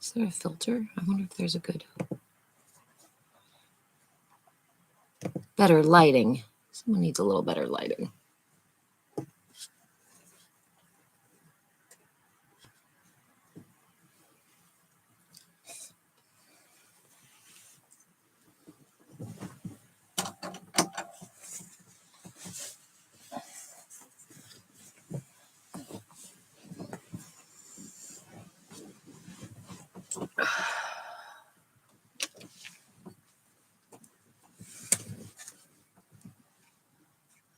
Is there a filter? I wonder if there's a good, better lighting. Someone needs a little better lighting.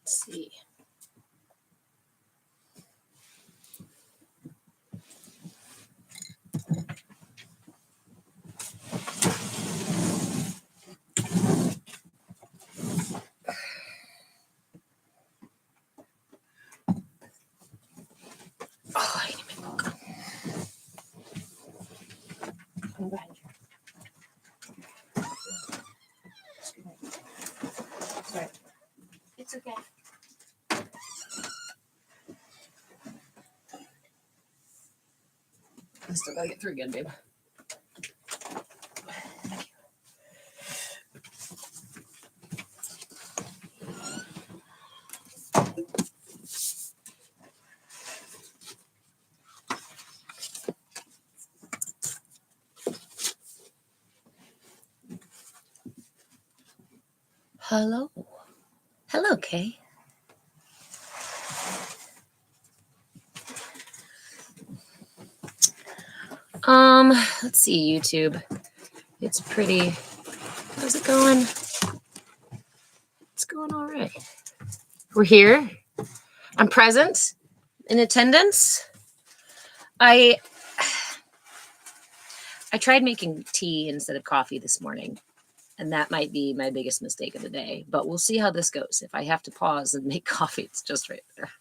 Let's see. Oh, I need my book. I'm behind you. Sorry. It's okay. I still gotta get through again, babe. Hello. Hello, Kay. Let's see, YouTube. It's pretty. How's it going? It's going all right. We're here. I'm present, in attendance. I tried making tea instead of coffee this morning, and that might be my biggest mistake of the day. But we'll see how this goes. If I have to pause and make coffee, it's just right there.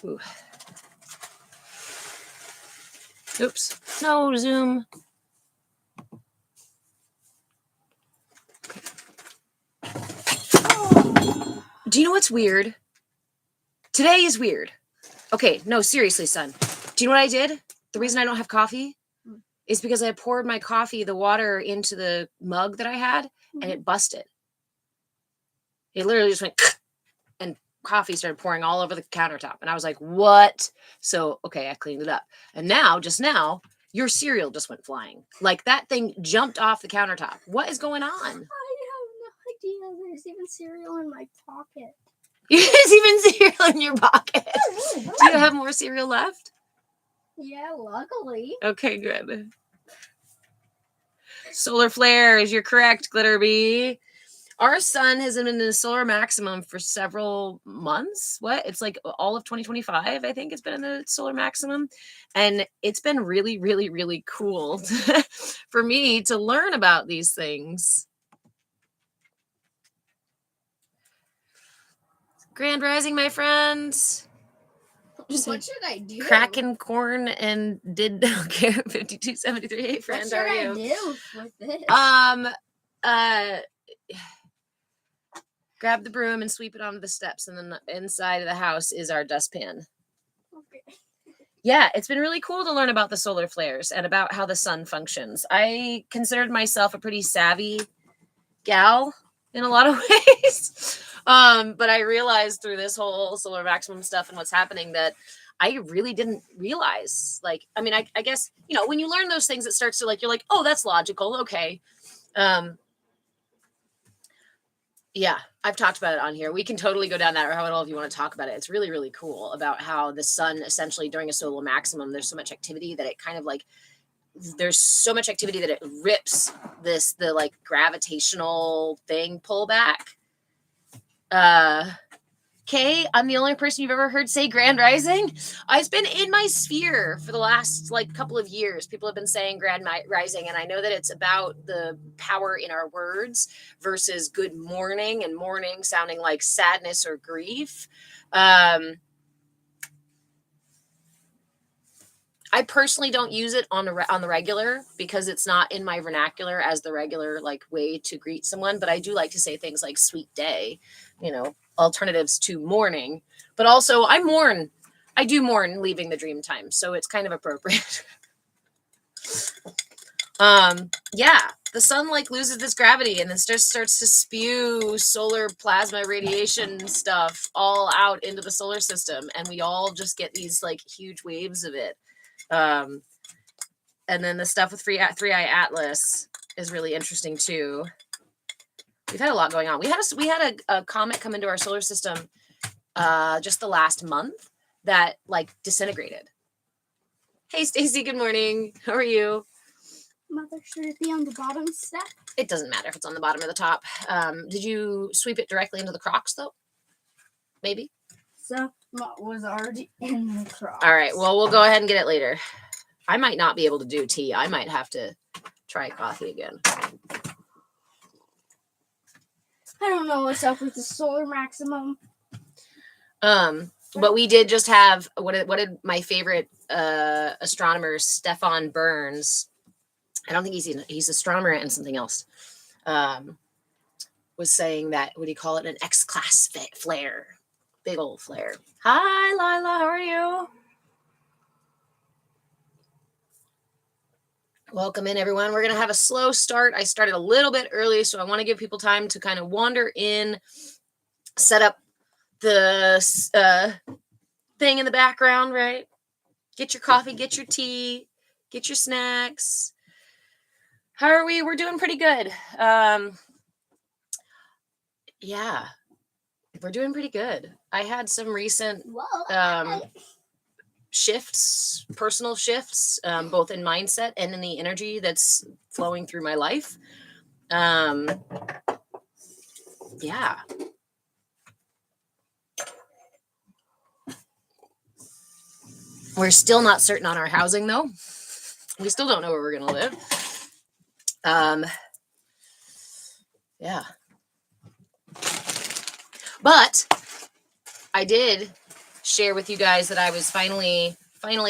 Ooh. Oops. No, Zoom. Do you know what's weird? Today is weird. Okay, no, seriously, son. Do you know what I did? The reason I don't have coffee is because I poured my coffee, the water, into the mug that I had, and it busted. It literally just went, and coffee started pouring all over the countertop. And I was like, what? So, okay, I cleaned it up. And now, just now, your cereal just went flying. Like that thing jumped off the countertop. What is going on? I have no idea. There's even cereal in my pocket. There's even cereal in your pocket. Do you have more cereal left? Yeah, luckily. Okay, good. Solar flares, you're correct, Glitterbee. Our sun has been in a solar maximum for several months. What? It's like all of 2025, I think it's been in the solar maximum. And it's been really, really, really cool for me to learn about these things. Grand Rising, my friends. What should I do? Cracking corn and did okay 5273. Hey friend, what should how are you? I do with this? Grab the broom and sweep it onto the steps, and then the inside of the house is our dustpan. Okay. Yeah, it's been really cool to learn about the solar flares and about how the sun functions. I considered myself a pretty savvy gal in a lot of ways. But I realized through this whole solar maximum stuff and what's happening that I really didn't realize. Like, I mean, I guess, you know, when you learn those things, it starts to like, you're like, oh, that's logical. Okay. Yeah, I've talked about it on here. We can totally go down that rabbit hole if you want to talk about it. It's really, really cool about how the sun essentially during a solar maximum, there's so much activity that it kind of like, there's so much activity that it rips the like gravitational thing pull back. Kay, I'm the only person you've ever heard say Grand Rising. I've been in my sphere for the last like couple of years. People have been saying Grand Rising, and I know that it's about the power in our words versus good morning, and morning sounding like sadness or grief. I personally don't use it on the regular because it's not in my vernacular as the regular like way to greet someone. But I do like to say things like sweet day, you know, alternatives to morning. But also I mourn I do mourn leaving the dream time, so it's kind of appropriate. Yeah, the sun like loses its gravity and then starts to spew solar plasma radiation stuff all out into the solar system, and we all just get these like huge waves of it. And then the stuff with 3i Atlas is really interesting too. We've had a lot going on. We had a comet come into our solar system just the last month that like disintegrated. Hey Stacy, good morning. How are you? Mother, should it be on the bottom step? It doesn't matter if it's on the bottom or the top. Did you sweep it directly into the Crocs though? Maybe. So was already in the Crocs. All right. Well, we'll go ahead and get it later. I might not be able to do tea. I might have to try coffee again. I don't know what's up with the solar maximum. But we did just have what did my favorite astronomer Stefan Burns, I don't think he's an astronomer and something else, was saying that, what do you call it, an X-class flare, big old flare. Hi Lila, how are you? Welcome in, everyone. We're gonna have a slow start. I started a little bit early, so I want to give people time to kind of wander in, set up the thing in the background, right? Get your coffee, get your tea, get your snacks. How are we? We're doing pretty good. Yeah, we're doing pretty good. I had some recent shifts, personal shifts, both in mindset and in the energy that's flowing through my life. Yeah. We're still not certain on our housing, though. We still don't know where we're going to live. Yeah. But I did share with you guys that I was finally,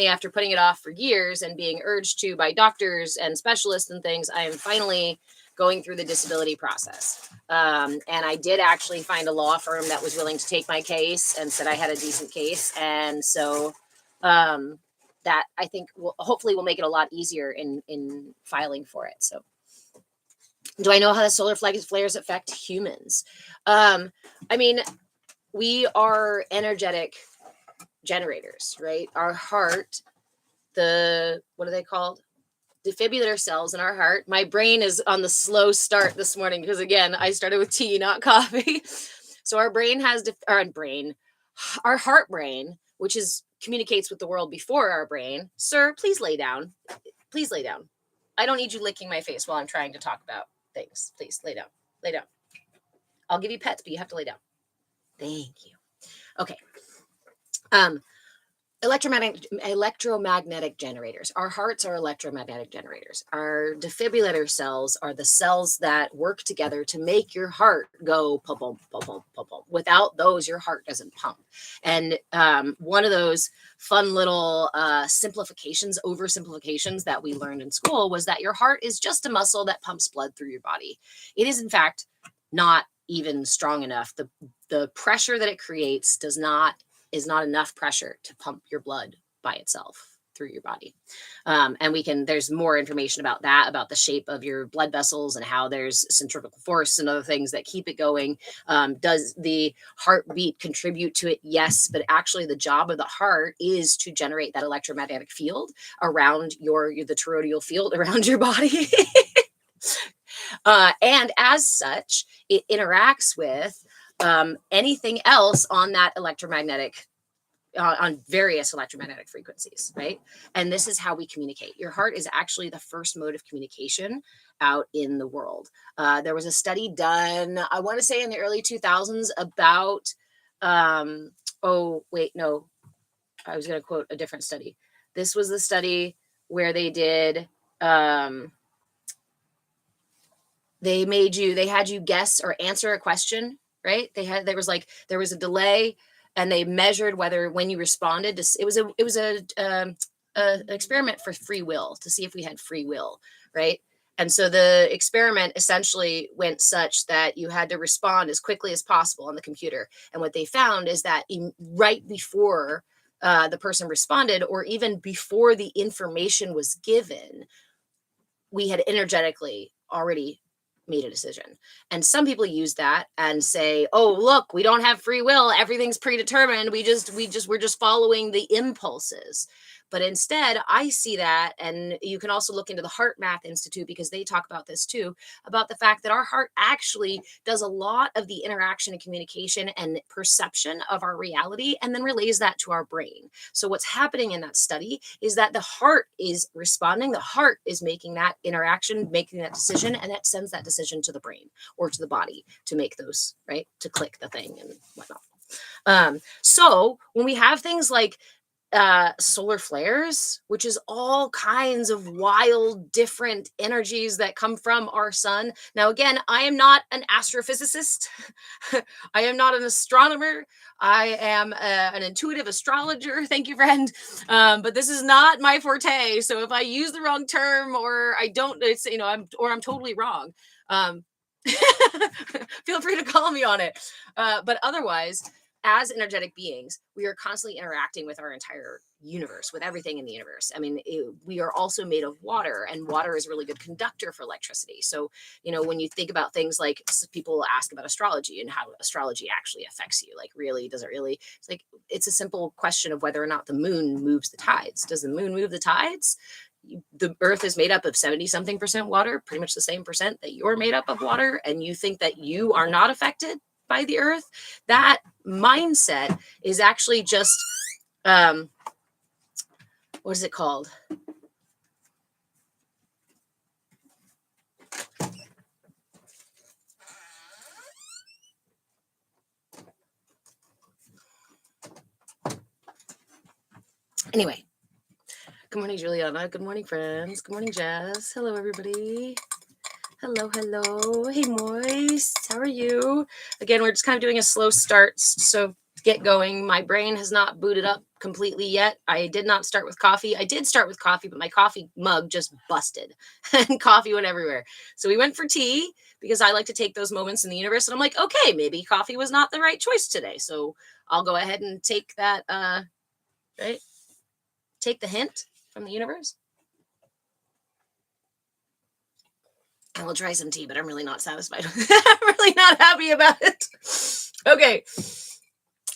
after putting it off for years and being urged to by doctors and specialists and things, I am finally going through the disability process. And I did actually find a law firm that was willing to take my case and said I had a decent case. And so that I think hopefully will make it a lot easier in filing for it. So do I know how the solar flares affect humans? I mean, we are energetic generators, right? Our heart, what are they called? Defibrillator cells in our heart. My brain is on the slow start this morning because, again, I started with tea, not coffee. So our brain has our heart brain, which communicates with the world before our brain. Sir, please lay down. Please lay down. I don't need you licking my face while I'm trying to talk about things. Please lay down. Lay down. I'll give you pets, but you have to lay down. Thank you. Okay. Electromagnetic generators. Our hearts are electromagnetic generators. Our defibrillator cells are the cells that work together to make your heart go pump, pump, pump, pump, pump, pump. Without those, your heart doesn't pump. And one of those fun little oversimplifications that we learned in school was that your heart is just a muscle that pumps blood through your body. It is, in fact, not even strong enough. The pressure that it creates is not enough pressure to pump your blood by itself through your body. And there's more information about that, about the shape of your blood vessels and how there's centrifugal force and other things that keep it going. Does the heartbeat contribute to it? Yes, but actually the job of the heart is to generate that electromagnetic field around the toroidal field around your body. And as such, it interacts with anything else on that on various electromagnetic frequencies, right? And this is how we communicate. Your heart is actually the first mode of communication out in the world. There was a study done, I want to say in the early 2000s about, I was going to quote a different study. This was the study where they did, they had you guess or answer a question, right? There was a delay, and they measured when you responded to, it was an experiment for free will to see if we had free will, right? And so the experiment essentially went such that you had to respond as quickly as possible on the computer. And what they found is that right before the person responded, or even before the information was given, we had energetically already made a decision. And some people use that and say, oh, look, we don't have free will, everything's predetermined, we're just following the impulses. But instead, I see that, and you can also look into the Heart Math Institute, because they talk about this too, about the fact that our heart actually does a lot of the interaction and communication and perception of our reality, and then relays that to our brain. So what's happening in that study is that the heart is responding, the heart is making that interaction, making that decision, and that sends that decision to the brain or to the body to make those, right, to click the thing and whatnot. So when we have things like solar flares, which is all kinds of wild different energies that come from our sun. Now, again, I am not an astrophysicist. I am not an astronomer. I am an intuitive astrologer. Thank you, friend. But this is not my forte. So if I use the wrong term, or I don't, it's, I'm totally wrong. Feel free to call me on it. But otherwise, as energetic beings, we are constantly interacting with our entire universe, with everything in the universe. I mean, we are also made of water, and water is a really good conductor for electricity. So, when you think about things like, people ask about astrology and how astrology actually affects you, like, really, does it really? It's like, it's a simple question of whether or not the moon moves the tides. Does the moon move the tides? The earth is made up of 70 something percent water, pretty much the same percent that you're made up of water, and you think that you are not affected by the earth. That mindset is actually just what is it called? Anyway, good morning, Juliana. Good morning, friends. Good morning, Jazz. Hello, everybody. Hello. Hey, Moise. How are you? Again, we're just kind of doing a slow start, so get going. My brain has not booted up completely yet. I did not start with coffee. I did start with coffee, but my coffee mug just busted and coffee went everywhere. So we went for tea, because I like to take those moments in the universe, and I'm like, okay, maybe coffee was not the right choice today. So I'll go ahead and take that, right? Take the hint from the universe. I will try some tea, but I'm really not satisfied. I'm really not happy about it. Okay.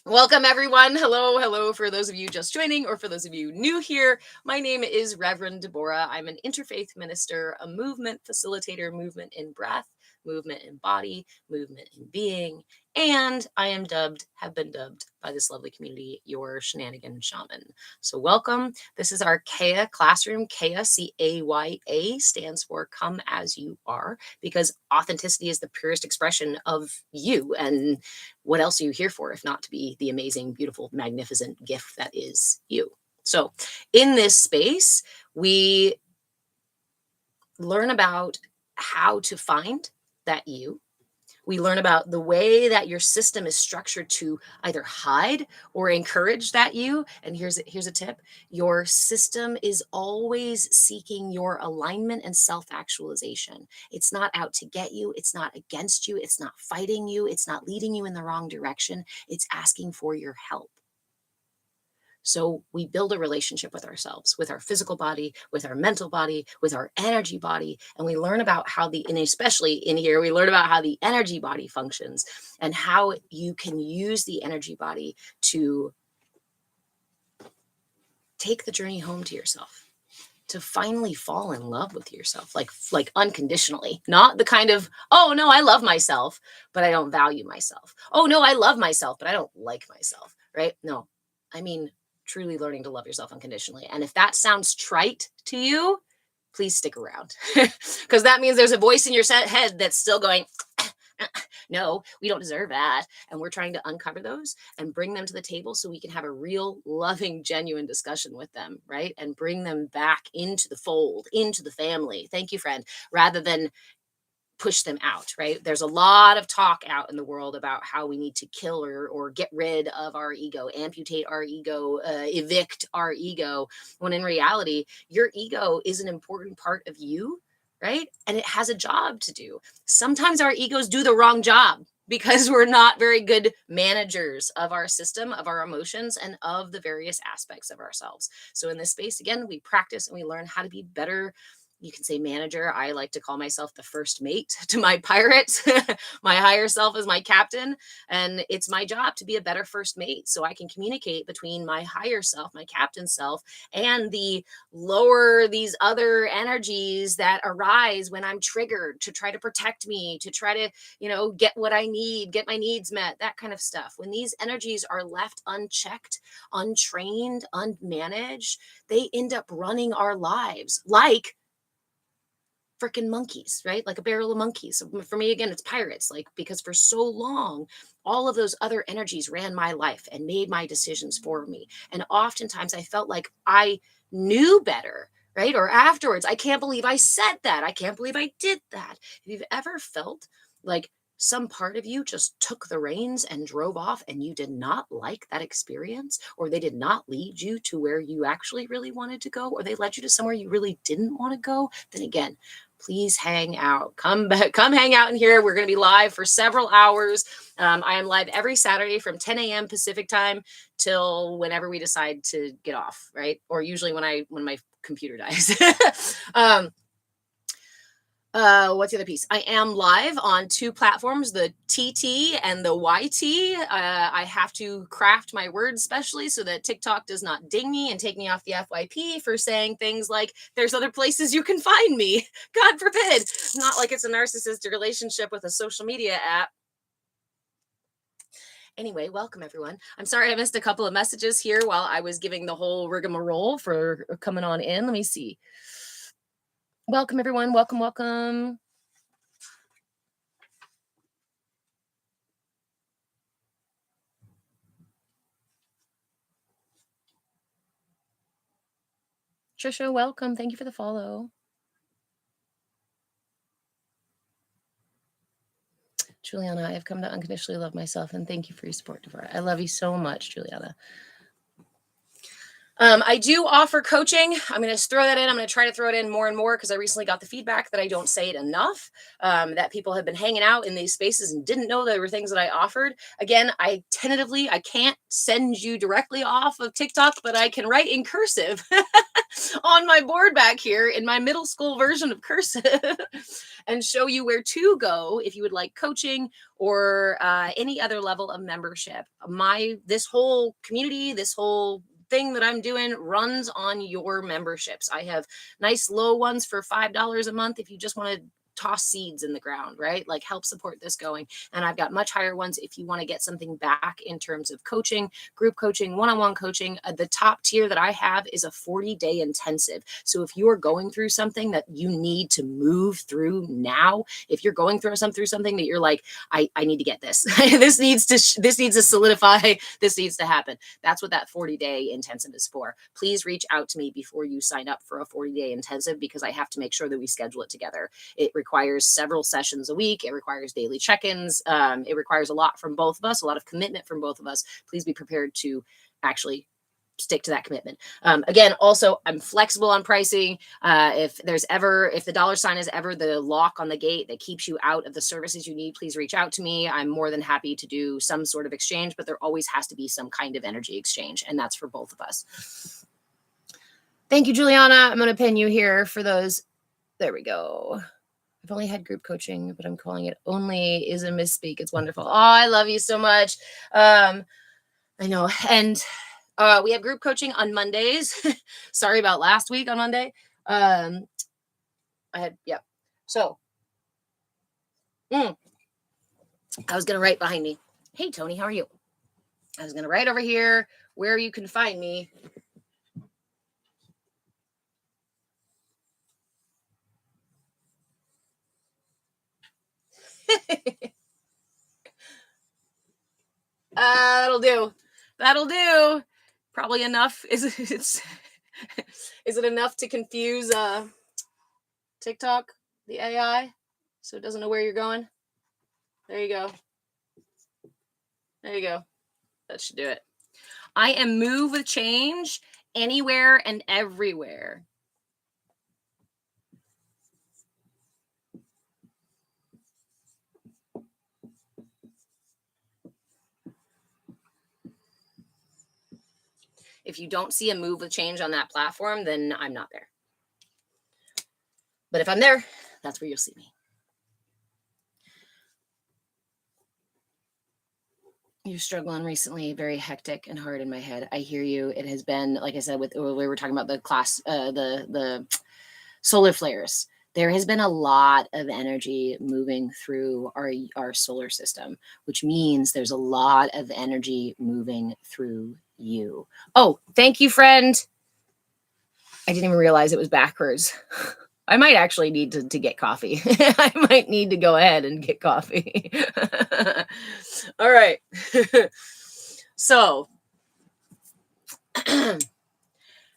Welcome, everyone. Hello. For those of you just joining, or for those of you new here, my name is Reverend Deborah. I'm an interfaith minister, a movement facilitator, movement in breath, movement in body, movement in being, and I have been dubbed by this lovely community, your shenanigan shaman. So welcome. This is our CAYA classroom. CAYA, CAYA, stands for Come As You Are, because authenticity is the purest expression of you. And what else are you here for if not to be the amazing, beautiful, magnificent gift that is you? So in this space, we learn about how to find that you. We learn about the way that your system is structured to either hide or encourage that you. And here's a tip. Your system is always seeking your alignment and self-actualization. It's not out to get you. It's not against you. It's not fighting you. It's not leading you in the wrong direction. It's asking for your help. So we build a relationship with ourselves, with our physical body, with our mental body, with our energy body. And we learn about how and especially in here, we learn about how the energy body functions and how you can use the energy body to take the journey home to yourself, to finally fall in love with yourself, like unconditionally, not the kind of, oh no, I love myself, but I don't value myself. Oh no, I love myself, but I don't like myself, right? No, I mean, truly learning to love yourself unconditionally. And if that sounds trite to you, please stick around, because that means there's a voice in your head that's still going, no, we don't deserve that. And we're trying to uncover those and bring them to the table so we can have a real, loving, genuine discussion with them, right? And bring them back into the fold, into the family. Thank you, friend. Rather than push them out, right? There's a lot of talk out in the world about how we need to kill or get rid of our ego, amputate our ego, evict our ego, when in reality, your ego is an important part of you, right? And it has a job to do. Sometimes our egos do the wrong job. because we're not very good managers of our system, of our emotions, and of the various aspects of ourselves. So in this space, again, we practice and we learn how to be better. You can say manager. I like to call myself the first mate to my pirate. My higher self is my captain, and it's my job to be a better first mate so I can communicate between my higher self, my captain self, and the lower, these other energies that arise when I'm triggered, to try to protect me, to try to, get what I need, get my needs met, that kind of stuff. When these energies are left unchecked, untrained, unmanaged, they end up running our lives like freaking monkeys, right? Like a barrel of monkeys. So for me, again, it's pirates, like, because for so long, all of those other energies ran my life and made my decisions for me. And oftentimes I felt like I knew better, right? Or afterwards, I can't believe I said that. I can't believe I did that. If you've ever felt like some part of you just took the reins and drove off and you did not like that experience, or they did not lead you to where you actually really wanted to go, or they led you to somewhere you really didn't want to go, then again, please hang out. Come back, come hang out in here. We're going to be live for several hours. I am live every Saturday from 10 a.m. Pacific time till whenever we decide to get off, right? Or usually when my computer dies. What's the other piece? I am live on 2 platforms, the TT and the YT. I have to craft my words specially so that TikTok does not ding me and take me off the FYP for saying things like, there's other places you can find me. God forbid. Not like it's a narcissistic relationship with a social media app. Anyway, welcome everyone. I'm sorry I missed a couple of messages here while I was giving the whole rigmarole for coming on in. Let me see. Welcome everyone. Welcome, welcome. Trisha, welcome. Thank you for the follow. Juliana, I have come to unconditionally love myself, and thank you for your support, Devora. I love you so much, Juliana. I do offer coaching. I'm going to throw that in. I'm going to try to throw it in more and more because I recently got the feedback that I don't say it enough, that people have been hanging out in these spaces and didn't know there were things that I offered. Again, I can't send you directly off of TikTok, but I can write in cursive on my board back here in my middle school version of cursive and show you where to go if you would like coaching or any other level of membership. This whole community, this whole thing that I'm doing runs on your memberships. I have nice low ones for $5 a month if you just want to toss seeds in the ground, right? Like help support this going. And I've got much higher ones if you want to get something back in terms of coaching, group coaching, one-on-one coaching. The top tier that I have is a 40-day intensive. So if you are going through something that you need to move through now, if you're going through something that you're like, I need to get this, this needs to solidify, this needs to happen. That's what that 40-day intensive is for. Please reach out to me before you sign up for a 40-day intensive because I have to make sure that we schedule it together. It requires several sessions a week. It requires daily check-ins. It requires a lot from both of us, a lot of commitment from both of us. Please be prepared to actually stick to that commitment. Again, also, I'm flexible on pricing. If the dollar sign is ever the lock on the gate that keeps you out of the services you need, please reach out to me. I'm more than happy to do some sort of exchange, but there always has to be some kind of energy exchange, and that's for both of us. Thank you, Juliana. I'm going to pin you here for those. There we go. I've only had group coaching, but I'm calling it only is a misspeak. It's wonderful. Oh, I love you so much. I know. And we have group coaching on Mondays. Sorry about last week on Monday. So I was going to write behind me. Hey, Tony, how are you? I was going to write over here where you can find me. That'll do. Probably enough. Is it enough to confuse TikTok, the AI, so it doesn't know where you're going? There you go. That should do it. I am move with change anywhere and everywhere. If you don't see a move with change on that platform, then I'm not there. But if I'm there, that's where you'll see me. You're struggling recently, very hectic and hard in my head. I hear you. It has been, like I said, we were talking about the class, the solar flares. There has been a lot of energy moving through our solar system, which means there's a lot of energy moving through you. Oh, thank you, friend. I didn't even realize it was backwards. I might actually need to get coffee. I might need to go ahead and get coffee. All right. So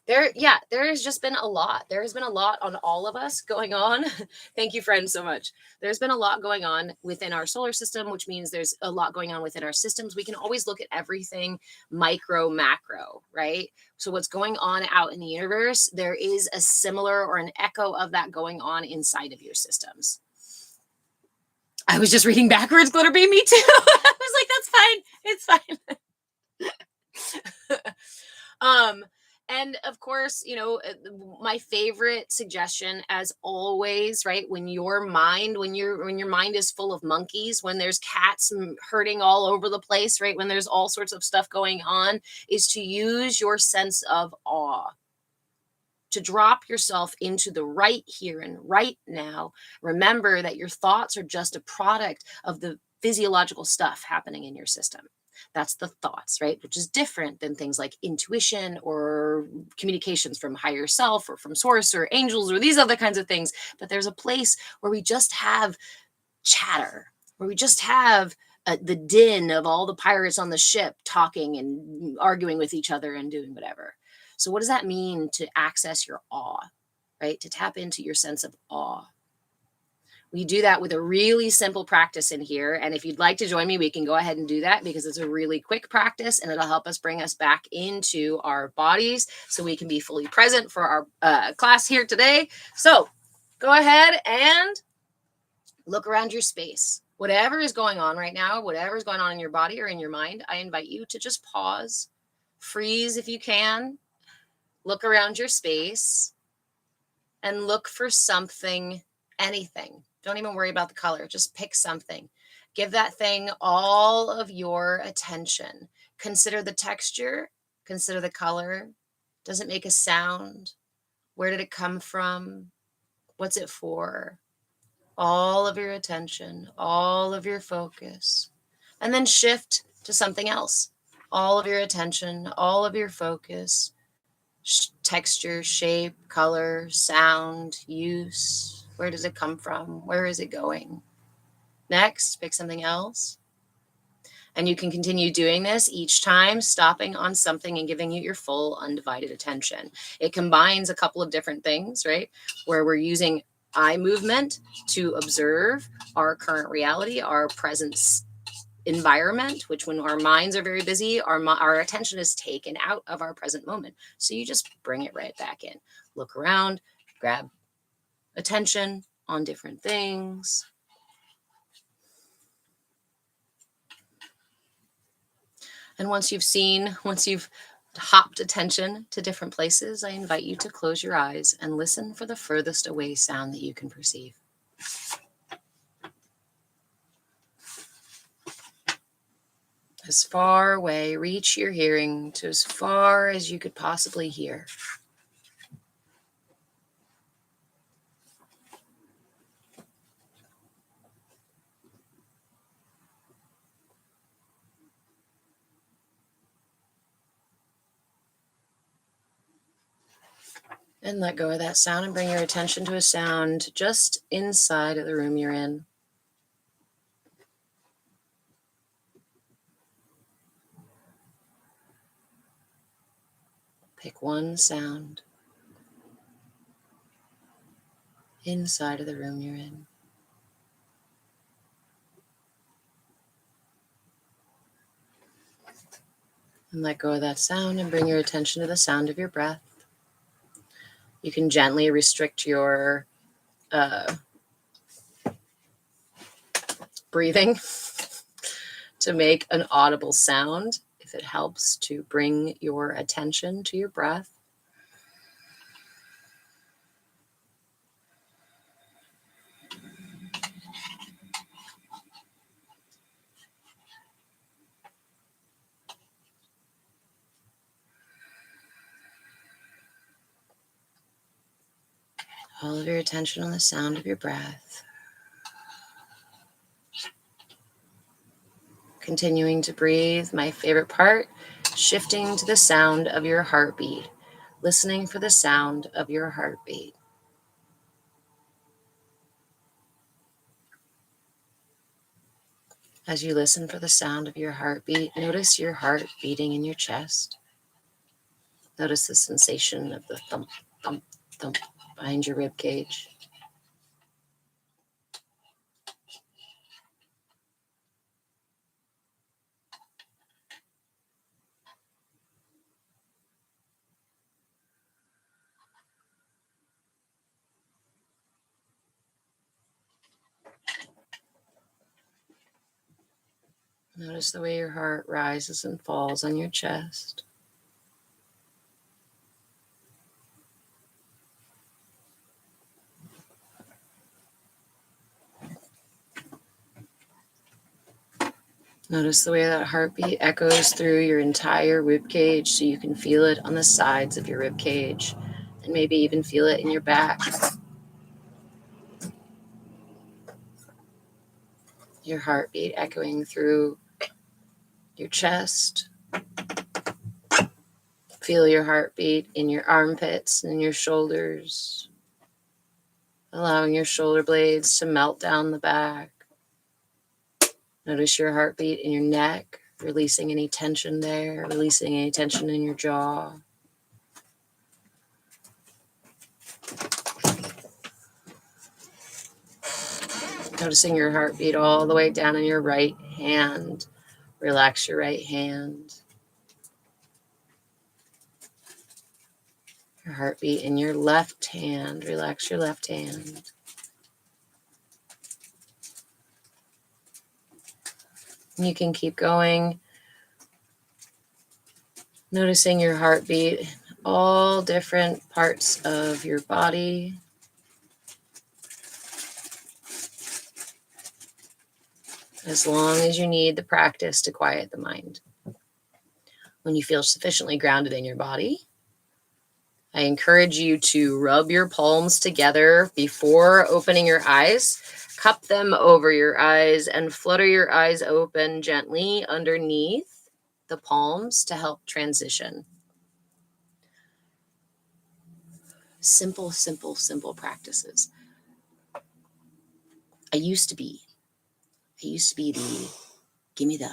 there has just been a lot. There has been a lot on all of us going on. Thank you, friend, so much. There's been a lot going on within our solar system, which means there's a lot going on within our systems. We can always look at everything micro, macro, right? So what's going on out in the universe, there is a similar or an echo of that going on inside of your systems. I was just reading backwards, Glitterbeam, me too. I was like, that's fine. It's fine. And of course, my favorite suggestion, as always, right? When your mind is full of monkeys, when there's cats hurting all over the place, right? When there's all sorts of stuff going on, is to use your sense of awe, to drop yourself into the right here and right now. Remember that your thoughts are just a product of the physiological stuff happening in your system. That's the thoughts, right? Which is different than things like intuition or communications from higher self or from source or angels or these other kinds of things. But there's a place where we just have chatter, where we just have the din of all the pirates on the ship talking and arguing with each other and doing whatever. So what does that mean to access your awe, right? To tap into your sense of awe. We do that with a really simple practice in here. And if you'd like to join me, we can go ahead and do that because it's a really quick practice and it'll help us bring us back into our bodies so we can be fully present for our class here today. So go ahead and look around your space. Whatever is going on right now, whatever is going on in your body or in your mind, I invite you to just pause, freeze if you can, look around your space and look for something, anything. Don't even worry about the color. Just pick something. Give that thing all of your attention. Consider the texture. Consider the color. Does it make a sound? Where did it come from? What's it for? All of your attention, all of your focus. And then shift to something else. All of your attention, all of your focus. Texture, shape, color, sound, use. Where does it come from? Where is it going? Next, pick something else. And you can continue doing this each time, stopping on something and giving it your full undivided attention. It combines a couple of different things, right? Where we're using eye movement to observe our current reality, our present environment, which when our minds are very busy, our attention is taken out of our present moment. So you just bring it right back in. Look around, grab attention on different things. And once you've hopped attention to different places, I invite you to close your eyes and listen for the furthest away sound that you can perceive. As far away, reach your hearing to as far as you could possibly hear. And let go of that sound and bring your attention to a sound just inside of the room you're in. Pick one sound inside of the room you're in. And let go of that sound and bring your attention to the sound of your breath. You can gently restrict your breathing to make an audible sound. if it helps to bring your attention to your breath. All of your attention on the sound of your breath. Continuing to breathe, my favorite part, shifting to the sound of your heartbeat, listening for the sound of your heartbeat. As you listen for the sound of your heartbeat, notice your heart beating in your chest. Notice the sensation of the thump, thump, thump behind your rib cage. Notice the way your heart rises and falls on your chest. Notice the way that heartbeat echoes through your entire rib cage so you can feel it on the sides of your rib cage and maybe even feel it in your back. Your heartbeat echoing through your chest. Feel your heartbeat in your armpits and your shoulders, allowing your shoulder blades to melt down the back. Notice your heartbeat in your neck, releasing any tension there, releasing any tension in your jaw. Noticing your heartbeat all the way down in your right hand. Relax your right hand. Your heartbeat in your left hand. Relax your left hand. You can keep going. Noticing your heartbeat in all different parts of your body. As long as you need the practice to quiet the mind. When you feel sufficiently grounded in your body, I encourage you to rub your palms together before opening your eyes. Cup them over your eyes and flutter your eyes open gently underneath the palms to help transition. Simple, simple, simple practices. I used to be the, give me the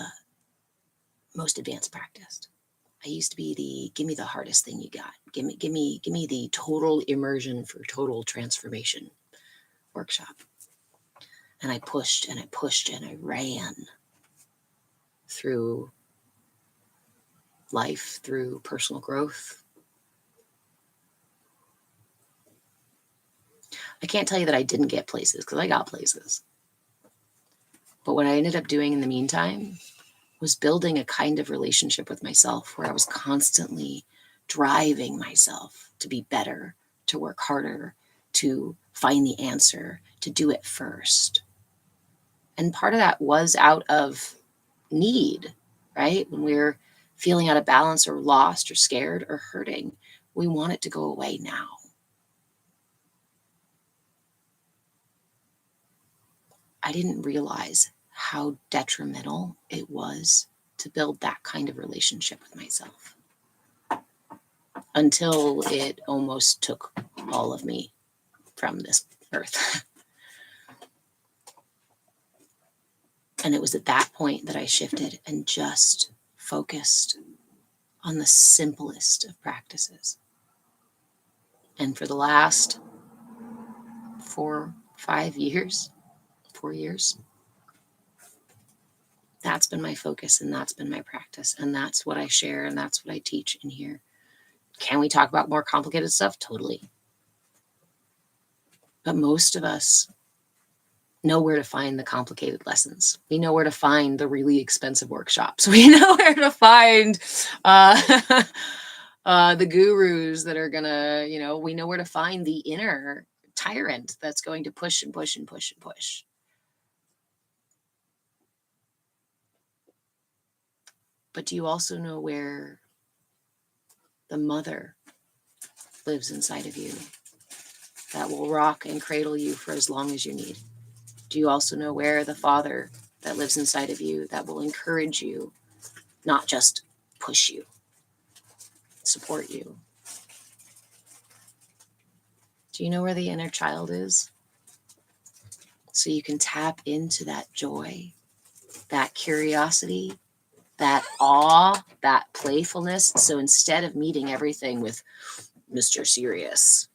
most advanced practice. I used to be the, give me the hardest thing you got. Give me the total immersion for total transformation workshop. And I pushed and I pushed and I ran through life, through personal growth. I can't tell you that I didn't get places, because I got places. But what I ended up doing in the meantime was building a kind of relationship with myself where I was constantly driving myself to be better, to work harder, to find the answer, to do it first. And part of that was out of need, right? When we're feeling out of balance or lost or scared or hurting, we want it to go away now. I didn't realize how detrimental it was to build that kind of relationship with myself until it almost took all of me from this earth. And it was at that point that I shifted and just focused on the simplest of practices. And for the last 4 years, that's been my focus and that's been my practice. And that's what I share and that's what I teach in here. Can we talk about more complicated stuff? Totally. But most of us know where to find the complicated lessons. We know where to find the really expensive workshops. We know where to find the gurus that are gonna, we know where to find the inner tyrant that's going to push and push and push and push. But do you also know where the mother lives inside of you that will rock and cradle you for as long as you need? Do you also know where the father that lives inside of you that will encourage you, not just push you, support you? Do you know where the inner child is? So you can tap into that joy, that curiosity, that awe, that playfulness. So instead of meeting everything with Mr. Serious,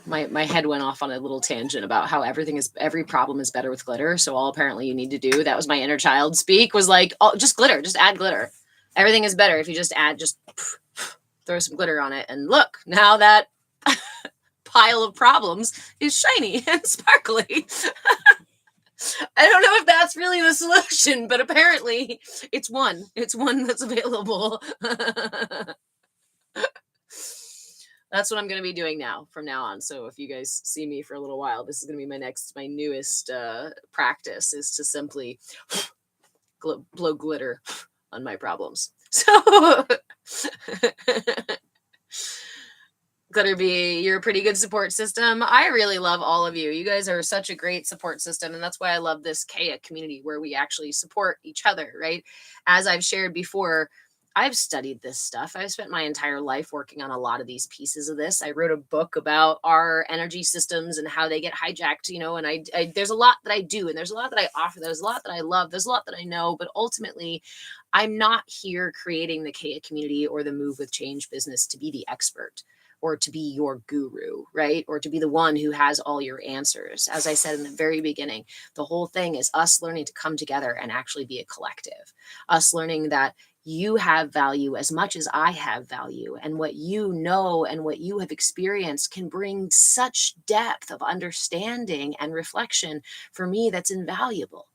my head went off on a little tangent about how every problem is better with glitter. So all apparently you need to do, that was my inner child speak, was like, oh, just glitter, just add glitter. Everything is better if you just throw some glitter on it. And look, now that pile of problems is shiny and sparkly. I don't know if that's really the solution, but apparently it's one that's available. That's what I'm going to be doing from now on. So if you guys see me for a little while, this is going to be my newest practice, is to simply blow glitter on my problems. So Glitterbee, you're a pretty good support system. I really love all of you. You guys are such a great support system. And that's why I love this CAYA community where we actually support each other, right? As I've shared before, I've studied this stuff. I've spent my entire life working on a lot of these pieces of this. I wrote a book about our energy systems and how they get hijacked, and I there's a lot that I do, and there's a lot that I offer. There's a lot that I love. There's a lot that I know, but ultimately I'm not here creating the CAYA community or the Move with Change business to be the expert or to be your guru, right? Or to be the one who has all your answers. As I said in the very beginning, the whole thing is us learning to come together and actually be a collective. Us learning that you have value as much as I have value, and what you know and what you have experienced can bring such depth of understanding and reflection for me that's invaluable.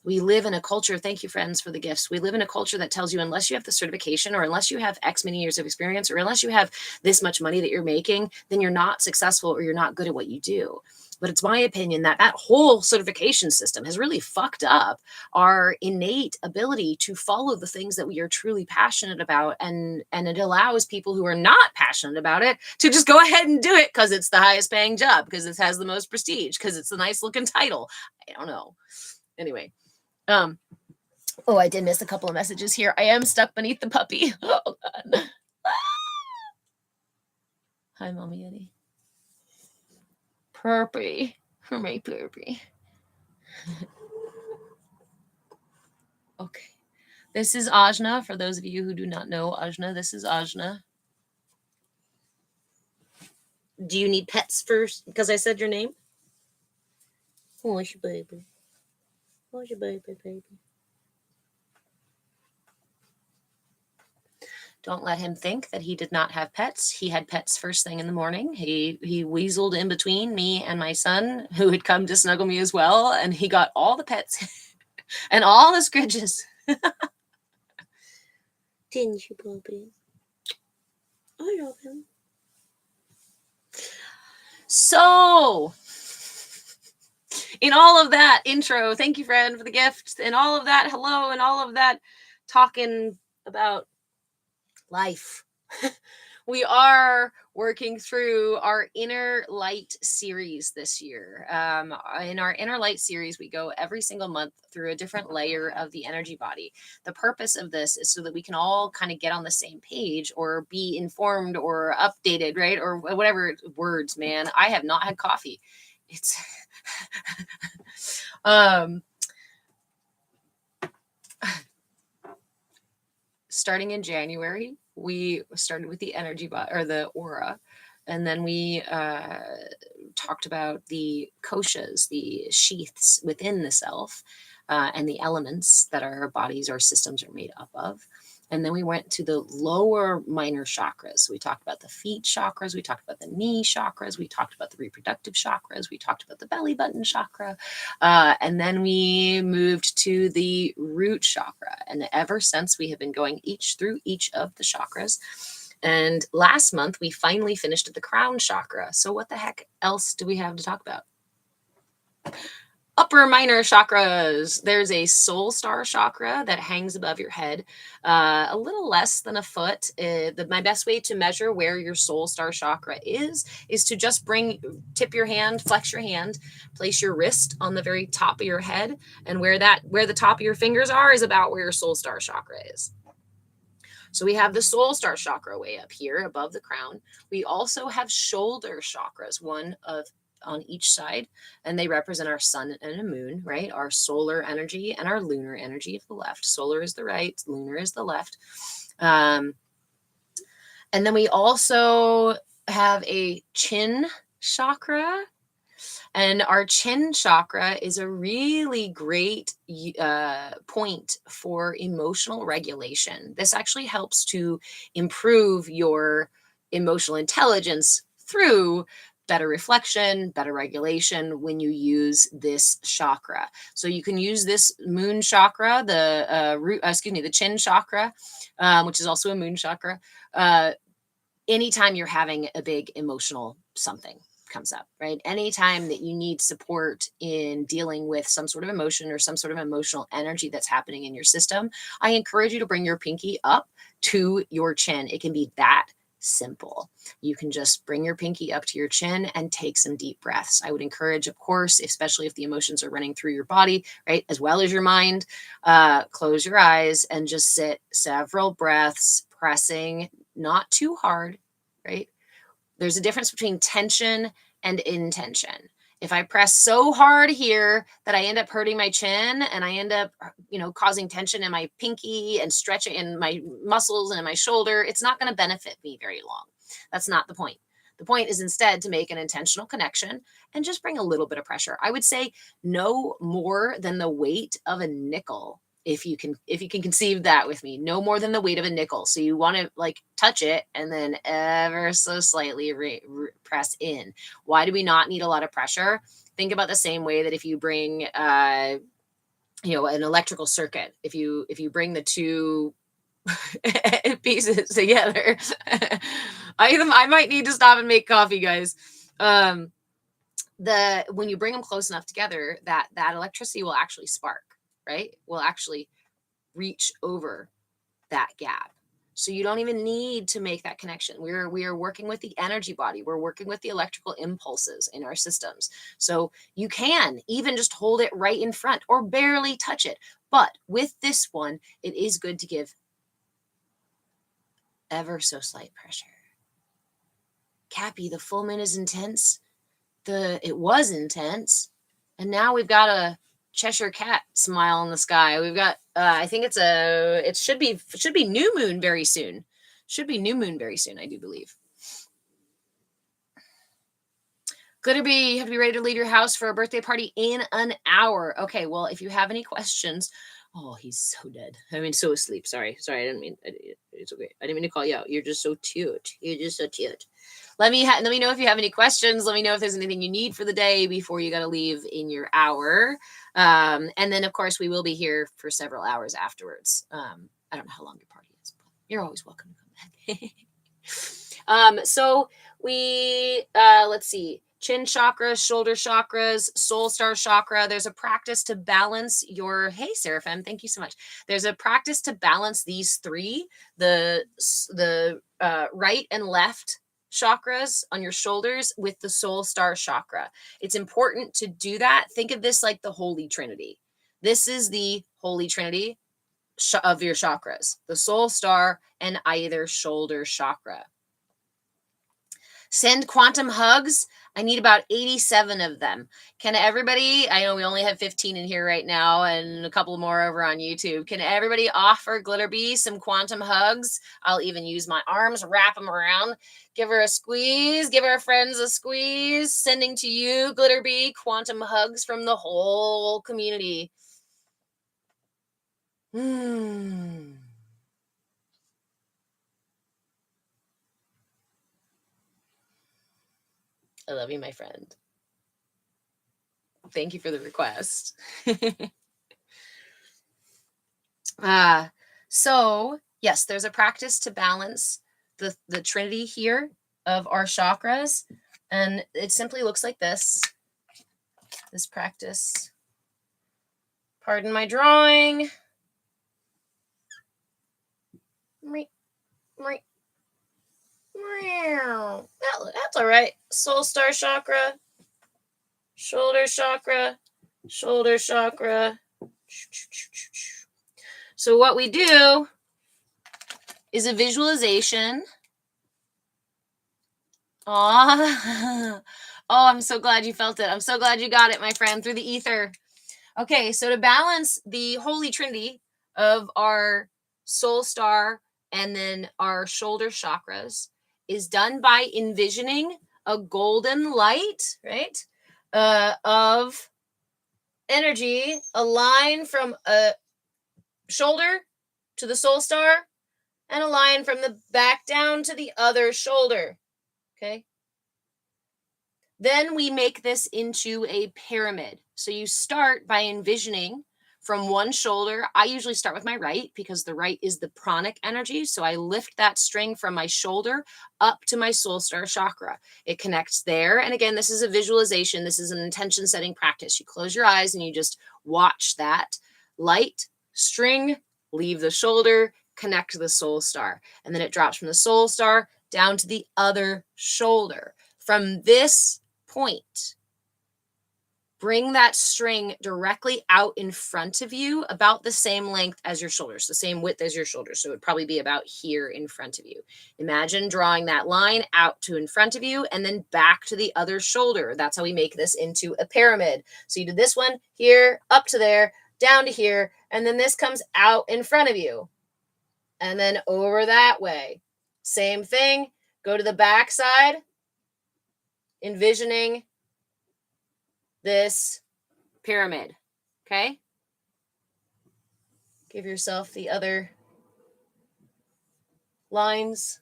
We live in a culture, thank you friends for the gifts. We live in a culture that tells you unless you have the certification, or unless you have X many years of experience, or unless you have this much money that you're making, then you're not successful or you're not good at what you do. But it's my opinion that whole certification system has really fucked up our innate ability to follow the things that we are truly passionate about. And it allows people who are not passionate about it to just go ahead and do it because it's the highest paying job, because it has the most prestige, because it's a nice looking title. I don't know. Anyway. Oh, I did miss a couple of messages here. I am stuck beneath the puppy. Oh, God. Hi, Mommy Eddie. Purpy. For my purpy. Okay. This is Ajna. For those of you who do not know Ajna, this is Ajna. Do you need pets first? Because I said your name? Oh, it's your baby. Oh, it's your baby. Don't let him think that he did not have pets. He had pets first thing in the morning. He weaseled in between me and my son, who had come to snuggle me as well, and he got all the pets and all the scritches. Didn't you, puppy? I love him. So, in all of that intro, thank you, friend, for the gift, and all of that hello, and all of that talking about life. We are working through our Inner Light series this year. In our Inner Light series, we go every single month through a different layer of the energy body. The purpose of this is so that we can all kind of get on the same page, or be informed or updated, right? Or whatever words, man. I have not had coffee. It's starting in January, we started with the energy or the aura. And then we talked about the koshas, the sheaths within the self, and the elements that our bodies or systems are made up of. And then we went to the lower minor chakras. So we talked about the feet chakras. We talked about the knee chakras. We talked about the reproductive chakras. We talked about the belly button chakra. And then we moved to the root chakra. And ever since, we have been going through each of the chakras. And last month, we finally finished at the crown chakra. So what the heck else do we have to talk about? Upper minor chakras. There's a soul star chakra that hangs above your head, a little less than a foot. My best way to measure where your soul star chakra is to just tip your hand, flex your hand, place your wrist on the very top of your head, and where the top of your fingers are is about where your soul star chakra is. So we have the soul star chakra way up here above the crown. We also have shoulder chakras, one on each side, and they represent our sun and a moon, right? Our solar energy and our lunar energy to the left. Solar is the right, lunar is the left. And then we also have a chin chakra. And our chin chakra is a really great point for emotional regulation. This actually helps to improve your emotional intelligence through better reflection, better regulation when you use this chakra. So you can use this moon chakra, the chin chakra, which is also a moon chakra, anytime you're having a big emotional something comes up, right? Anytime that you need support in dealing with some sort of emotion or some sort of emotional energy that's happening in your system, I encourage you to bring your pinky up to your chin. It can be that simple. You can just bring your pinky up to your chin and take some deep breaths. I would encourage, of course, especially if the emotions are running through your body, right, as well as your mind, close your eyes and just sit several breaths, pressing not too hard, right? There's a difference between tension and intention. If I press so hard here that I end up hurting my chin and I end up, causing tension in my pinky and stretching in my muscles and in my shoulder, it's not going to benefit me very long. That's not the point. The point is instead to make an intentional connection and just bring a little bit of pressure. I would say no more than the weight of a nickel. If you can conceive that with me, no more than the weight of a nickel. So you want to touch it and then ever so slightly press in. Why do we not need a lot of pressure? Think about the same way that if you bring, an electrical circuit, if you bring the two pieces together, I might need to stop and make coffee, guys. When you bring them close enough together, that electricity will actually spark. Right? Will actually reach over that gap. So you don't even need to make that connection. We are working with the energy body. We're working with the electrical impulses in our systems. So you can even just hold it right in front or barely touch it. But with this one, it is good to give ever so slight pressure. Cappy, the full moon is intense. It was intense. And now we've got a Cheshire cat smile in the sky. We've got, I think it should be new moon very soon. Should be new moon very soon, I do believe. Glitterby, you have to be ready to leave your house for a birthday party in an hour. Okay, well, if you have any questions, oh, he's so dead. I mean, so asleep. Sorry, I didn't mean, it's okay. I didn't mean to call you out. You're just so cute. Let me know if you have any questions. Let me know if there's anything you need for the day before you got to leave in your hour. And then, of course, we will be here for several hours afterwards. I don't know how long your party is, but you're always welcome to come back. So we, let's see, chin chakras, shoulder chakras, soul star chakra. There's a practice to balance hey, Seraphim, thank you so much. There's a practice to balance these three, the right and left chakras on your shoulders with the soul star chakra. It's important to do that. Think of this like the Holy Trinity. This is the Holy Trinity of your chakras, the soul star and either shoulder chakra. Send quantum hugs I need about 87 of them. Can everybody, I know we only have 15 in here right now and a couple more over on YouTube. Can everybody offer Glitterbee some quantum hugs? I'll even use my arms, wrap them around, give her a squeeze, give our friends a squeeze. Sending to you, Glitterbee, quantum hugs from the whole community. I love you, my friend. Thank you for the request. So yes, there's a practice to balance the trinity here of our chakras. And it simply looks like this practice. Pardon my drawing. That's all right. Soul star chakra, shoulder chakra, shoulder chakra. So what we do is a visualization. Oh, I'm so glad you felt it. I'm so glad you got it, my friend, through the ether. Okay, so to balance the holy trinity of our soul star and then our shoulder chakras is done by envisioning a golden light, right, of energy, a line from a shoulder to the soul star and a line from the back down to the other shoulder. Okay. Then we make this into a pyramid. So you start by envisioning from one shoulder. I usually start with my right because the right is the pranic energy. So I lift that string from my shoulder up to my soul star chakra. It connects there. And again, this is a visualization. This is an intention setting practice. You close your eyes and you just watch that light string leave the shoulder, connect to the soul star. And then it drops from the soul star down to the other shoulder. From this point, bring that string directly out in front of you, about the same length as your shoulders, the same width as your shoulders. So it would probably be about here in front of you. Imagine drawing that line out to in front of you and then back to the other shoulder. That's how we make this into a pyramid. So you did this one here, up to there, down to here, and then this comes out in front of you. And then over that way. Same thing. Go to the back side, envisioning this pyramid. Okay? Give yourself the other lines.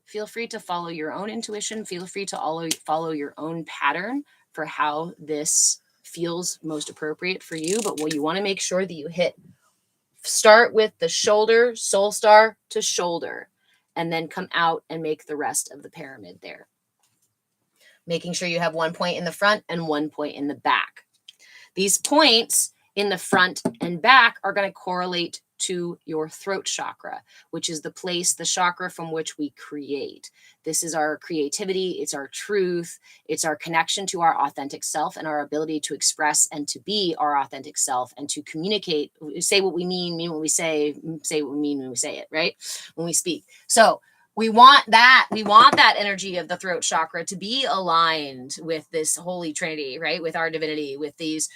Feel free to follow your own intuition. Feel free to follow your own pattern for how this feels most appropriate for you. But what you want to make sure that you start with the shoulder, soul star to shoulder, and then come out and make the rest of the pyramid there. Making sure you have 1 point in the front and 1 point in the back. These points in the front and back are going to correlate to your throat chakra, which is the chakra from which we create. This is our creativity. It's our truth. It's our connection to our authentic self and our ability to express and to be our authentic self and to communicate, say what we mean what we say what we mean when we say it, right? When we speak. So we want that energy of the throat chakra to be aligned with this holy trinity, right? With our divinity, with these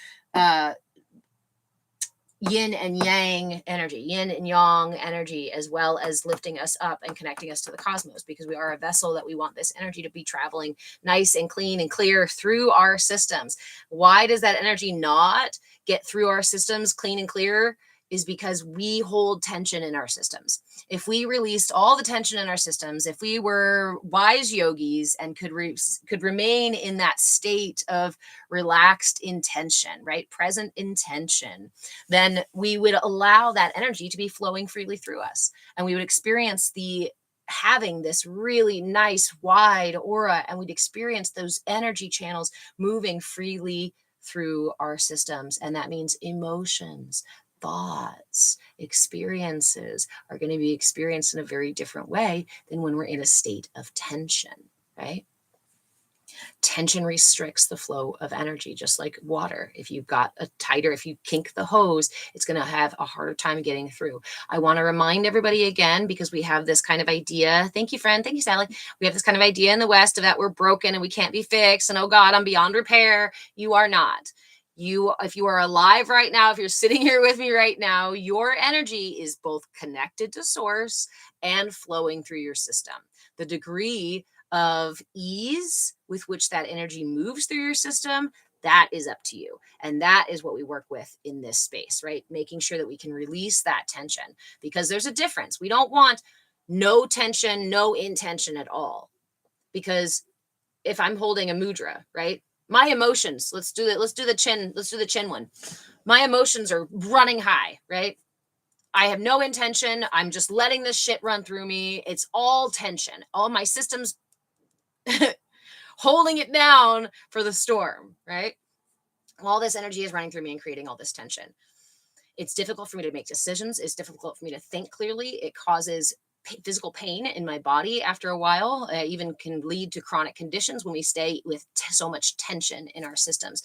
yin and yang energy, as well as lifting us up and connecting us to the cosmos, because we are a vessel that we want this energy to be traveling nice and clean and clear through our systems. Why does that energy not get through our systems clean and clear? Is because we hold tension in our systems. If we released all the tension in our systems, if we were wise yogis and could remain in that state of relaxed intention, right? Present intention, then we would allow that energy to be flowing freely through us. And we would experience having this really nice wide aura, and we'd experience those energy channels moving freely through our systems. And that means emotions, thoughts, experiences are going to be experienced in a very different way than when we're in a state of tension, right? Tension restricts the flow of energy, just like water. If you've got if you kink the hose, it's going to have a harder time getting through. I want to remind everybody again, because we have this kind of idea. Thank you, friend. Thank you, Sally. We have this kind of idea in the West of that we're broken and we can't be fixed. And oh God, I'm beyond repair. You are not. If you are alive right now, if you're sitting here with me right now, your energy is both connected to source and flowing through your system. The degree of ease with which that energy moves through your system, that is up to you. And that is what we work with in this space, right? Making sure that we can release that tension, because there's a difference. We don't want no tension, no intention at all. Because if I'm holding a mudra, right? My emotions, let's do the chin one. My emotions are running high, right? I have no intention. I'm just letting this shit run through me. It's all tension. All my systems holding it down for the storm, right? All this energy is running through me and creating all this tension. It's difficult for me to make decisions. It's difficult for me to think clearly. It causes physical pain in my body after a while. Even can lead to chronic conditions when we stay with so much tension in our systems.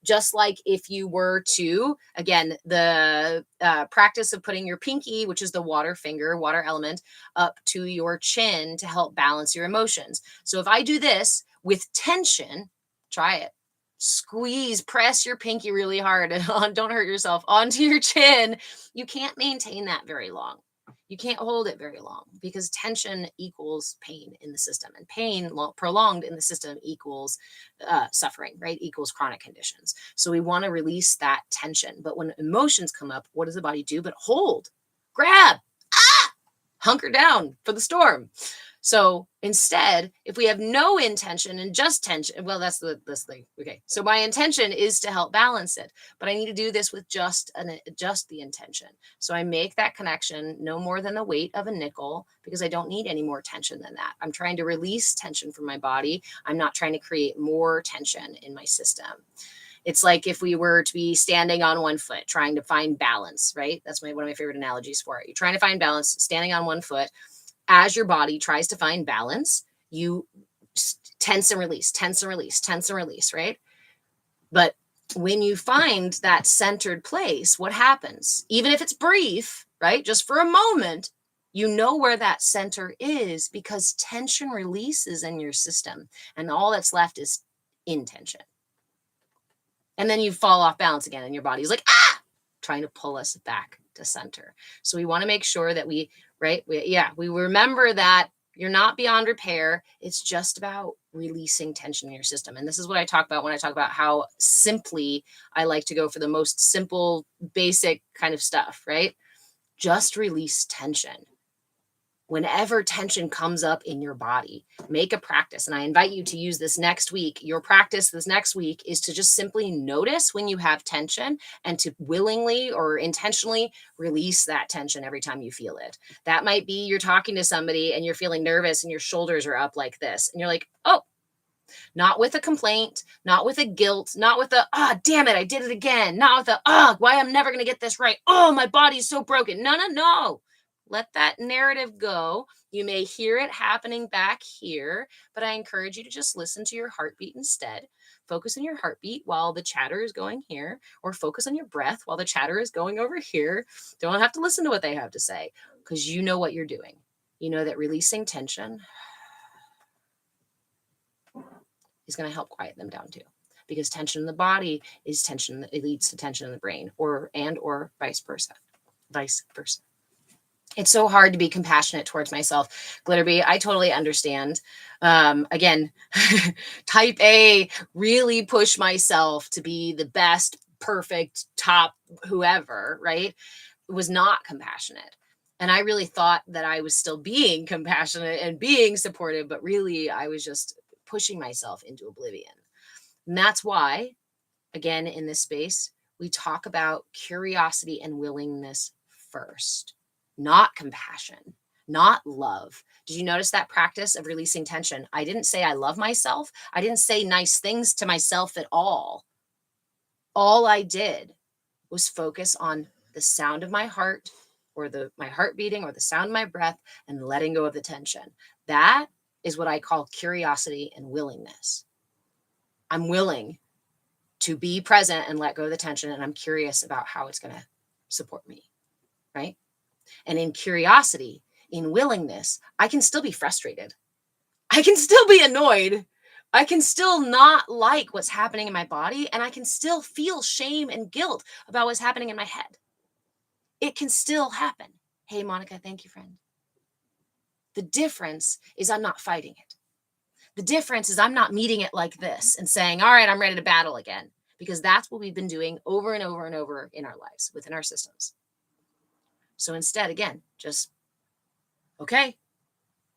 Just like if you were to, again, the practice of putting your pinky, which is the water finger, water element, up to your chin to help balance your emotions. So if I do this with tension, try it. Squeeze, press your pinky really hard and don't hurt yourself onto your chin. You can't maintain that very long. You can't hold it very long, because tension equals pain in the system, and pain prolonged in the system equals suffering, right? Equals chronic conditions. So we want to release that tension. But when emotions come up, what does the body do but hold, grab, hunker down for the storm? So instead, if we have no intention and just tension, well, that's this thing. Okay. So my intention is to help balance it, but I need to do this with just the intention. So I make that connection no more than the weight of a nickel, because I don't need any more tension than that. I'm trying to release tension from my body. I'm not trying to create more tension in my system. It's like if we were to be standing on one foot, trying to find balance, right? That's one of my favorite analogies for it. You're trying to find balance, standing on one foot. As your body tries to find balance, you tense and release, tense and release, tense and release, right? But when you find that centered place, what happens? Even if it's brief, right? Just for a moment, you know where that center is, because tension releases in your system, and all that's left is intention. And then you fall off balance again, and your body's like, trying to pull us back to center. So we want to make sure that we remember that you're not beyond repair. It's just about releasing tension in your system. And this is what I talk about when I talk about how simply I like to go for the most simple, basic kind of stuff, right? Just release tension. Whenever tension comes up in your body, make a practice. And I invite you to use this next week. Your practice this next week is to just simply notice when you have tension, and to willingly or intentionally release that tension every time you feel it. That might be you're talking to somebody and you're feeling nervous and your shoulders are up like this. And you're like, oh, not with a complaint, not with a guilt, not with a, damn it, I did it again. Not with a, why I'm never going to get this right. Oh, my body's so broken. No. Let that narrative go. You may hear it happening back here, but I encourage you to just listen to your heartbeat instead. Focus on your heartbeat while the chatter is going here, or focus on your breath while the chatter is going over here. Don't have to listen to what they have to say, because you know what you're doing. You know that releasing tension is going to help quiet them down too, because tension in the body is tension. It leads to tension in the brain, or vice versa. It's so hard to be compassionate towards myself, Glitterbee. I totally understand. Again, type A, really push myself to be the best, perfect, top, whoever, right? Was not compassionate. And I really thought that I was still being compassionate and being supportive, but really I was just pushing myself into oblivion. And that's why, again, in this space, we talk about curiosity and willingness first. Not compassion, not love. Did you notice that practice of releasing tension? I didn't say I love myself. I didn't say nice things to myself at all. All I did was focus on the sound of my heart, or my heart beating, or the sound of my breath, and letting go of the tension. That is what I call curiosity and willingness. I'm willing to be present and let go of the tension. And I'm curious about how it's going to support me. Right. And in curiosity, in willingness, I can still be frustrated. I can still be annoyed. I can still not like what's happening in my body. And I can still feel shame and guilt about what's happening in my head. It can still happen. Hey, Monica, thank you, friend. The difference is I'm not fighting it. The difference is I'm not meeting it like this and saying, all right, I'm ready to battle again, because that's what we've been doing over and over and over in our lives, within our systems. So instead, again, just, okay,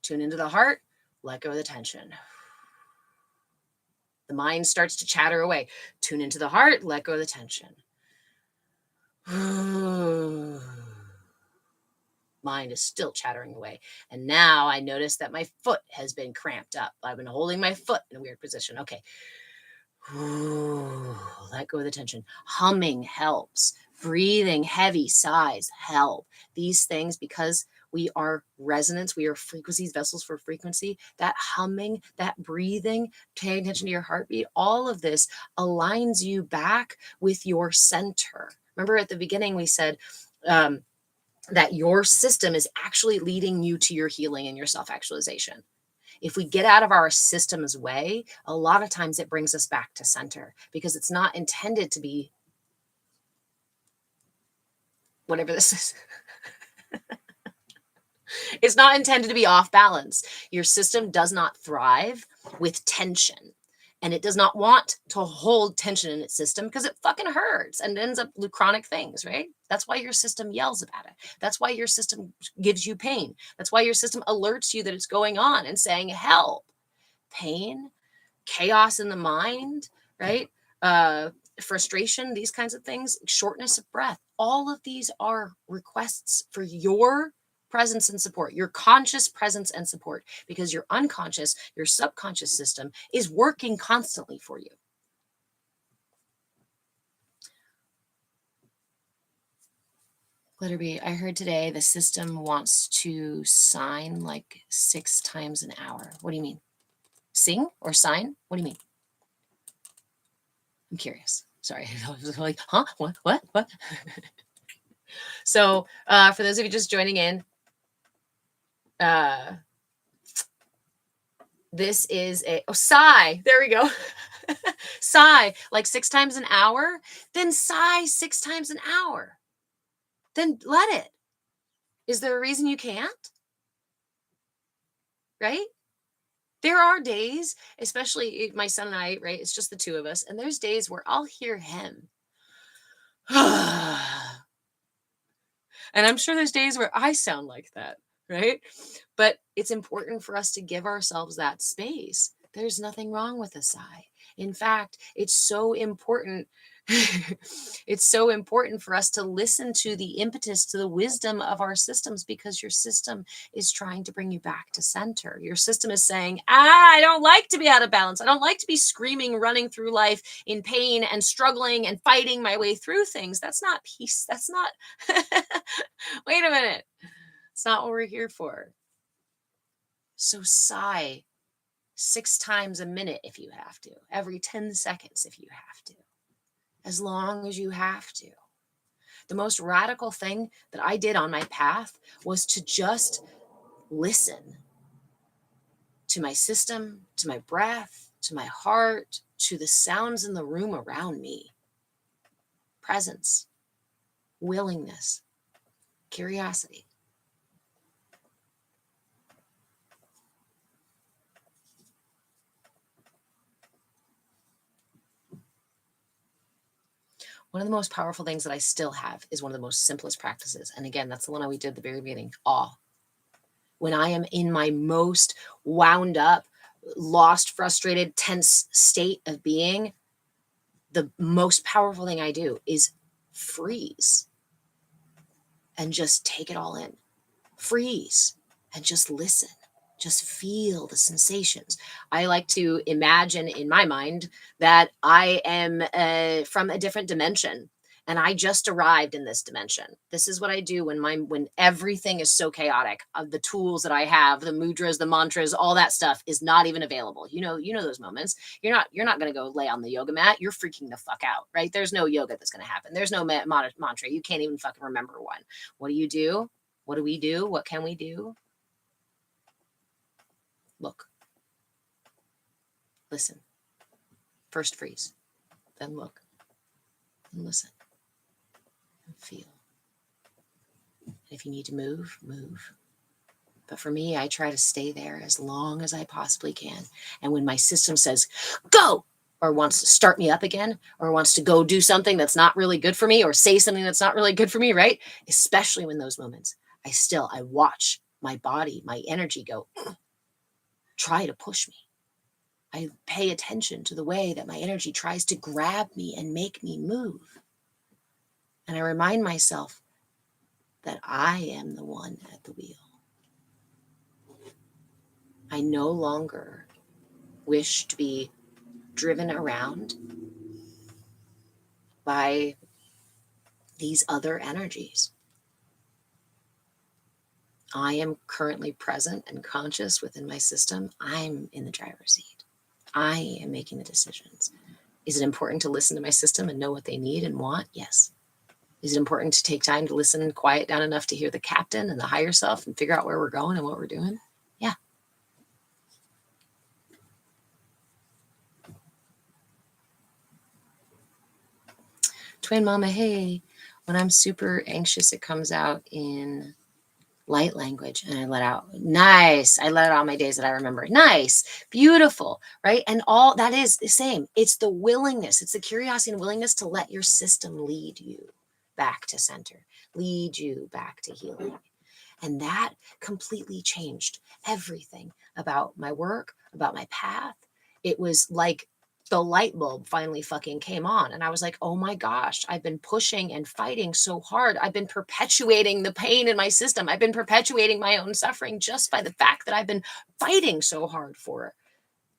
tune into the heart, let go of the tension. The mind starts to chatter away. Tune into the heart, let go of the tension. Mind is still chattering away. And now I notice that my foot has been cramped up. I've been holding my foot in a weird position. Okay. Let go of the tension. Humming helps. Breathing, heavy sighs help. These things, because we are resonance, we are frequencies, vessels for frequency. That humming, that breathing, paying attention to your heartbeat, all of this aligns you back with your center. Remember at the beginning we said, that your system is actually leading you to your healing and your self-actualization. If we get out of our system's way, a lot of times it brings us back to center, because it's not intended to be whatever this is. It's not intended to be off balance. Your system does not thrive with tension. And it does not want to hold tension in its system, because it fucking hurts and ends up with chronic things, right? That's why your system yells about it. That's why your system gives you pain. That's why your system alerts you that it's going on and saying, help. Pain, chaos in the mind, right? Frustration, these kinds of things, shortness of breath. All of these are requests for your presence and support, your conscious presence and support, because your unconscious, your subconscious system is working constantly for you. Glitterby, I heard today the system wants to sign like 6 times an hour. What do you mean? Sing or sign? What do you mean? I'm curious. Sorry. I was like, huh? What? So for those of you just joining in, this is sigh. There we go. Sigh like 6 times an hour. Then sigh 6 times an hour. Then let it. Is there a reason you can't? Right? There are days, especially my son and I, right? It's just the two of us. And there's days where I'll hear him. And I'm sure there's days where I sound like that, right? But it's important for us to give ourselves that space. There's nothing wrong with a sigh. In fact, it's so important. It's so important for us to listen to the impetus, to the wisdom of our systems, because your system is trying to bring you back to center. Your system is saying, I don't like to be out of balance. I don't like to be screaming, running through life in pain and struggling and fighting my way through things. That's not peace. That's not, wait a minute. It's not what we're here for. So sigh 6 times a minute if you have to, every 10 seconds if you have to, as long as you have to. The most radical thing that I did on my path was to just listen to my system, to my breath, to my heart, to the sounds in the room around me. Presence, willingness, curiosity. One of the most powerful things that I still have is one of the most simplest practices. And again, that's the one we did at the very beginning, awe. When I am in my most wound up, lost, frustrated, tense state of being, the most powerful thing I do is freeze and just take it all in. Freeze and just listen. Just feel the sensations. I like to imagine in my mind that I am from a different dimension, And I just arrived in this dimension. This is what I do when everything is so chaotic. The tools that I have, the mudras, the mantras, all that stuff is not even available. You know those moments. You're not going to go lay on the yoga mat. You're freaking the fuck out, right? There's no yoga that's going to happen. There's no mantra. You can't even fucking remember one. What do you do? What do we do? What can we do? Look. Listen. First freeze. Then look. And listen. And feel. And if you need to move, move. But for me, I try to stay there as long as I possibly can. And when my system says, go, or wants to start me up again, or wants to go do something that's not really good for me, or say something that's not really good for me, right? Especially when those moments, I watch my body, my energy go, try to push me. I pay attention to the way that my energy tries to grab me and make me move. And I remind myself that I am the one at the wheel. I no longer wish to be driven around by these other energies. I am currently present and conscious within my system. I'm in the driver's seat. I am making the decisions. Is it important to listen to my system and know what they need and want? Yes. Is it important to take time to listen and quiet down enough to hear the captain and the higher self and figure out where we're going and what we're doing? Yeah. Twin mama, hey, when I'm super anxious, it comes out in light language and I let out. Nice. I let it out on my days that I remember. Nice. Beautiful. Right. And all that is the same. It's the willingness. It's the curiosity and willingness to let your system lead you back to center, lead you back to healing. And that completely changed everything about my work, about my path. It was like the light bulb finally fucking came on. And I was like, oh my gosh, I've been pushing and fighting so hard. I've been perpetuating the pain in my system. I've been perpetuating my own suffering just by the fact that I've been fighting so hard for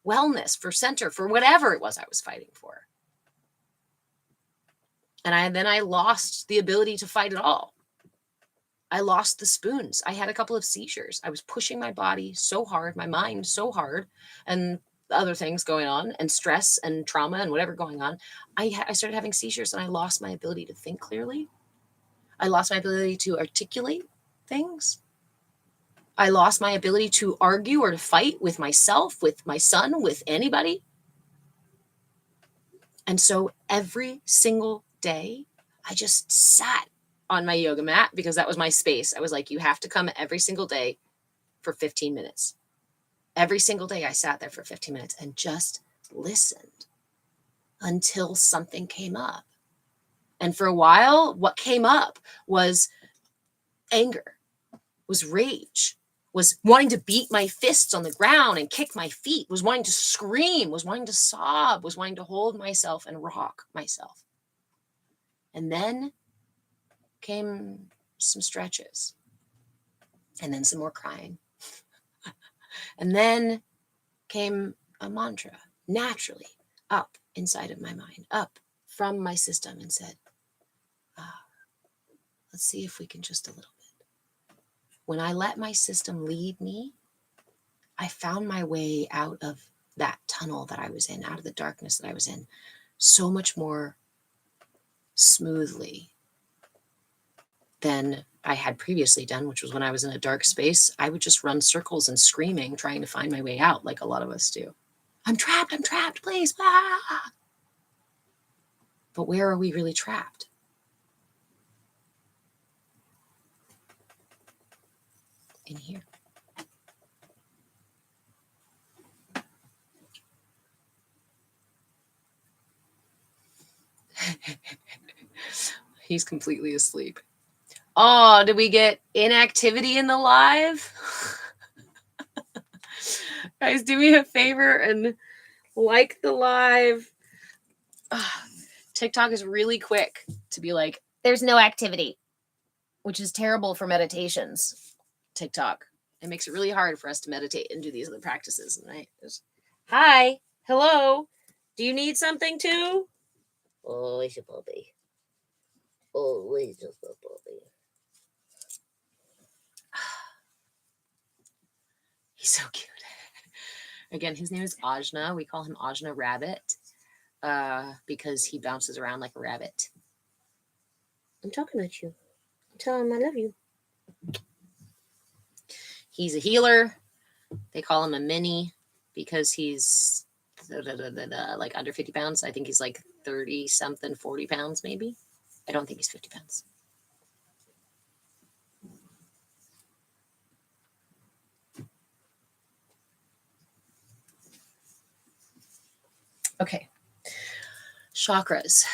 wellness, for center, for whatever it was I was fighting for. And then I lost the ability to fight at all. I lost the spoons. I had a couple of seizures. I was pushing my body so hard, my mind so hard, and other things going on, and stress and trauma and whatever going on. I started having seizures and I lost my ability to think clearly. I lost my ability to articulate things. I lost my ability to argue or to fight with myself, with my son, with anybody. And so every single day, I just sat on my yoga mat because that was my space. I was like, you have to come every single day for 15 minutes. Every single day I sat there for 15 minutes and just listened until something came up. And for a while, what came up was anger, was rage, was wanting to beat my fists on the ground and kick my feet, was wanting to scream, was wanting to sob, was wanting to hold myself and rock myself. And then came some stretches, and then some more crying. And then came a mantra naturally up inside of my mind, up from my system, and said, let's see if we can just a little bit. When I let my system lead me, I found my way out of that tunnel that I was in, out of the darkness that I was in, so much more smoothly than I had previously done, which was when I was in a dark space. I would just run circles and screaming, trying to find my way out, like a lot of us do. I'm trapped, please. Ah! But where are we really trapped? In here. He's completely asleep. Oh, did we get inactivity in the live? Guys, do me a favor and like the live. TikTok is really quick to be like, there's no activity, which is terrible for meditations. TikTok. It makes it really hard for us to meditate and do these other practices. And hi, hello. Do you need something too? Oh, it's a puppy. always just a puppy. He's so cute. Again, his name is Ajna. We call him Ajna Rabbit because he bounces around like a rabbit. I'm talking at you. I'm telling him I love you. He's a healer. They call him a mini because he's like under 50 pounds. I think he's like 30 something, 40 pounds maybe. I don't think he's 50 pounds. Okay. Chakras.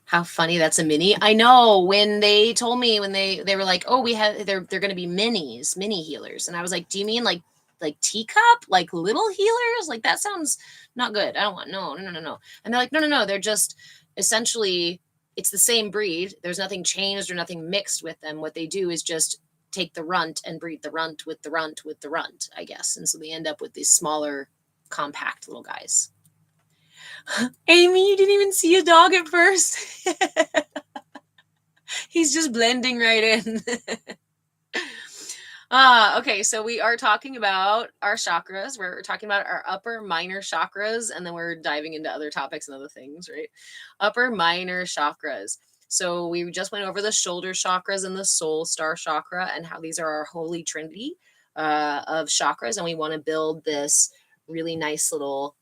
How funny, that's a mini. I know, when they told me, when they were like, oh, they're going to be mini healers. And I was like, do you mean like teacup, like little healers? Like that sounds not good. I don't want, no. And they're like, no. They're just essentially, it's the same breed. There's nothing changed or nothing mixed with them. What they do is just take the runt and breed the runt with the runt with the runt, I guess. And so they end up with these smaller, compact little guys. Amy, you didn't even see a dog at first. He's just blending right in. Okay, so we are talking about our chakras. We're talking about our upper minor chakras, and then we're diving into other topics and other things, right? Upper minor chakras. So we just went over the shoulder chakras and the soul star chakra and how these are our holy trinity of chakras. And we want to build this really nice little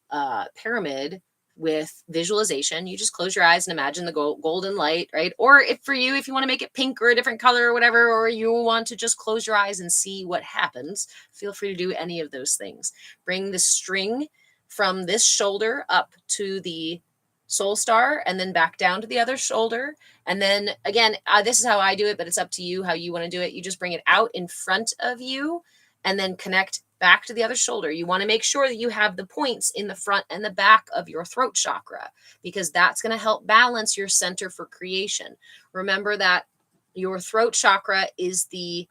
pyramid with visualization. You just close your eyes and imagine the golden light, right? Or if you want to make it pink or a different color or whatever, or you want to just close your eyes and see what happens, feel free to do any of those things. Bring the string from this shoulder up to the soul star and then back down to the other shoulder. And then again, this is how I do it, but it's up to you how you want to do it. You just bring it out in front of you and then connect back to the other shoulder. You want to make sure that you have the points in the front and the back of your throat chakra, because that's going to help balance your center for creation. Remember that your throat chakra is the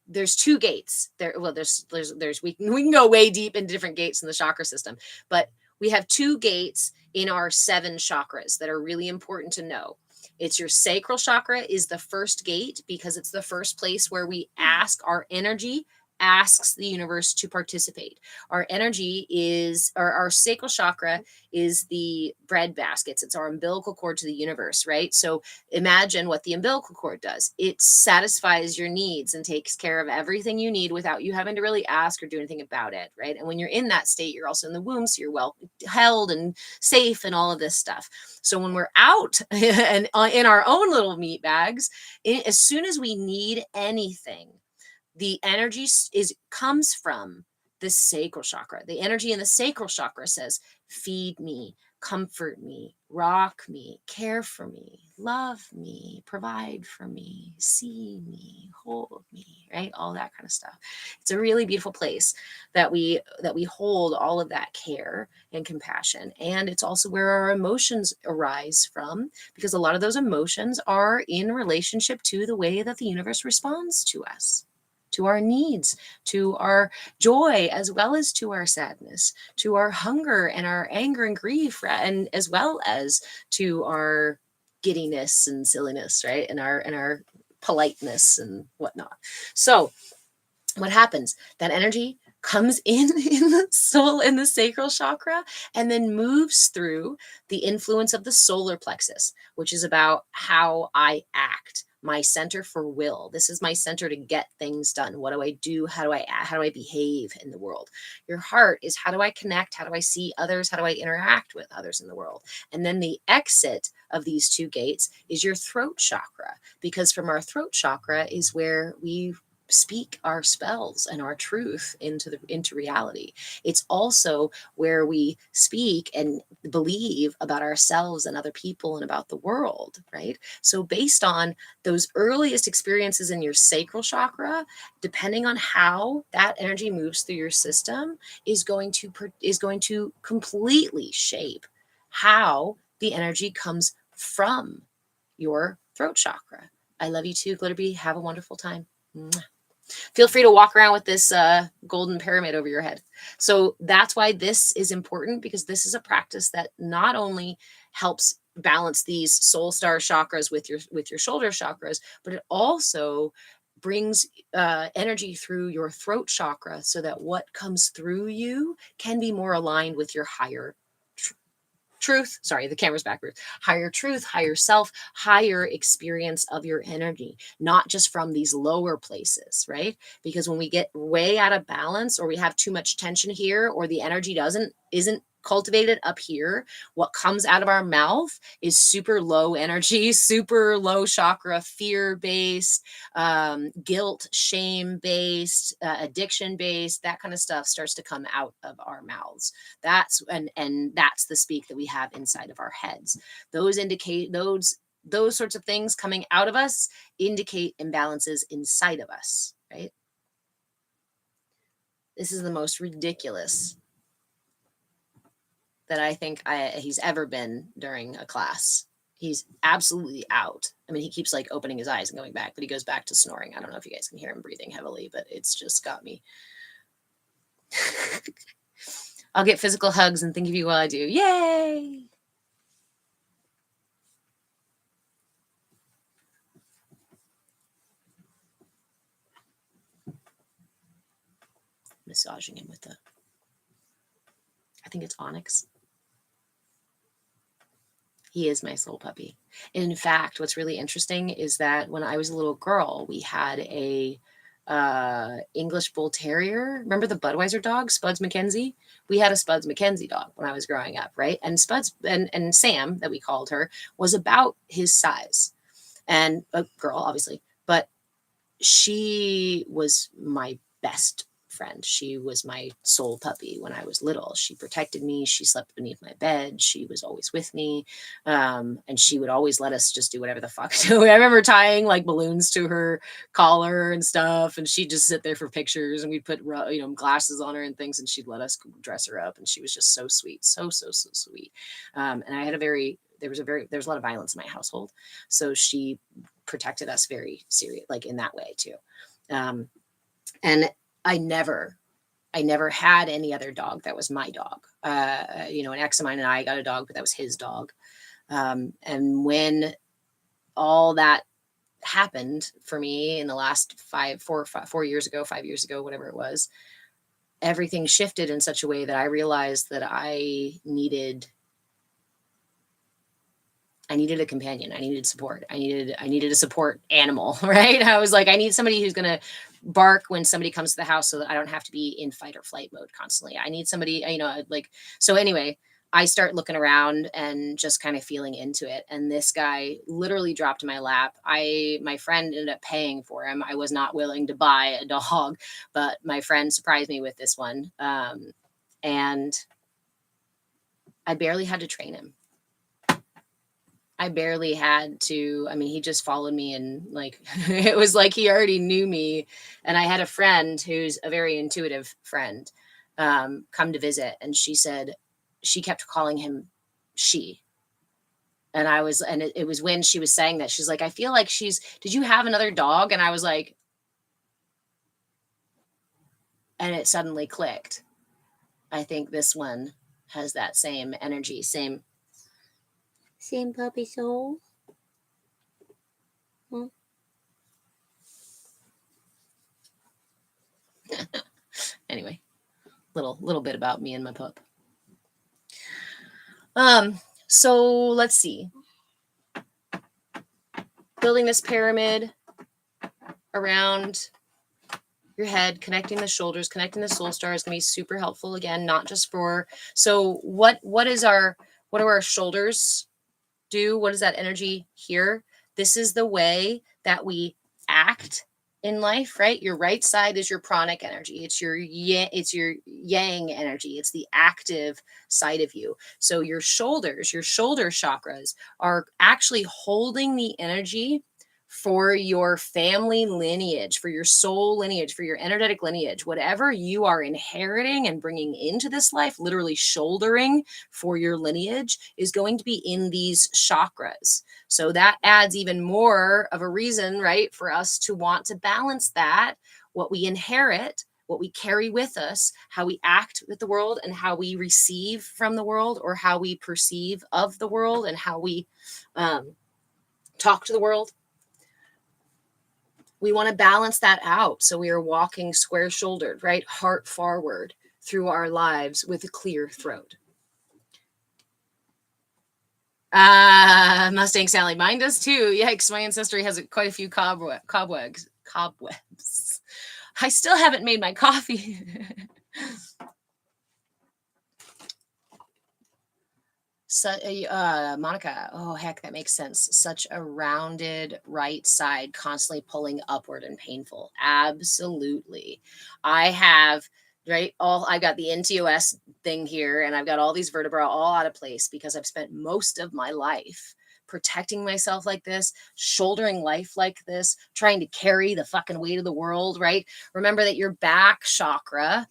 there's two gates there. Well, there's we can go way deep into different gates in the chakra system, but we have two gates in our 7 chakras that are really important to know. It's your sacral chakra is the first gate because it's the first place where we our energy asks the universe to participate. Our energy is, or our sacral chakra is the bread baskets. It's our umbilical cord to the universe, right? So imagine what the umbilical cord does. It satisfies your needs and takes care of everything you need without you having to really ask or do anything about it, right? And when you're in that state, you're also in the womb, so you're well held and safe and all of this stuff. So when we're out and in our own little meat bags, as soon as we need anything, the energy comes from the sacral chakra. The energy in the sacral chakra says, feed me, comfort me, rock me, care for me, love me, provide for me, see me, hold me, right? All that kind of stuff. It's a really beautiful place that we hold all of that care and compassion. And it's also where our emotions arise from, because a lot of those emotions are in relationship to the way that the universe responds to us, to our needs, to our joy, as well as to our sadness, to our hunger and our anger and grief, and as well as to our giddiness and silliness, right? And our politeness and whatnot. So what happens? That energy comes in the soul, in the sacral chakra, and then moves through the influence of the solar plexus, which is about how I act, my center for will. This is my center to get things done. What do I do? How do I behave in the world? Your heart is, how do I connect? How do I see others? How do I interact with others in the world? And then the exit of these 2 gates is your throat chakra, because from our throat chakra is where we speak our spells and our truth into reality. It's also where we speak and believe about ourselves and other people and about the world, right? So based on those earliest experiences in your sacral chakra, depending on how that energy moves through your system, is going to completely shape how the energy comes from your throat chakra. I love you too, Glitterbee. Have a wonderful time. Mwah. Feel free to walk around with this golden pyramid over your head. So that's why this is important, because this is a practice that not only helps balance these soul star chakras with your shoulder chakras, but it also brings energy through your throat chakra, so that what comes through you can be more aligned with your higher truth. Sorry, the camera's backwards. Higher truth, higher self, higher experience of your energy, not just from these lower places, right? Because when we get way out of balance, or we have too much tension here, or the energy isn't cultivated up here, what comes out of our mouth is super low energy, super low chakra, fear based, guilt, shame based, addiction based. That kind of stuff starts to come out of our mouths. That's that's the speak that we have inside of our heads. Those indicate those sorts of things coming out of us indicate imbalances inside of us, right? This is the most ridiculous that I think he's ever been during a class. He's absolutely out. I mean, he keeps like opening his eyes and going back, but he goes back to snoring. I don't know if you guys can hear him breathing heavily, but it's just got me. I'll get physical hugs and think of you while I do. Yay! Massaging him with I think it's onyx. He is my soul puppy. In fact, what's really interesting is that when I was a little girl, we had a English Bull Terrier. Remember the Budweiser dog, Spuds McKenzie? We had a Spuds McKenzie dog when I was growing up, right? And Spuds and Sam, that we called her, was about his size. And a girl, obviously, but she was my best friend. She was my soul puppy when I was little. She protected me. She slept beneath my bed. She was always with me. And she would always let us just do whatever the fuck. So I remember tying like balloons to her collar and stuff. And she'd just sit there for pictures, and we'd put, glasses on her and things, and she'd let us dress her up. And she was just so sweet. So sweet. And I had there was a lot of violence in my household. So she protected us very serious, like in that way too. And I never had any other dog that was my dog. An ex of mine and I got a dog, but that was his dog. And when all that happened for me in the last 4 years ago, 5 years ago, whatever it was, everything shifted in such a way that I realized that I needed a companion. I needed support. I needed a support animal, right? I was like, I need somebody who's going to bark when somebody comes to the house, so that I don't have to be in fight or flight mode constantly. I need somebody, so anyway, I start looking around and just kind of feeling into it. And this guy literally dropped in my lap. My friend ended up paying for him. I was not willing to buy a dog, but my friend surprised me with this one. And I barely had to train him. I barely had to, he just followed me, and like, it was like he already knew me. And I had a friend who's a very intuitive friend, come to visit. And she said, she kept calling him she. And it was when she was saying that, she's like, I feel like did you have another dog? And I was like, and it suddenly clicked. I think this one has that same energy, same puppy soul. Huh? Anyway, little bit about me and my pup. So let's see. Building this pyramid around your head, connecting the shoulders, connecting the soul star is going to be super helpful. Again, not just for, so what do our shoulders do? What is that energy here? This is the way that we act in life, right? Your right side is your pranic energy. It's your yang energy. It's the active side of you. So your shoulder chakras are actually holding the energy for your family lineage, for your soul lineage, for your energetic lineage, whatever you are inheriting and bringing into this life, literally shouldering for your lineage, is going to be in these chakras. So that adds even more of a reason, right, for us to want to balance that what we inherit, what we carry with us, how we act with the world, and how we receive from the world, or how we perceive of the world, and how we talk to the world. We want to balance that out. So we are walking square shouldered, right? Heart forward through our lives with a clear throat. Mustang Sally, mine does too. Yikes, my ancestry has quite a few cobwebs. I still haven't made my coffee. Monica, oh heck, that makes sense. Such a rounded right side, constantly pulling upward and painful. Absolutely. I have, right, I got the NTOS thing here, and I've got all these vertebrae all out of place because I've spent most of my life protecting myself like this, shouldering life like this, trying to carry the fucking weight of the world, right? Remember that your back chakra,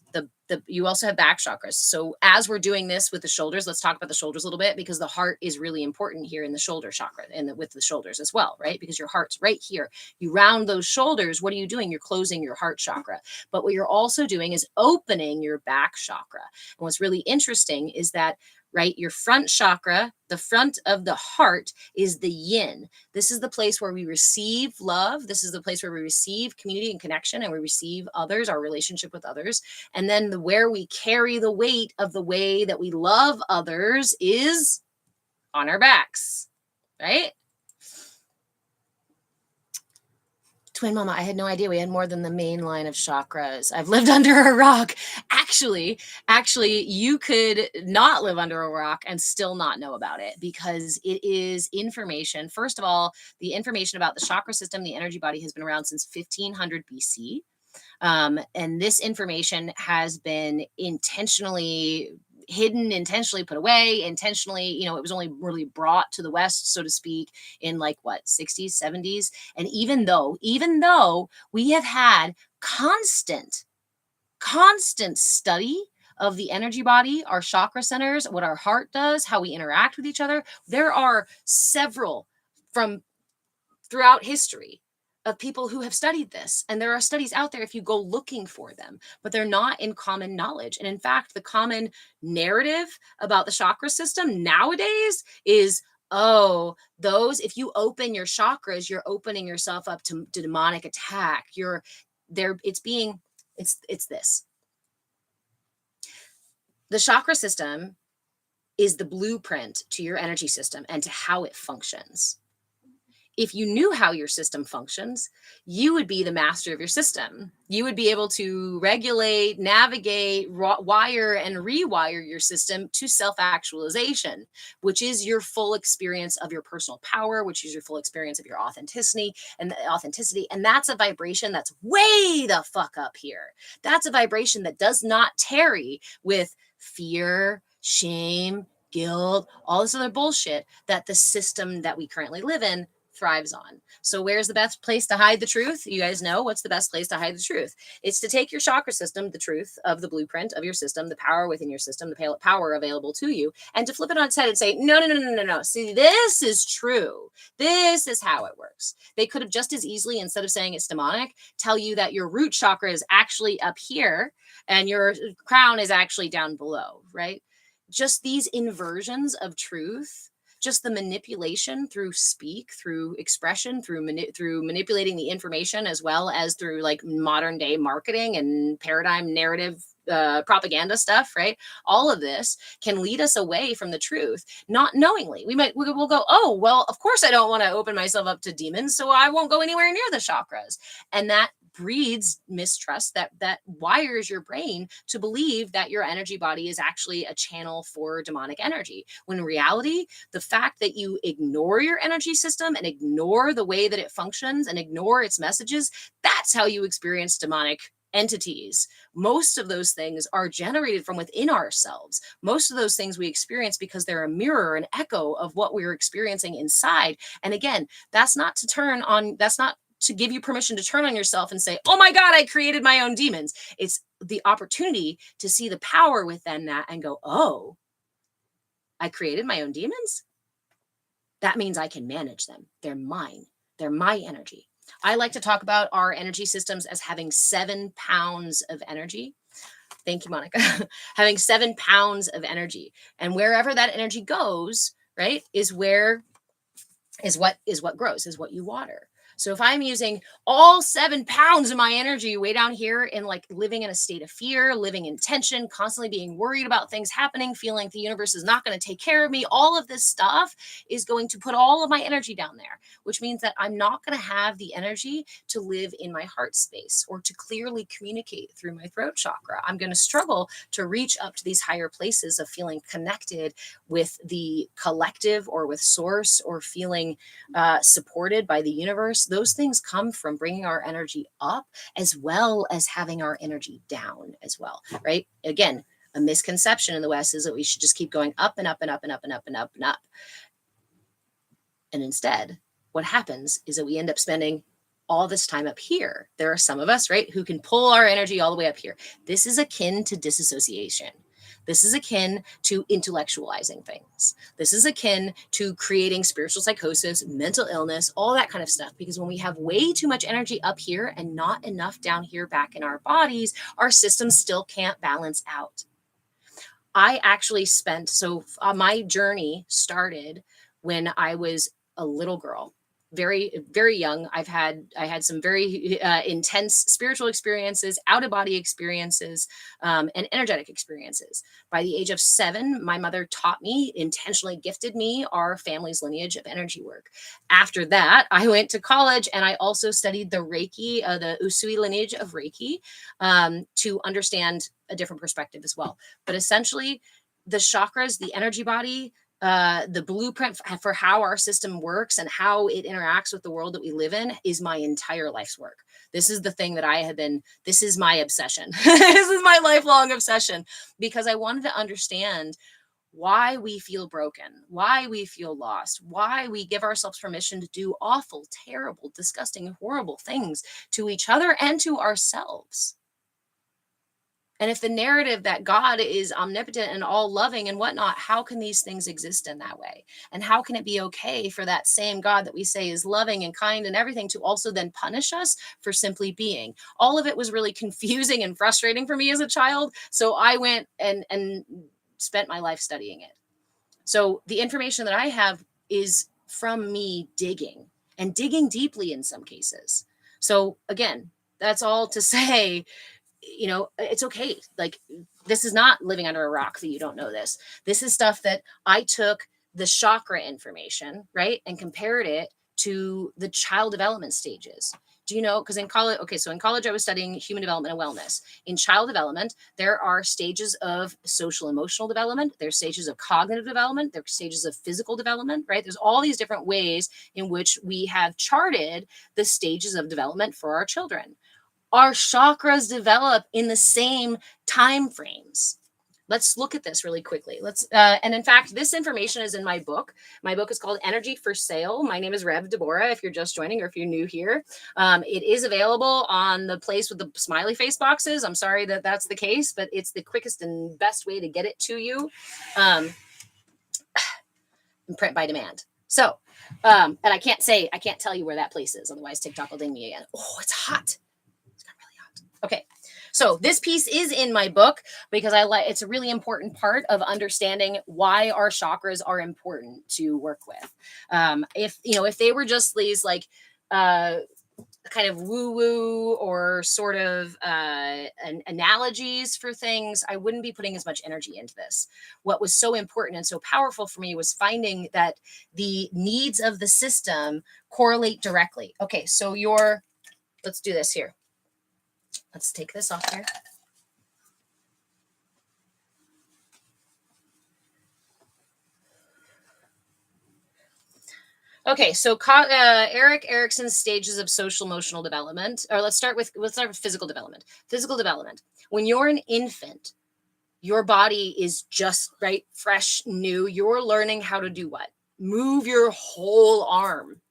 you also have back chakras. So as we're doing this with the shoulders, let's talk about the shoulders a little bit, because the heart is really important here in the shoulder chakra and with the shoulders as well, right? Because your heart's right here. You round those shoulders. What are you doing? You're closing your heart chakra. But what you're also doing is opening your back chakra. And what's really interesting is that, right, your front chakra, the front of the heart, is the yin. This is the place where we receive love. This is the place where we receive community and connection, and we receive others, our relationship with others. And then where we carry the weight of the way that we love others is on our backs, right? Twin mama, I had no idea we had more than the main line of chakras. I've lived under a rock. Actually, you could not live under a rock and still not know about it, because it is information. First of all, the information about the chakra system, the energy body, has been around since 1500 BC. And this information has been intentionally hidden, intentionally put away, intentionally, it was only really brought to the West, so to speak, in like what, 60s, 70s. And even though we have had constant study of the energy body, our chakra centers, what our heart does, how we interact with each other, there are several from throughout history of people who have studied this. And there are studies out there if you go looking for them, but they're not in common knowledge. And in fact, the common narrative about the chakra system nowadays is, oh, if you open your chakras, you're opening yourself up to demonic attack. It's this. The chakra system is the blueprint to your energy system and to how it functions. If you knew how your system functions, you would be the master of your system. You would be able to regulate, navigate, wire, and rewire your system to self-actualization, which is your full experience of your personal power, which is your full experience of your authenticity. And that's a vibration that's way the fuck up here. That's a vibration that does not tarry with fear, shame, guilt, all this other bullshit that the system that we currently live in thrives on. So where's the best place to hide the truth? You guys know what's the best place to hide the truth. It's to take your chakra system, the truth of the blueprint of your system, the power within your system, the power available to you, and to flip it on its head and say, no. See, this is true. This is how it works. They could have just as easily, instead of saying it's demonic, tell you that your root chakra is actually up here and your crown is actually down below, right? Just these inversions of truth, just the manipulation through expression, through manipulating the information, as well as through like modern day marketing and paradigm narrative propaganda stuff, right? All of this can lead us away from the truth, not knowingly. We'll go, oh, well, of course I don't want to open myself up to demons, so I won't go anywhere near the chakras. And that breeds mistrust, that wires your brain to believe that your energy body is actually a channel for demonic energy, when in reality, the fact that you ignore your energy system and ignore the way that it functions and ignore its messages, that's how you experience demonic entities. Most of those things are generated from within ourselves. Most of those things we experience because they're a mirror, an echo of what we're experiencing inside. And again, that's not to give you permission to turn on yourself and say, oh my God, I created my own demons. It's the opportunity to see the power within that and go, oh, I created my own demons? That means I can manage them. They're mine. They're my energy. I like to talk about our energy systems as having 7 pounds of energy. Thank you, Monica. Having 7 pounds of energy. And wherever that energy goes, right, is what grows, is what you water. So if I'm using all 7 pounds of my energy way down here and like living in a state of fear, living in tension, constantly being worried about things happening, feeling like the universe is not going to take care of me, all of this stuff is going to put all of my energy down there, which means that I'm not going to have the energy to live in my heart space or to clearly communicate through my throat chakra. I'm going to struggle to reach up to these higher places of feeling connected with the collective or with source or feeling supported by the universe. Those things come from bringing our energy up as well as having our energy down as well, right? Again, a misconception in the West is that we should just keep going up and up and up and up and up and up and up. And instead, what happens is that we end up spending all this time up here. There are some of us, right, who can pull our energy all the way up here. This is akin to disassociation. This is akin to intellectualizing things. This is akin to creating spiritual psychosis, mental illness, all that kind of stuff. Because when we have way too much energy up here and not enough down here back in our bodies, our systems still can't balance out. I actually spent, my journey started when I was a little girl, very, very young. I had some very intense spiritual experiences, out of body experiences, and energetic experiences. By the age of 7, my mother taught me, intentionally gifted me our family's lineage of energy work. After that, I went to college and I also studied the Reiki, the Usui lineage of Reiki, to understand a different perspective as well. But essentially, the chakras, the energy body, the blueprint for how our system works and how it interacts with the world that we live in is my entire life's work. This is the thing that this is my obsession. This is my lifelong obsession, because I wanted to understand why we feel broken, why we feel lost, why we give ourselves permission to do awful, terrible, disgusting, horrible things to each other and to ourselves. And if the narrative that God is omnipotent and all loving and whatnot, how can these things exist in that way? And how can it be okay for that same God that we say is loving and kind and everything to also then punish us for simply being? All of it was really confusing and frustrating for me as a child. So I went and spent my life studying it. So the information that I have is from me digging and digging deeply in some cases. So again, that's all to say, it's okay. Like, this is not living under a rock that you don't know this. This is stuff that I took the chakra information, right, and compared it to the child development stages. Do you know? Because in college, in college, I was studying human development and wellness. In child development, there are stages of social emotional development. There's stages of cognitive development. There's stages of physical development, right? There's all these different ways in which we have charted the stages of development for our children. Our chakras develop in the same time frames. Let's look at this really quickly. And in fact, this information is in my book. My book is called Energy for Sale. My name is Rev Deborah, if you're just joining or if you're new here. It is available on the place with the smiley face boxes. I'm sorry that that's the case, but it's the quickest and best way to get it to you. And print by demand. So, and I can't tell you where that place is. Otherwise TikTok will ding me again. Oh, it's hot. Okay, so this piece is in my book because it's a really important part of understanding why our chakras are important to work with. If they were just these like kind of woo-woo or sort of analogies for things, I wouldn't be putting as much energy into this. What was so important and so powerful for me was finding that the needs of the system correlate directly. Okay, so let's do this here. Let's take this off here. Okay, so Erik Erikson's stages of social emotional development, or let's start with physical development. Physical development. When you're an infant, your body is just right, fresh, new. You're learning how to do what? Move your whole arm.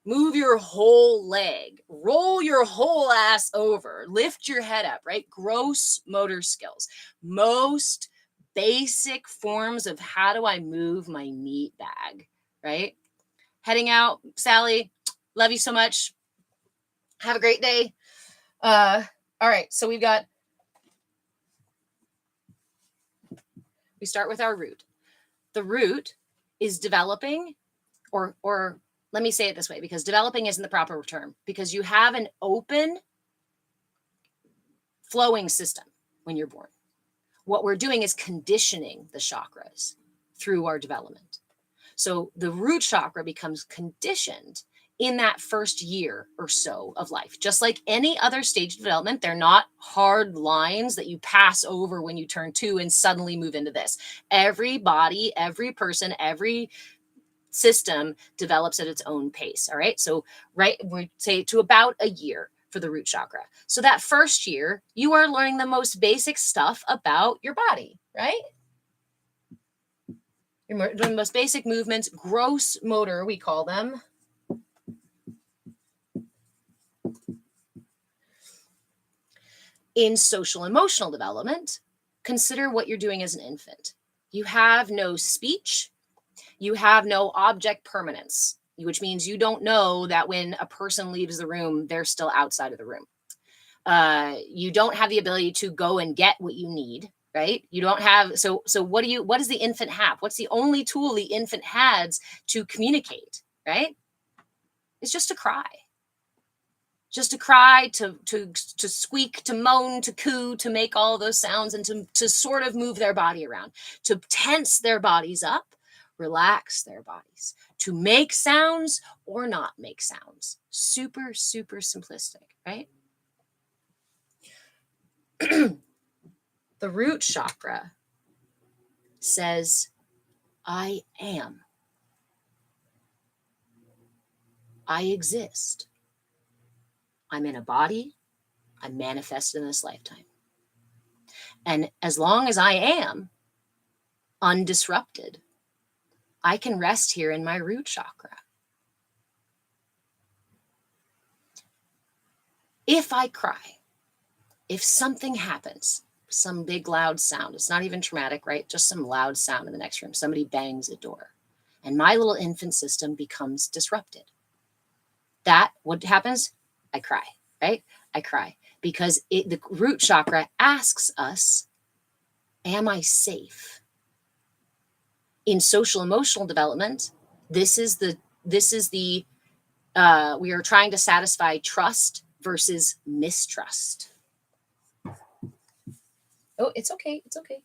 Move your whole leg, roll your whole ass over, lift your head up, right? Gross motor skills. Most basic forms of how do I move my meat bag, right? Heading out, Sally, love you so much. Have a great day. All right, so we start with our root. The root is developing, or let me say it this way, because developing isn't the proper term, because you have an open flowing system when you're born. What we're doing is conditioning the chakras through our development. So the root chakra becomes conditioned in that first year or so of life. Just like any other stage of development, they're not hard lines that you pass over when you turn 2 and suddenly move into this. Every body, every person, every system develops at its own pace. All right. So, we say to about a year for the root chakra. So that first year, you are learning the most basic stuff about your body, right? You're doing the most basic movements, gross motor, we call them. In social emotional development, consider what you're doing as an infant. You have no speech. You have no object permanence, which means you don't know that when a person leaves the room, they're still outside of the room. You don't have the ability to go and get what you need, right? You don't have, so what does the infant have? What's the only tool the infant has to communicate, right? It's just to cry. Just to cry, to squeak, to moan, to coo, to make all those sounds, and to sort of move their body around, to tense their bodies up, relax their bodies, to make sounds or not make sounds. Super, super simplistic, right? The root chakra says, I am. I exist. I'm in a body. I'm manifested in this lifetime. And as long as I am undisrupted, I can rest here in my root chakra. If I cry, if something happens, some big loud sound, it's not even traumatic, right? Just some loud sound in the next room. Somebody bangs a door and my little infant system becomes disrupted. What happens? I cry, right? I cry because the root chakra asks us, am I safe? In social emotional development, this is the we are trying to satisfy trust versus mistrust. Oh, it's okay. It's okay.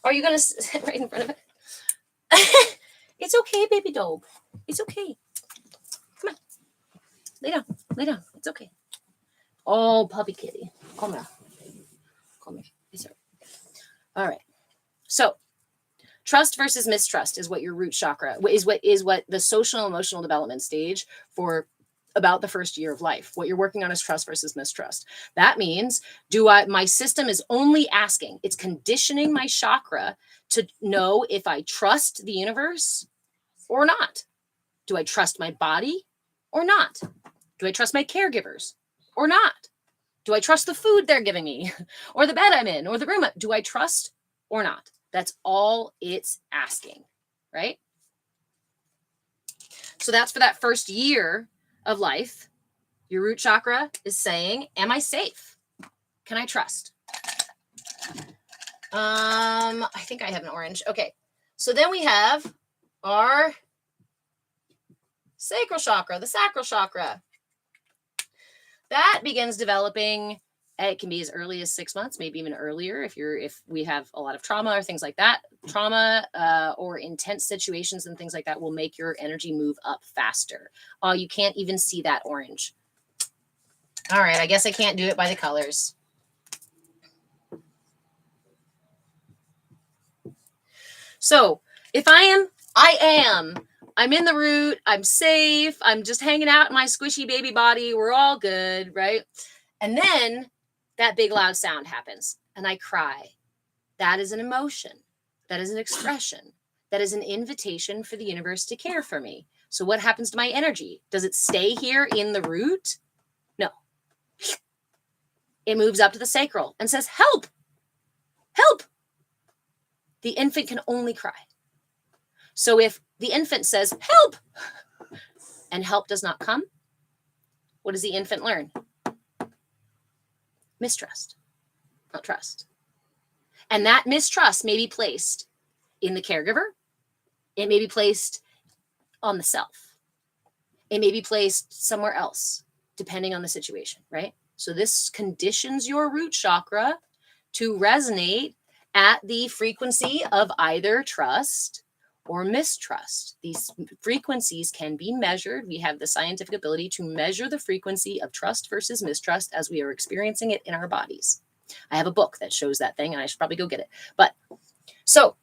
Are you going to sit right in front of it? It's okay, baby dog. It's okay. Come on. Lay down. Lay down. It's okay. Oh, puppy kitty. Come here. Come here. It's all right. All right. So, trust versus mistrust is what your root chakra is what the social emotional development stage for about the first year of life. What you're working on is trust versus mistrust. That means my system is only asking, it's conditioning my chakra to know if I trust the universe or not. Do I trust my body or not? Do I trust my caregivers or not? Do I trust the food they're giving me or the bed I'm in or the room? Do I trust or not? That's all it's asking, right? So that's for that first year of life. Your root chakra is saying, am I safe? Can I trust? I think I have an orange. Okay. So then we have our sacral chakra, the sacral chakra. That begins developing. It can be as early as 6 months, maybe even earlier if we have a lot of trauma or things like that. Trauma or intense situations and things like that will make your energy move up faster. Oh, you can't even see that orange. All right, I guess I can't do it by the colors. So if I'm in the root, I'm safe, I'm just hanging out in my squishy baby body, we're all good, right? And then that big loud sound happens and I cry. That is an emotion. That is an expression. That is an invitation for the universe to care for me. So what happens to my energy? Does it stay here in the root? No. It moves up to the sacral and says, help, help. the infant can only cry. So if the infant says, help, and help does not come, what does the infant learn? Mistrust, not trust. And that mistrust may be placed in the caregiver. It may be placed on the self. It may be placed somewhere else, depending on the situation, right? So this conditions your root chakra to resonate at the frequency of either trust or mistrust. These frequencies can be measured. We have the scientific ability to measure the frequency of trust versus mistrust as we are experiencing it in our bodies. I have a book that shows that thing, and I should probably go get it. But so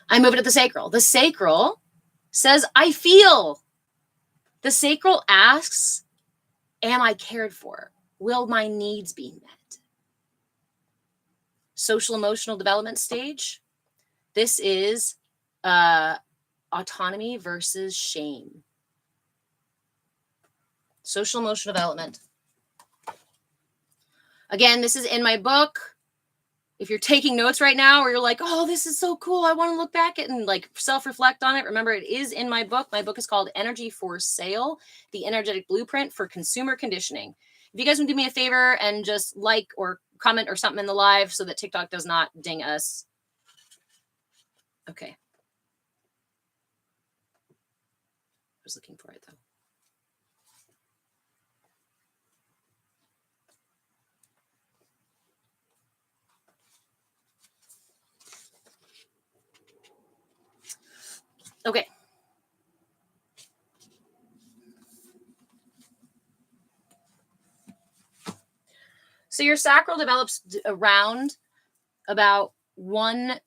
I move it to the sacral. The sacral says, I feel. The sacral asks, am I cared for? Will my needs be met? Social emotional development stage. This is autonomy versus shame. Social emotional development. Again, this is in my book. If you're taking notes right now, or you're like, oh, this is so cool, I want to look back at and like self-reflect on it. Remember, it is in my book. My book is called Energy for Sale, the Energetic Blueprint for Consumer Conditioning. If you guys would do me a favor and just like or comment or something in the live so that TikTok does not ding us. Okay. I was looking for it though. Okay. So your sacral develops around about it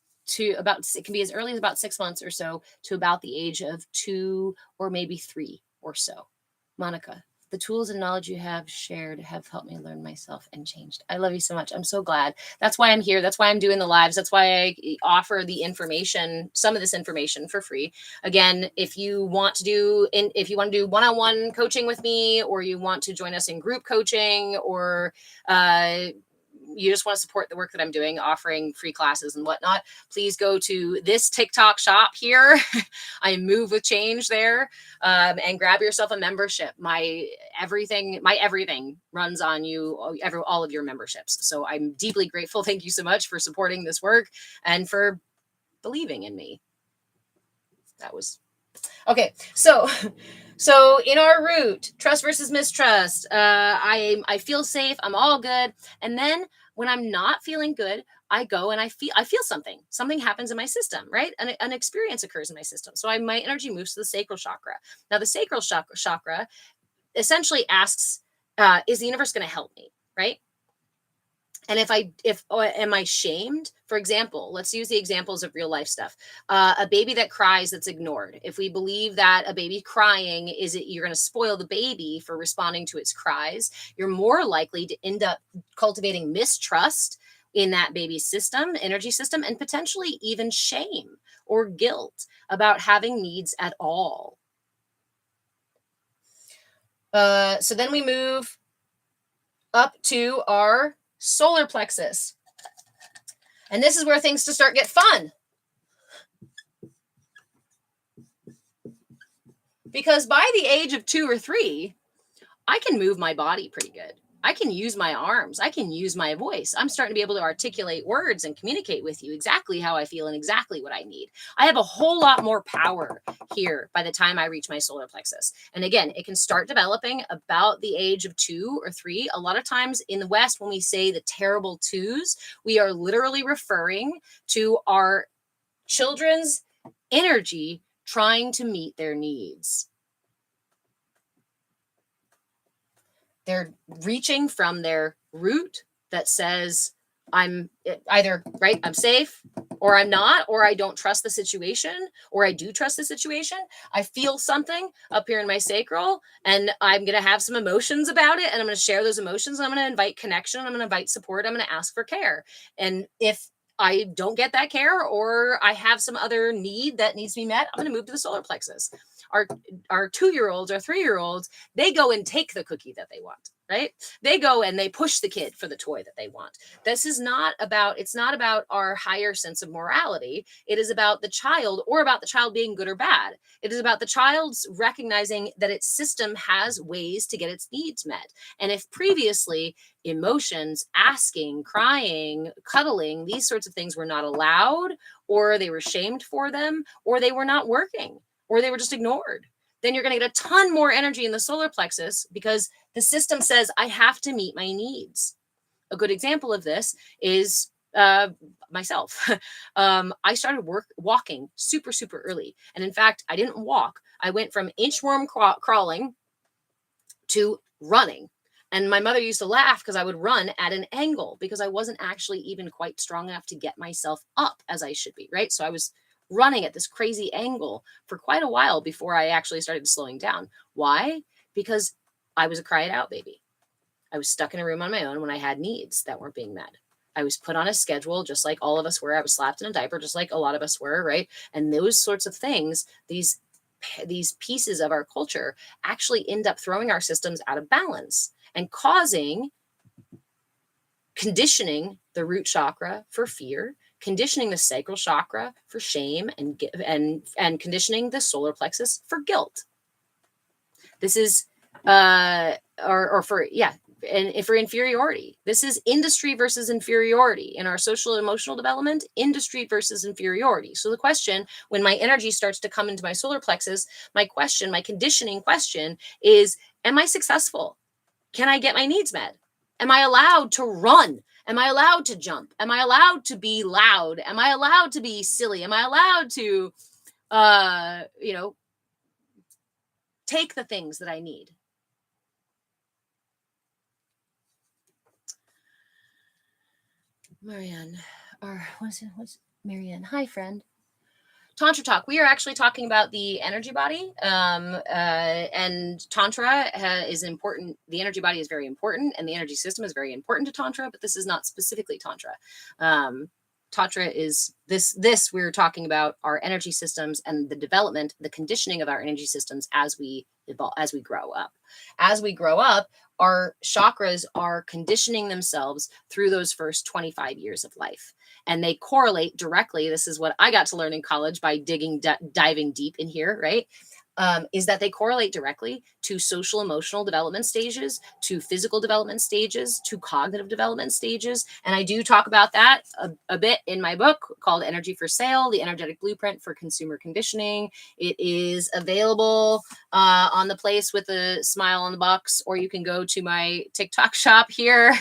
can be as early as about 6 months or so to about the age of 2 or maybe 3 or so. Monica, the tools and knowledge you have shared have helped me learn myself and changed. I love you so much. I'm so glad. That's why I'm here. That's why I'm doing the lives. That's why I offer the information, some of this information for free. Again, if you want to do one-on-one coaching with me, or you want to join us in group coaching, or you just want to support the work that I'm doing, offering free classes and whatnot, please go to this TikTok shop here. I move with change there, and grab yourself a membership. My everything runs on you, all of your memberships. So I'm deeply grateful. Thank you so much for supporting this work and for believing in me. That was okay. So in our root, trust versus mistrust, I feel safe. I'm all good. And then when I'm not feeling good, I go and I feel something. Something happens in my system, right? An experience occurs in my system. So my energy moves to the sacral chakra. Now the sacral chakra essentially asks, is the universe going to help me, right? And am I shamed? For example, let's use the examples of real life stuff. A baby that cries that's ignored. If we believe that a baby crying you're going to spoil the baby for responding to its cries, you're more likely to end up cultivating mistrust in that baby's energy system, and potentially even shame or guilt about having needs at all. So then we move up to our solar plexus. And this is where things get fun. Because by the age of 2 or 3, I can move my body pretty good. I can use my arms. I can use my voice. I'm starting to be able to articulate words and communicate with you exactly how I feel and exactly what I need. I have a whole lot more power here by the time I reach my solar plexus. And again, it can start developing about the age of 2 or 3. A lot of times in the West, when we say the terrible twos, we are literally referring to our children's energy trying to meet their needs. They're reaching from their root that says, I'm either right, I'm safe, or I'm not, or I don't trust the situation, or I do trust the situation. I feel something up here in my sacral, and I'm going to have some emotions about it, and I'm going to share those emotions, and I'm going to invite connection, I'm going to invite support, I'm going to ask for care. And if I don't get that care, or I have some other need that needs to be met, I'm going to move to the solar plexus. Our 2-year-olds or 3-year-olds, they go and take the cookie that they want. right? They go and they push the kid for the toy that they want. This is not about, it's not about our higher sense of morality. It is about the child, or about the child being good or bad. It is about the child's recognizing that its system has ways to get its needs met. And if previously emotions, asking, crying, cuddling, these sorts of things were not allowed, or they were shamed for them, or they were not working, or they were just ignored, then you're going to get a ton more energy in the solar plexus, because the system says, I have to meet my needs. A good example of this is myself. I started walking super, super early. And in fact, I didn't walk. I went from inchworm crawling to running. And my mother used to laugh because I would run at an angle, because I wasn't actually even quite strong enough to get myself up as I should be, right? So I was running at this crazy angle for quite a while before I actually started slowing down. Why? Because I was a cry it out baby. I was stuck in a room on my own when I had needs that weren't being met. I was put on a schedule just like all of us were. I was slapped in a diaper just like a lot of us were, right? And those sorts of things, these pieces of our culture actually end up throwing our systems out of balance and causing conditioning the root chakra for fear, conditioning the sacral chakra for shame, and conditioning the solar plexus for guilt. This is and for inferiority. This is industry versus inferiority in our social and emotional development. Industry versus inferiority. So the question, when my energy starts to come into my solar plexus, my conditioning question is, am I successful? Can I get my needs met? Am I allowed to run? Am I allowed to jump? Am I allowed to be loud? Am I allowed to be silly? Am I allowed to, take the things that I need? Marianne, what's Marianne? Hi, friend. Tantra Talk. We are actually talking about the energy body, and Tantra is important. The energy body is very important, and the energy system is very important to Tantra, but this is not specifically Tantra. Tantra is this we're talking about our energy systems and the development, the conditioning of our energy systems as we evolve, as we grow up. As we grow up, our chakras are conditioning themselves through those first 25 years of life. And they correlate directly. This is what I got to learn in college by diving deep in here, right? Is that they correlate directly to social emotional development stages, to physical development stages, to cognitive development stages. And I do talk about that a bit in my book called Energy for Sale, The Energetic Blueprint for Consumer Conditioning. It is available on the place with a smile on the box, or you can go to my TikTok shop here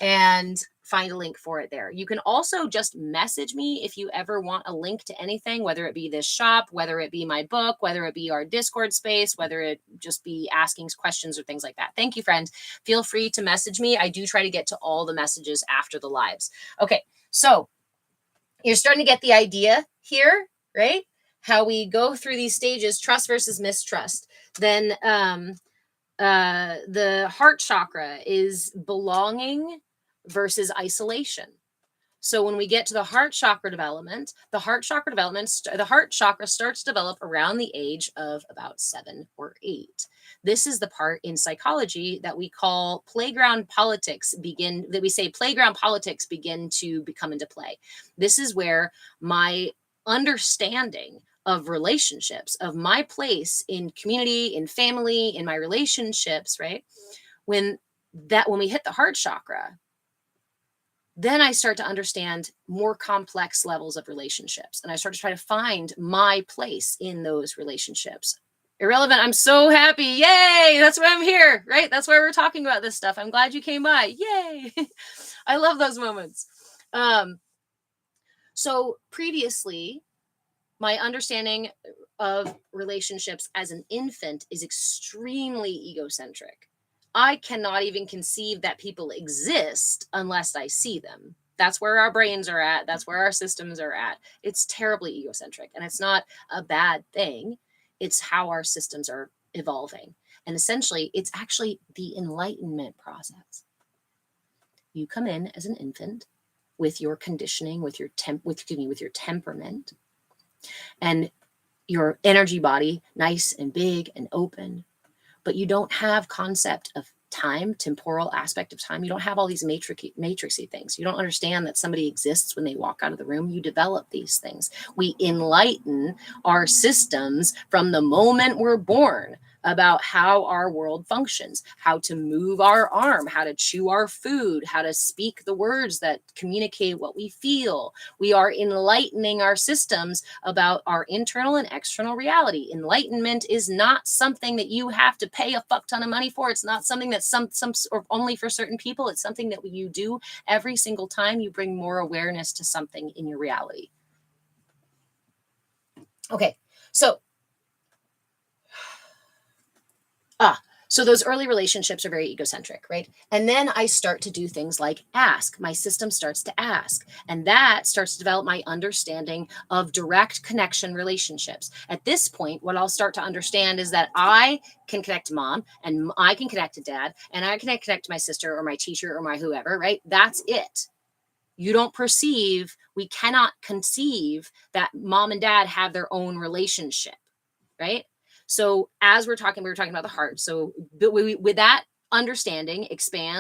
and find a link for it there. You can also just message me if you ever want a link to anything, whether it be this shop, whether it be my book, whether it be our Discord space, whether it just be asking questions or things like that. Thank you, friend. Feel free to message me. I do try to get to all the messages after the lives. Okay, so you're starting to get the idea here, right? How we go through these stages, trust versus mistrust. Then the heart chakra is belonging versus isolation. So when we get to the heart chakra development, the heart chakra starts to develop around the age of about 7 or 8. This is the part in psychology that we call playground politics begin to become into play. This is where my understanding of relationships, of my place in community, in family, in my relationships, right? When we hit the heart chakra, then I start to understand more complex levels of relationships. And I start to try to find my place in those relationships. Irrelevant. I'm so happy. Yay. That's why I'm here, right? That's why we're talking about this stuff. I'm glad you came by. Yay. I love those moments. So previously, my understanding of relationships as an infant is extremely egocentric. I cannot even conceive that people exist unless I see them. That's where our brains are at. That's where our systems are at. It's terribly egocentric, and it's not a bad thing. It's how our systems are evolving. And essentially, it's actually the enlightenment process. You come in as an infant with your conditioning, with your temperament, and your energy body, nice and big and open, but you don't have concept of time, temporal aspect of time. You don't have all these matrixy things. You don't understand that somebody exists when they walk out of the room. You develop these things. We enlighten our systems from the moment we're born about how our world functions, how to move our arm, how to chew our food, how to speak the words that communicate what we feel. We are enlightening our systems about our internal and external reality. Enlightenment is not something that you have to pay a fuck ton of money for. It's not something that's some or only for certain people. It's something that you do every single time you bring more awareness to something in your reality. Okay, so so those early relationships are very egocentric, right? And then I start to do things like ask. My system starts to ask. And that starts to develop my understanding of direct connection relationships. At this point, what I'll start to understand is that I can connect to mom, and I can connect to dad, and I can connect to my sister or my teacher or my whoever, right? That's it. You don't perceive, we cannot conceive that mom and dad have their own relationship, right? So as we were talking about the heart. So with that understanding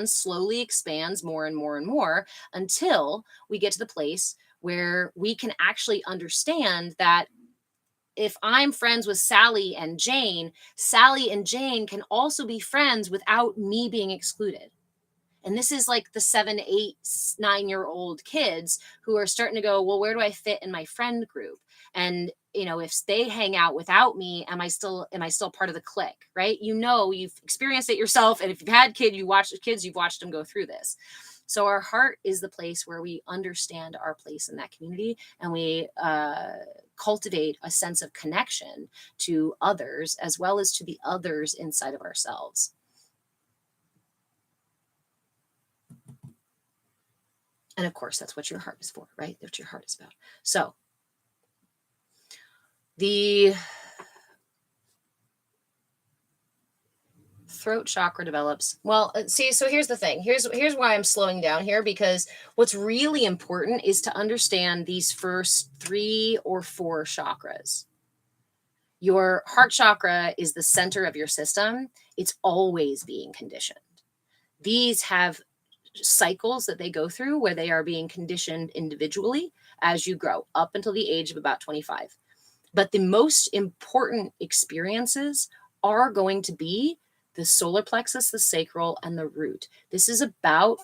slowly expands more and more and more until we get to the place where we can actually understand that if I'm friends with Sally and Jane can also be friends without me being excluded. And this is like the 7, 8, 9-year-old kids who are starting to go, well, where do I fit in my friend group? And if they hang out without me, am I still part of the clique, right? You've experienced it yourself. And if you've had kids, you've watched them go through this. So our heart is the place where we understand our place in that community, and we cultivate a sense of connection to others as well as to the others inside of ourselves. And of course, that's what your heart is for, right? That's what your heart is about. So the throat chakra develops. Well, see, so here's the thing. Here's why I'm slowing down here, because what's really important is to understand these first 3 or 4 chakras. Your heart chakra is the center of your system. It's always being conditioned. These have cycles that they go through where they are being conditioned individually as you grow up until the age of about 25. But the most important experiences are going to be the solar plexus, the sacral, and the root. This is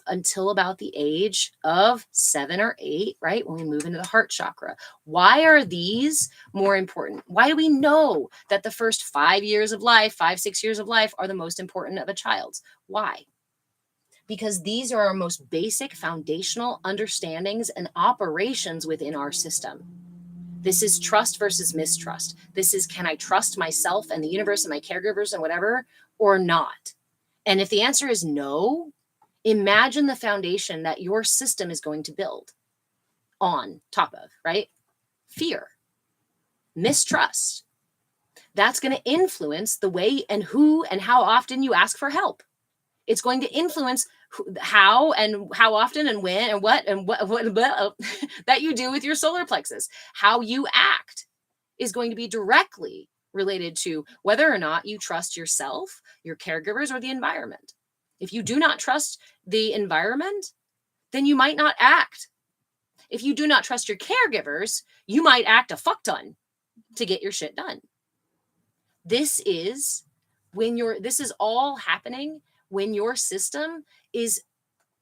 until about the age of 7 or 8, right? When we move into the heart chakra. Why are these more important? Why do we know that the first 5 years of life, 5, 6 years of life are the most important of a child's? Why? Because these are our most basic foundational understandings and operations within our system. This is trust versus mistrust. This is, can I trust myself and the universe and my caregivers and whatever, or not? And if the answer is no, imagine the foundation that your system is going to build on top of, right? Fear, mistrust. That's going to influence the way and who and how often you ask for help. It's going to influence how often and when and what that you do with your solar plexus. How you act is going to be directly related to whether or not you trust yourself, your caregivers, or the environment. If you do not trust the environment, then you might not act. If you do not trust your caregivers, you might act a fuck ton to get your shit done. This is all happening when your system is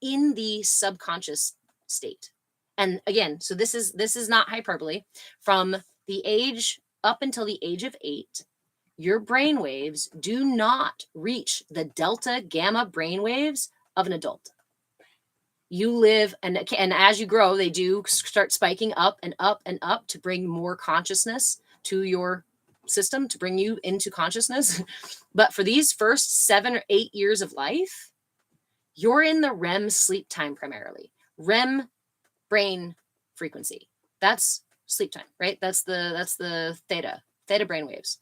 in the subconscious state. And again, so this is not hyperbole. From the age up until the age of 8, your brain waves do not reach the delta gamma brain waves of an adult. You live, and as you grow, they do start spiking up and up and up to bring more consciousness to your system, to bring you into consciousness. But for these first 7 or 8 years of life, you're in the REM sleep time primarily. REM brain frequency. That's sleep time, right? That's the theta brain waves.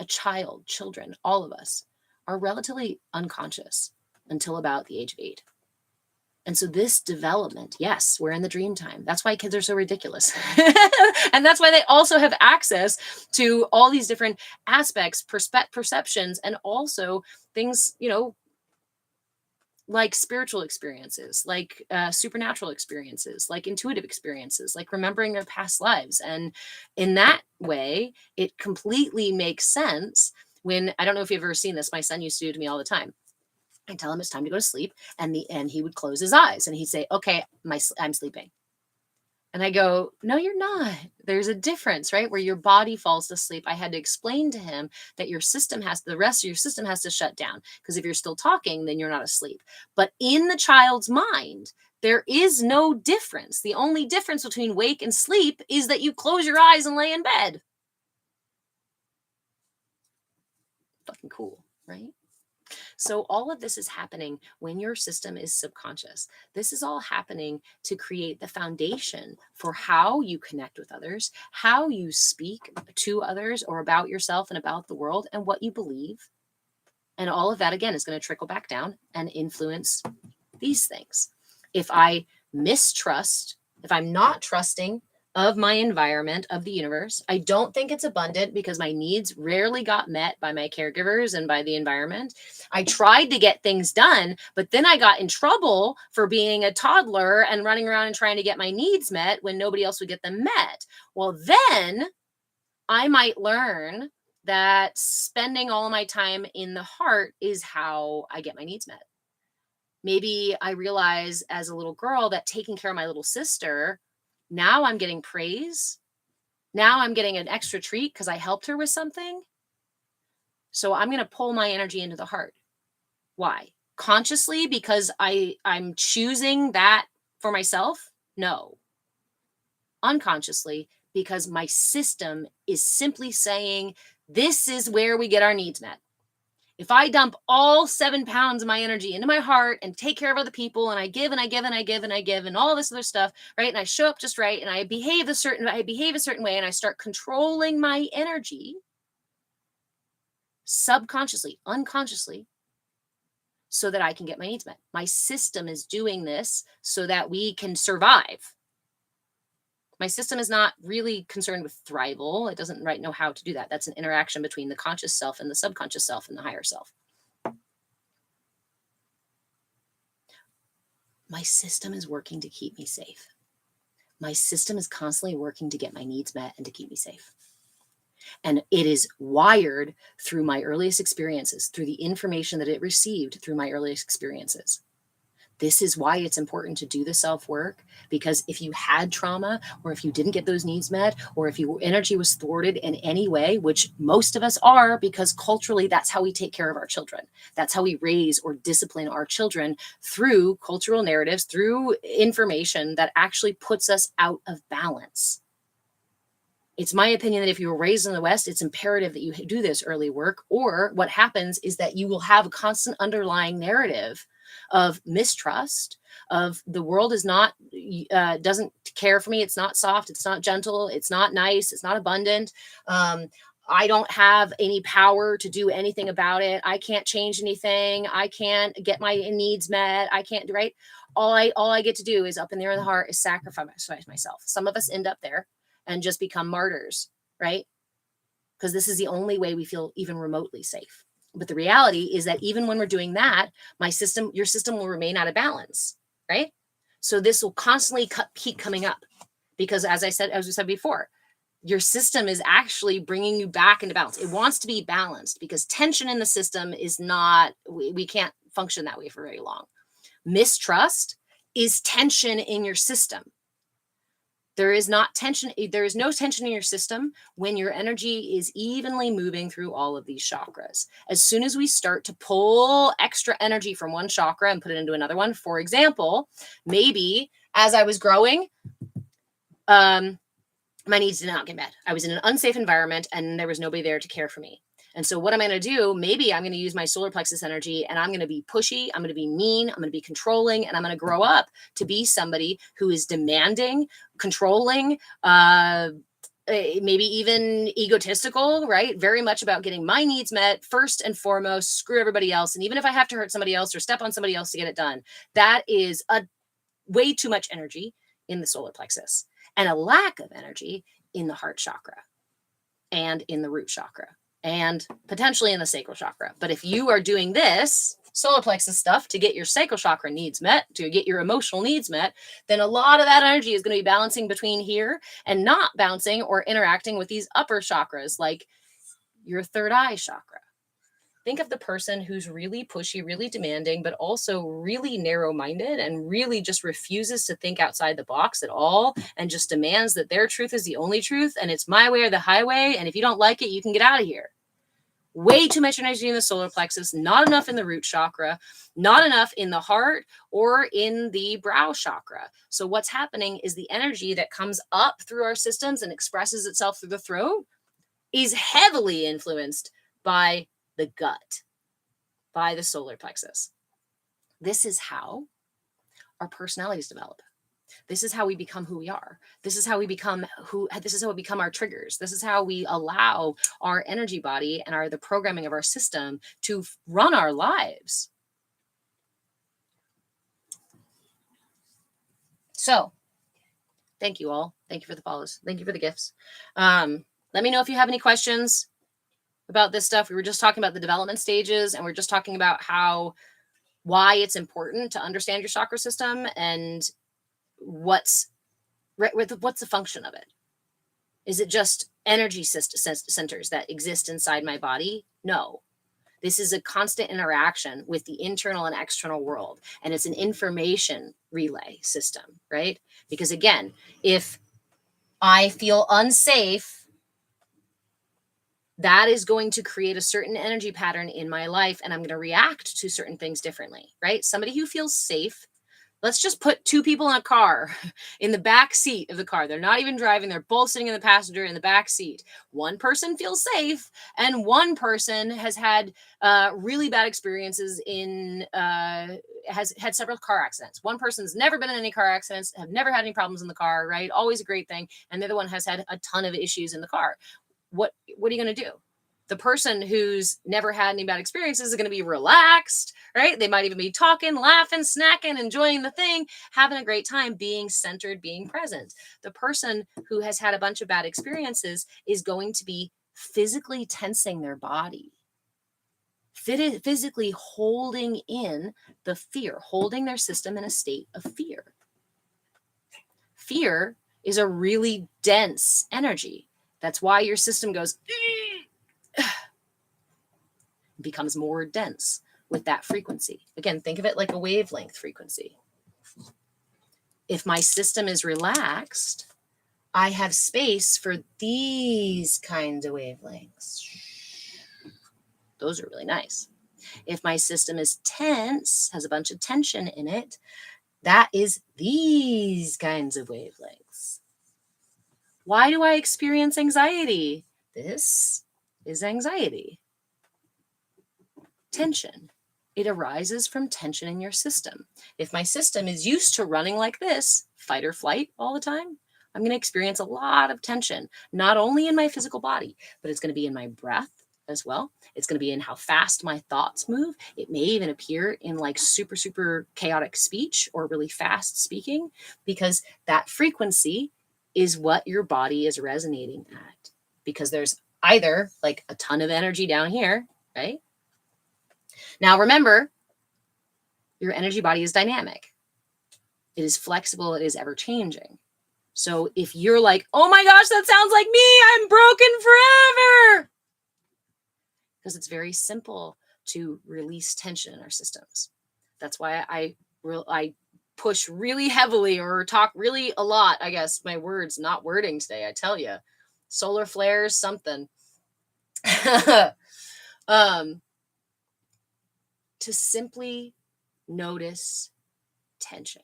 Children, all of us are relatively unconscious until about the age of 8. And so this development, yes, we're in the dream time. That's why kids are so ridiculous. And that's why they also have access to all these different aspects, perceptions, and also things, like spiritual experiences, like supernatural experiences, like intuitive experiences, like remembering their past lives. And in that way, it completely makes sense when, I don't know if you've ever seen this, my son used to do to me all the time. I tell him it's time to go to sleep, and he would close his eyes and he'd say, "Okay, I'm sleeping." And I go, "No, you're not. There's a difference, right? Where your body falls to sleep." I had to explain to him that the rest of your system has to shut down, because if you're still talking, then you're not asleep. But in the child's mind, there is no difference. The only difference between wake and sleep is that you close your eyes and lay in bed. Fucking cool, right? So all of this is happening when your system is subconscious. This is all happening to create the foundation for how you connect with others, how you speak to others or about yourself and about the world, and what you believe. And all of that, again, is going to trickle back down and influence these things. If I mistrust, if I'm not trusting of my environment, of the universe, I don't think it's abundant because my needs rarely got met by my caregivers and by the environment. I tried to get things done, but then I got in trouble for being a toddler and running around and trying to get my needs met when nobody else would get them met. Well, then I might learn that spending all of my time in the heart is how I get my needs met. Maybe I realize as a little girl that taking care of my little sister, now I'm getting praise. Now I'm getting an extra treat because I helped her with something. So I'm going to pull my energy into the heart. Why? Consciously, because I'm choosing that for myself? No. Unconsciously, because my system is simply saying, this is where we get our needs met. If I dump all 7 pounds of my energy into my heart and take care of other people, and I give and I give and I give and I give and all this other stuff, right? And I show up just right, and I behave a certain way, and I start controlling my energy subconsciously, unconsciously, so that I can get my needs met. My system is doing this so that we can survive. My system is not really concerned with thrival. It doesn't know how to do that. That's an interaction between the conscious self and the subconscious self and the higher self. My system is working to keep me safe. My system is constantly working to get my needs met and to keep me safe. And it is wired through my earliest experiences, through the information that it received through my earliest experiences. This is why it's important to do the self-work, because if you had trauma, or if you didn't get those needs met, or if your energy was thwarted in any way, which most of us are, because culturally that's how we take care of our children. That's how we raise or discipline our children, through cultural narratives, through information that actually puts us out of balance. It's my opinion that if you were raised in the West, it's imperative that you do this early work, or what happens is that you will have a constant underlying narrative of mistrust, of the world is not, doesn't care for me. It's not soft. It's not gentle. It's not nice. It's not abundant. I don't have any power to do anything about it. I can't change anything. I can't get my needs met. I can't do right. All I get to do is up in there in the heart is sacrifice myself. Some of us end up there and just become martyrs, right? Because this is the only way we feel even remotely safe. But the reality is that even when we're doing that, your system will remain out of balance, right? So this will constantly keep coming up, because as we said before, your system is actually bringing you back into balance. It wants to be balanced, because tension in the system is not, we can't function that way for very long. Mistrust is tension in your system. There is no tension in your system when your energy is evenly moving through all of these chakras. As soon as we start to pull extra energy from one chakra and put it into another one, for example, maybe as I was growing, my needs did not get met. I was in an unsafe environment and there was nobody there to care for me. And so what am I going to do? Maybe I'm going to use my solar plexus energy, and I'm going to be pushy. I'm going to be mean. I'm going to be controlling, and I'm going to grow up to be somebody who is demanding, controlling, maybe even egotistical, right? Very much about getting my needs met first and foremost, screw everybody else. And even if I have to hurt somebody else or step on somebody else to get it done, that is a way too much energy in the solar plexus and a lack of energy in the heart chakra and in the root chakra and potentially in the sacral chakra. But if you are doing this solar plexus stuff to get your sacral chakra needs met, to get your emotional needs met, then a lot of that energy is going to be balancing between here and not bouncing or interacting with these upper chakras, like your third eye chakra. Think of the person who's really pushy, really demanding, but also really narrow-minded and really just refuses to think outside the box at all and just demands that their truth is the only truth and it's my way or the highway. And if you don't like it, you can get out of here. Way too much energy in the solar plexus, not enough in the root chakra, not enough in the heart or in the brow chakra. So what's happening is the energy that comes up through our systems and expresses itself through the throat is heavily influenced by the gut, by the solar plexus. This is how our personalities develop. This is how we become who we are. This is how we become our triggers. This is how we allow our energy body and the programming of our system to run our lives. So, thank you all. Thank you for the follows. Thank you for the gifts. Let me know if you have any questions about this stuff. We were just talking about the development stages, and we're just talking about why it's important to understand your chakra system and what's the function of it. Is it just energy centers that exist inside my body? No. This is a constant interaction with the internal and external world, and it's an information relay system, right? Because again, if I feel unsafe, that is going to create a certain energy pattern in my life, and I'm going to react to certain things differently, right? Somebody who feels safe, let's just put two people in a car in the back seat of the car. They're not even driving. They're both sitting in the passenger in the back seat. One person feels safe, and one person has had really bad experiences has had several car accidents. One person's never been in any car accidents, have never had any problems in the car, right? Always a great thing. And the other one has had a ton of issues in the car. What are you going to do? The person who's never had any bad experiences is going to be relaxed, right? They might even be talking, laughing, snacking, enjoying the thing, having a great time, being centered, being present. The person who has had a bunch of bad experiences is going to be physically tensing their body, physically holding in the fear, holding their system in a state of fear. Fear is a really dense energy. That's why your system goes, becomes more dense with that frequency. Again, think of it like a wavelength frequency. If my system is relaxed, I have space for these kinds of wavelengths. Those are really nice. If my system is tense, has a bunch of tension in it, that is these kinds of wavelengths. Why do I experience anxiety? This is anxiety. Tension. It arises from tension in your system. If my system is used to running like this, fight or flight all the time, I'm going to experience a lot of tension, not only in my physical body, but it's going to be in my breath as well. It's going to be in how fast my thoughts move. It may even appear in like super, super chaotic speech or really fast speaking, because that frequency is what your body is resonating at, because there's either like a ton of energy down here, right? Now, remember, your energy body is dynamic. It is flexible. It is ever changing. So if you're like, oh my gosh, that sounds like me, I'm broken forever. Because it's very simple to release tension in our systems. That's why I push really heavily or talk really a lot. I guess my words, not wording today, I tell you. Solar flares, something. To simply notice tension.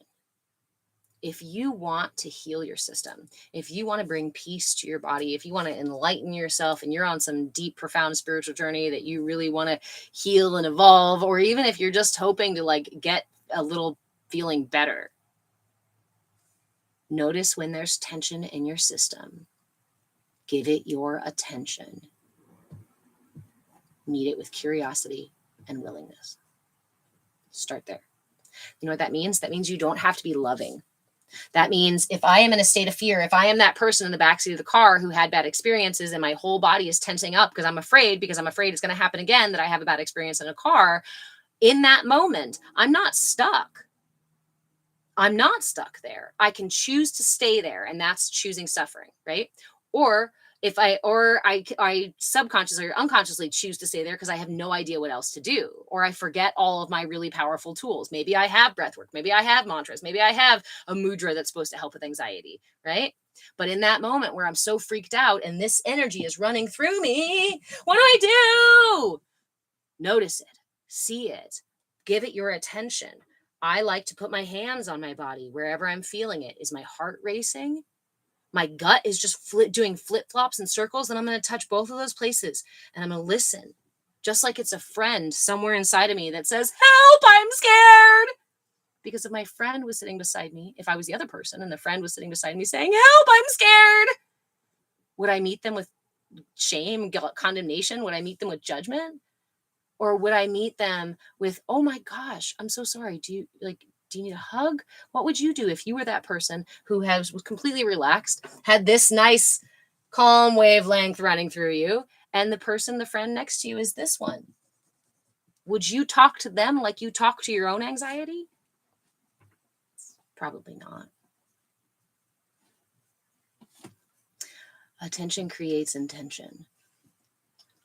If you want to heal your system, if you want to bring peace to your body, if you want to enlighten yourself and you're on some deep, profound spiritual journey that you really want to heal and evolve, or even if you're just hoping to like get a little feeling better, notice when there's tension in your system. Give it your attention. Meet it with curiosity and willingness. Start there. You know what that means? That means you don't have to be loving. That means if I am in a state of fear, if I am that person in the backseat of the car who had bad experiences and my whole body is tensing up because I'm afraid it's going to happen again, that I have a bad experience in a car, in that moment, I'm not stuck. I'm not stuck there. I can choose to stay there, and that's choosing suffering, right? Or if I subconsciously or unconsciously choose to stay there because I have no idea what else to do, or I forget all of my really powerful tools. Maybe I have breath work, maybe I have mantras, maybe I have a mudra that's supposed to help with anxiety, right? But in that moment where I'm so freaked out and this energy is running through me, what do I do? Notice it, see it, give it your attention. I like to put my hands on my body wherever I'm feeling it. Is my heart racing? My gut is just doing flip-flops and circles, and I'm going to touch both of those places, and I'm going to listen, just like it's a friend somewhere inside of me that says, help, I'm scared. Because if my friend was sitting beside me, if I was the other person and the friend was sitting beside me saying, help, I'm scared, would I meet them with shame, guilt, condemnation? Would I meet them with judgment? Or would I meet them with, oh my gosh, I'm so sorry. Do you need a hug? What would you do if you were that person who was completely relaxed, had this nice calm wavelength running through you, and the friend next to you is this one? Would you talk to them like you talk to your own anxiety? Probably not. Attention creates intention.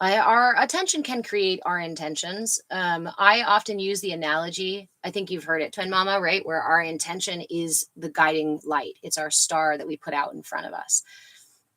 Our attention can create our intentions. I often use the analogy, I think you've heard it, Twin Mama, right? Where our intention is the guiding light. It's our star that we put out in front of us.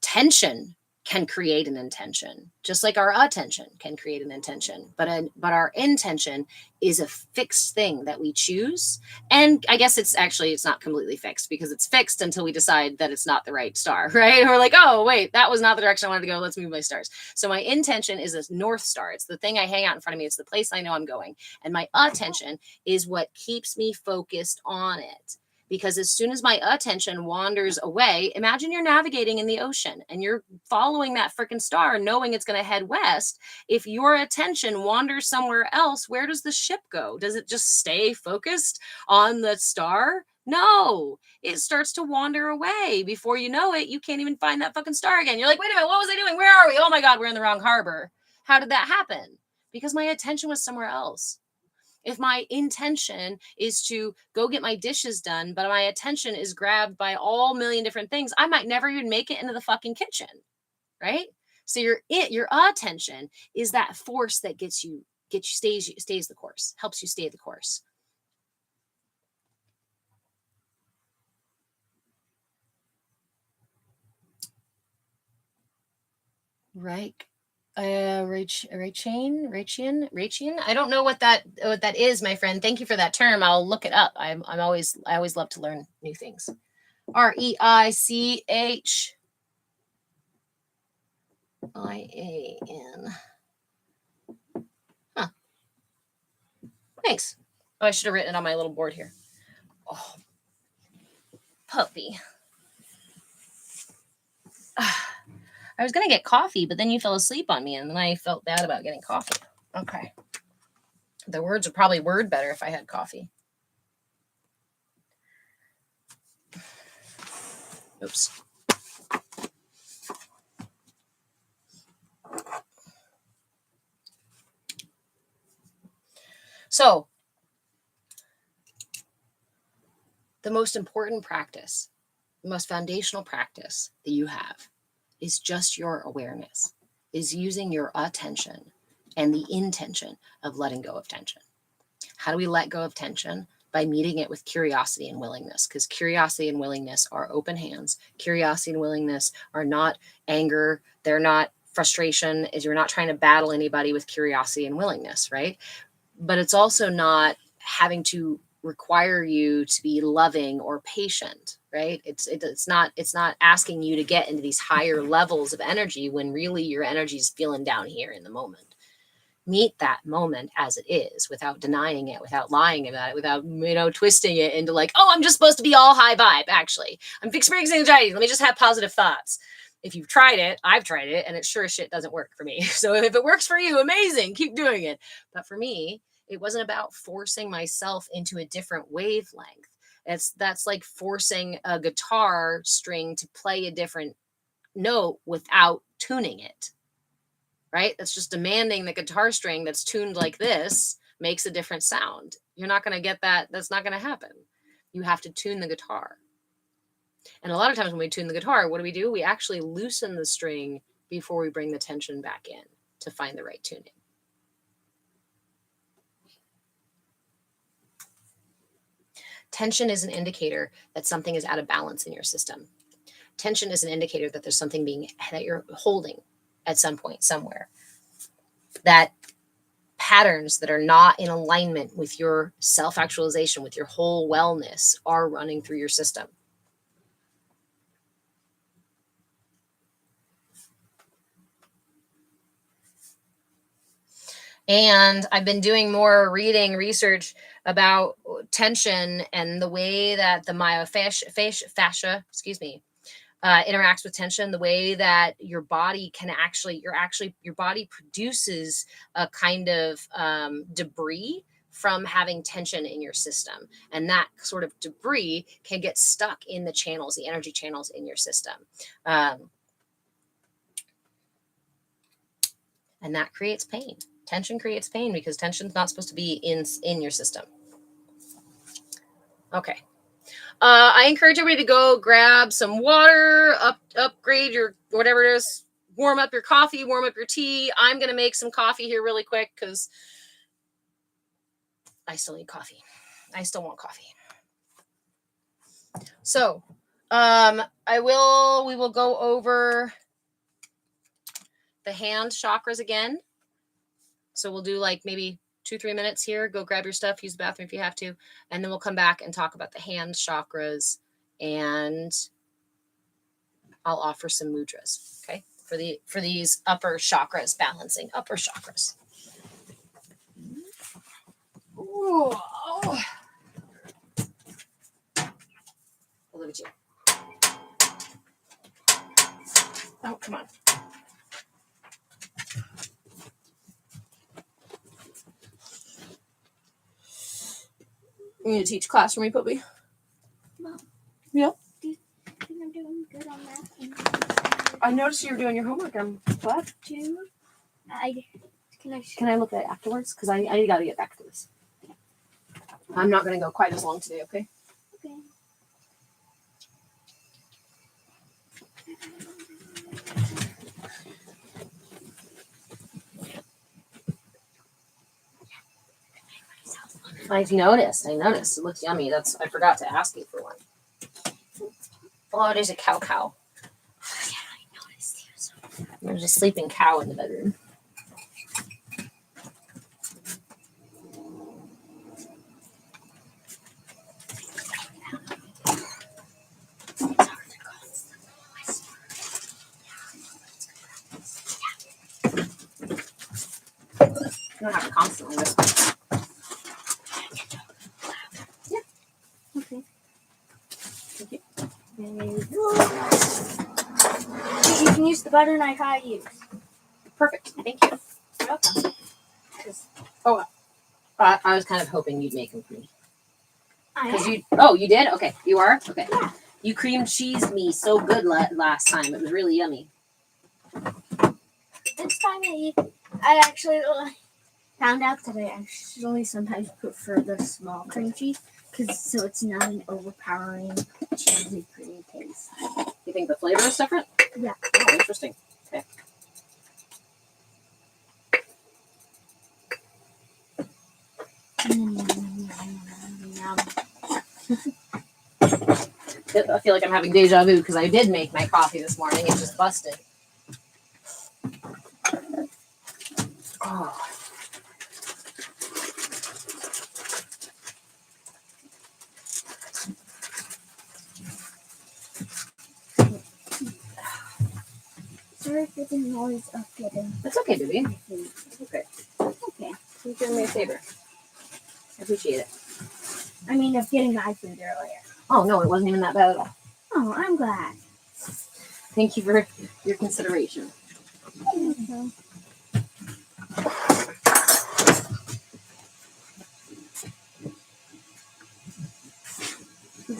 Tension can create an intention, just like our attention can create an intention. But our intention is a fixed thing that we choose. And I guess it's not completely fixed, because it's fixed until we decide that it's not the right star, right? We're like, oh, wait, that was not the direction I wanted to go. Let's move my stars. So my intention is a North Star. It's the thing I hang out in front of me. It's the place I know I'm going. And my attention is what keeps me focused on it. Because as soon as my attention wanders away, imagine you're navigating in the ocean and you're following that freaking star, knowing it's going to head west. If your attention wanders somewhere else, where does the ship go? Does it just stay focused on the star? No, it starts to wander away. Before you know it, you can't even find that fucking star again. You're like, wait a minute, what was I doing? Where are we? Oh my God, we're in the wrong harbor. How did that happen? Because my attention was somewhere else. If my intention is to go get my dishes done, but my attention is grabbed by all million different things, I might never even make it into the fucking kitchen, right? So your attention is that force that stays the course, helps you stay the course. Right. Rachian. I don't know what that is, my friend. Thank you for that term. I'll look it up. I always love to learn new things. REICHIAN. Huh. Thanks. Oh, I should have written it on my little board here. Oh, puppy. I was going to get coffee, but then you fell asleep on me, and then I felt bad about getting coffee. Okay. The words would probably word better if I had coffee. Oops. So, the most important practice, the most foundational practice that you have is just your awareness, is using your attention and the intention of letting go of tension. How do we let go of tension? By meeting it with curiosity and willingness, because curiosity and willingness are open hands. Curiosity and willingness are not anger. They're not frustration. You're not trying to battle anybody with curiosity and willingness, right? But it's also not having to require you to be loving or patient, right? It's not asking you to get into these higher levels of energy when really your energy is feeling down here in the moment. Meet that moment as it is, without denying it, without lying about it, without twisting it into like, oh, I'm just supposed to be all high vibe. Actually, I'm experiencing anxiety. Let me just have positive thoughts. If you've tried it, I've tried it, and it sure as shit doesn't work for me. So if it works for you, amazing, keep doing it. But for me, It wasn't about forcing myself into a different wavelength. That's like forcing a guitar string to play a different note without tuning it, right? That's just demanding the guitar string that's tuned like this makes a different sound. You're not going to get that. That's not going to happen. You have to tune the guitar. And a lot of times when we tune the guitar, what do? We actually loosen the string before we bring the tension back in to find the right tuning. Tension is an indicator that something is out of balance in your system. Tension is an indicator that there's something that you're holding at some point somewhere. That patterns that are not in alignment with your self-actualization, with your whole wellness, are running through your system. And I've been doing more research about tension and the way that the myofascia, interacts with tension, the way that your body can your body produces a kind of debris from having tension in your system. And that sort of debris can get stuck in the channels, the energy channels in your system. And that creates pain. Tension creates pain because tension's not supposed to be in your system. Okay. I encourage everybody to go grab some water, upgrade your whatever it is, warm up your coffee, warm up your tea. I'm going to make some coffee here really quick because I still need coffee. I still want coffee. So, we will go over the hand chakras again. So we'll do like maybe 2-3 minutes here. Go grab your stuff, use the bathroom if you have to, and then we'll come back and talk about the hand chakras, and I'll offer some mudras, okay, for these upper chakras, balancing upper chakras. Ooh. Look at you. Oh, come on. You need to teach class for me, Puppy? Mom. Yeah. Do you think I'm doing good on that? I noticed you were doing your homework. I'm glad. Can I look at it afterwards? Because I got to get back to this. I'm not going to go quite as long today, okay? Okay. I noticed. It looks yummy. I forgot to ask you for one. Oh, there's a cow. Yeah, I noticed. There's a sleeping cow in the bedroom. You don't have to constantly whisper. Yeah. Okay. Thank you. You can use the butter knife I use. Perfect. Thank you. You're welcome. I was kind of hoping you'd make them for me. I You did? Okay. You are? Okay. Yeah. You cream cheesed me so good last time. It was really yummy. This time I actually found out that I actually sometimes prefer the small cream cheese so it's not an overpowering cheesy cream taste. You think the flavor is different? Yeah. Oh, interesting. Okay. I feel like I'm having deja vu because I did make my coffee this morning. It just busted. Oh. Sorry for the noise of getting. That's okay, baby. It's okay. Okay. You're doing me a favor. I appreciate it. I mean, of getting my food earlier. Oh, no, it wasn't even that bad at all. Oh, I'm glad. Thank you for your consideration.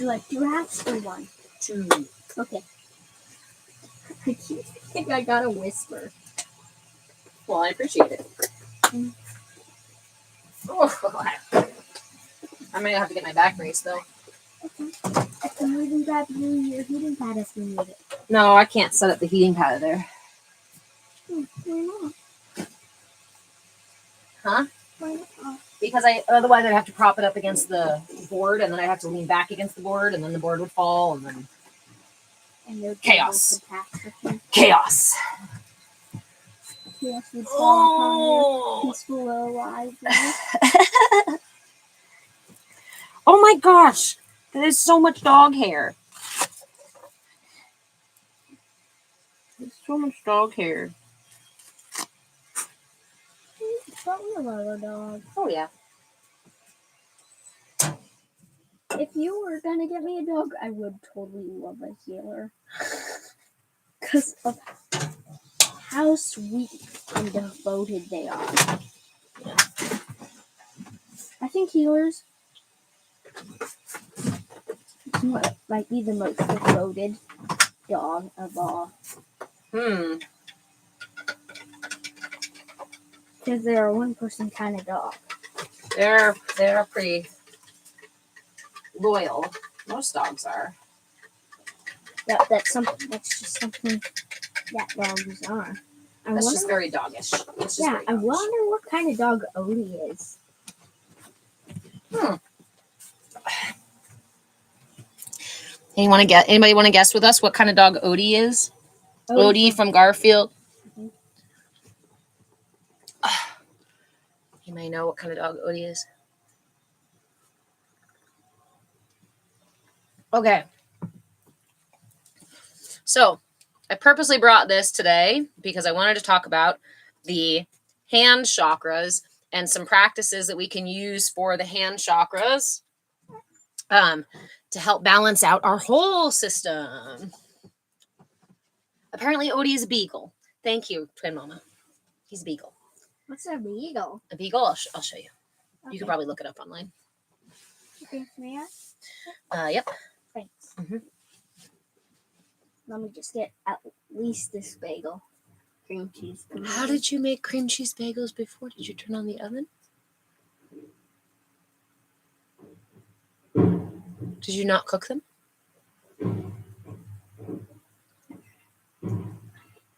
you like 2 hats or 1? 2. Okay. I think I got a whisper. Well, I appreciate it. Mm. Oh, I might have to get my back brace though. Okay. I can even grab you your heating pad if you need it. No, I can't set up the heating pad there. Why not? Huh? Why not? Because otherwise I'd have to prop it up against the board, and then I'd have to lean back against the board, and then the board would fall, and then And chaos. Chaos Chaos. would fall upon your peaceful little lives. Oh my gosh, that is so much dog hair. There's so much dog hair. But we love our dog. Oh yeah. If you were gonna get me a dog, I would totally love a healer. Because of how sweet and devoted they are. Yeah. I think healers might be the most devoted dog of all. Because they're a one-person kind of dog. They're pretty loyal. Most dogs are. Yeah, that's just something that dogs are. That's just very doggish. It's just Yeah, very I doggish. wonder what kind of dog Odie is. Anybody want to guess with us what kind of dog Odie is? Odie from Garfield. Mhm. You may know what kind of dog Odie is. Okay. So, I purposely brought this today because I wanted to talk about the hand chakras and some practices that we can use for the hand chakras to help balance out our whole system. Apparently, Odie is a beagle. Thank you, Twin Mama. He's a beagle. What's a beagle? A beagle? I'll show you. Okay. You could probably look it up online. Okay, may I? Yep. Thanks. Mhm. Let me just get at least this bagel. Cream cheese. How did you make cream cheese bagels before? Did you turn on the oven? Did you not cook them?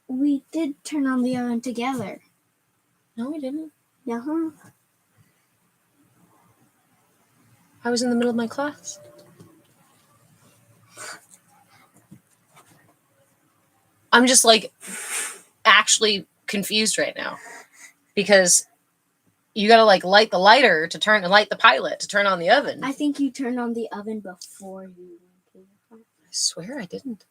We did turn on the oven together. No, we didn't. Uh-huh. I was in the middle of my class. I'm just actually confused right now because you gotta light the lighter to light the pilot to turn on the oven. I think you turned on the oven before you went to your class. I swear I didn't.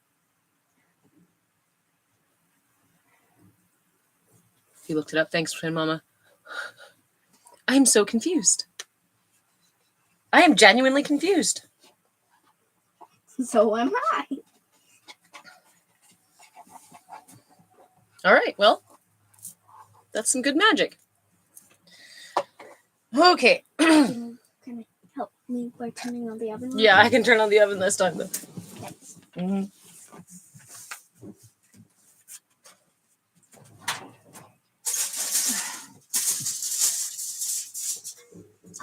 You looked it up. Thanks, Twin Mama. I am so confused. I am genuinely confused. So am I. All right, well, that's some good magic. Okay. Can you help me by turning on the oven? Yeah, I can turn on the oven this time, though. Thanks. Mm-hmm.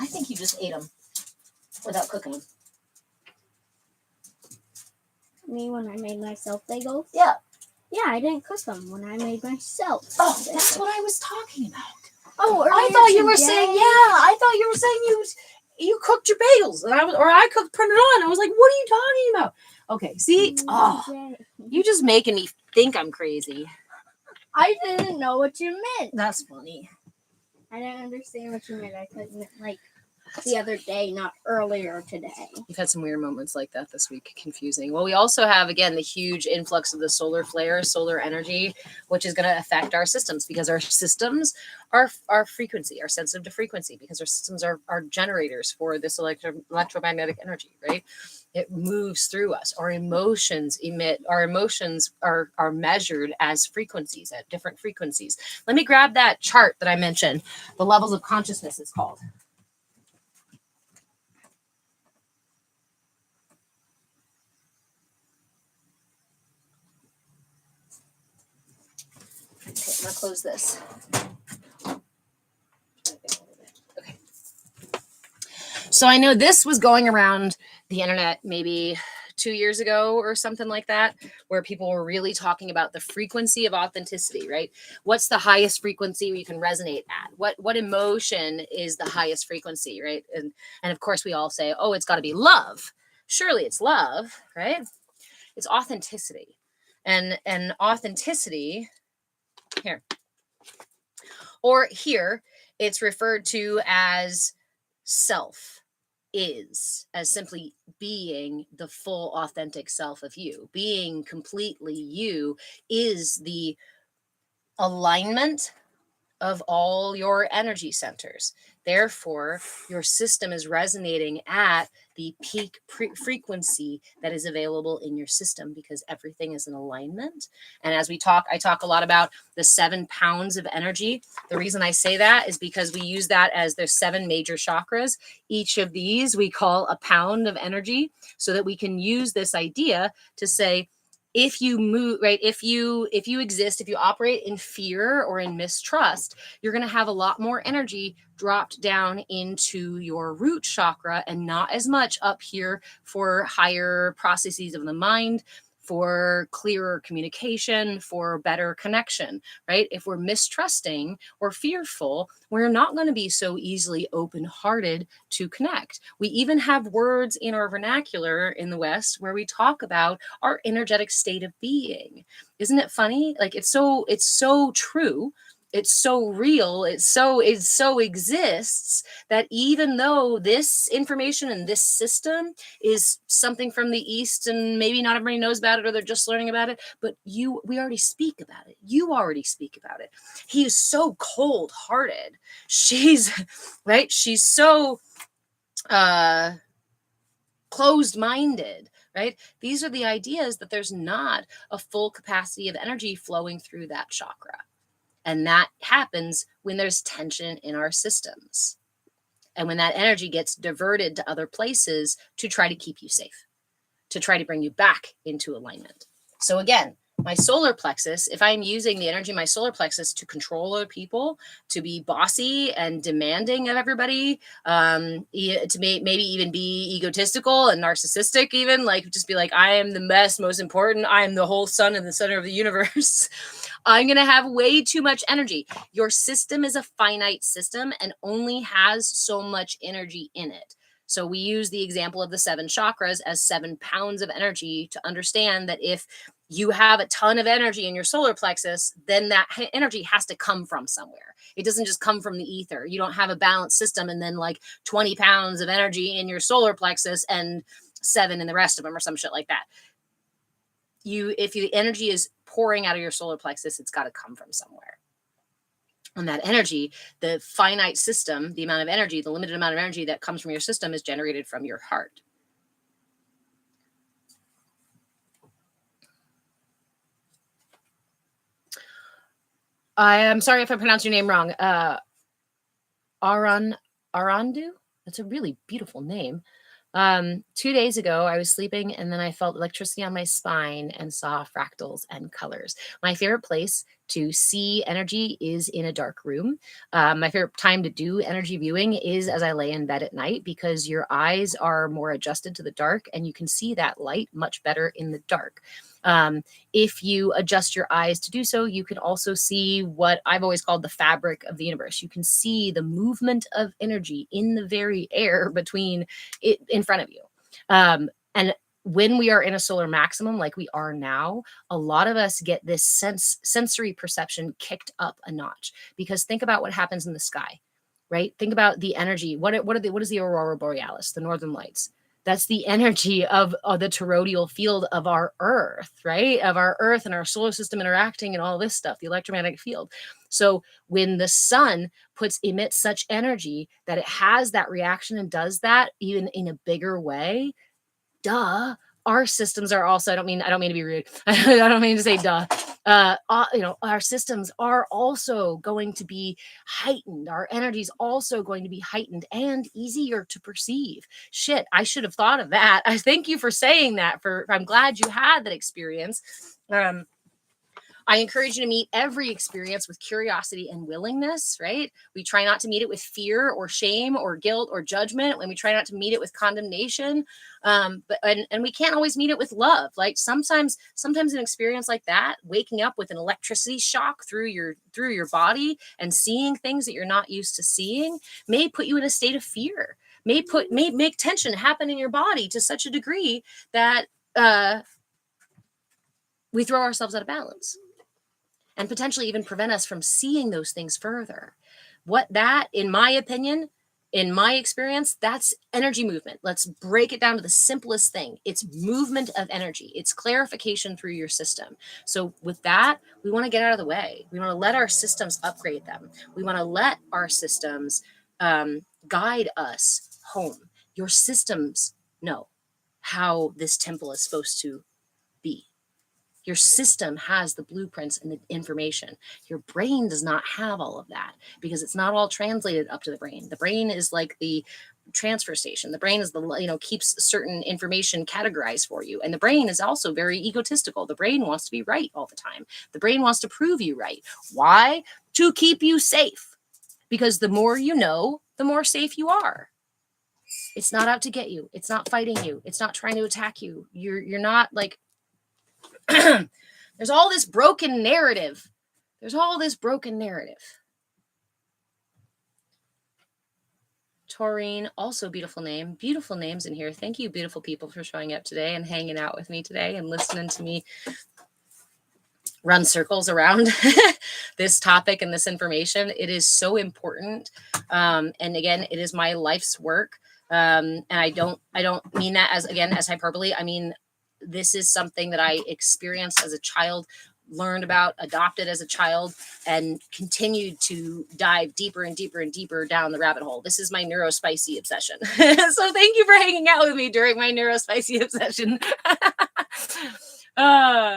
I think you just ate them without cooking them. Me when I made myself bagels? Yeah. Yeah, I didn't cook them when I made myself. Oh, that's what I was talking about. Oh, I thought you were saying, I thought you were saying you cooked your bagels, and I cooked, turned it on. I was like, what are you talking about? Okay, see, you just making me think I'm crazy. I didn't know what you meant. That's funny. I didn't understand what you meant. I thought you meant the other day, not earlier today. We've had some weird moments like that this week. Confusing. Well, we also have, again, the huge influx of the solar flare, solar energy, which is going to affect our systems because our systems are frequency, are sensitive to frequency because our systems are generators for this electromagnetic energy, right? It moves through us. Our emotions are measured as frequencies at different frequencies. Let me grab that chart that I mentioned. The levels of consciousness is called. Okay, I'm gonna close this. Okay. So I know this was going around the internet maybe 2 years ago or something like that, where people were really talking about the frequency of authenticity, right? What's the highest frequency you can resonate at? What emotion is the highest frequency, right? And of course we all say, oh, it's got to be love. Surely it's love, right? It's authenticity. And authenticity here, or here it's referred to as self, is as simply being the full authentic self of you. Being completely you is the alignment of all your energy centers. Therefore, your system is resonating at the peak frequency that is available in your system, because everything is in alignment. And as I talk a lot about the 7 pounds of energy. The reason I say that is because we use that as there's 7 major chakras. Each of these we call a pound of energy, so that we can use this idea to say, if you move, right, if you exist, if you operate in fear or in mistrust, you're going to have a lot more energy dropped down into your root chakra, and not as much up here for higher processes of the mind, for clearer communication, for better connection, right? If we're mistrusting or fearful, we're not going to be so easily open-hearted to connect. We even have words in our vernacular in the West where we talk about our energetic state of being. Isn't it funny? Like, it's so true. It's so real. It so exists, that even though this information and this system is something from the East and maybe not everybody knows about it, or they're just learning about it, but we already speak about it. You already speak about it. He is so cold-hearted. She's right. She's so closed-minded, right? These are the ideas that there's not a full capacity of energy flowing through that chakra. And that happens when there's tension in our systems. And when that energy gets diverted to other places to try to keep you safe, to try to bring you back into alignment. So again, my solar plexus, if I'm using the energy of my solar plexus to control other people, to be bossy and demanding of everybody, to maybe even be egotistical and narcissistic, even like just be like, I am the best, most important, I am the whole sun in the center of the universe. I'm going to have way too much energy. Your system is a finite system and only has so much energy in it. So we use the example of the 7 chakras as 7 pounds of energy to understand that if you have a ton of energy in your solar plexus, then that energy has to come from somewhere. It doesn't just come from the ether. You don't have a balanced system and then like 20 pounds of energy in your solar plexus and 7 in the rest of them or some shit like that. If the energy is pouring out of your solar plexus, it's got to come from somewhere. And that energy, the finite system, the amount of energy, the limited amount of energy that comes from your system is generated from your heart. I am sorry if I pronounced your name wrong. Arandu? That's a really beautiful name. 2 days ago, I was sleeping and then I felt electricity on my spine and saw fractals and colors. My favorite place to see energy is in a dark room. My favorite time to do energy viewing is as I lay in bed at night, because your eyes are more adjusted to the dark and you can see that light much better in the dark. If you adjust your eyes to do so, you can also see what I've always called the fabric of the universe. You can see the movement of energy in the very air between it in front of you. And when we are in a solar maximum like we are now, a lot of us get this sensory perception kicked up a notch, because think about what happens in the sky, right? Think about the energy. What is the aurora borealis, the northern lights? That's the energy of the toroidal field of our Earth, right? Of our Earth and our solar system interacting and all this stuff, the electromagnetic field. So when the sun emits such energy that it has that reaction and does that even in a bigger way, duh, our systems are also, I don't mean to be rude. I don't mean to say duh. Our systems are also going to be heightened. Our energy is also going to be heightened and easier to perceive. Shit, I should have thought of that. I thank you for saying that. I'm glad you had that experience. I encourage you to meet every experience with curiosity and willingness, right? We try not to meet it with fear or shame or guilt or judgment, and we try not to meet it with condemnation. But we can't always meet it with love. Like sometimes an experience like that, waking up with an electricity shock through your body and seeing things that you're not used to seeing, may put you in a state of fear, may make tension happen in your body to such a degree that we throw ourselves out of balance, and potentially even prevent us from seeing those things further. What that, in my opinion, in my experience, that's energy movement. Let's break it down to the simplest thing. It's movement of energy. It's clarification through your system. So with that, we want to get out of the way. We want to let our systems upgrade them. We want to let our systems guide us home. Your systems know how this temple is supposed to be. Your system has the blueprints and the information. Your brain does not have all of that because it's not all translated up to the brain. The brain is like the transfer station. The brain is keeps certain information categorized for you. And the brain is also very egotistical. The brain wants to be right all the time. The brain wants to prove you right. Why? To keep you safe. Because the more you know, the more safe you are. It's not out to get you. It's not fighting you. It's not trying to attack you. You're not like there's all this broken narrative. Taurine, also beautiful name. Beautiful names in here. Thank you, beautiful people, for showing up today and hanging out with me today and listening to me run circles around this topic and this information. It is so important. And again, it is my life's work. And I don't mean that as hyperbole. I mean, this is something that I experienced as a child, learned about, adopted as a child, and continued to dive deeper and deeper and deeper down the rabbit hole. This is my neurospicy obsession. So thank you for hanging out with me during my neurospicy obsession. Arandu,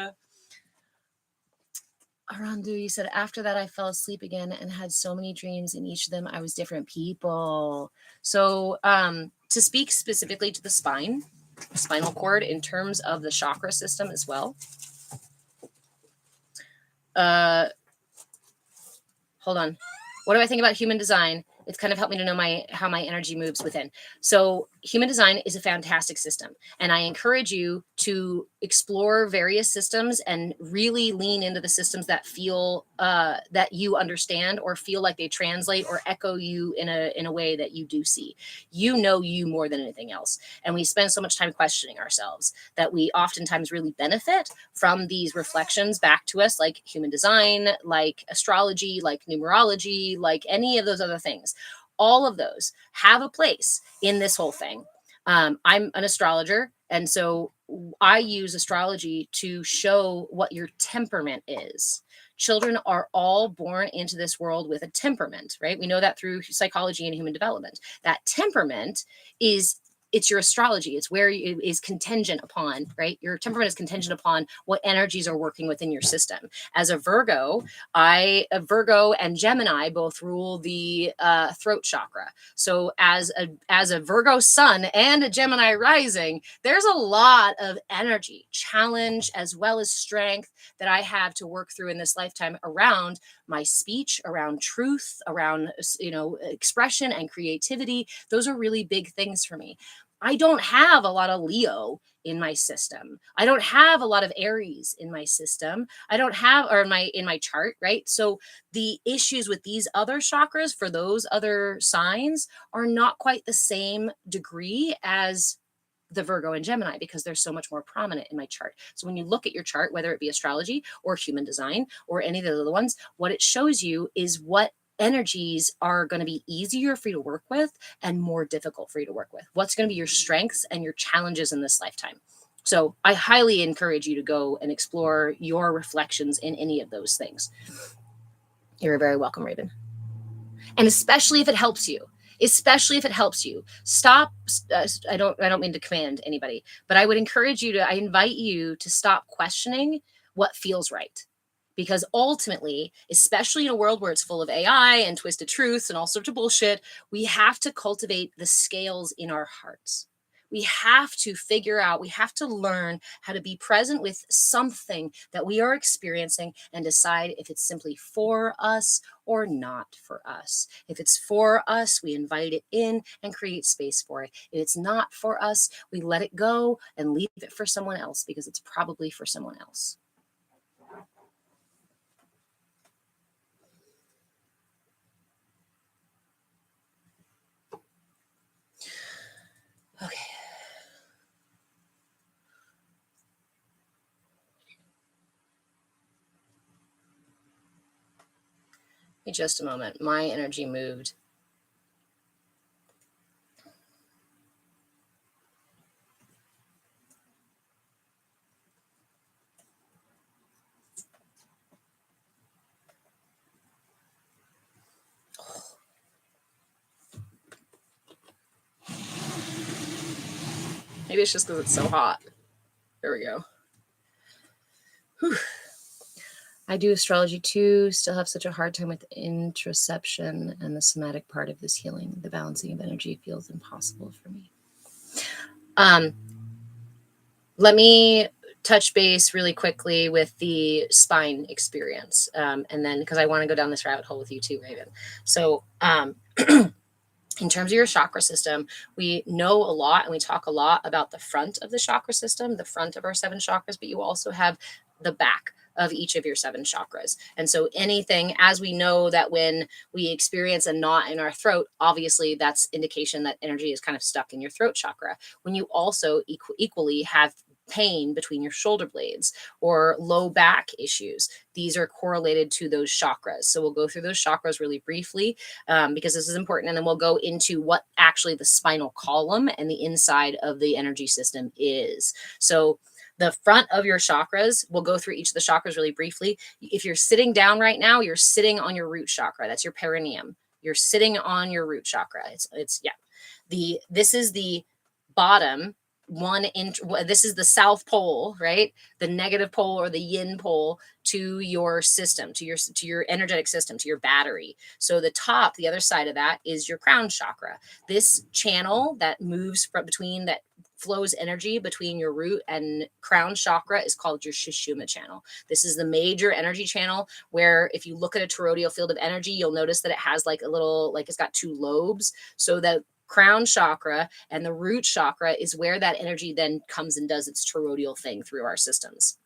you said, after that, I fell asleep again and had so many dreams. In each of them, I was different people. So to speak specifically to the spinal cord in terms of the chakra system as well. Hold on. What do I think about human design? It's kind of helped me to know how my energy moves within. So human design is a fantastic system. And I encourage you to explore various systems and really lean into the systems that feel that you understand or feel like they translate or echo you in a way that you do see. You know you more than anything else. And we spend so much time questioning ourselves that we oftentimes really benefit from these reflections back to us, like human design, like astrology, like numerology, like any of those other things. All of those have a place in this whole thing. I'm an astrologer, and so I use astrology to show what your temperament is. Children are all born into this world with a temperament, right? We know that through psychology and human development. That temperament it's your astrology. It's where it is contingent upon, right? Your temperament is contingent upon what energies are working within your system. As a Virgo, Virgo and Gemini both rule the throat chakra. So as a Virgo sun and a Gemini rising, there's a lot of energy, challenge, as well as strength that I have to work through in this lifetime around my speech, around truth, around, expression and creativity. Those are really big things for me. I don't have a lot of Leo in my system. I don't have a lot of Aries in my system. I don't have, or in my chart, right? So the issues with these other chakras for those other signs are not quite the same degree as the Virgo and Gemini, because they're so much more prominent in my chart. So when you look at your chart, whether it be astrology or human design or any of the other ones, what it shows you is what energies are going to be easier for you to work with and more difficult for you to work with. What's going to be your strengths and your challenges in this lifetime. So I highly encourage you to go and explore your reflections in any of those things. You're very welcome, Raven. And especially if it helps you. Stop. I don't mean to command anybody, but I would encourage you I invite you to stop questioning what feels right. Because ultimately, especially in a world where it's full of AI and twisted truths and all sorts of bullshit, we have to cultivate the scales in our hearts. We have to figure out, we have to learn how to be present with something that we are experiencing and decide if it's simply for us or not for us. If it's for us, we invite it in and create space for it. If it's not for us, we let it go and leave it for someone else because it's probably for someone else. Okay. Give me just a moment. My energy moved. Maybe it's just because it's so hot. There we go. Whew. I do astrology too, still have such a hard time with introception and the somatic part of this healing. The balancing of energy feels impossible for me. Let me touch base really quickly with the spine experience. And then, because I want to go down this rabbit hole with you too, Raven. So, in terms of your chakra system, we know a lot and we talk a lot about the front of the chakra system, the front of our 7 chakras, but you also have the back of each of your 7 chakras. And so anything, as we know that when we experience a knot in our throat, obviously that's indication that energy is kind of stuck in your throat chakra. When you also equally have pain between your shoulder blades or low back issues, these are correlated to those chakras. So we'll go through those chakras really briefly because this is important. And then we'll go into what actually the spinal column and the inside of the energy system is. So the front of your chakras, we'll go through each of the chakras really briefly. If you're sitting down right now, you're sitting on your root chakra. That's your perineum. You're sitting on your root chakra. This is the bottom 1 inch. This is the south pole, right? The negative pole or the yin pole to your system, to your energetic system, to your battery. So the top, the other side of that, is your crown chakra. This channel that moves between, that flows energy between your root and crown chakra, is called your Sushumna channel. This is the major energy channel where if you look at a toroidal field of energy, you'll notice that it has like a little, like it's got 2 lobes. So that crown chakra and the root chakra is where that energy then comes and does its toroidal thing through our systems.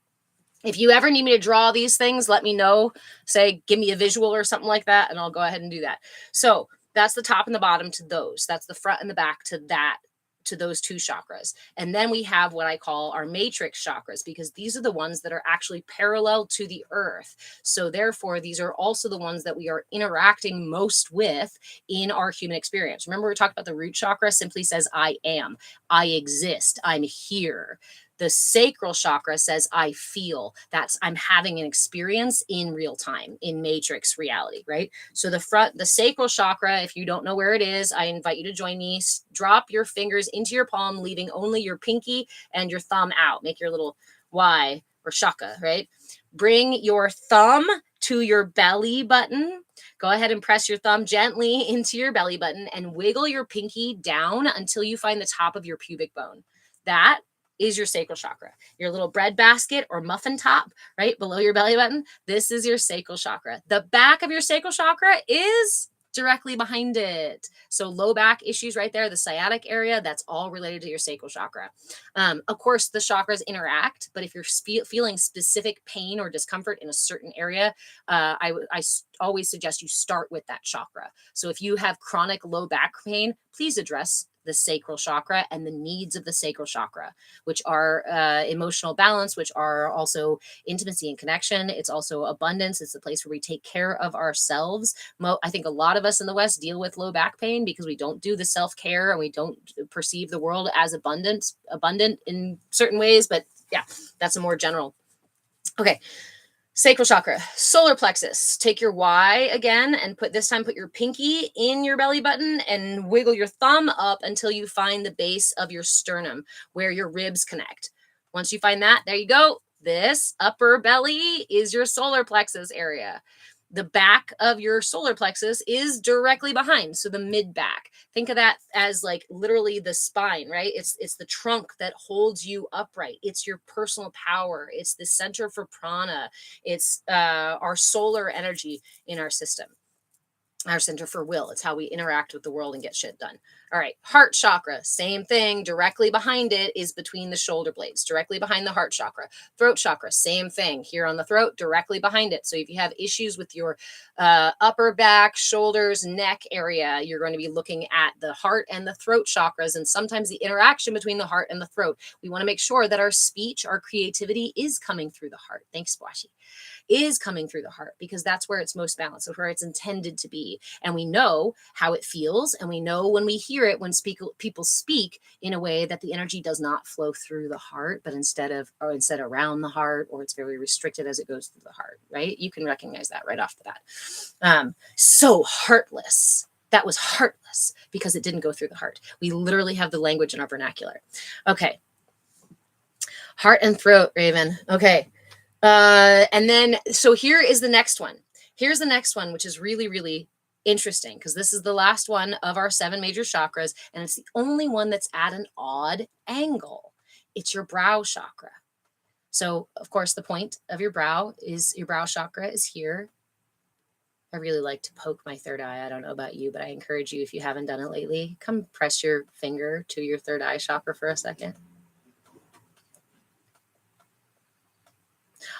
If you ever need me to draw these things, let me know. Say, give me a visual or something like that, and I'll go ahead and do that. So that's the top and the bottom to those. That's the front and the back to that, to those 2 chakras. And then we have what I call our matrix chakras, because these are the ones that are actually parallel to the earth. So therefore, these are also the ones that we are interacting most with in our human experience. Remember, we talked about the root chakra simply says, I am, I exist, I'm here. The sacral chakra says, I feel. That's, I'm having an experience in real time, in matrix reality, right? So the sacral chakra, if you don't know where it is, I invite you to join me. Drop your fingers into your palm, leaving only your pinky and your thumb out. Make your little Y or shaka, right? Bring your thumb to your belly button. Go ahead and press your thumb gently into your belly button and wiggle your pinky down until you find the top of your pubic bone. That is your sacral chakra, your little bread basket or muffin top right below your belly button. This is your sacral chakra. The back of your sacral chakra is directly behind it. So low back issues right there, the sciatic area, that's all related to your sacral chakra. Of course, the chakras interact, but if you're feeling specific pain or discomfort in a certain area, I always suggest you start with that chakra. So if you have chronic low back pain, please address the sacral chakra and the needs of the sacral chakra, which are emotional balance, which are also intimacy and connection. It's also abundance. It's the place where we take care of ourselves. I think a lot of us in the West deal with low back pain because we don't do the self-care and we don't perceive the world as abundant in certain ways. But yeah, that's a more general. Okay. Sacral chakra, solar plexus. Take your Y again and put your pinky in your belly button and wiggle your thumb up until you find the base of your sternum where your ribs connect. Once you find that, there you go. This upper belly is your solar plexus area. the back of your solar plexus is directly behind. So the mid back, think of that as like literally the spine, right? It's the trunk that holds you upright. It's your personal power. It's the center for prana. It's our solar energy in our system, our center for will. It's how we interact with the world and get shit done. All right. Heart chakra, same thing. Directly behind it is between the shoulder blades, directly behind the heart chakra. Throat chakra, same thing. Here on the throat, directly behind it. So if you have issues with your upper back, shoulders, neck area, you're going to be looking at the heart and the throat chakras, and sometimes the interaction between the heart and the throat. We want to make sure that our speech, our creativity is coming through the heart. Thanks, Squashy. Is coming through the heart, because that's where it's most balanced, where it's intended to be. And we know how it feels, and we know when we hear it, when people speak in a way that the energy does not flow through the heart, but instead around the heart, or it's very restricted as it goes through the heart, right? You can recognize that right off the bat. So heartless. That was heartless because it didn't go through the heart. We literally have the language in our vernacular. Okay. Heart and throat, Raven. Okay. And then, so here is the next one. Here's the next one, which is really, really interesting, because this is the last one of our 7 major chakras, and it's the only one that's at an odd angle. It's your brow chakra. So, of course, the point of your brow chakra is here. I really like to poke my third eye. I don't know about you, but I encourage you, if you haven't done it lately, come press your finger to your third eye chakra for a second.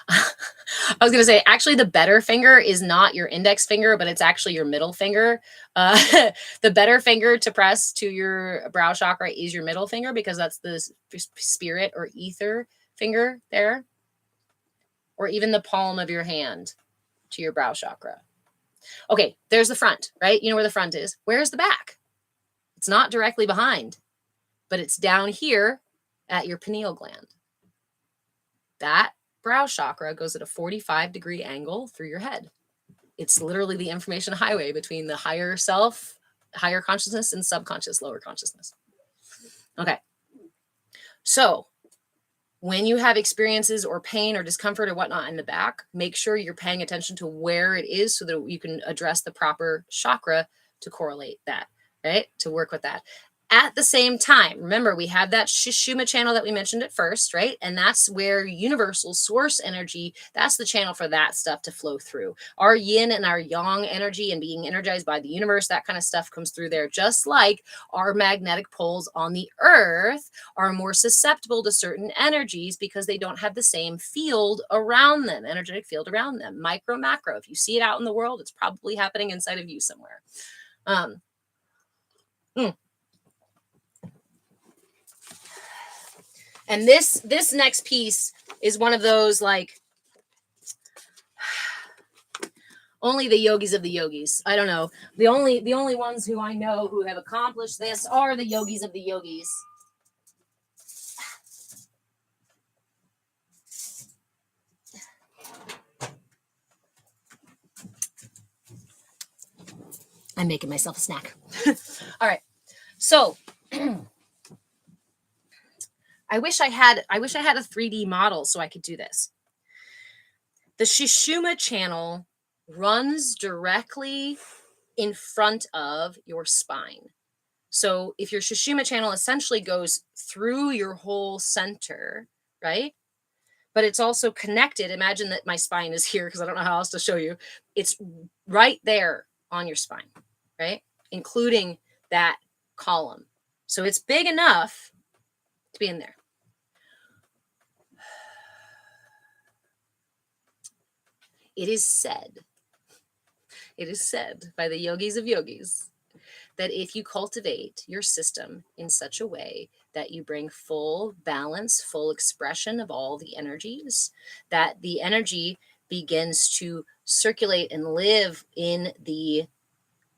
I was going to say, actually, the better finger is not your index finger, but it's actually your middle finger. The better finger to press to your brow chakra is your middle finger, because that's the spirit or ether finger there. Or even the palm of your hand to your brow chakra. Okay, there's the front, right? You know where the front is. Where's the back? It's not directly behind, but it's down here at your pineal gland. That brow chakra goes at a 45-degree angle through your head. It's literally the information highway between the higher self, higher consciousness, and subconscious, lower consciousness. Okay. So when you have experiences or pain or discomfort or whatnot in the back, make sure you're paying attention to where it is so that you can address the proper chakra to correlate that, right? To work with that. At the same time, remember, we have that Sushumna channel that we mentioned at first, right? And that's where universal source energy, that's the channel for that stuff to flow through. Our yin and our yang energy and being energized by the universe, that kind of stuff comes through there. Just like our magnetic poles on the earth are more susceptible to certain energies because they don't have the same field around them, energetic field around them, micro, macro. If you see it out in the world, it's probably happening inside of you somewhere. And this next piece is one of those, like, only the yogis of the yogis. I don't know. The only ones who I know who have accomplished this are the yogis of the yogis. I'm making myself a snack. All right. So I wish I had a 3D model so I could do this. The Sushumna channel runs directly in front of your spine. So if your Sushumna channel essentially goes through your whole center, right? But it's also connected. Imagine that my spine is here, because I don't know how else to show you. It's right there on your spine, right? Including that column. So it's big enough to be in there. It is said by the yogis of yogis that if you cultivate your system in such a way that you bring full balance, full expression of all the energies, that the energy begins to circulate and live in the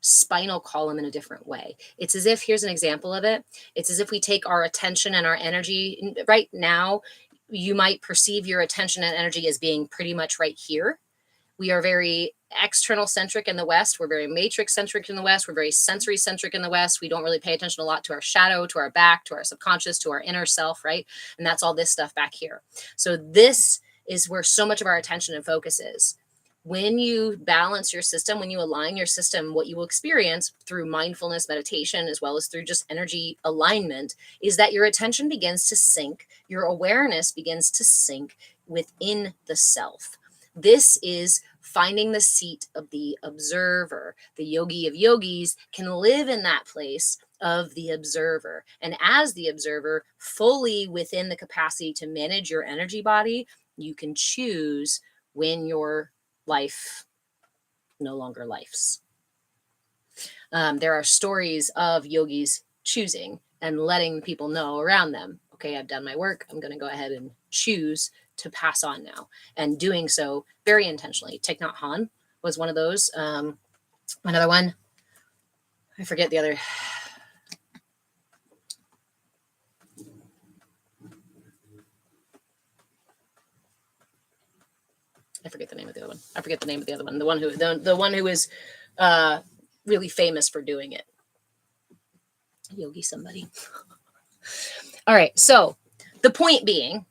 spinal column in a different way. It's as if, here's an example of it. It's as if we take our attention and our energy. Right now, you might perceive your attention and energy as being pretty much right here. We are very external centric in the West. We're very matrix centric in the West. We're very sensory centric in the West. We don't really pay attention a lot to our shadow, to our back, to our subconscious, to our inner self, right? And that's all this stuff back here. So this is where so much of our attention and focus is. When you balance your system, when you align your system, what you will experience through mindfulness meditation, as well as through just energy alignment, is that your attention begins to sink, your awareness begins to sink within the self. This is finding the seat of the observer. The yogi of yogis can live in that place of the observer. And as the observer, fully within the capacity to manage your energy body, you can choose when your life no longer lifes. There are stories of yogis choosing and letting people know around them, okay, I've done my work. I'm going to go ahead and choose to pass on now. And doing so very intentionally. Thich Nhat Hanh was one of those. Another one, I forget the other. I forget the name of the other one. I forget the name of the other one. The one who is really famous for doing it. Yogi somebody. All right. So the point being,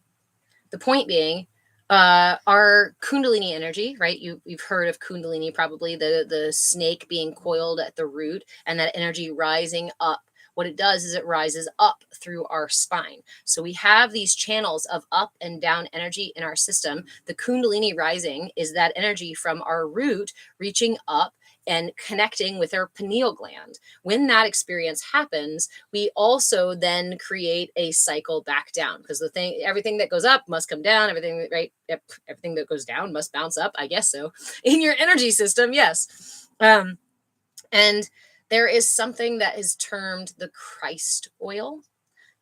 our Kundalini energy, right? You've heard of Kundalini, probably the snake being coiled at the root, and that energy rising up. What it does is it rises up through our spine. So we have these channels of up and down energy in our system. The Kundalini rising is that energy from our root reaching up and connecting with our pineal gland. When that experience happens, we also then create a cycle back down, because everything that goes up must come down. Everything that goes down must bounce up. I guess so. In your energy system, yes. And there is something that is termed the Christ oil.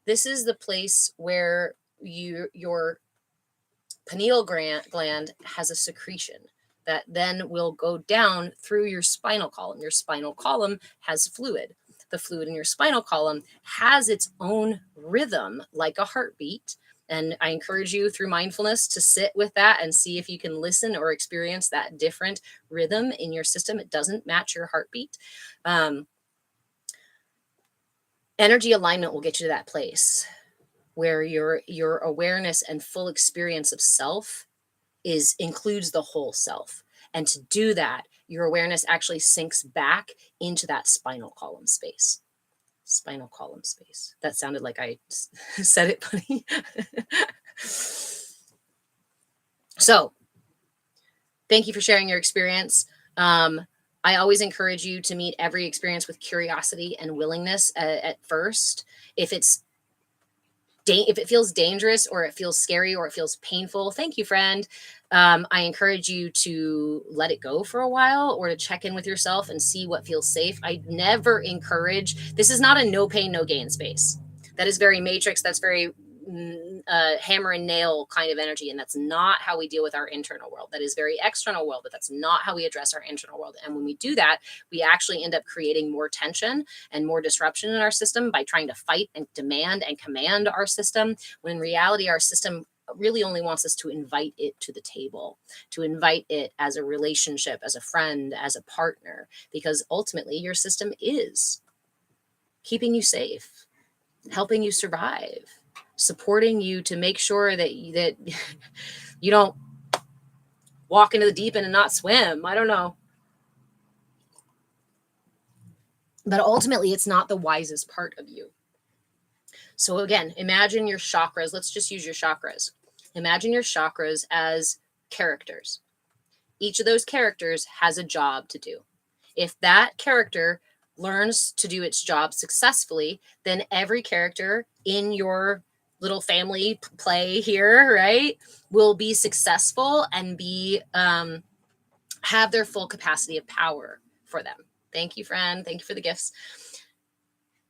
This is the place where your pineal gland has a secretion that then will go down through your spinal column. Your spinal column has fluid. The fluid in your spinal column has its own rhythm, like a heartbeat. And I encourage you through mindfulness to sit with that and see if you can listen or experience that different rhythm in your system. It doesn't match your heartbeat. Energy alignment will get you to that place where your awareness and full experience of self includes the whole self. And to do that, your awareness actually sinks back into that spinal column space. Spinal column space. That sounded like I said it funny. So, thank you for sharing your experience. I always encourage you to meet every experience with curiosity and willingness at first. If it feels dangerous, or it feels scary, or it feels painful, thank you, friend. I encourage you to let it go for a while, or to check in with yourself and see what feels safe. I never encourage, this is not a no pain, no gain space. That is very matrix. That's very hammer and nail kind of energy. And that's not how we deal with our internal world. That is very external world, but that's not how we address our internal world. And when we do that, we actually end up creating more tension and more disruption in our system by trying to fight and demand and command our system, when in reality, our system really only wants us to invite it to the table, to invite it as a relationship, as a friend, as a partner, because ultimately your system is keeping you safe, helping you survive, supporting you to make sure that you don't walk into the deep end and not swim. I don't know. But ultimately, it's not the wisest part of you. So again, imagine your chakras. Let's just use your chakras. Imagine your chakras as characters. Each of those characters has a job to do. If that character learns to do its job successfully, then every character in your little family play here, right, will be successful and have their full capacity of power for them. Thank you, friend. Thank you for the gifts.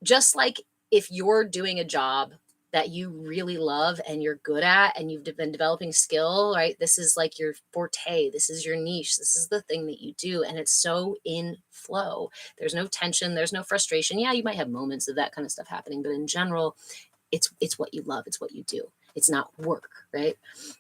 Just like if you're doing a job that you really love and you're good at and you've been developing skill, right? This is like your forte. This is your niche. This is the thing that you do. And it's so in flow. There's no tension. There's no frustration. Yeah, you might have moments of that kind of stuff happening, but in general, it's what you love. It's what you do. It's not work, right?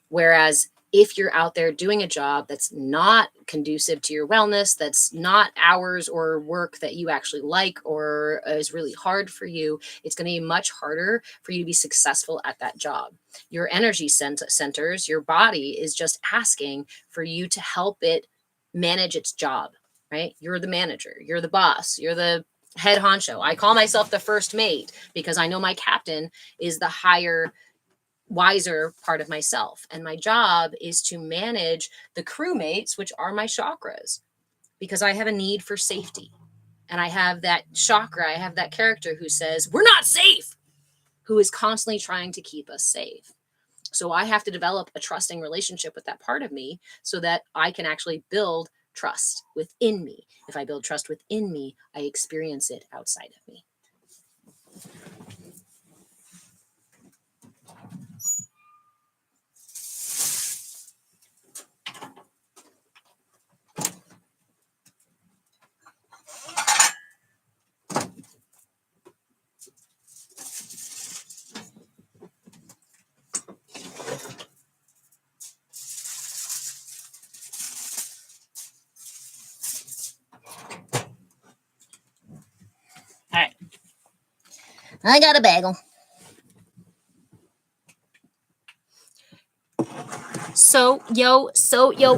Whereas if you're out there doing a job that's not conducive to your wellness, that's not hours or work that you actually like or is really hard for you, it's going to be much harder for you to be successful at that job. Your energy centers, your body is just asking for you to help it manage its job, right? You're the manager, you're the boss, you're the head honcho. I call myself the first mate because I know my captain is the higher, wiser part of myself. And my job is to manage the crewmates, which are my chakras, because I have a need for safety. And I have that chakra, I have that character who says, we're not safe, who is constantly trying to keep us safe. So I have to develop a trusting relationship with that part of me so that I can actually build trust within me. If I build trust within me, I experience it outside of me. All right. I got a bagel. So yo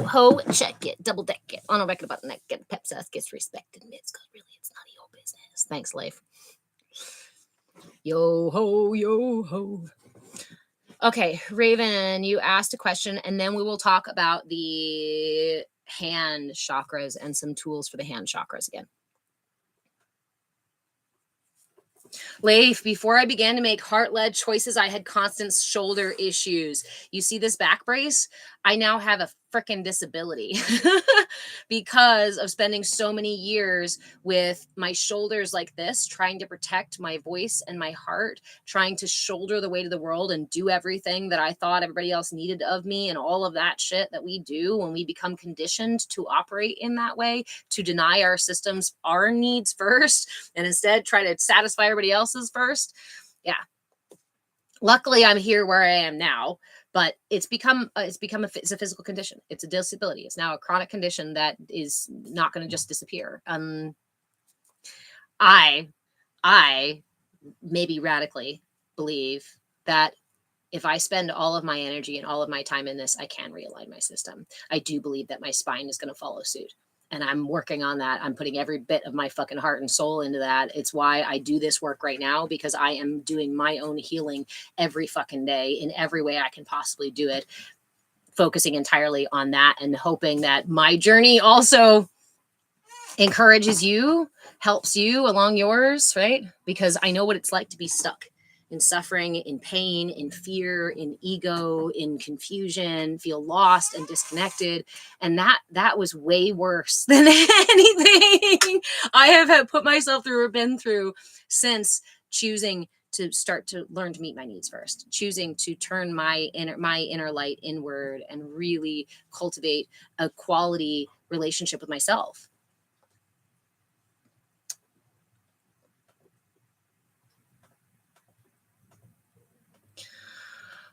ho, check it, double deck it on a record about the neck. Get pep sauce gets respected. It's good, really, it's none of your business. Thanks, Leif. Yo ho. Okay, Raven, you asked a question, and then we will talk about the hand chakras and some tools for the hand chakras again. Leif, before I began to make heart-led choices, I had constant shoulder issues. You see this back brace? I now have a freaking disability because of spending so many years with my shoulders like this, trying to protect my voice and my heart, trying to shoulder the weight of the world and do everything that I thought everybody else needed of me, and all of that shit that we do when we become conditioned to operate in that way, to deny our systems our needs first and instead try to satisfy everybody else's first. Yeah. Luckily, I'm here where I am now, but it's a physical condition. It's a disability. It's now a chronic condition that is not going to just disappear. I maybe radically believe that if I spend all of my energy and all of my time in this, I can realign my system. I do believe that my spine is going to follow suit. And I'm working on that. I'm putting every bit of my fucking heart and soul into that. It's why I do this work right now, because I am doing my own healing every fucking day in every way I can possibly do it, focusing entirely on that and hoping that my journey also encourages you, helps you along yours, right? Because I know what it's like to be stuck in suffering, in pain, in fear, in ego, in confusion, feel lost and disconnected. And that was way worse than anything I have had put myself through or been through since choosing to start to learn to meet my needs first, choosing to turn my inner light inward and really cultivate a quality relationship with myself.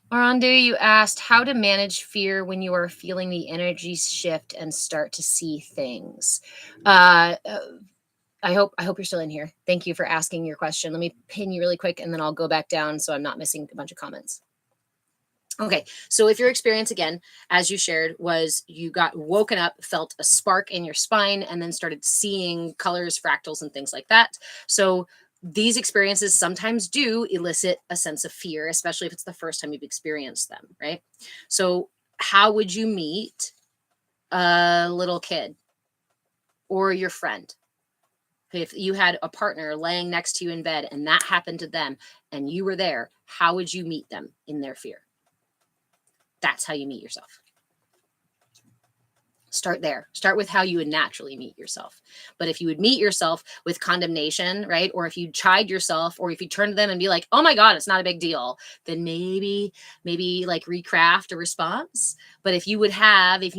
Arandu, you asked how to manage fear when you are feeling the energies shift and start to see things. I hope you're still in here. Thank you for asking your question. Let me pin you really quick, and then I'll go back down so I'm not missing a bunch of comments. Okay, so if your experience, again, as you shared, was you got woken up, felt a spark in your spine, and then started seeing colors, fractals, and things like that. So these experiences sometimes do elicit a sense of fear, especially if it's the first time you've experienced them, right? So how would you meet a little kid or your friend? If you had a partner laying next to you in bed and that happened to them and you were there, how would you meet them in their fear? That's how you meet yourself. Start there. Start with how you would naturally meet yourself. But if you would meet yourself with condemnation, right? Or if you chide yourself, or if you turn to them and be like, oh my God, it's not a big deal, then maybe like recraft a response. But if you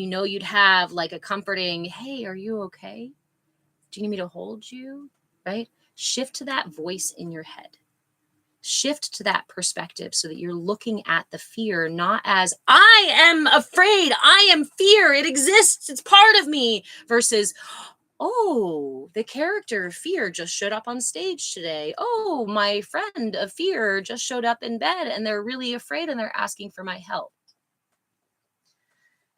know you'd have like a comforting, hey, are you okay? Do you need me to hold you? Right? Shift to that voice in your head. Shift to that perspective so that you're looking at the fear not as I am afraid, I am fear, it exists, it's part of me, versus, oh, the character of fear just showed up on stage today. Oh, my friend of fear just showed up in bed and they're really afraid and they're asking for my help.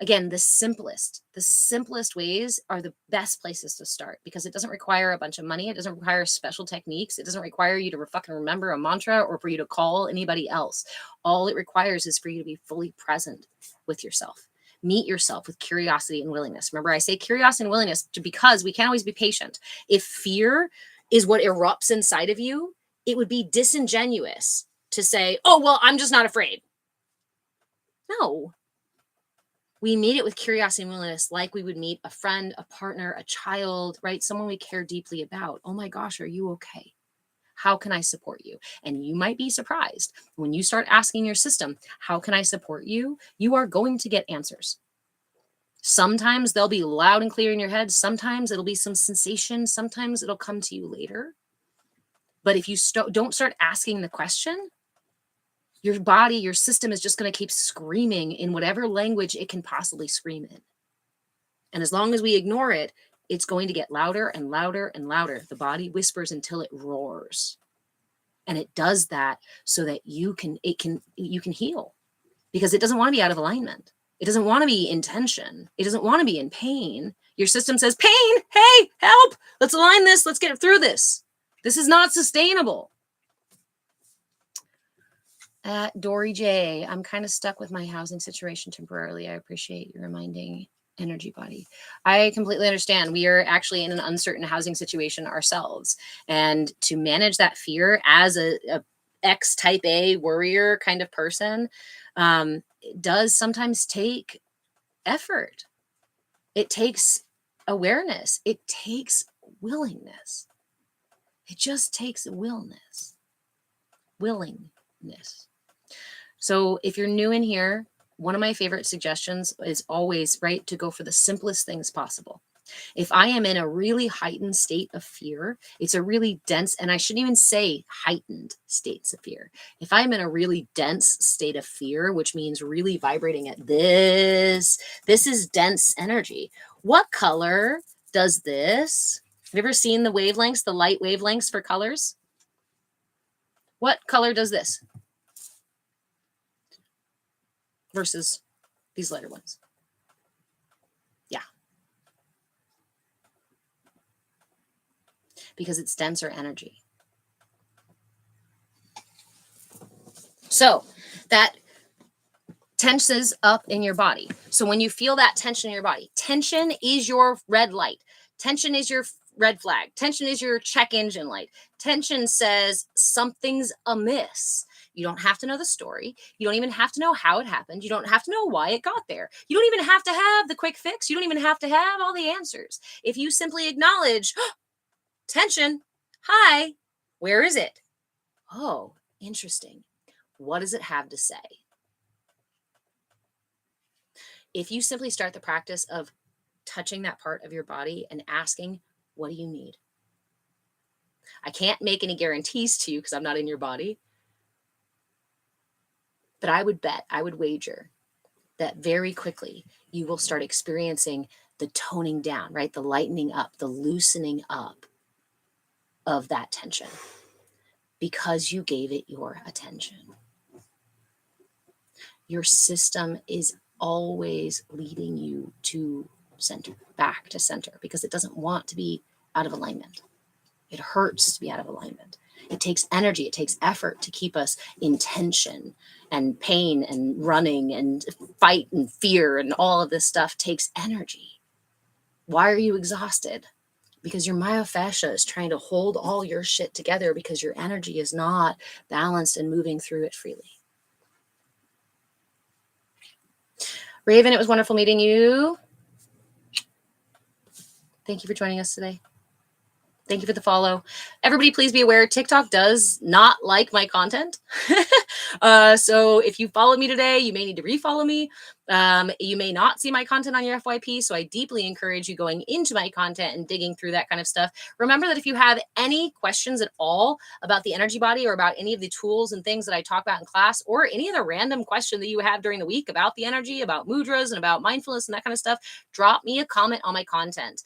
Again, the simplest ways are the best places to start because it doesn't require a bunch of money. It doesn't require special techniques. It doesn't require you to fucking remember a mantra or for you to call anybody else. All it requires is for you to be fully present with yourself. Meet yourself with curiosity and willingness. Remember, I say curiosity and willingness because we can't always be patient. If fear is what erupts inside of you, it would be disingenuous to say, oh, well, I'm just not afraid. No. We meet it with curiosity and willingness like we would meet a friend, a partner, a child, right? Someone we care deeply about. Oh my gosh, are you okay? How can I support you? And you might be surprised when you start asking your system, how can I support you? You are going to get answers. Sometimes they'll be loud and clear in your head. Sometimes it'll be some sensation. Sometimes it'll come to you later. But if you don't start asking the question, your body, your system is just going to keep screaming in whatever language it can possibly scream in. And as long as we ignore it, it's going to get louder and louder and louder. The body whispers until it roars. And it does that so that you can heal because it doesn't want to be out of alignment. It doesn't want to be in tension. It doesn't want to be in pain. Your system says, pain, hey, help, let's align this. Let's get through this. This is not sustainable. Dory J, I'm kind of stuck with my housing situation temporarily. I appreciate you reminding energy body. I completely understand. We are actually in an uncertain housing situation ourselves. And to manage that fear as a X type A warrior kind of person, it does sometimes take effort. It takes awareness. It takes willingness. It just takes willingness. So if you're new in here, one of my favorite suggestions is always, right, to go for the simplest things possible. If I am in a really heightened state of fear, it's a really dense, and I shouldn't even say heightened states of fear. If I'm in a really dense state of fear, which means really vibrating at this is dense energy. What color does this? Have you ever seen the wavelengths, the light wavelengths for colors? What color does this versus these lighter ones? Yeah. Because it's denser energy. So that tenses up in your body. So when you feel that tension in your body, tension is your red light. Tension is your red flag. Tension is your check engine light. Tension says something's amiss. You don't have to know the story. You don't even have to know how it happened. You don't have to know why it got there. You don't even have to have the quick fix. You don't even have to have all the answers. If you simply acknowledge, oh, tension, hi, where is it? Oh, interesting. What does it have to say? If you simply start the practice of touching that part of your body and asking, what do you need? I can't make any guarantees to you because I'm not in your body. But I would wager that very quickly you will start experiencing the toning down, right? The lightening up, the loosening up of that tension because you gave it your attention. Your system is always leading you to center, back to center, because it doesn't want to be out of alignment. It hurts to be out of alignment. It takes energy, it takes effort to keep us in tension and pain and running and fight and fear and all of this stuff takes energy. Why are you exhausted? Because your myofascia is trying to hold all your shit together because your energy is not balanced and moving through it freely. Raven, it was wonderful meeting you. Thank you for joining us today. Thank you for the follow. Everybody, please be aware, TikTok does not like my content. So if you followed me today, you may need to refollow me. You may not see my content on your FYP. So I deeply encourage you going into my content and digging through that kind of stuff. Remember that if you have any questions at all about the energy body or about any of the tools and things that I talk about in class, or any other random question that you have during the week about the energy, about mudras and about mindfulness and that kind of stuff, drop me a comment on my content.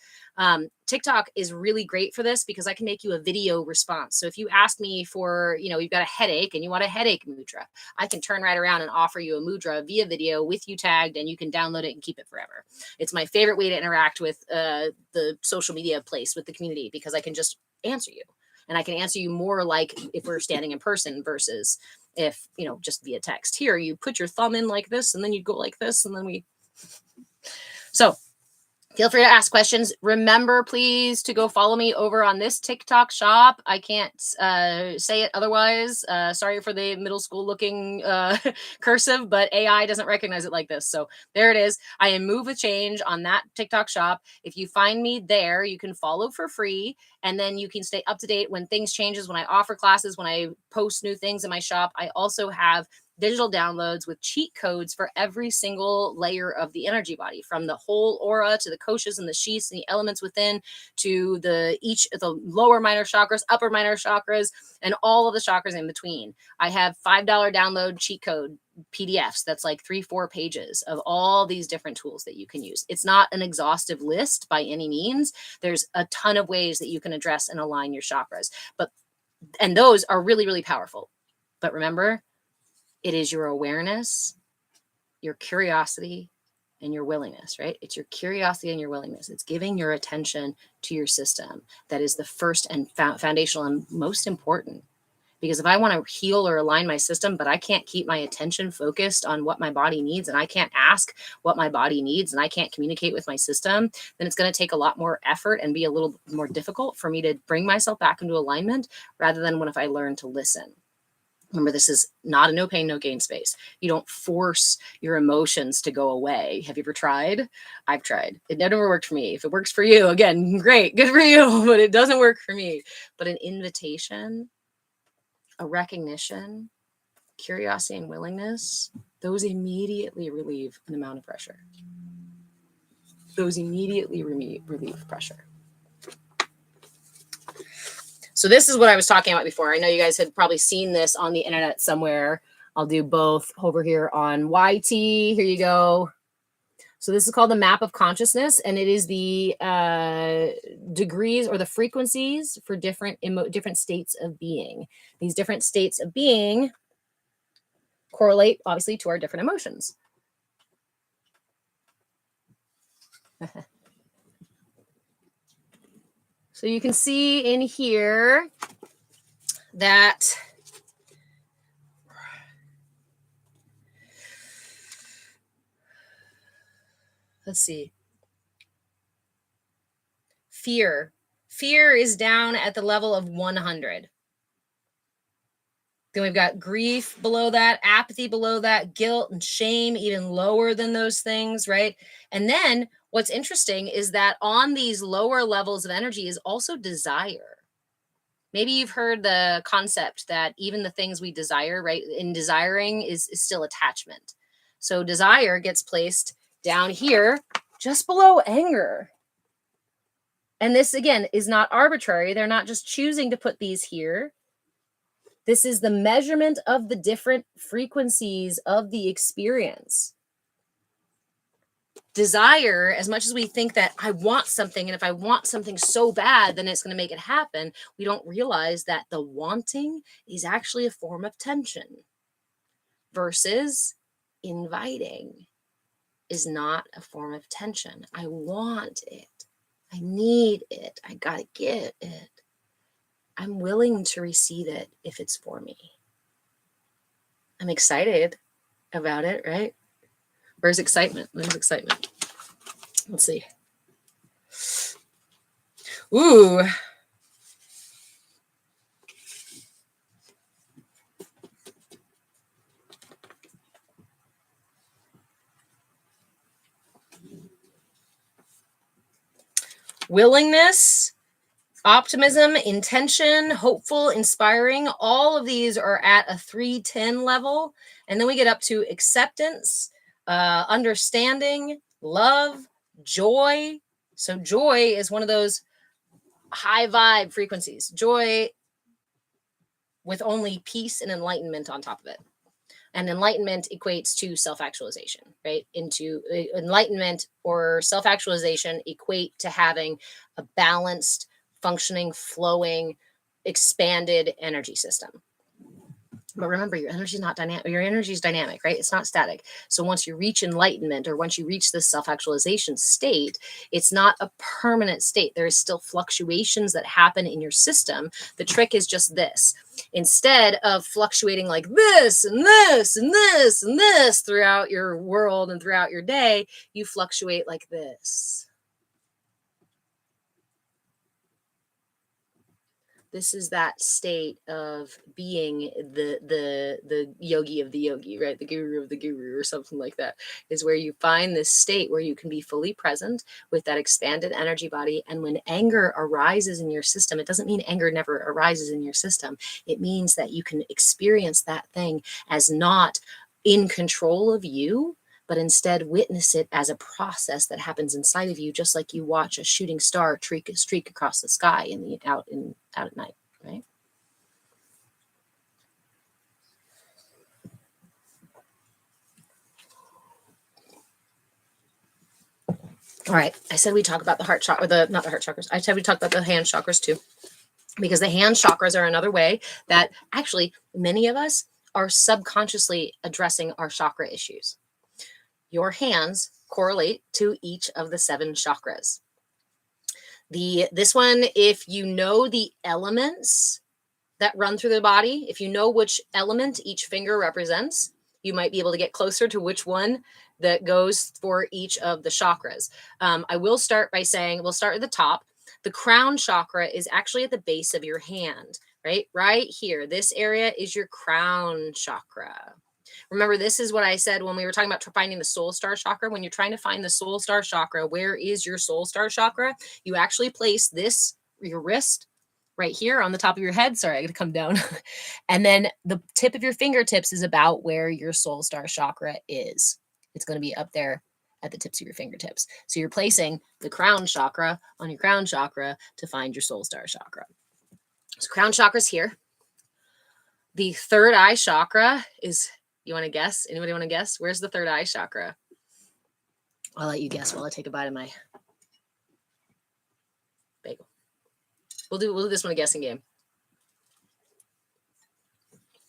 TikTok is really great for this because I can make you a video response. So if you ask me for, you've got a headache and you want a headache mudra, I can turn right around and offer you a mudra via video with you tagged tagged, and you can download it and keep it forever. It's my favorite way to interact with the social media place, with the community, because I can just answer you. And I can answer you more like if we're standing in person versus if, just via text. Here, you put your thumb in like this, and then you go like this, and then So feel free to ask questions. Remember, please, to go follow me over on this TikTok shop. I can't say it otherwise. Sorry for the middle school looking cursive, but AI doesn't recognize it like this. So there it is. I am Move with Change on that TikTok shop. If you find me there, you can follow for free, and then you can stay up to date when things changes, when I offer classes, when I post new things in my shop. I also have digital downloads with cheat codes for every single layer of the energy body, from the whole aura to the koshas and the sheaths and the elements within, to the lower minor chakras, upper minor chakras, and all of the chakras in between. I have $5 download cheat code PDFs that's like 3-4 pages of all these different tools that you can use. It's not an exhaustive list by any means. There's a ton of ways that you can address and align your chakras, and those are really, really powerful. But remember, it is your awareness, your curiosity, and your willingness, right? It's your curiosity and your willingness. It's giving your attention to your system that is the first and foundational and most important. Because if I want to heal or align my system, but I can't keep my attention focused on what my body needs, and I can't ask what my body needs, and I can't communicate with my system, then it's going to take a lot more effort and be a little more difficult for me to bring myself back into alignment, rather than if I learn to listen. Remember, this is not a no pain, no gain space. You don't force your emotions to go away. Have you ever tried? I've tried. It never worked for me. If it works for you, again, great, good for you, but it doesn't work for me. But an invitation, a recognition, curiosity, and willingness, those immediately relieve an amount of pressure. Those immediately relieve pressure. So this is what I was talking about before. I know you guys had probably seen this on the internet somewhere. I'll do both over here on YT. Here you go. So this is called the map of consciousness, and it is the degrees or the frequencies for different states of being. These different states of being correlate, obviously, to our different emotions. So you can see in here that let's see. Fear is down at the level of 100. Then we've got grief below that, apathy below that, guilt and shame even lower than those things, right? And then what's interesting is that on these lower levels of energy is also desire. Maybe you've heard the concept that even the things we desire, right, in desiring is still attachment. So desire gets placed down here just below anger. And this, again, is not arbitrary. They're not just choosing to put these here. This is the measurement of the different frequencies of the experience. Desire, as much as we think that I want something, and if I want something so bad, then it's going to make it happen, we don't realize that the wanting is actually a form of tension, versus inviting is not a form of tension. I want it. I need it. I got to get it. I'm willing to receive it if it's for me. I'm excited about it, right? Where's excitement? Where's excitement? Let's see. Ooh. Willingness, optimism, intention, hopeful, inspiring, all of these are at a 310 level. And then we get up to acceptance, understanding, love, joy. So joy is one of those high vibe frequencies. Joy with only peace and enlightenment on top of it. And enlightenment equates to self-actualization, right? Into enlightenment or self-actualization equate to having a balanced, functioning, flowing, expanded energy system. But remember, your energy is not dynamic. Your energy is dynamic, right? It's not static. So once you reach enlightenment, or once you reach this self-actualization state, it's not a permanent state. There is still fluctuations that happen in your system. The trick is just this. Instead of fluctuating like this and this and this and this throughout your world and throughout your day, you fluctuate like this. This is that state of being the yogi of the yogi, right? The guru of the guru, or something like that, is where you find this state where you can be fully present with that expanded energy body. And when anger arises in your system, it doesn't mean anger never arises in your system. It means that you can experience that thing as not in control of you, but instead witness it as a process that happens inside of you, just like you watch a shooting star streak across the sky out at night, right? All right, I said we talk about the heart chakra, not the heart chakras. I said we talk about the hand chakras too, because the hand chakras are another way that actually many of us are subconsciously addressing our chakra issues. Your hands correlate to each of the 7 chakras. This one, if you know the elements that run through the body, if you know which element each finger represents, you might be able to get closer to which one that goes for each of the chakras. I will start by saying, we'll start at the top. The crown chakra is actually at the base of your hand, right? Right here. This area is your crown chakra. Remember, this is what I said when we were talking about finding the soul star chakra. When you're trying to find the soul star chakra, where is your soul star chakra? You actually place your wrist right here on the top of your head. Sorry, I got to come down. And then the tip of your fingertips is about where your soul star chakra is. It's going to be up there at the tips of your fingertips. So you're placing the crown chakra on your crown chakra to find your soul star chakra. So crown chakra is here. The third eye chakra is, you want to guess? Anybody want to guess? Where's the third eye chakra? I'll let you guess while I take a bite of my bagel. We'll do this one a guessing game,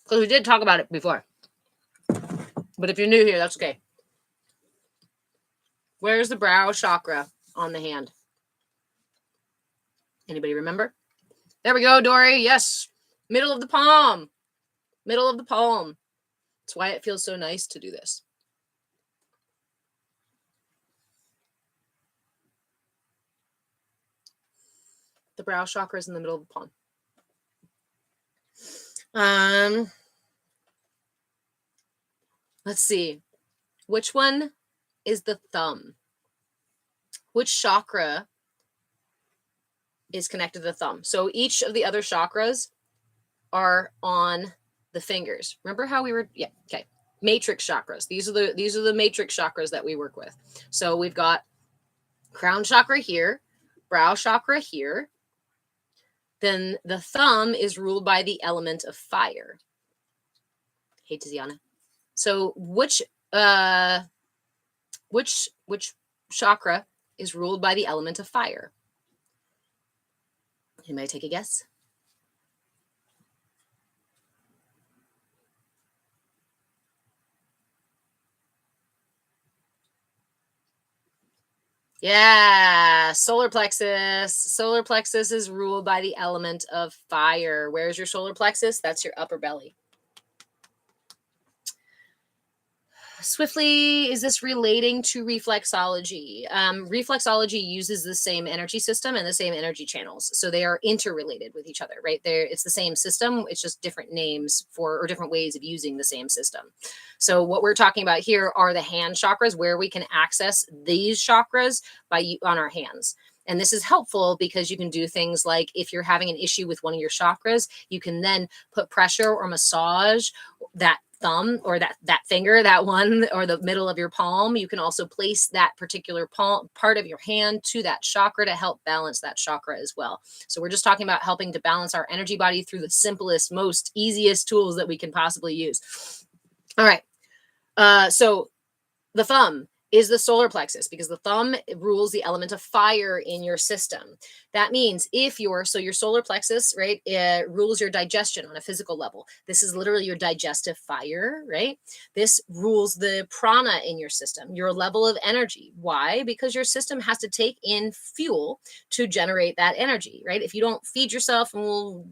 because we did talk about it before. But if you're new here, that's okay. Where's the brow chakra on the hand? Anybody remember? There we go, Dory. Yes. Middle of the palm. Middle of the palm. That's why it feels so nice to do this. The brow chakra is in the middle of the palm. Let's see. Which one is the thumb? Which chakra is connected to the thumb? So each of the other chakras are on the fingers. Remember how we were, yeah, okay. Matrix chakras. These are the matrix chakras that we work with. So we've got crown chakra here, brow chakra here. Then the thumb is ruled by the element of fire. Hey, Tiziana. So which chakra is ruled by the element of fire? Anybody take a guess? Yeah, solar plexus. Solar plexus is ruled by the element of fire. Where's your solar plexus? That's your upper belly. Swiftly, is this relating to reflexology? Reflexology uses the same energy system and the same energy channels. So they are interrelated with each other, right? It's the same system. It's just different names or different ways of using the same system. So what we're talking about here are the hand chakras, where we can access these chakras on our hands. And this is helpful because you can do things like, if you're having an issue with one of your chakras, you can then put pressure or massage that thumb or that finger, that one, or the middle of your palm. You can also place that particular part of your hand to that chakra to help balance that chakra as well. So we're just talking about helping to balance our energy body through the simplest, most easiest tools that we can possibly use. All right. So the thumb is the solar plexus, because the thumb rules the element of fire in your system. That means if your solar plexus, right, rules your digestion on a physical level. This is literally your digestive fire, right? This rules the prana in your system, your level of energy. Why? Because your system has to take in fuel to generate that energy, right? If you don't feed yourself, well,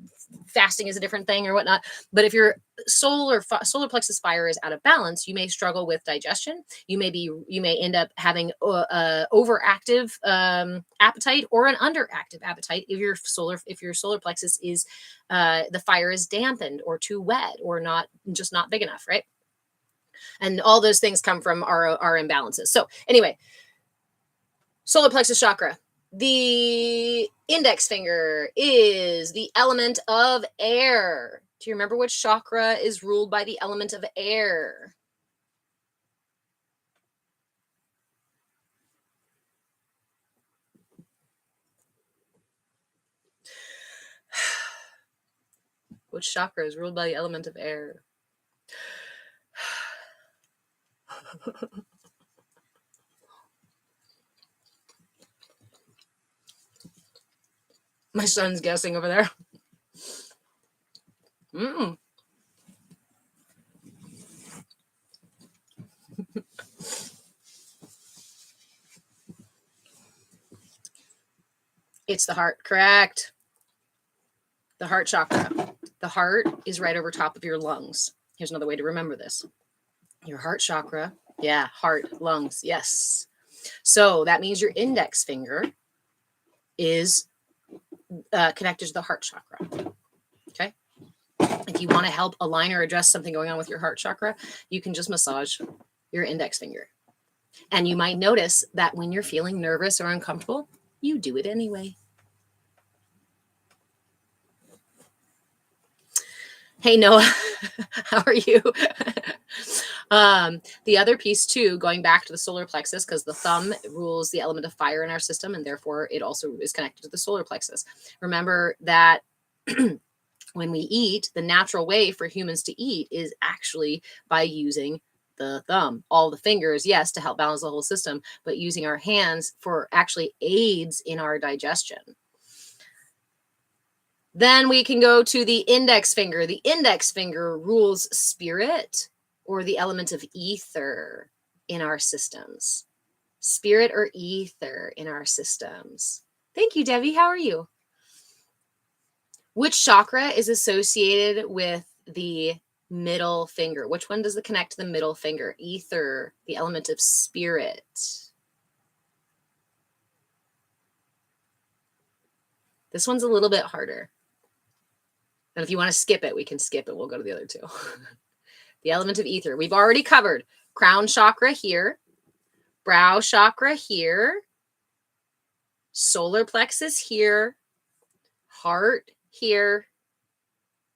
fasting is a different thing or whatnot. But if your solar plexus fire is out of balance, you may struggle with digestion. You may end up having overactive appetite or an underactive appetite if your solar plexus is the fire is dampened or too wet or not big enough, right? And all those things come from our imbalances. So anyway, solar plexus chakra. The index finger is the element of air. Do you remember which chakra is ruled by the element of air? Which chakra is ruled by the element of air? My son's guessing over there. It's the heart, correct. The heart chakra. The heart is right over top of your lungs. Here's another way to remember this. Your heart chakra. Yeah, heart, lungs. Yes. So that means your index finger is connected to the heart chakra. Okay. If you want to help align or address something going on with your heart chakra, you can just massage your index finger. And you might notice that when you're feeling nervous or uncomfortable, you do it anyway. Hey, Noah, how are you? The other piece too, going back to the solar plexus, because the thumb rules the element of fire in our system, and therefore it also is connected to the solar plexus. Remember that when we eat, the natural way for humans to eat is actually by using the thumb. All the fingers, yes, to help balance the whole system, but using our hands for actually aids in our digestion. Then we can go to the index finger. The index finger rules spirit, or the element of ether in our systems. Spirit or ether in our systems. Thank you, Debbie. How are you? Which chakra is associated with the middle finger? Which one does it connect to the middle finger? Ether, the element of spirit. This one's a little bit harder. And if you want to skip it, we can skip it. We'll go to the other two. The element of ether. We've already covered crown chakra here, brow chakra here, solar plexus here, heart here.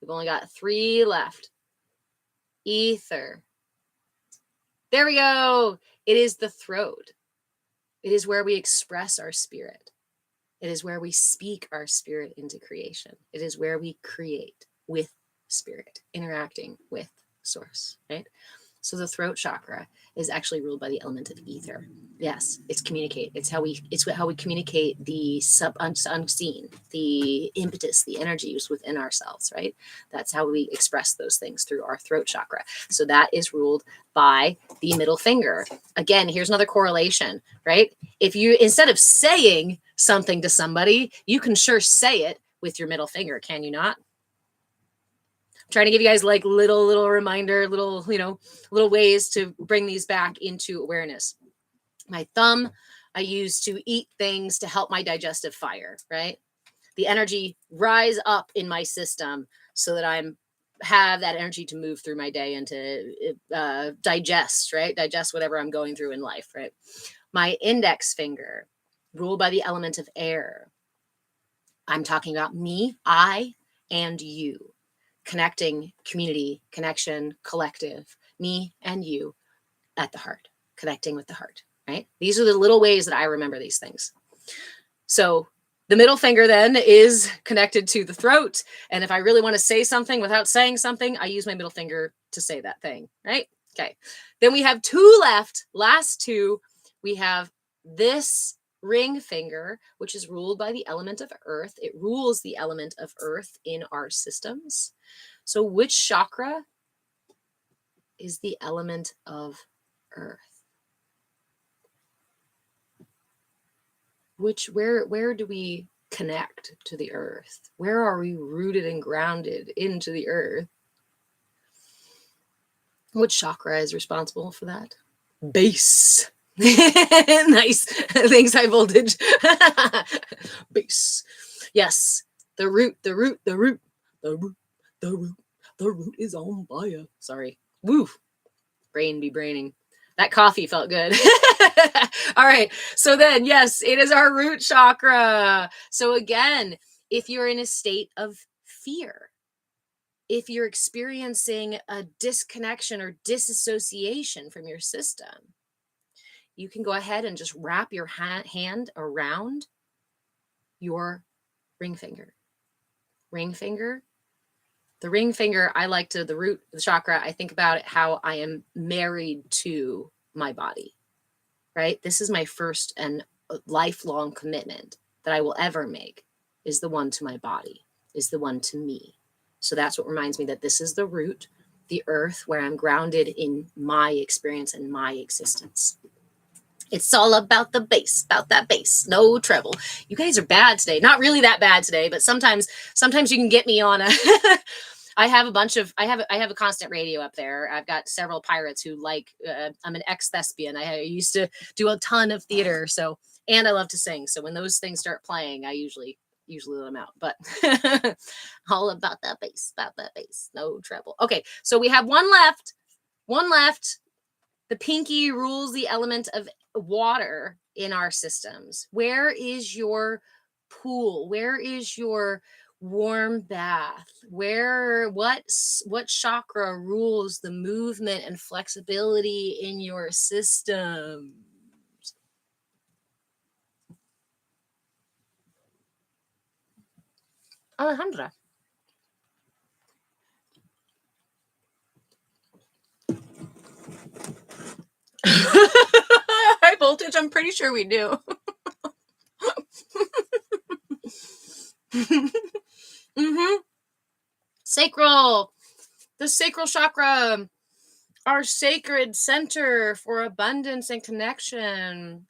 We've only got 3 left. Ether. There we go. It is the throat. It is where we express our spirit. It is where we speak our spirit into creation. It is where we create with spirit, interacting with source, right? So the throat chakra is actually ruled by the element of ether. Yes, it's communicate. It's how we communicate the unseen, the impetus, the energies within ourselves, right? That's how we express those things, through our throat chakra. So that is ruled by the middle finger. Again, here's another correlation, right? If you, instead of saying something to somebody, you can sure say it with your middle finger, can you not? Trying to give you guys like little reminder, little ways to bring these back into awareness. My thumb, I use to eat things to help my digestive fire, right? The energy rise up in my system so that have that energy to move through my day and to digest, right? Digest whatever I'm going through in life, right? My index finger, ruled by the element of air. I'm talking about me, I, and you. Connecting, community, connection, collective, me and you at the heart, connecting with the heart, right? These are the little ways that I remember these things. So the middle finger then is connected to the throat. And if I really want to say something without saying something, I use my middle finger to say that thing, right? Okay. Then we have 2 left, last 2. we have this ring finger, which is ruled by the element of earth. It rules the element of earth in our systems. So which chakra is the element of earth? Where do we connect to the earth? Where are we rooted and grounded into the earth? Which chakra is responsible for that? Base. Nice. Thanks, high voltage. Base. Yes. The root is on fire. Sorry. Woo. Brain be braining. That coffee felt good. All right. So then, yes, it is our root chakra. So again, if you're in a state of fear, if you're experiencing a disconnection or disassociation from your system, you can go ahead and just wrap your hand around your ring finger. Ring finger. The ring finger, I like to, the root chakra, I think about it how I am married to my body, right? This is my first and lifelong commitment that I will ever make, is the one to my body, is the one to me. So that's what reminds me that this is the root, the earth, where I'm grounded in my experience and my existence. It's all about the bass, about that bass, no treble. You guys are bad today. Not really that bad today, but sometimes you can get me on a I have a constant radio up there. I've got several pirates who like, I'm an ex-thespian. I used to do a ton of theater. So, and I love to sing. So when those things start playing, I usually let them out, but all about that bass, no treble. Okay. So we have one left. The pinky rules the element of water in our systems. Where is your pool? Where is your warm bath? What chakra rules the movement and flexibility in your system? Alejandra. High voltage, I'm pretty sure we do. Mm-hmm. Sacral. The sacral chakra, our sacred center for abundance and connection,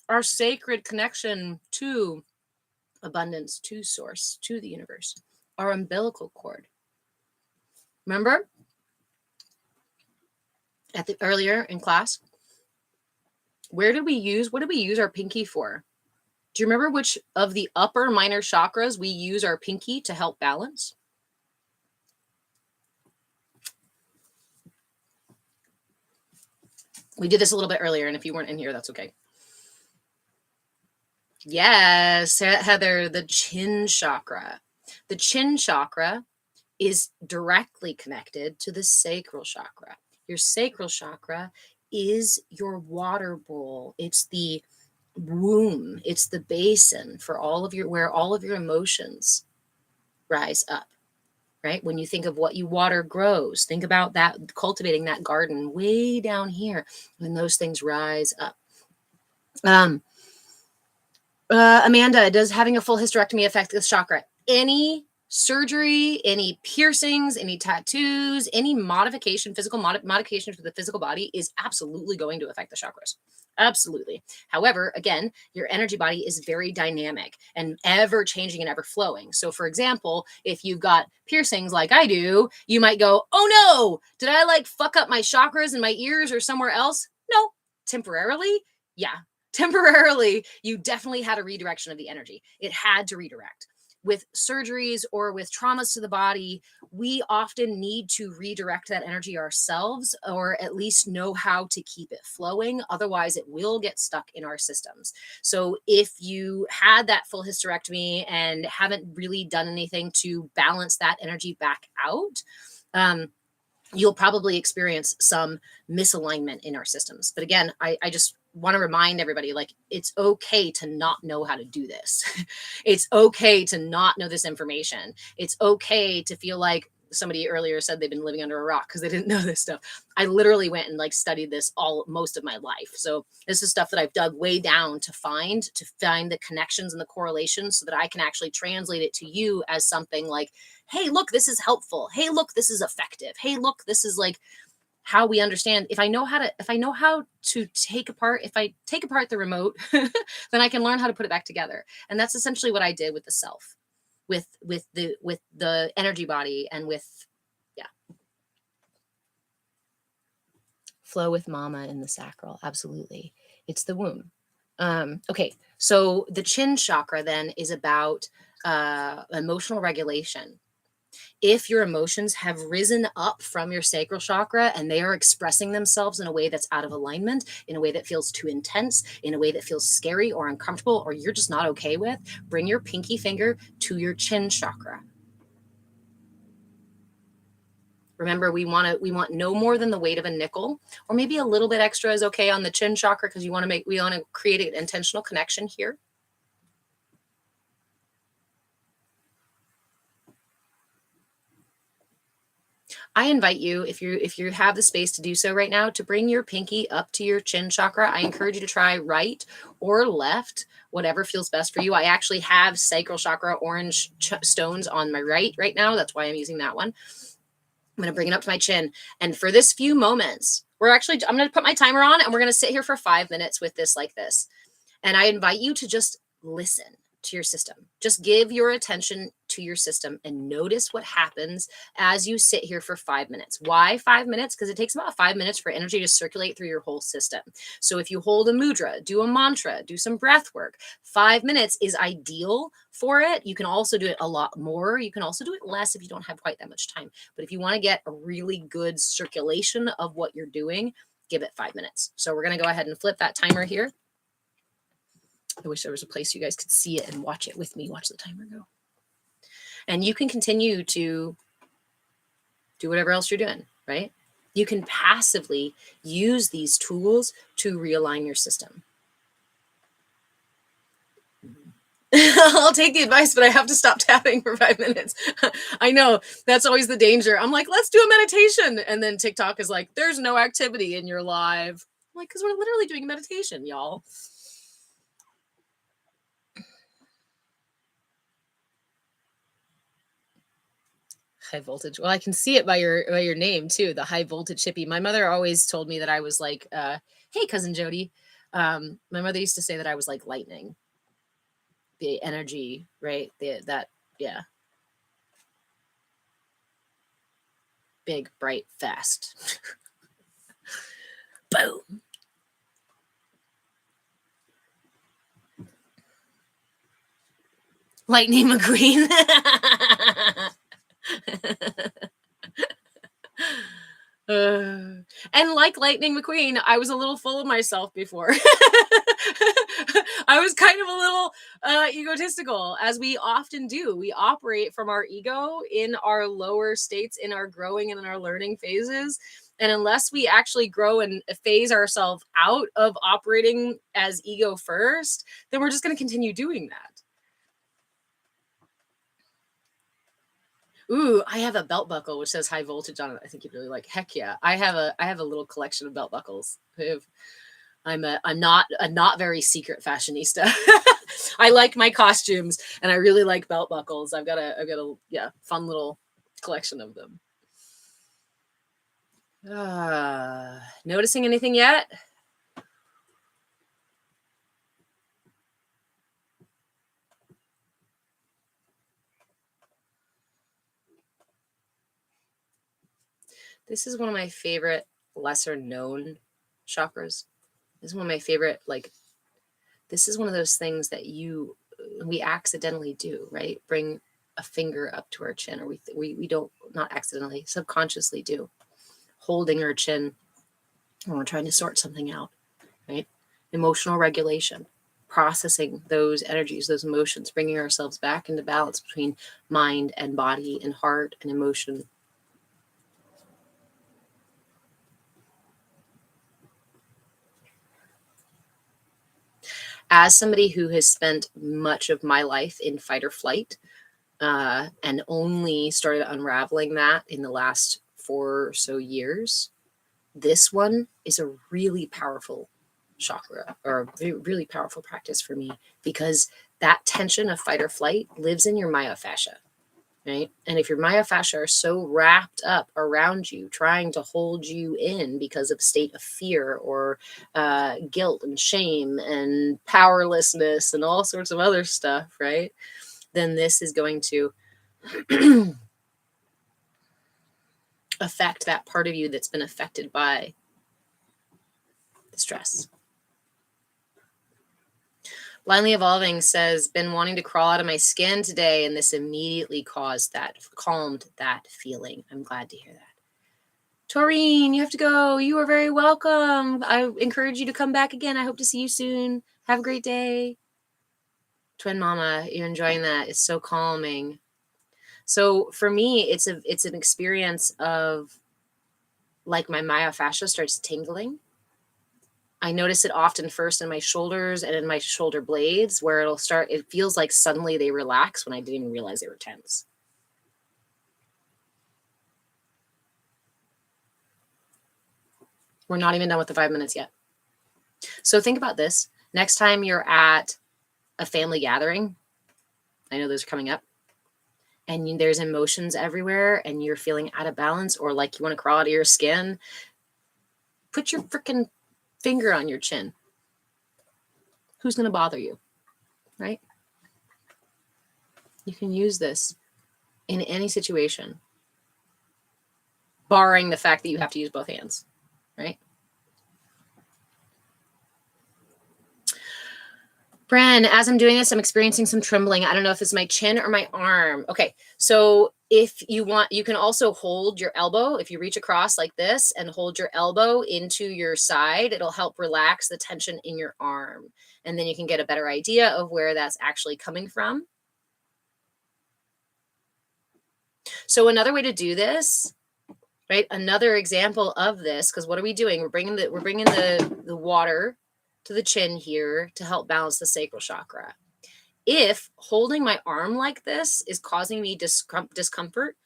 our sacred connection to abundance, to source, to the universe, our umbilical cord. Remember earlier in class, what did we use our pinky for? Do you remember which of the upper minor chakras we use our pinky to help balance? We did this a little bit earlier, and if you weren't in here, that's okay. Yes, Heather, the chin chakra. The chin chakra is directly connected to the sacral chakra. Your sacral chakra is your water bowl. It's the womb. It's the basin for where all of your emotions rise up, right? When you think of what you water grows, think about that, cultivating that garden way down here when those things rise up. Amanda, does having a full hysterectomy affect this chakra? Any surgery, any piercings, any tattoos, any modification, physical modification for the physical body is absolutely going to affect the chakras. Absolutely. However, again, your energy body is very dynamic and ever changing and ever flowing. So for example, if you've got piercings like I do, you might go, oh no, did I like fuck up my chakras in my ears or somewhere else? No, temporarily. Yeah. Temporarily, you definitely had a redirection of the energy. It had to redirect. With surgeries or with traumas to the body, we often need to redirect that energy ourselves, or at least know how to keep it flowing. Otherwise, it will get stuck in our systems. So if you had that full hysterectomy and haven't really done anything to balance that energy back out, you'll probably experience some misalignment in our systems. But again, I just want to remind everybody, like, it's okay to not know how to do this. It's okay to not know this information. It's okay to feel like somebody earlier said they've been living under a rock because they didn't know this stuff. I literally went and like studied this most of my life. So this is stuff that I've dug way down to find the connections and the correlations so that I can actually translate it to you as something like, hey, look, this is helpful. Hey, look, this is effective. Hey, look, this is like how we understand. If I know how to take apart, if I take apart the remote, then I can learn how to put it back together. And that's essentially what I did with the self, with the energy body, and with, yeah. Flow with mama in the sacral. Absolutely. It's the womb. Okay. So the chin chakra then is about emotional regulation. If your emotions have risen up from your sacral chakra and they are expressing themselves in a way that's out of alignment, in a way that feels too intense, in a way that feels scary or uncomfortable, or you're just not okay with, bring your pinky finger to your chin chakra. Remember, we want no more than the weight of a nickel, or maybe a little bit extra is okay on the chin chakra, because we want to create an intentional connection here. I invite you, if you have the space to do so right now, to bring your pinky up to your chin chakra. I encourage you to try right or left, whatever feels best for you. I actually have sacral chakra orange stones on my right now. That's why I'm using that one. I'm going to bring it up to my chin. And for this few moments, I'm going to put my timer on and we're going to sit here for 5 minutes with this like this. And I invite you to just listen to your system. Just give your attention to your system and notice what happens as you sit here for 5 minutes. Why 5 minutes? Because it takes about 5 minutes for energy to circulate through your whole system. So if you hold a mudra, do a mantra, do some breath work, 5 minutes is ideal for it. You can also do it a lot more. You can also do it less if you don't have quite that much time. But if you want to get a really good circulation of what you're doing, give it 5 minutes. So we're going to go ahead and flip that timer here. I wish there was a place you guys could see it and watch it with me. Watch the timer go. And you can continue to do whatever else you're doing, right? You can passively use these tools to realign your system. I'll take the advice, but I have to stop tapping for 5 minutes. I know that's always the danger. I'm like, let's do a meditation. And then TikTok is like, there's no activity in your live. I'm like, because we're literally doing meditation, y'all. High voltage. Well, I can see it by your name too, the high voltage hippie. My mother always told me that I was like, hey, cousin Jody. My mother used to say that I was like lightning. The energy, right? Yeah. Big, bright, fast. Boom. Lightning McQueen. And like Lightning McQueen, I was a little full of myself before. I was kind of a little egotistical, as we often do. We operate from our ego in our lower states, in our growing and in our learning phases. And unless we actually grow and phase ourselves out of operating as ego first, then we're just going to continue doing that. Ooh, I have a belt buckle which says high voltage on it. I think you'd really like. Heck yeah. I have a little collection of belt buckles. I'm not very secret fashionista. I like my costumes and I really like belt buckles. I've got a fun little collection of them. Noticing anything yet? This is one of my favorite lesser known chakras. This is one of my favorite, this is one of those things that we accidentally do, right? Bring a finger up to our chin, or we don't, not accidentally, subconsciously do. Holding our chin when we're trying to sort something out, right? Emotional regulation, processing those energies, those emotions, bringing ourselves back into balance between mind and body and heart and emotion. As somebody who has spent much of my life in fight or flight, and only started unraveling that in the last 4 or so years. This one is a really powerful chakra, or a really powerful practice for me, because that tension of fight or flight lives in your myofascia, right? And if your myofascia are so wrapped up around you, trying to hold you in because of state of fear or guilt and shame and powerlessness and all sorts of other stuff, right? Then this is going to affect that part of you that's been affected by the stress. Blindly Evolving says, been wanting to crawl out of my skin today, and this immediately calmed that feeling. I'm glad to hear that. Taurine, you have to go. You are very welcome. I encourage you to come back again. I hope to see you soon. Have a great day. Twin Mama, you're enjoying that. It's so calming. So for me, it's an experience of, like, my myofascia starts tingling. I notice it often first in my shoulders and in my shoulder blades, where it feels like suddenly they relax when I didn't even realize they were tense. We're not even done with the 5 minutes yet. So think about this. Next time you're at a family gathering, I know those are coming up, and there's emotions everywhere and you're feeling out of balance, or like you want to crawl out of your skin, put your freaking finger on your chin. Who's going to bother you, right? You can use this in any situation, barring the fact that you have to use both hands, right? Bren, as I'm doing this, I'm experiencing some trembling. I don't know if it's my chin or my arm. Okay, so if you want, you can also hold your elbow. If you reach across like this and hold your elbow into your side, it'll help relax the tension in your arm. And then you can get a better idea of where that's actually coming from. So another way to do this, right? Another example of this, because what are we doing? We're bringing the water to the chin here to help balance the sacral chakra. If holding my arm like this is causing me discomfort,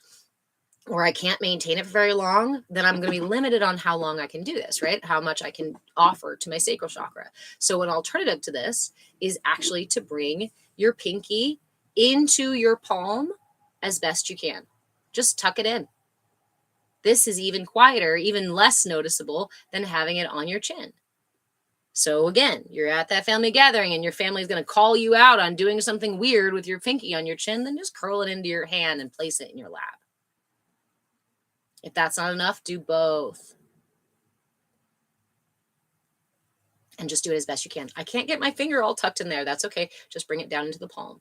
or I can't maintain it for very long, then I'm going to be limited on how long I can do this, right? How much I can offer to my sacral chakra. So an alternative to this is actually to bring your pinky into your palm as best you can. Just tuck it in. This is even quieter, even less noticeable than having it on your chin. So again, you're at that family gathering and your family is going to call you out on doing something weird with your pinky on your chin, then just curl it into your hand and place it in your lap. If that's not enough, do both. And just do it as best you can. I can't get my finger all tucked in there. That's okay. Just bring it down into the palm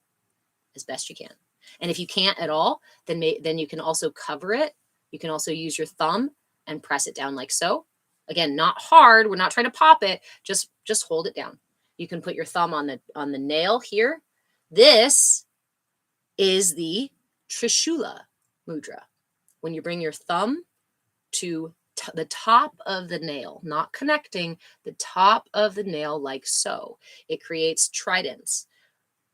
as best you can. And if you can't at all, then you can also cover it. You can also use your thumb and press it down like so. Again, not hard. We're not trying to pop it. Just hold it down. You can put your thumb on the nail here. This is the Trishula mudra. When you bring your thumb to the top of the nail, not connecting, the top of the nail like so, it creates tridents.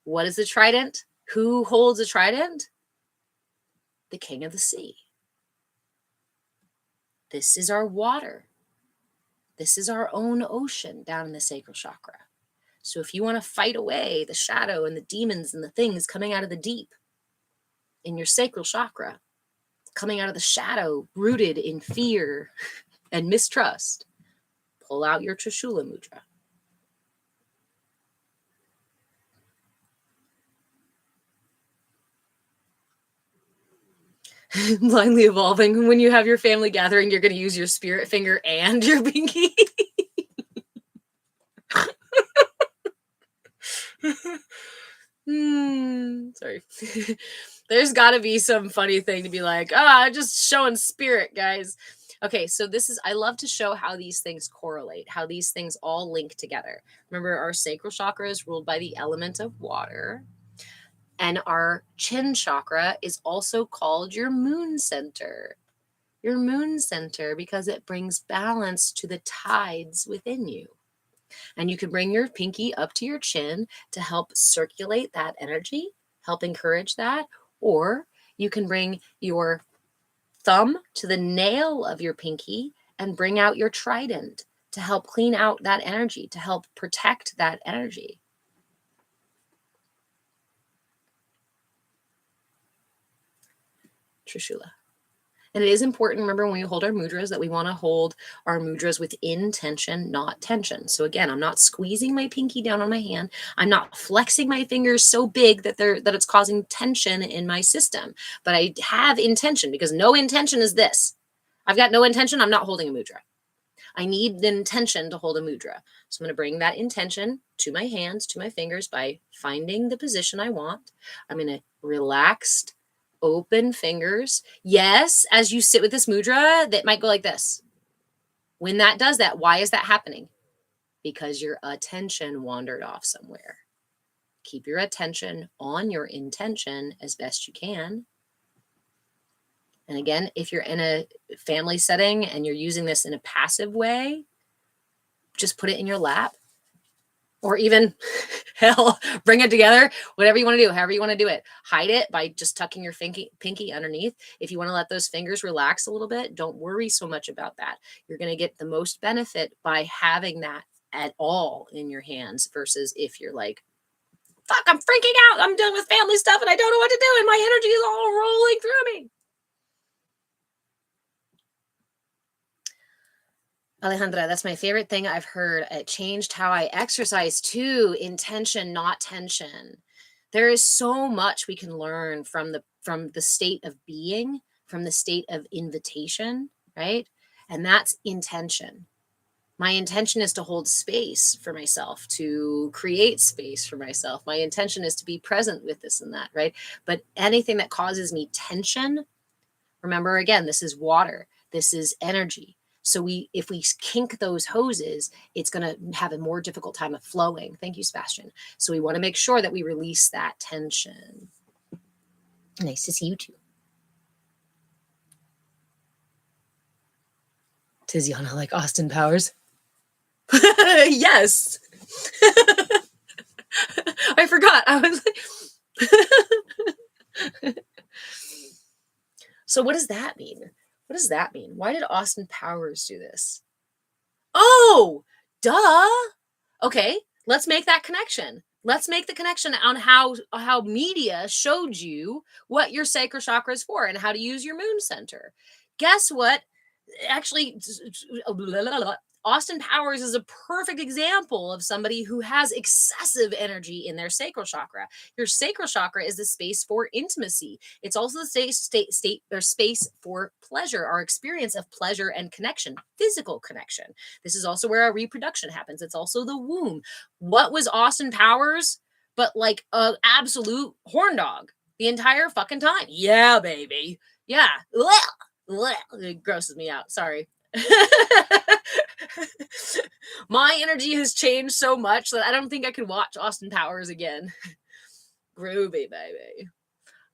What is a trident? Who holds a trident? The king of the sea. This is our water. This is our own ocean down in the sacral chakra. So if you want to fight away the shadow and the demons and the things coming out of the deep in your sacral chakra, coming out of the shadow, rooted in fear and mistrust, pull out your Trishula mudra. Blindly Evolving. When you have your family gathering, you're going to use your spirit finger and your pinky. Sorry. There's got to be some funny thing to be like, just showing spirit, guys. Okay, so I love to show how these things correlate, how these things all link together. Remember, our sacral chakra is ruled by the element of water. And our chin chakra is also called your moon center. Your moon center, because it brings balance to the tides within you. And you can bring your pinky up to your chin to help circulate that energy, help encourage that, Or you can bring your thumb to the nail of your pinky and bring out your trident to help clean out that energy, to help protect that energy. Trishula. And it is important, remember, when we hold our mudras, that we want to hold our mudras with intention, not tension. So again, I'm not squeezing my pinky down on my hand. I'm not flexing my fingers so big that it's causing tension in my system. But I have intention, because no intention is this. I've got no intention, I'm not holding a mudra. I need the intention to hold a mudra. So I'm going to bring that intention to my hands, to my fingers, by finding the position I want. I'm going to relaxed, open fingers. Yes, as you sit with this mudra, that might go like this. When that does that, why is that happening? Because your attention wandered off somewhere. Keep your attention on your intention as best you can. And again, if you're in a family setting and you're using this in a passive way, just put it in your lap. Or even, hell, bring it together, whatever you want to do, however you want to do it. Hide it by just tucking your pinky underneath. If you want to let those fingers relax a little bit, don't worry so much about that. You're going to get the most benefit by having that at all in your hands versus if you're like, fuck, I'm freaking out. I'm dealing with family stuff and I don't know what to do and my energy is all rolling through me. Alejandra, that's my favorite thing I've heard. It changed how I exercise too. Intention, not tension. There is so much we can learn from the state of being, from the state of invitation, right? And that's intention. My intention is to hold space for myself, to create space for myself. My intention is to be present with this and that, right? But anything that causes me tension, remember again, this is water. This is energy. So if we kink those hoses, it's going to have a more difficult time of flowing. Thank you, Sebastian. So we want to make sure that we release that tension. Nice to see you too. Tiziana like Austin Powers. Yes. I forgot. I was like... So what does that mean? What does that mean? Why did Austin Powers do this? Oh, duh. Okay, let's make that connection. Let's make the connection on how media showed you what your sacral chakra is for and how to use your moon center. Guess what? Actually, Austin Powers is a perfect example of somebody who has excessive energy in their sacral chakra. Your sacral chakra is the space for intimacy. It's also the space for pleasure, our experience of pleasure and connection, physical connection. This is also where our reproduction happens. It's also the womb. What was Austin Powers but like an absolute horn dog the entire fucking time? Yeah, baby. Yeah. It grosses me out. Sorry. My energy has changed so much that I don't think I could watch Austin Powers again. Groovy, baby.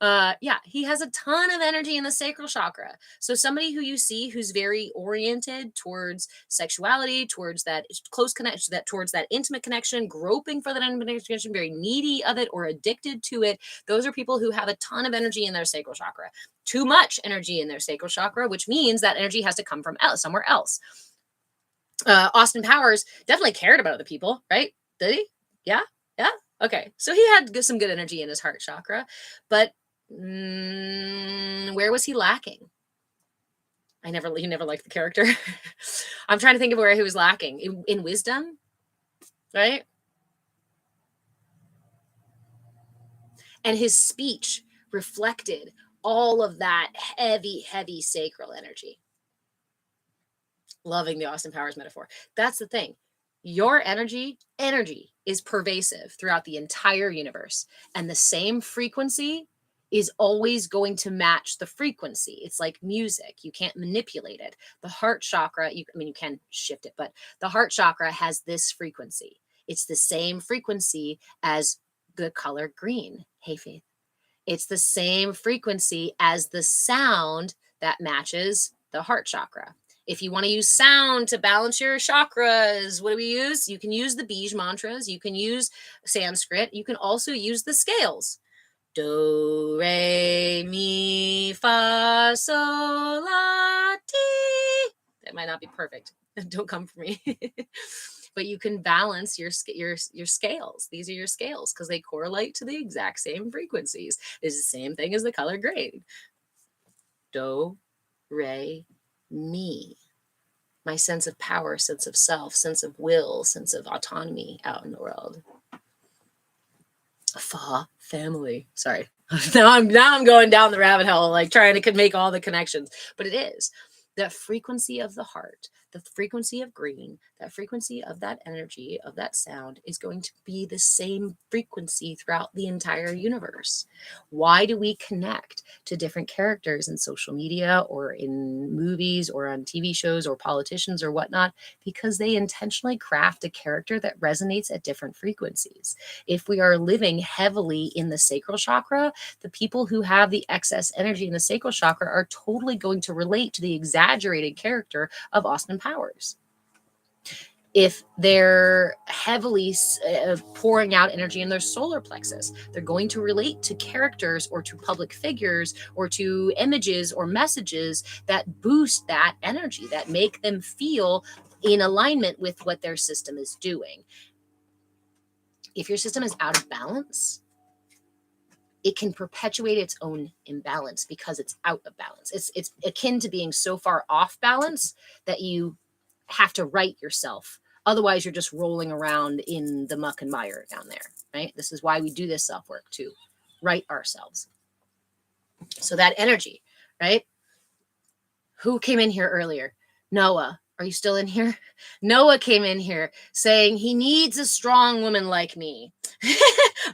Yeah, he has a ton of energy in the sacral chakra. So somebody who you see who's very oriented towards sexuality, towards that close connection, towards that intimate connection, groping for that intimate connection, very needy of it or addicted to it. Those are people who have a ton of energy in their sacral chakra. Too much energy in their sacral chakra, which means that energy has to come from somewhere else. Austin Powers definitely cared about other people, right? Did he? Yeah. Okay. So he had some good energy in his heart chakra, but where was he lacking? He never liked the character. I'm trying to think of where he was lacking. In wisdom, right? And his speech reflected all of that heavy, heavy sacral energy. Loving the Austin Powers metaphor. That's the thing. Your energy is pervasive throughout the entire universe. And the same frequency is always going to match the frequency. It's like music. You can't manipulate it. The heart chakra, you can shift it, but the heart chakra has this frequency. It's the same frequency as the color green. Hey, Faith. It's the same frequency as the sound that matches the heart chakra. If you want to use sound to balance your chakras, what do we use? You can use the Bij mantras. You can use Sanskrit. You can also use the scales. Do, re, mi, fa, sol, la, ti. That might not be perfect. Don't come for me. But you can balance your scales. These are your scales because they correlate to the exact same frequencies. It's the same thing as the color grade. Do, re, mi. My sense of power, sense of self, sense of will, sense of autonomy out in the world. Fa, family. Sorry. now I'm going down the rabbit hole, like trying to make all the connections. But it is that frequency of the heart, the frequency of green, that frequency of that energy, of that sound is going to be the same frequency throughout the entire universe. Why do we connect to different characters in social media or in movies or on TV shows or politicians or whatnot? Because they intentionally craft a character that resonates at different frequencies. If we are living heavily in the sacral chakra, the people who have the excess energy in the sacral chakra are totally going to relate to the exaggerated character of Austin Powers. If they're heavily pouring out energy in their solar plexus, they're going to relate to characters or to public figures or to images or messages that boost that energy, that make them feel in alignment with what their system is doing. If your system is out of balance, it can perpetuate its own imbalance because it's out of balance. It's akin to being so far off balance that you have to right yourself. Otherwise, you're just rolling around in the muck and mire down there, right? This is why we do this self-work, to right ourselves. So that energy, right? Who came in here earlier? Noah. Are you still in here? Noah came in here saying he needs a strong woman like me.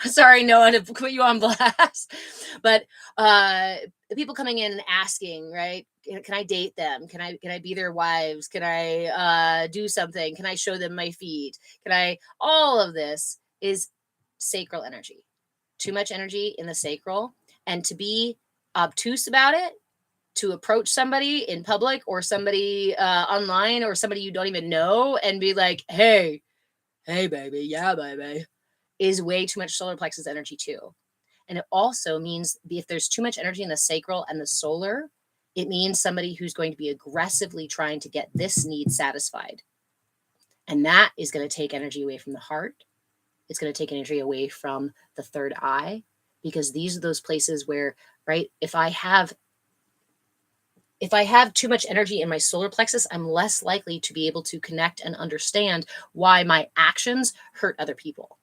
Sorry, Noah, to put you on blast. But the people coming in and asking, right? Can I date them? Can I be their wives? Can I do something? Can I show them my feet? All of this is sacral energy. Too much energy in the sacral. And to be obtuse about it, to approach somebody in public or somebody online or somebody you don't even know and be like, hey baby, yeah baby, is way too much solar plexus energy too. And it also means if there's too much energy in the sacral and the solar, it means somebody who's going to be aggressively trying to get this need satisfied. And that is going to take energy away from the heart. It's going to take energy away from the third eye, because these are those places where, right, if I have too much energy in my solar plexus, I'm less likely to be able to connect and understand why my actions hurt other people.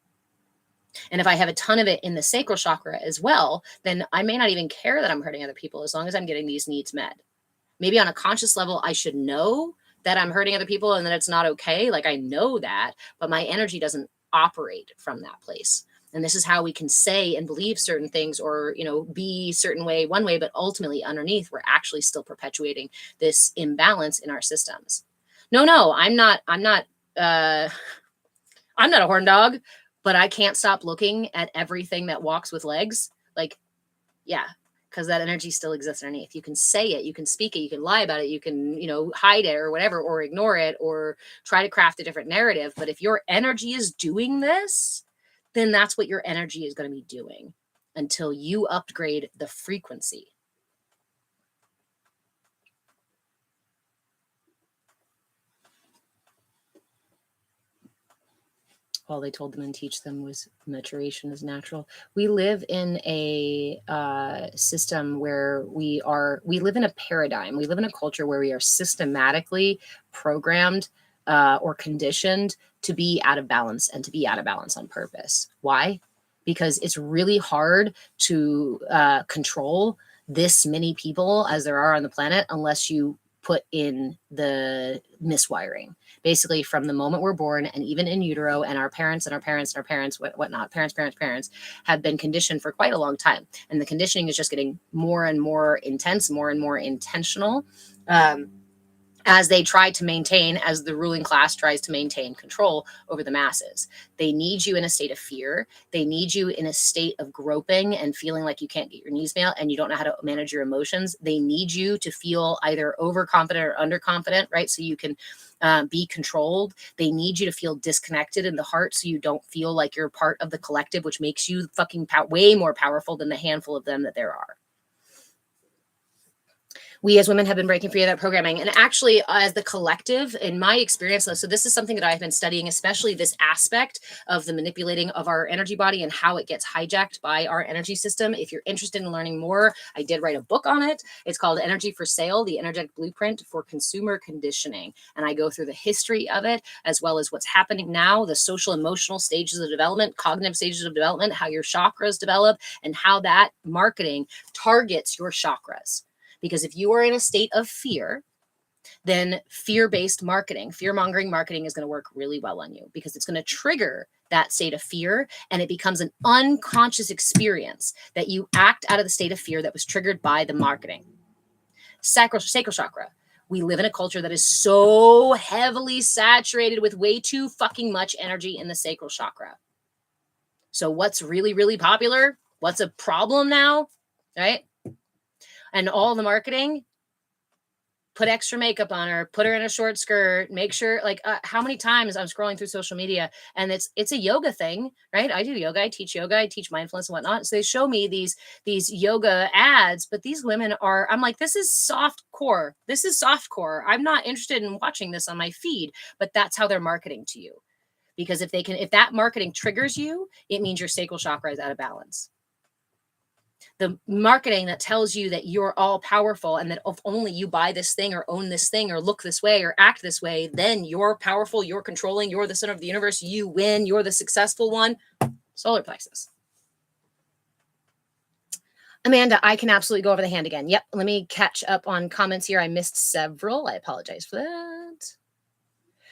And if I have a ton of it in the sacral chakra as well, then I may not even care that I'm hurting other people as long as I'm getting these needs met. Maybe on a conscious level, I should know that I'm hurting other people and that it's not okay. Like I know that, but my energy doesn't operate from that place. And this is how we can say and believe certain things or, be certain way, one way, but ultimately underneath, we're actually still perpetuating this imbalance in our systems. No, I'm not a horn dog, but I can't stop looking at everything that walks with legs. Like, yeah, because that energy still exists underneath. You can say it, you can speak it, you can lie about it, you can, hide it or whatever, or ignore it, or try to craft a different narrative. But if your energy is doing this, then that's what your energy is going to be doing until you upgrade the frequency. All they told them and teach them was maturation is natural. We live in a system where we live in a paradigm. We live in a culture where we are systematically programmed or conditioned to be out of balance, and to be out of balance on purpose. Why? Because it's really hard to control this many people as there are on the planet unless you put in the miswiring. Basically, from the moment we're born, and even in utero, and our parents and our parents and our parents, whatnot, parents have been conditioned for quite a long time. And the conditioning is just getting more and more intense, more and more intentional. as they try to maintain, as the ruling class tries to maintain control over the masses. They need you in a state of fear. They need you in a state of groping and feeling like you can't get your knees nailed and you don't know how to manage your emotions. They need you to feel either overconfident or underconfident, right? So you can be controlled. They need you to feel disconnected in the heart so you don't feel like you're part of the collective, which makes you fucking way more powerful than the handful of them that there are. We as women have been breaking free of that programming. And actually, as the collective, in my experience, so this is something that I've been studying, especially this aspect of the manipulating of our energy body and how it gets hijacked by our energy system. If you're interested in learning more, I did write a book on it. It's called Energy for Sale, The Energetic Blueprint for Consumer Conditioning. And I go through the history of it, as well as what's happening now, the social, emotional stages of development, cognitive stages of development, how your chakras develop, and how that marketing targets your chakras. Because if you are in a state of fear, then fear-based marketing, fear-mongering marketing is going to work really well on you because it's going to trigger that state of fear and it becomes an unconscious experience that you act out of the state of fear that was triggered by the marketing. Sacral chakra. We live in a culture that is so heavily saturated with way too fucking much energy in the sacral chakra. So what's really, really popular? What's a problem now? Right? And all the marketing, put extra makeup on her, put her in a short skirt, make sure, like, how many times I'm scrolling through social media and it's a yoga thing, right? I do yoga, I teach mindfulness and whatnot. So they show me these yoga ads, but these women are, I'm like, this is soft core. This is soft core. I'm not interested in watching this on my feed, but that's how they're marketing to you. Because if that marketing triggers you, it means your sacral chakra is out of balance. The marketing that tells you that you're all powerful and that if only you buy this thing or own this thing or look this way or act this way, then you're powerful, you're controlling, you're the center of the universe, you win, you're the successful one. Solar plexus. Amanda, I can absolutely go over the hand again. Yep. Let me catch up on comments here. I missed several. I apologize for that.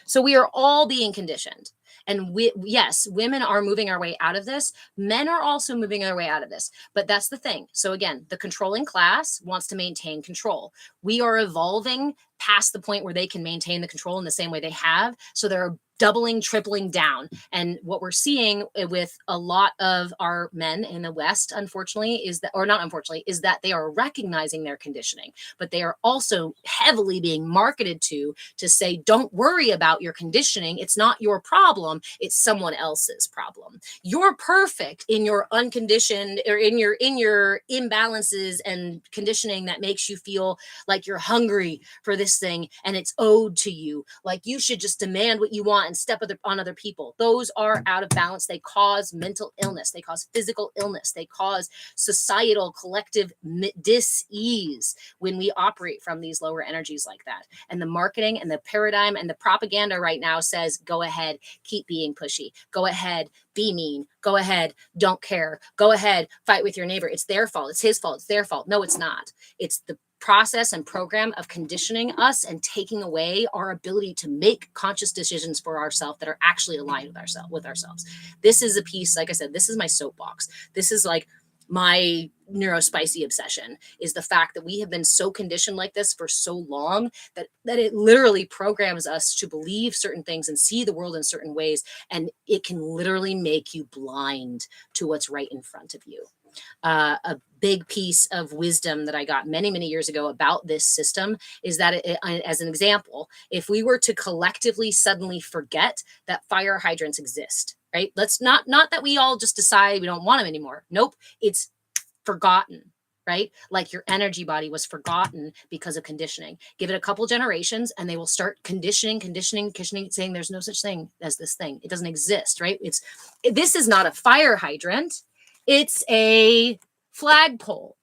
So we are all being conditioned. And yes, women are moving our way out of this. Men are also moving their way out of this. But that's the thing. So again, the controlling class wants to maintain control. We are evolving past the point where they can maintain the control in the same way they have. So they're doubling, tripling down. And what we're seeing with a lot of our men in the West, unfortunately, is that, or not unfortunately, is that they are recognizing their conditioning, but they are also heavily being marketed to say, don't worry about your conditioning. It's not your problem. It's someone else's problem. You're perfect in your unconditioned or in your imbalances and conditioning that makes you feel like you're hungry for this thing and it's owed to you. Like you should just demand what you want and step on other people. Those are out of balance. They cause mental illness. They cause physical illness. They cause societal collective dis-ease when we operate from these lower energies like that. And the marketing and the paradigm and the propaganda right now says, go ahead, keep being pushy. Go ahead, be mean. Go ahead, don't care. Go ahead, fight with your neighbor. It's their fault. It's his fault. It's their fault. No, it's not. It's the process and program of conditioning us and taking away our ability to make conscious decisions for ourselves that are actually aligned with ourselves. This is a piece, like I said, this is my soapbox. This is like my neurospicy obsession, is the fact that we have been so conditioned like this for so long that it literally programs us to believe certain things and see the world in certain ways. And it can literally make you blind to what's right in front of you. A big piece of wisdom that I got many, many years ago about this system is that, as an example, if we were to collectively suddenly forget that fire hydrants exist, right? Let's not that we all just decide we don't want them anymore. Nope. It's forgotten, right? Like your energy body was forgotten because of conditioning. Give it a couple generations and they will start conditioning, saying there's no such thing as this thing. It doesn't exist, right? This is not a fire hydrant. It's a flagpole.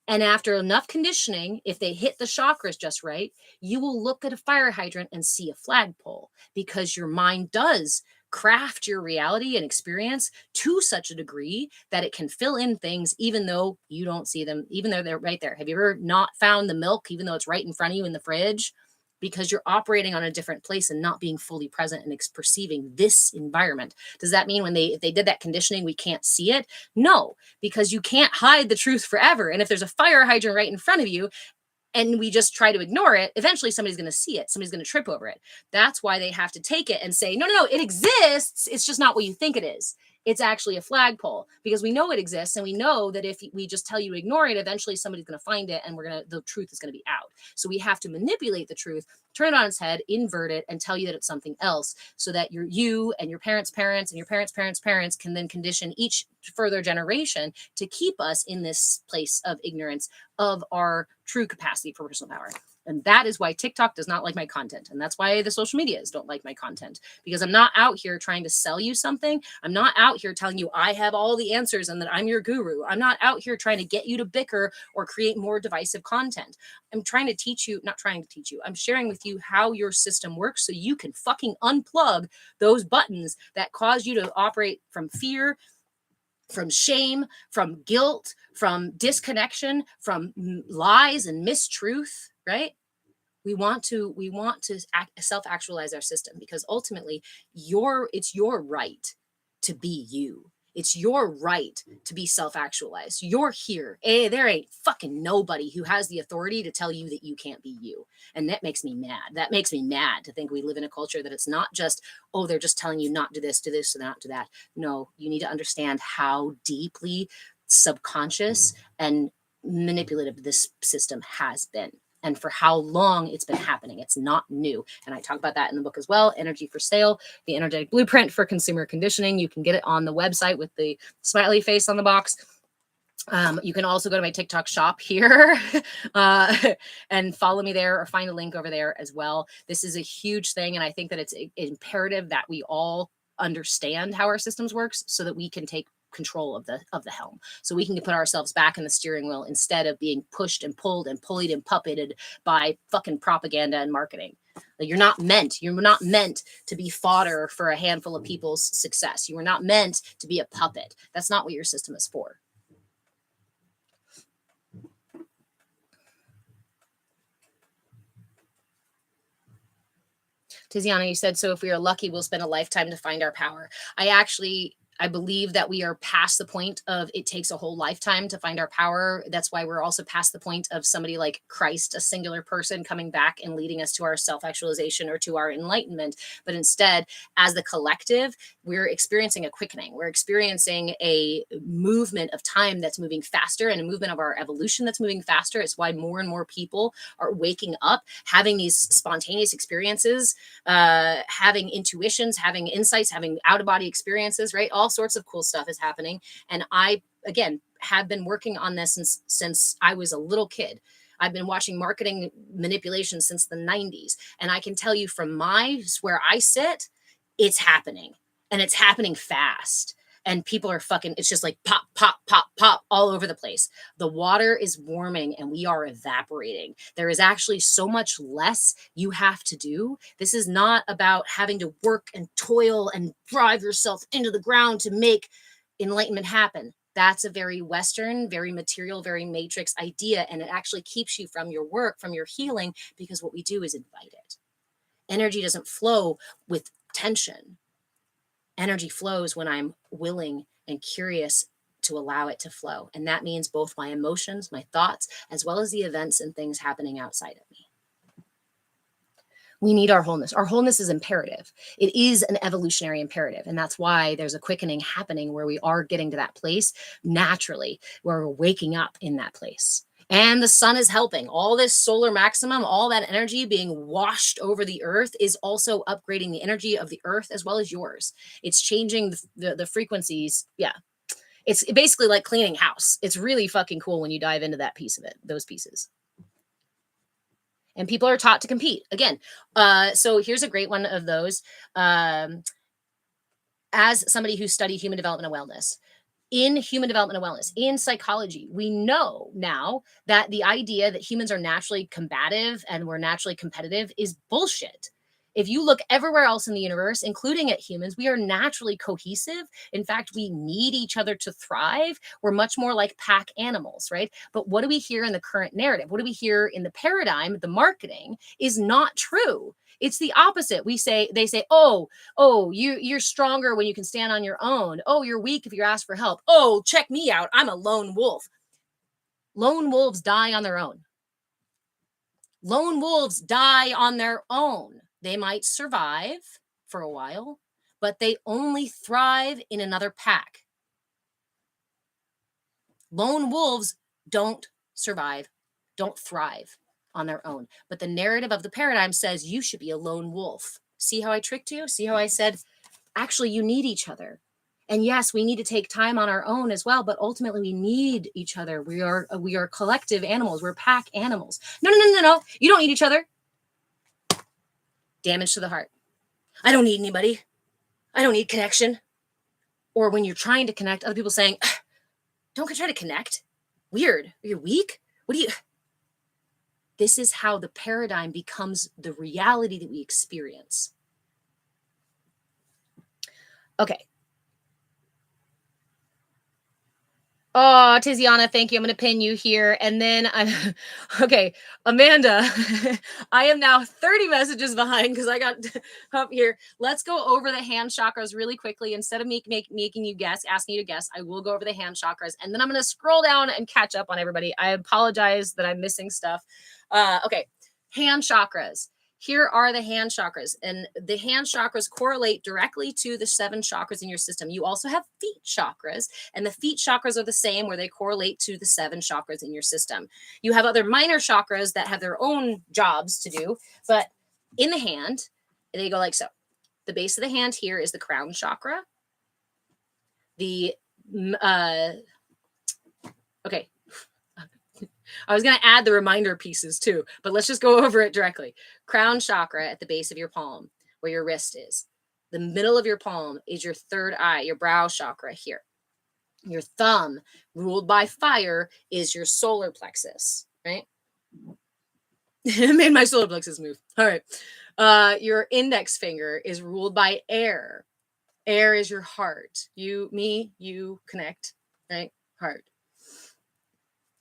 And after enough conditioning, if they hit the chakras just right, you will look at a fire hydrant and see a flagpole because your mind does craft your reality and experience to such a degree that it can fill in things even though you don't see them, even though they're right there. Have you ever not found the milk even though it's right in front of you in the fridge? Because you're operating on a different place and not being fully present and perceiving this environment. Does that mean if they did that conditioning, we can't see it? No, because you can't hide the truth forever. And if there's a fire hydrant right in front of you, and we just try to ignore it, eventually somebody's going to see it. Somebody's going to trip over it. That's why they have to take it and say, no, no, no, it exists. It's just not what you think it is. It's actually a flagpole, because we know it exists, and we know that if we just tell you to ignore it, eventually somebody's going to find it, and the truth is going to be out. So we have to manipulate the truth, turn it on its head, invert it, and tell you that it's something else, so that you and your parents' parents and your parents' parents' parents can then condition each further generation to keep us in this place of ignorance of our true capacity for personal power. And that is why TikTok does not like my content. And that's why the social medias don't like my content, because I'm not out here trying to sell you something. I'm not out here telling you I have all the answers and that I'm your guru. I'm not out here trying to get you to bicker or create more divisive content. I'm trying to teach you, not trying to teach you. I'm sharing with you how your system works so you can fucking unplug those buttons that cause you to operate from fear, from shame, from guilt, from disconnection, from lies and mistruth, right? We want to self-actualize our system, because ultimately it's your right to be you. It's your right to be self-actualized. You're here. There ain't fucking nobody who has the authority to tell you that you can't be you. And that makes me mad. That makes me mad to think we live in a culture that it's not just, oh, they're just telling you not do this, not do that. No, you need to understand how deeply subconscious and manipulative this system has been, and for how long it's been happening. It's not new. And I talk about that in the book as well, Energy for Sale, the energetic blueprint for consumer conditioning. You can get it on the website with the smiley face on the box. You can also go to my TikTok shop here and follow me there, or find a link over there as well. This is a huge thing. And I think that it's imperative that we all understand how our systems works, so that we can take control of the helm, so we can put ourselves back in the steering wheel, instead of being pushed and pulled and pulleyed and puppeted by fucking propaganda and marketing. Like, you're not meant to be fodder for a handful of people's success. You were not meant to be a puppet. That's not what your system is for. Tiziana, you said, so if we are lucky, we'll spend a lifetime to find our power. I believe that we are past the point of it takes a whole lifetime to find our power. That's why we're also past the point of somebody like Christ, a singular person, coming back and leading us to our self-actualization or to our enlightenment. But instead, as the collective, we're experiencing a quickening. We're experiencing a movement of time that's moving faster, and a movement of our evolution that's moving faster. It's why more and more people are waking up, having these spontaneous experiences, having intuitions, having insights, having out-of-body experiences, right? All sorts of cool stuff is happening. And I, again, have been working on this since I was a little kid. I've been watching marketing manipulation since the 90s. And I can tell you from where I sit, it's happening, and it's happening fast. And people are it's just like pop, pop, pop, pop all over the place. The water is warming and we are evaporating. There is actually so much less you have to do. This is not about having to work and toil and drive yourself into the ground to make enlightenment happen. That's a very Western, very material, very matrix idea. And it actually keeps you from your work, from your healing, because what we do is invite it. Energy doesn't flow with tension. Energy flows when I'm willing and curious to allow it to flow. And that means both my emotions, my thoughts, as well as the events and things happening outside of me. We need our wholeness. Our wholeness is imperative. It is an evolutionary imperative. And that's why there's a quickening happening, where we are getting to that place naturally, where we're waking up in that place. And the sun is helping. All this solar maximum, all that energy being washed over the earth is also upgrading the energy of the earth as well as yours. It's changing the frequencies. Yeah. It's basically like cleaning house. It's really fucking cool when you dive into that piece of it, those pieces. And people are taught to compete again. So here's a great one of those. As somebody who studied human development and wellness, in human development and wellness, in psychology, we know now that the idea that humans are naturally combative and we're naturally competitive is bullshit. If you look everywhere else in the universe, including at humans, we are naturally cohesive. In fact, we need each other to thrive. We're much more like pack animals, right? But what do we hear in the current narrative? What do we hear in the paradigm? The marketing is not true. It's the opposite. They say, oh, you're stronger when you can stand on your own. Oh, you're weak if you ask for help. Oh, check me out. I'm a lone wolf. Lone wolves die on their own. Lone wolves die on their own. They might survive for a while, but they only thrive in another pack. Lone wolves don't survive, don't thrive on their own. But the narrative of the paradigm says you should be a lone wolf. See how I tricked you? See how I said, actually, you need each other. And yes, we need to take time on our own as well, but ultimately we need each other. We are collective animals. We're pack animals. No. You don't need each other. Damage to the heart. I don't need anybody. I don't need connection. Or when you're trying to connect, other people saying, don't try to connect. Weird. You're weak. What do you? This is how the paradigm becomes the reality that we experience. Okay. Oh, Tiziana, thank you. I'm going to pin you here. And then I'm okay. Amanda, I am now 30 messages behind because I got up here. Let's go over the hand chakras really quickly. Instead of making you guess, asking you to guess, I will go over the hand chakras. And then I'm going to scroll down and catch up on everybody. I apologize that I'm missing stuff. Okay. Hand chakras. Here are the hand chakras, and the hand chakras correlate directly to the 7 chakras in your system. You also have feet chakras, and the feet chakras are the same, where they correlate to the 7 chakras in your system. You have other minor chakras that have their own jobs to do, but in the hand, they go like so. The base of the hand here is the crown chakra. Okay. I was going to add the reminder pieces too, but let's just go over it directly. Crown chakra at the base of your palm, where your wrist is. The middle of your palm is your third eye, your brow chakra here. Your thumb, ruled by fire, is your solar plexus, right? It made my solar plexus move. All right. Your index finger is ruled by air. Air is your heart. You connect, right? Heart.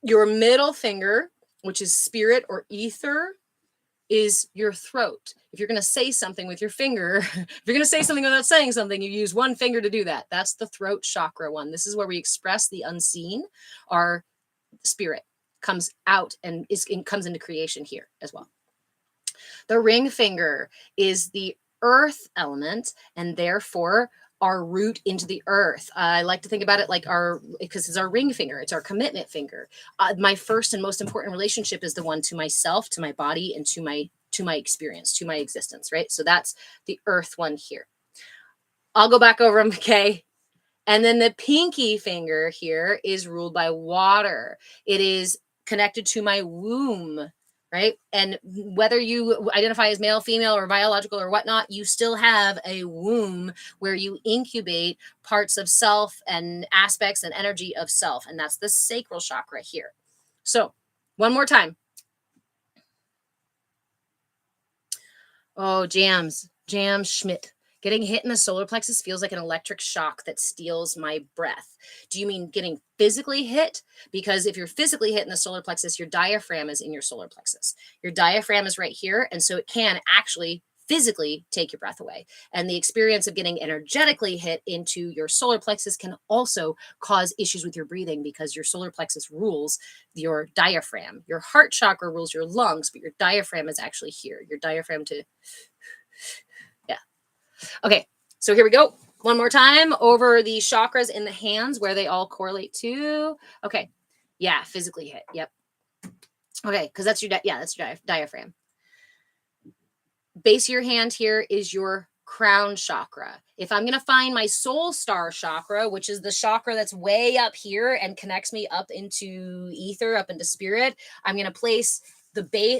Your middle finger, which is spirit or ether, is your throat. If you're going to say something with your finger, if you're going to say something without saying something, you use one finger to do that. That's the throat chakra one. This is where we express the unseen. Our spirit comes out and comes into creation here as well. The ring finger is the earth element, and therefore our root into the earth. I like to think about it like because it's our ring finger. It's our commitment finger. My first and most important relationship is the one to myself, to my body, and to my experience, to my existence, right? So that's the earth one here. I'll go back over them, okay? And then the pinky finger here is ruled by water. It is connected to my womb, right? And whether you identify as male, female, or biological or whatnot, you still have a womb where you incubate parts of self and aspects and energy of self. And that's the sacral chakra here. So one more time. Oh, Jam Schmidt. Getting hit in the solar plexus feels like an electric shock that steals my breath. Do you mean getting physically hit? Because if you're physically hit in the solar plexus, your diaphragm is in your solar plexus. Your diaphragm is right here, and so it can actually physically take your breath away. And the experience of getting energetically hit into your solar plexus can also cause issues with your breathing, because your solar plexus rules your diaphragm. Your heart chakra rules your lungs, but your diaphragm is actually here. Your diaphragm to... Okay, so here we go. One more time over the chakras in the hands where they all correlate to. Okay, yeah, physically hit. Yep. Okay, because that's your diaphragm. Base of your hand here is your crown chakra. If I'm going to find my soul star chakra, which is the chakra that's way up here and connects me up into ether, up into spirit, I'm going to place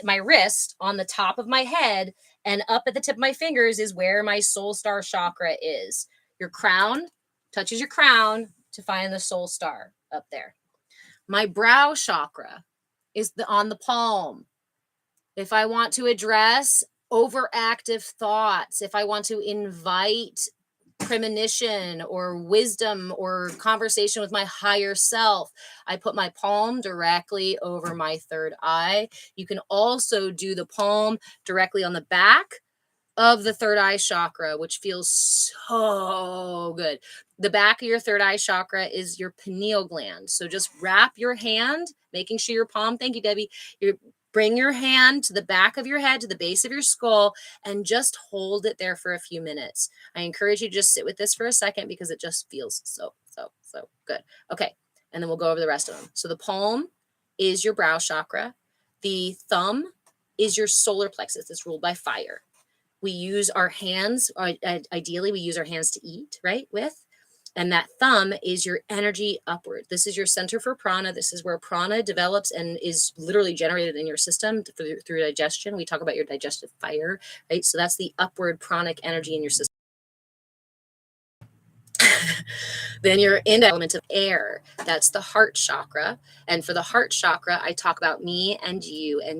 my wrist on the top of my head, and up at the tip of my fingers is where my soul star chakra is. Your crown touches your crown to find the soul star up there. My brow chakra is on the palm. If I want to address overactive thoughts, if I want to invite premonition or wisdom or conversation with my higher self, I put my palm directly over my third eye. You can also do the palm directly on the back of the third eye chakra, which feels so good. The back of your third eye chakra is your pineal gland. So just wrap your hand, making sure your palm, thank you, Debbie, Bring your hand to the back of your head, to the base of your skull, and just hold it there for a few minutes. I encourage you to just sit with this for a second because it just feels so good. Okay. And then we'll go over the rest of them. So the palm is your brow chakra. The thumb is your solar plexus. It's ruled by fire. We use our hands, ideally we use our hands to eat, right, with. And that thumb is your energy upward. This is your center for prana. This is where prana develops and is literally generated in your system through digestion. We talk about your digestive fire, right? So that's the upward pranic energy in your system. Then you're in the element of air. That's the heart chakra. And for the heart chakra, I talk about me and you and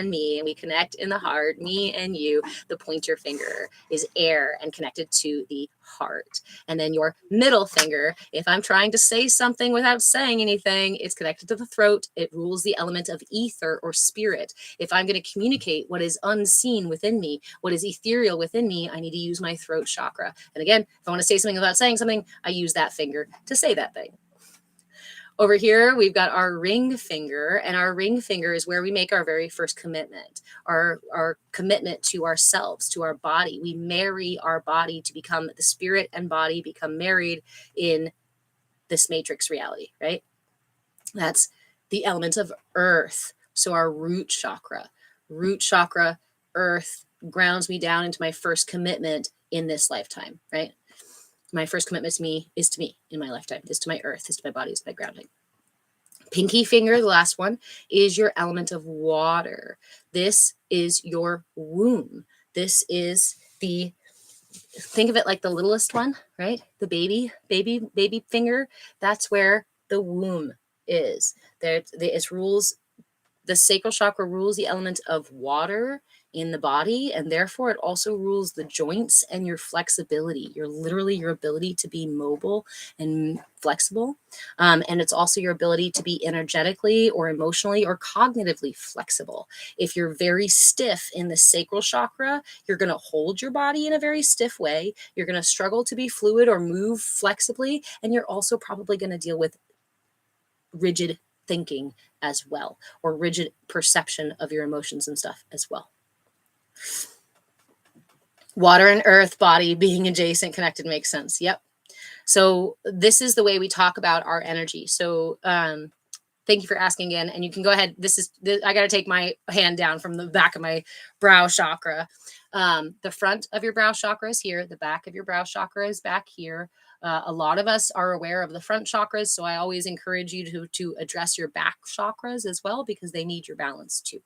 me, and we connect in the heart, me and you. The pointer finger is air and connected to the heart. And then your middle finger, if I'm trying to say something without saying anything, it's connected to the throat. It rules the element of ether or spirit. If I'm going to communicate what is unseen within me, what is ethereal within me, I need to use my throat chakra. And again, if I want to say something without saying something, I use that finger to say that thing. Over here, we've got our ring finger, and our ring finger is where we make our very first commitment, our commitment to ourselves, to our body. We marry our body to become, the spirit and body become married in this matrix reality, right? That's the element of earth. So our root chakra, earth grounds me down into my first commitment in this lifetime, right? My first commitment to me in my lifetime, is to my earth, is to my body, is to my grounding. Pinky finger, the last one, is your element of water. This is your womb. This is think of it like the littlest one, right? The baby finger. That's where the womb is. It rules, the sacral chakra rules the element of water in the body, and therefore it also rules the joints and your flexibility, your ability to be mobile and flexible. And it's also your ability to be energetically or emotionally or cognitively flexible. If you're very stiff in the sacral chakra, you're going to hold your body in a very stiff way. You're going to struggle to be fluid or move flexibly, and you're also probably going to deal with rigid thinking as well, or rigid perception of your emotions and stuff as well. Water and earth, body being adjacent, connected makes sense. Yep. So this is the way we talk about our energy. So thank you for asking again. And you can go ahead. I got to take my hand down from the back of my brow chakra. The front of your brow chakra is here. The back of your brow chakra is back here. A lot of us are aware of the front chakras. So I always encourage you to address your back chakras as well, because they need your balance too.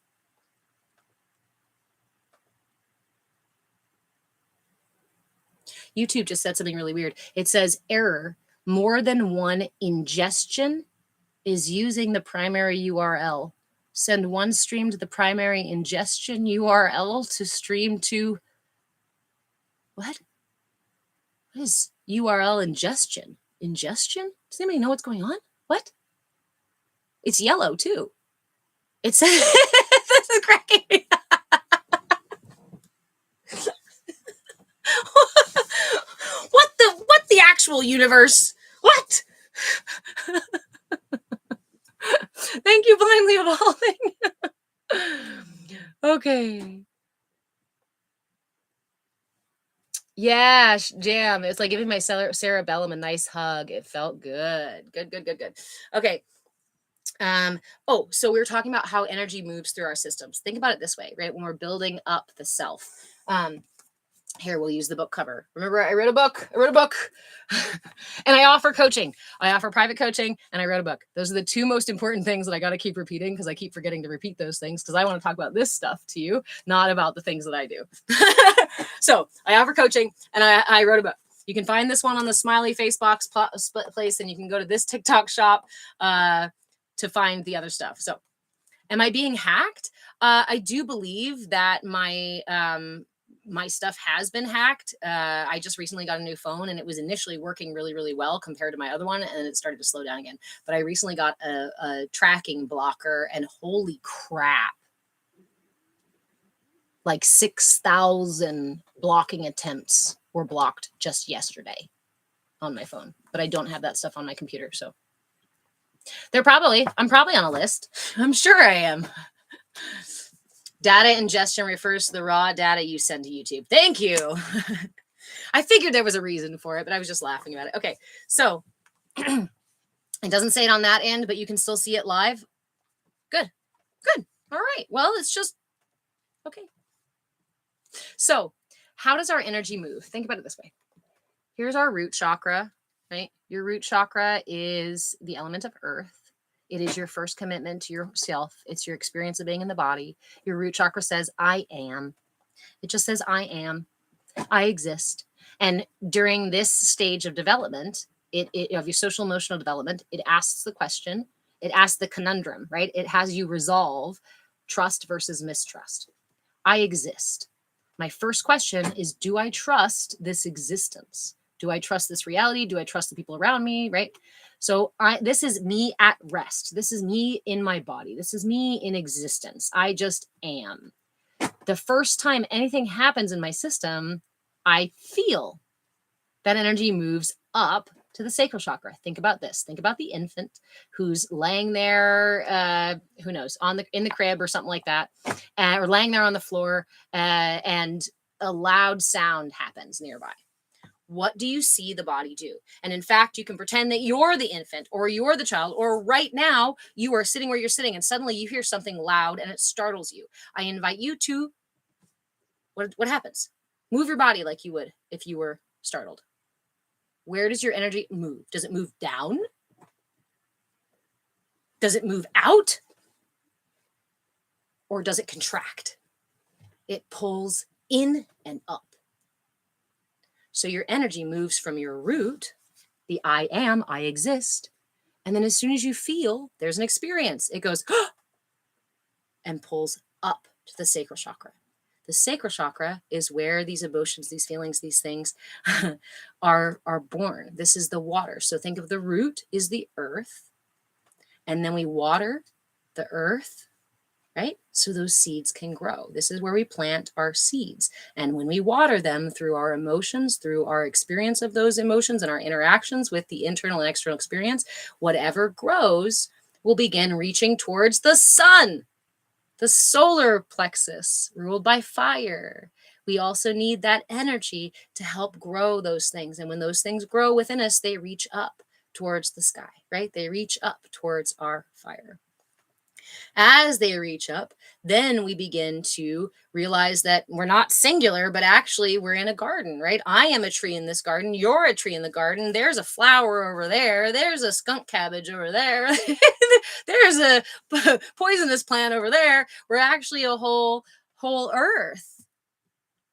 YouTube just said something really weird. It says error. More than one ingestion is using the primary URL. Send one stream to the primary ingestion URL to stream to what? What is URL ingestion? Ingestion? Does anybody know what's going on? What? It's yellow too. It says this is cracking me up. What the actual universe? What? Thank you, blindly evolving. Okay. Yeah, jam. It's like giving my cerebellum a nice hug. It felt good. Good. Okay. So we were talking about how energy moves through our systems. Think about it this way, right? When we're building up the self. Here, we'll use the book cover. Remember, I wrote a book. And I offer coaching. I offer private coaching, and I wrote a book. Those are the two most important things that I got to keep repeating, because I keep forgetting to repeat those things, because I want to talk about this stuff to you, not about the things that I do. So I offer coaching, and I wrote a book. You can find this one on the smiley face box place, and you can go to this TikTok shop to find the other stuff. So am I being hacked? I do believe that my stuff has been hacked. I just recently got a new phone, and it was initially working really, really well compared to my other one, and it started to slow down again. But I recently got a tracking blocker, and holy crap, like 6,000 blocking attempts were blocked just yesterday on my phone. But I don't have that stuff on my computer, so I'm probably on a list. I'm sure I am. Data ingestion refers to the raw data you send to YouTube. Thank you. I figured there was a reason for it, but I was just laughing about it. Okay, so it doesn't say it on that end, but you can still see it live. Good. All right. Well, it's just okay. So, how does our energy move? Think about it this way. Here's our root chakra, right? Your root chakra is the element of earth. It is your first commitment to yourself. It's your experience of being in the body. Your root chakra says, I am. It just says, I am. I exist. And during this stage of development, of your social emotional development, it asks the question, it asks the conundrum, right? It has you resolve trust versus mistrust. I exist. My first question is, do I trust this existence? Do I trust this reality? Do I trust the people around me, right? So this is me at rest. This is me in my body. This is me in existence. I just am. The first time anything happens in my system, I feel that energy moves up to the sacral chakra. Think about this. Think about the infant who's laying there, who knows, in the crib or something like that, or laying there on the floor, and a loud sound happens nearby. What do you see the body do? And in fact, you can pretend that you're the infant or you're the child, or right now you are sitting where you're sitting and suddenly you hear something loud and it startles you. I invite you to, what happens? Move your body like you would if you were startled. Where does your energy move? Does it move down? Does it move out? Or does it contract? It pulls in and up. So your energy moves from your root, the I am, I exist. And then as soon as you feel there's an experience, it goes and pulls up to the sacral chakra. The sacral chakra is where these emotions, these feelings, these things are born. This is the water. So think of the root is the earth. And then we water the earth, right? So those seeds can grow. This is where we plant our seeds. And when we water them through our emotions, through our experience of those emotions and our interactions with the internal and external experience, whatever grows will begin reaching towards the sun. The solar plexus, ruled by fire. We also need that energy to help grow those things. And when those things grow within us, they reach up towards the sky, right? They reach up towards our fire. As they reach up, then we begin to realize that we're not singular, but actually we're in a garden, right? I am a tree in this garden. You're a tree in the garden. There's a flower over there. There's a skunk cabbage over there. There's a poisonous plant over there. We're actually a whole earth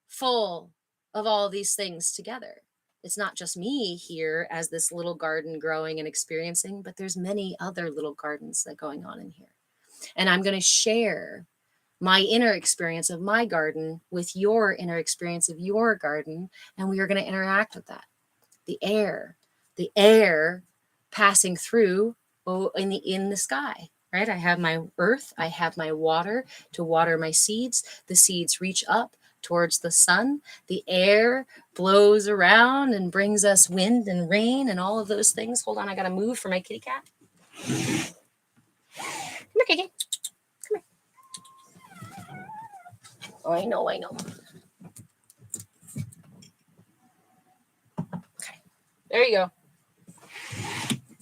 full of all these things together. It's not just me here as this little garden growing and experiencing, but there's many other little gardens that are going on in here. And I'm going to share my inner experience of my garden with your inner experience of your garden. And we are going to interact with that. The air passing through in the sky, right? I have my earth. I have my water to water my seeds. The seeds reach up towards the sun. The air blows around and brings us wind and rain and all of those things. Hold on. I got to move for my kitty cat. Come here, Kiki. Come here. Oh, I know. Okay. There you go.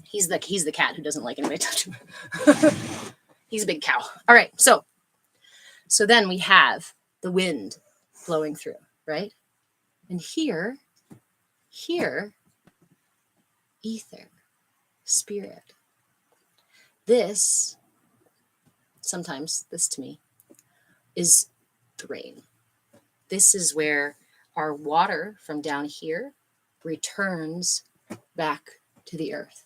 He's the cat who doesn't like anybody touch him. He's a big cow. All right. So then we have the wind blowing through, right? And here, ether, spirit. Sometimes this to me is the rain. This is where our water from down here returns back to the earth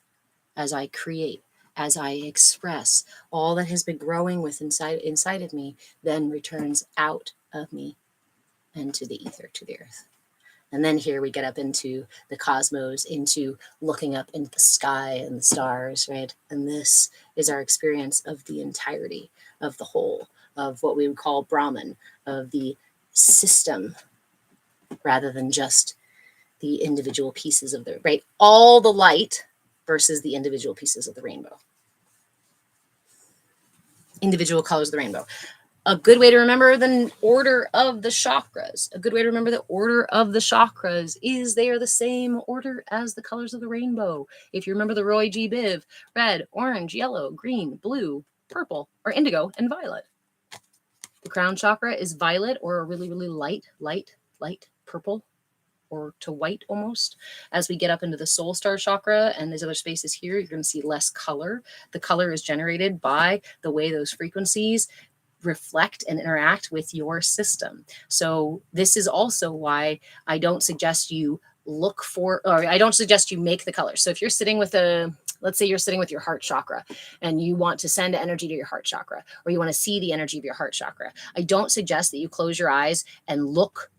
as I create, as I express all that has been growing inside of me, then returns out of me and to the ether, to the earth. And then here we get up into the cosmos, into looking up into the sky and the stars, right? And this is our experience of the entirety of the whole, of what we would call Brahman, of the system, rather than just the individual pieces of the, right? All the light versus the individual pieces of the rainbow. Individual colors of the rainbow. A good way to remember the order of the chakras. A good way to remember the order of the chakras is they are the same order as the colors of the rainbow. If you remember the Roy G. Biv, red, orange, yellow, green, blue, purple, or indigo, and violet. The crown chakra is violet or a really, really light purple or to white almost. As we get up into the soul star chakra and these other spaces here, you're going to see less color. The color is generated by the way those frequencies reflect and interact with your system. So this is also why I don't suggest you look for, or I don't suggest you make the color. So if you're sitting with let's say you're sitting with your heart chakra and you want to send energy to your heart chakra, or you want to see the energy of your heart chakra, I don't suggest that you close your eyes and look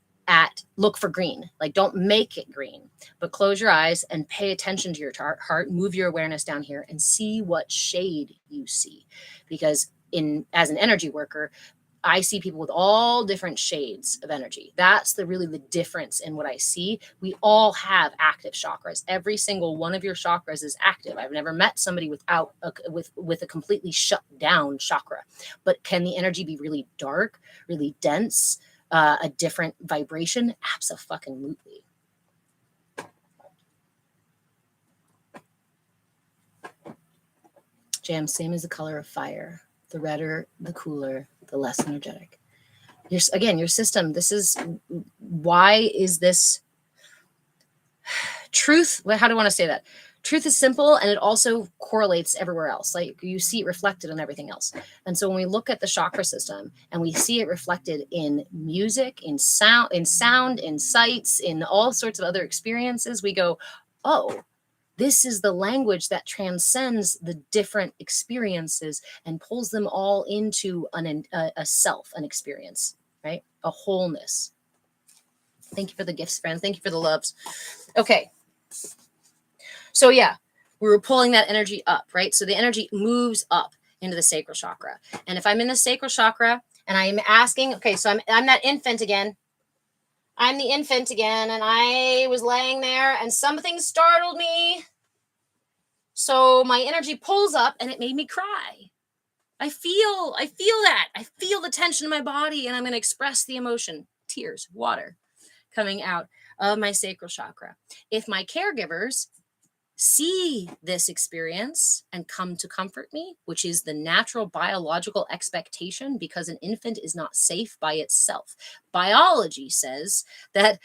for green. Like, don't make it green, but close your eyes and pay attention to your heart, move your awareness down here and see what shade you see. Because as an energy worker, I see people with all different shades of energy. That's really the difference in what I see. We all have active chakras. Every single one of your chakras is active. I've never met somebody without with a completely shut down chakra. But can the energy be really dark, really dense, a different vibration? Abso-fucking-lutely. Jam, same as the color of fire. The redder, the cooler, the less energetic. Your system, this is, why is this truth? How do I want to say that? Truth is simple, and it also correlates everywhere else. Like, you see it reflected in everything else. And so when we look at the chakra system and we see it reflected in music, in sound, in sights, in all sorts of other experiences, we go, oh, this is the language that transcends the different experiences and pulls them all into a self, an experience, right? A wholeness. Thank you for the gifts, friends. Thank you for the loves. Okay. So yeah, we were pulling that energy up, right? So the energy moves up into the sacral chakra. And if I'm in the sacral chakra and I'm asking, okay, so I'm that infant again. I'm the infant again, and I was laying there and something startled me. So my energy pulls up and it made me cry. I feel that. I feel the tension in my body, and I'm going to express the emotion, tears, water coming out of my sacral chakra. If my caregivers see this experience and come to comfort me, which is the natural biological expectation, because an infant is not safe by itself. Biology says that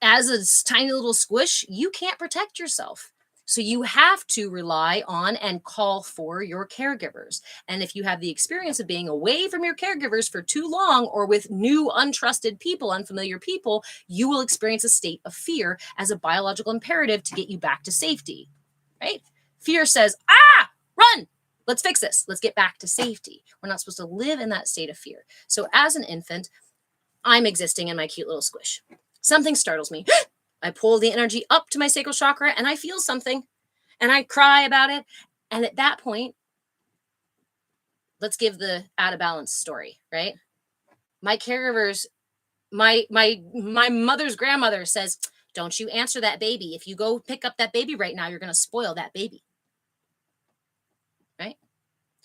as a tiny little squish, you can't protect yourself. So you have to rely on and call for your caregivers. And if you have the experience of being away from your caregivers for too long, or with new, untrusted people, unfamiliar people, you will experience a state of fear as a biological imperative to get you back to safety, right? Fear says, run, let's fix this. Let's get back to safety. We're not supposed to live in that state of fear. So as an infant, I'm existing in my cute little squish. Something startles me. I pull the energy up to my sacral chakra and I feel something and I cry about it. And at that point, let's give the out of balance story, right? My caregivers, my mother's grandmother says, don't you answer that baby. If you go pick up that baby right now, you're going to spoil that baby. Right?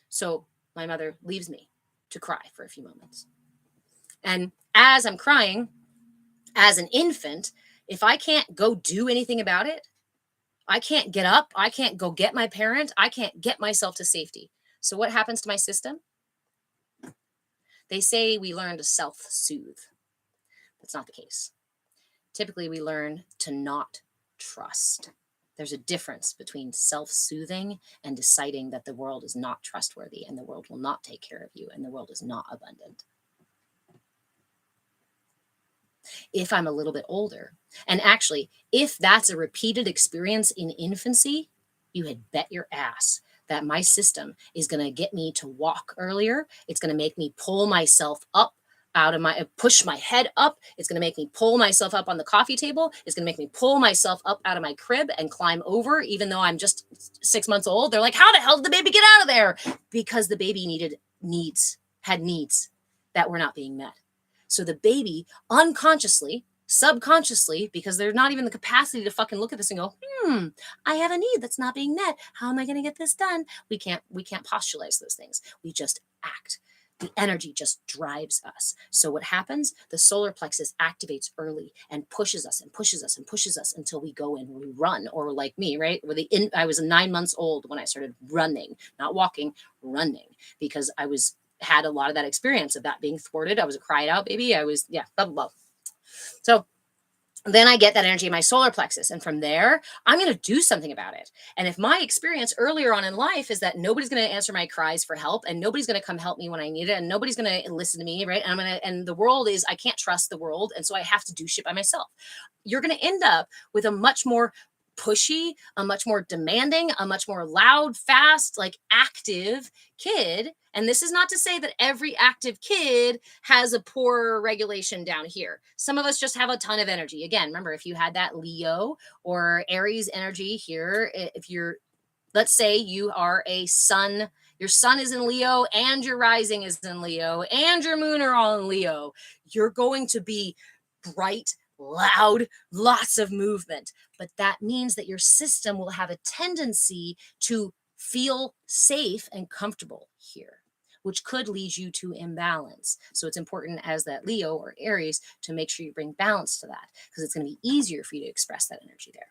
So my mother leaves me to cry for a few moments. And as I'm crying, as an infant, if I can't go do anything about it, I can't get up, I can't go get my parent, I can't get myself to safety. So what happens to my system? They say we learn to self-soothe. That's not the case. Typically, we learn to not trust. There's a difference between self-soothing and deciding that the world is not trustworthy and the world will not take care of you and the world is not abundant. If I'm a little bit older, and actually, if that's a repeated experience in infancy, you had bet your ass that my system is going to get me to walk earlier. It's going to make me pull myself up push my head up. It's going to make me pull myself up on the coffee table. It's going to make me pull myself up out of my crib and climb over, even though I'm just 6 months old. They're like, how the hell did the baby get out of there? Because the baby had needs that were not being met. So the baby unconsciously, subconsciously, because they're not even the capacity to fucking look at this and go, I have a need that's not being met. How am I going to get this done? We can't postulate those things. We just act. The energy just drives us. So what happens? The solar plexus activates early and pushes us and pushes us and pushes us until we go and we run. Or like me, right? I was 9 months old when I started running, not walking, running, because I had a lot of that experience of that being thwarted. I was a cried out baby. I was, blah, blah, blah. So then I get that energy in my solar plexus. And from there, I'm going to do something about it. And if my experience earlier on in life is that nobody's going to answer my cries for help and nobody's going to come help me when I need it and nobody's going to listen to me, right? And the world is, I can't trust the world. And so I have to do shit by myself. You're going to end up with a much more pushy, a much more demanding, a much more loud, fast, like active kid. And this is not to say that every active kid has a poor regulation down here. Some of us just have a ton of energy. Again, remember, if you had that Leo or Aries energy here, let's say you are a sun, your sun is in Leo and your rising is in Leo and your moon are all in Leo, you're going to be bright, loud, lots of movement. But that means that your system will have a tendency to feel safe and comfortable here, which could lead you to imbalance. So it's important as that Leo or Aries to make sure you bring balance to that, because it's going to be easier for you to express that energy there.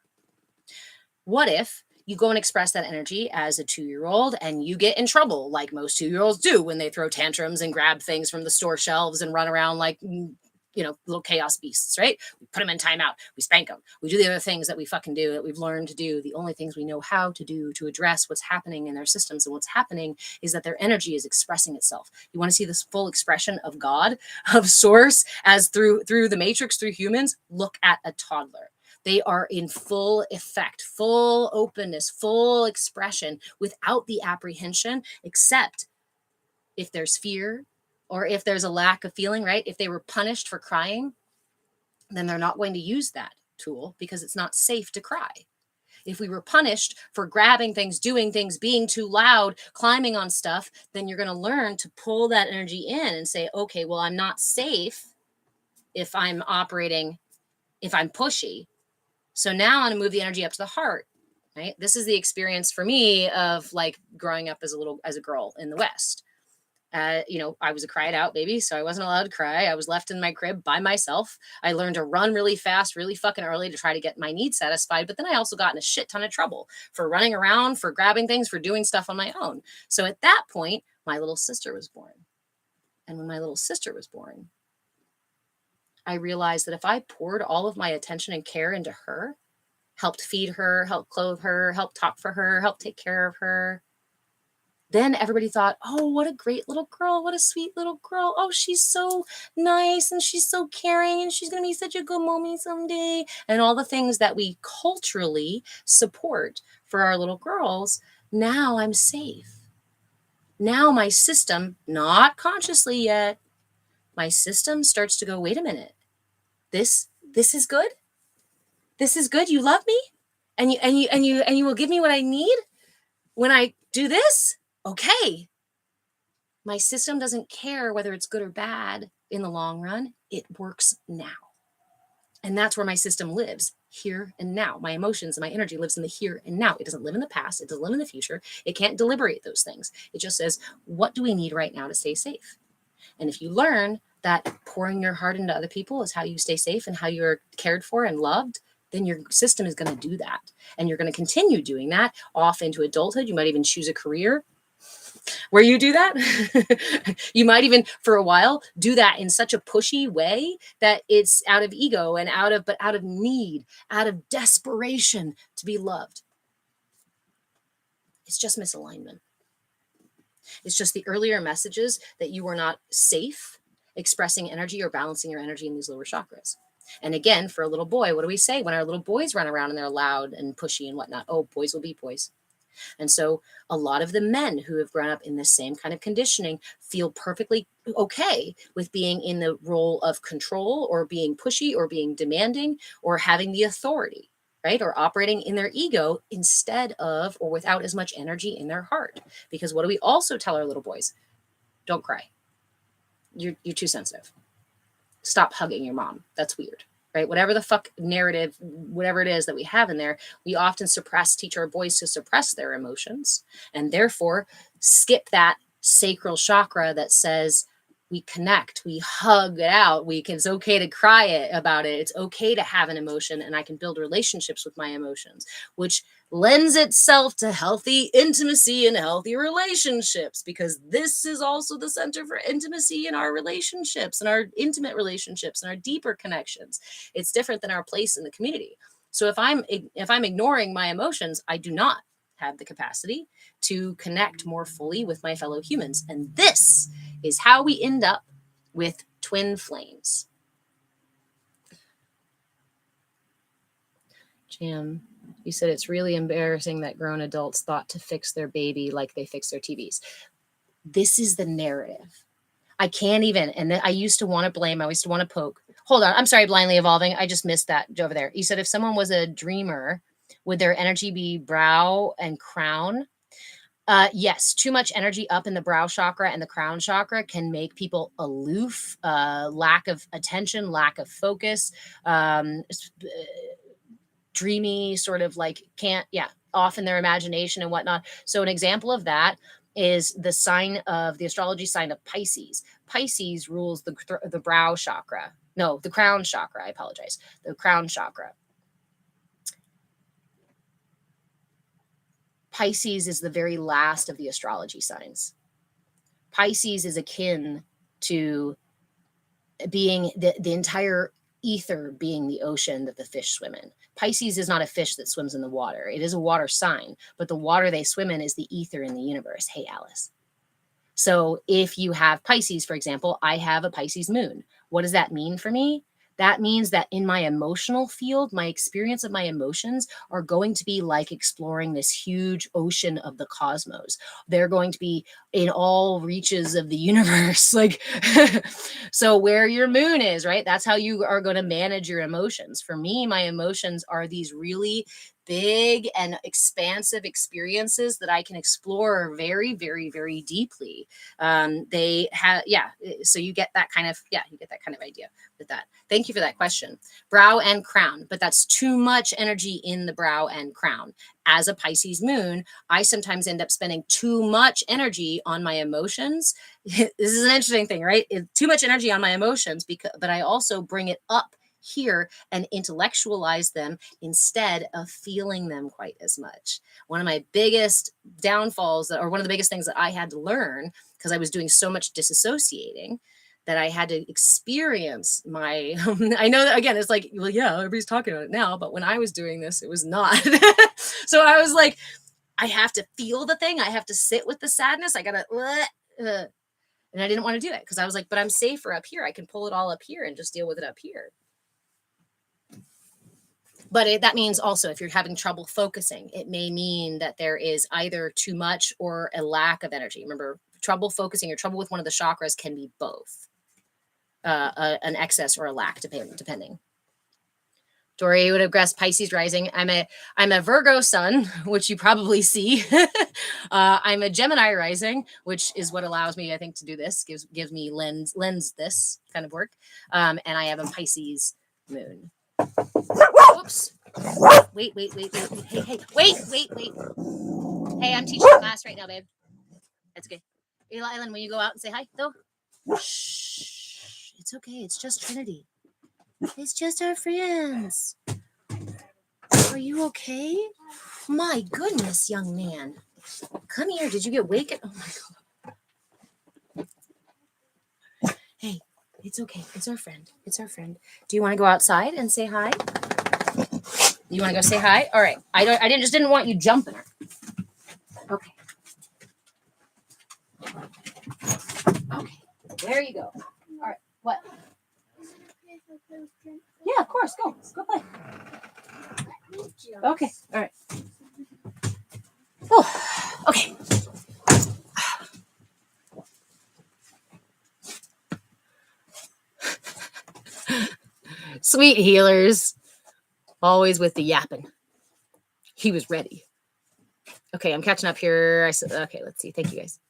What if you go and express that energy as a 2-year-old and you get in trouble like most 2-year-olds do when they throw tantrums and grab things from the store shelves and run around like, little chaos beasts, right? We put them in timeout. We spank them. We do the other things that we fucking do, that we've learned to do. The only things we know how to do to address what's happening in their systems. And what's happening is that their energy is expressing itself. You want to see this full expression of God, of source, as through the matrix, through humans? Look at a toddler. They are in full effect, full openness, full expression without the apprehension, except if there's fear, or if there's a lack of feeling, right? If they were punished for crying, then they're not going to use that tool because it's not safe to cry. If we were punished for grabbing things, doing things, being too loud, climbing on stuff, then you're going to learn to pull that energy in and say, okay, well, I'm not safe if I'm operating, if I'm pushy. So now I'm going to move the energy up to the heart, right? This is the experience for me of like growing up as a girl in the West. I was a cried out baby, so I wasn't allowed to cry. I was left in my crib by myself. I learned to run really fast, really fucking early to try to get my needs satisfied. But then I also got in a shit ton of trouble for running around, for grabbing things, for doing stuff on my own. So at that point, my little sister was born. And when my little sister was born, I realized that if I poured all of my attention and care into her, helped feed her, helped clothe her, helped talk for her, helped take care of her, then everybody thought, oh, what a great little girl. What a sweet little girl. Oh, she's so nice and she's so caring and she's going to be such a good mommy someday. And all the things that we culturally support for our little girls. Now I'm safe. Now my system, not consciously yet, my system starts to go, wait a minute. This is good. This is good. You love me and you will give me what I need when I do this. Okay, my system doesn't care whether it's good or bad in the long run. It works now. And that's where my system lives, here and now. My emotions and my energy lives in the here and now. It doesn't live in the past. It doesn't live in the future. It can't deliberate those things. It just says, what do we need right now to stay safe? And if you learn that pouring your heart into other people is how you stay safe and how you're cared for and loved, then your system is going to do that. And you're going to continue doing that off into adulthood. You might even choose a career where you do that. You might even for a while do that in such a pushy way that it's out of ego and out of need, out of desperation to be loved. It's just misalignment. It's just the earlier messages that you were not safe expressing energy or balancing your energy in these lower chakras. And again, for a little boy, what do we say when our little boys run around and they're loud and pushy and whatnot? Oh, boys will be boys. And so a lot of the men who have grown up in this same kind of conditioning feel perfectly okay with being in the role of control or being pushy or being demanding or having the authority, right? Or operating in their ego instead of or without as much energy in their heart. Because what do we also tell our little boys? Don't cry. You're too sensitive. Stop hugging your mom. That's weird. Right? Whatever the fuck narrative, whatever it is that we have in there, we often teach our boys to suppress their emotions and therefore skip that sacral chakra that says we connect, we hug it out. It's okay to cry about it. It's okay to have an emotion, and I can build relationships with my emotions, which lends itself to healthy intimacy and healthy relationships, because this is also the center for intimacy in our relationships and our intimate relationships and our deeper connections. It's different than our place in the community. So if I'm ignoring my emotions, I do not have the capacity to connect more fully with my fellow humans. And this is how we end up with twin flames. Jim, you said it's really embarrassing that grown adults thought to fix their baby like they fix their TVs. This is the narrative. I can't even, and I used to want to blame, I used to want to poke. Hold on, I'm sorry, blindly evolving. I just missed that over there. You said if someone was a dreamer, would their energy be brow and crown? Yes, too much energy up in the brow chakra and the crown chakra can make people aloof, lack of attention, lack of focus, dreamy, sort of like off in their imagination and whatnot. So an example of that is the astrology sign of Pisces. Pisces rules the brow chakra. No, the crown chakra. I apologize. The crown chakra. Pisces is the very last of the astrology signs. Pisces is akin to being the entire ether being the ocean that the fish swim in. Pisces is not a fish that swims in the water. It is a water sign, but the water they swim in is the ether in the universe. Hey, Alice. So if you have Pisces, for example, I have a Pisces moon. What does that mean for me? That means that in my emotional field, my experience of my emotions are going to be like exploring this huge ocean of the cosmos. They're going to be in all reaches of the universe. Like, so where your moon is, right? That's how you are going to manage your emotions. For me, my emotions are these really big and expansive experiences that I can explore very, very, very deeply. They have, so you get that kind of idea with that. Thank you for that question. Brow and crown, but that's too much energy in the brow and crown. As a Pisces moon, I sometimes end up spending too much energy on my emotions. This is an interesting thing, right? Too much energy on my emotions, but I also bring it up here and intellectualize them instead of feeling them quite as much. One of my biggest downfalls, or one of the biggest things that I had to learn, because I was doing so much disassociating, that I had to experience my, I know that again, it's like, well, yeah, everybody's talking about it now, but when I was doing this, it was not. So I was like, I have to feel the thing. I have to sit with the sadness. I gotta, and I didn't want to do it because I was like, but I'm safer up here. I can pull it all up here and just deal with it up here. But that means also, if you're having trouble focusing, it may mean that there is either too much or a lack of energy. Remember, trouble focusing or trouble with one of the chakras can be both, an excess or a lack, depending. Dory would have guessed Pisces rising. I'm a Virgo sun, which you probably see. I'm a Gemini rising, which is what allows me, I think, to do this. Gives me lens this kind of work. And I have a Pisces moon. Whoops. Wait. Hey, wait. Hey, I'm teaching class right now, babe. That's good. Ellen, will you go out and say hi, though? Shh. It's okay. It's just Trinity. It's just our friends. Are you okay? My goodness, young man. Come here. Did you get waked? Oh, my God. Hey, it's okay. It's our friend. Do you want to go outside and say hi? You want to go say hi? All right. I didn't want you jumping her. Okay. There you go. All right. What? Yeah, of course. Go play. Okay. All right. Oh, okay. Sweet healers. Always with the yapping. He was ready. Okay, I'm catching up here. Okay, let's see. Thank you, guys.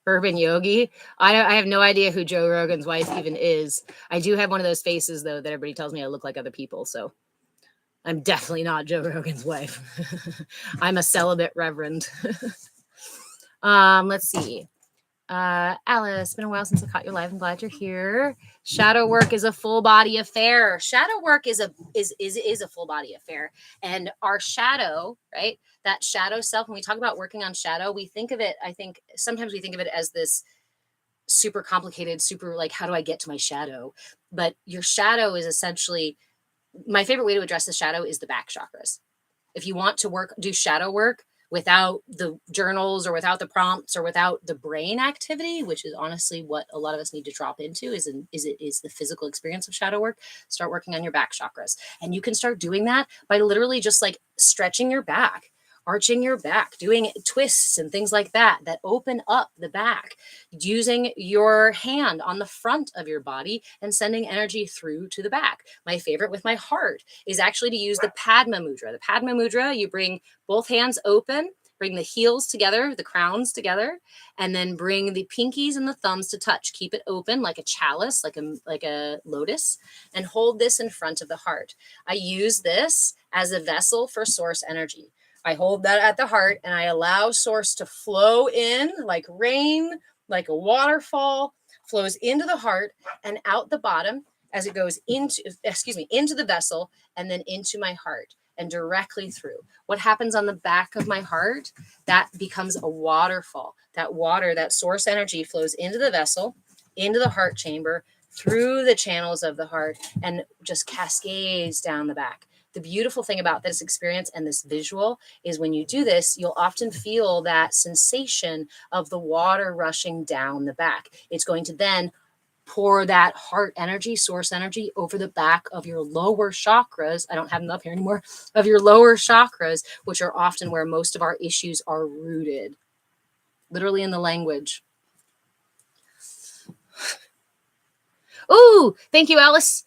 Urban Yogi. I have no idea who Joe Rogan's wife even is. I do have one of those faces, though, that everybody tells me I look like other people. So I'm definitely not Joe Rogan's wife. I'm a celibate reverend. Let's see. Alice, been a while since I caught you live. I'm glad you're here. Shadow work is a full body affair. Shadow work is a full body affair. And our shadow, right? That shadow self, when we talk about working on shadow, we think of it, I think sometimes we think of it as this super complicated, super like, how do I get to my shadow? But your shadow is essentially, my favorite way to address the shadow is the back chakras. If you want to do shadow work without the journals or without the prompts or without the brain activity, which is honestly what a lot of us need to drop into, is the physical experience of shadow work. Start working on your back chakras. And you can start doing that by literally just like stretching your back, arching your back, doing twists and things like that open up the back, using your hand on the front of your body and sending energy through to the back. My favorite with my heart is actually to use the Padma Mudra. The Padma Mudra, you bring both hands open, bring the heels together, the crowns together, and then bring the pinkies and the thumbs to touch. Keep it open like a chalice, like a lotus, and hold this in front of the heart. I use this as a vessel for source energy. I hold that at the heart and I allow source to flow in like rain, like a waterfall, flows into the heart and out the bottom as it goes into the vessel and then into my heart and directly through. What happens on the back of my heart? That becomes a waterfall. That water, that source energy flows into the vessel, into the heart chamber, through the channels of the heart, and just cascades down the back. The beautiful thing about this experience and this visual is when you do this, you'll often feel that sensation of the water rushing down the back. It's going to then pour that heart energy, source energy over the back of your lower chakras. I don't have them up here anymore, of your lower chakras, which are often where most of our issues are rooted, literally in the language. Oh, thank you, Alice.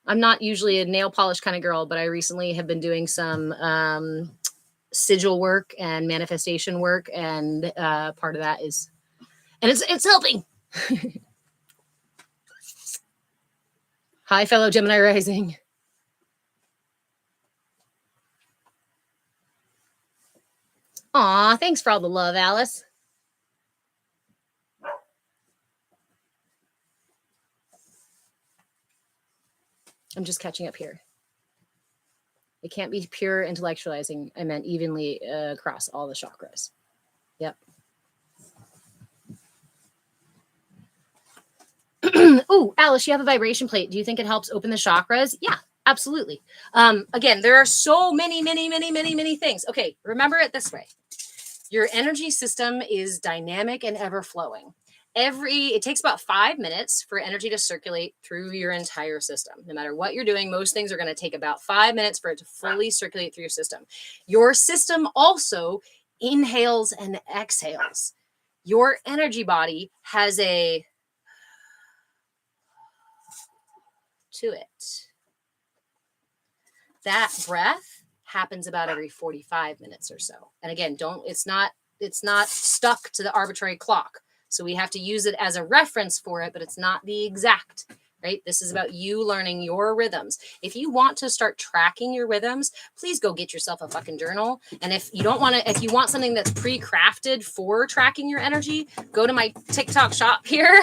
I'm not usually a nail polish kind of girl, but I recently have been doing some sigil work and manifestation work. And part of that is, and it's helping. Hi, fellow Gemini rising. Aw, thanks for all the love, Alice. I'm just catching up here. It can't be pure intellectualizing. I meant evenly across all the chakras. Yep. Oh, Alice, you have a vibration plate. Do you think it helps open the chakras? Yeah, absolutely. Again, there are so many things. Okay, remember it this way. Your energy system is dynamic and ever flowing. It takes about 5 minutes for energy to circulate through your entire system. No matter what you're doing, most things are going to take about 5 minutes for it to fully circulate through your system. Your system also inhales and exhales. Your energy body has a to it. That breath happens about every 45 minutes or so. And again, it's not stuck to the arbitrary clock. So we have to use it as a reference for it, but it's not the exact, right? This is about you learning your rhythms. If you want to start tracking your rhythms, please go get yourself a fucking journal. And if you want something that's pre-crafted for tracking your energy, go to my TikTok shop here.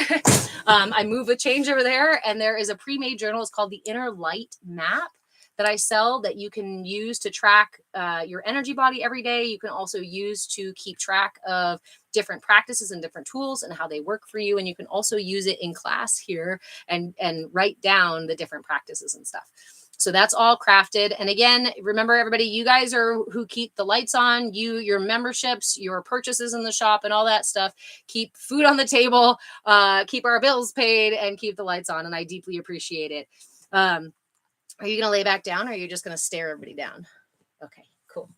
I move a change over there and there is a pre-made journal. It's called the Inner Light Map that I sell that you can use to track your energy body every day. You can also use to keep track of different practices and different tools and how they work for you. And you can also use it in class here and write down the different practices and stuff. So that's all crafted. And again, remember everybody, you guys are who keep the lights on, your memberships, your purchases in the shop and all that stuff. Keep food on the table, keep our bills paid and keep the lights on. And I deeply appreciate it. Are you going to lay back down or are you just going to stare everybody down? Okay, cool.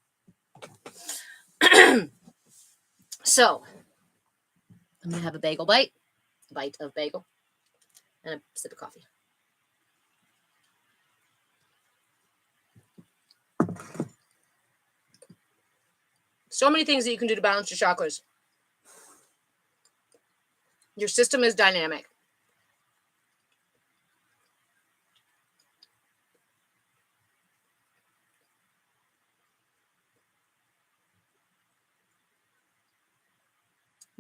So I'm going to have a bite of bagel, and a sip of coffee. So many things that you can do to balance your chakras. Your system is dynamic.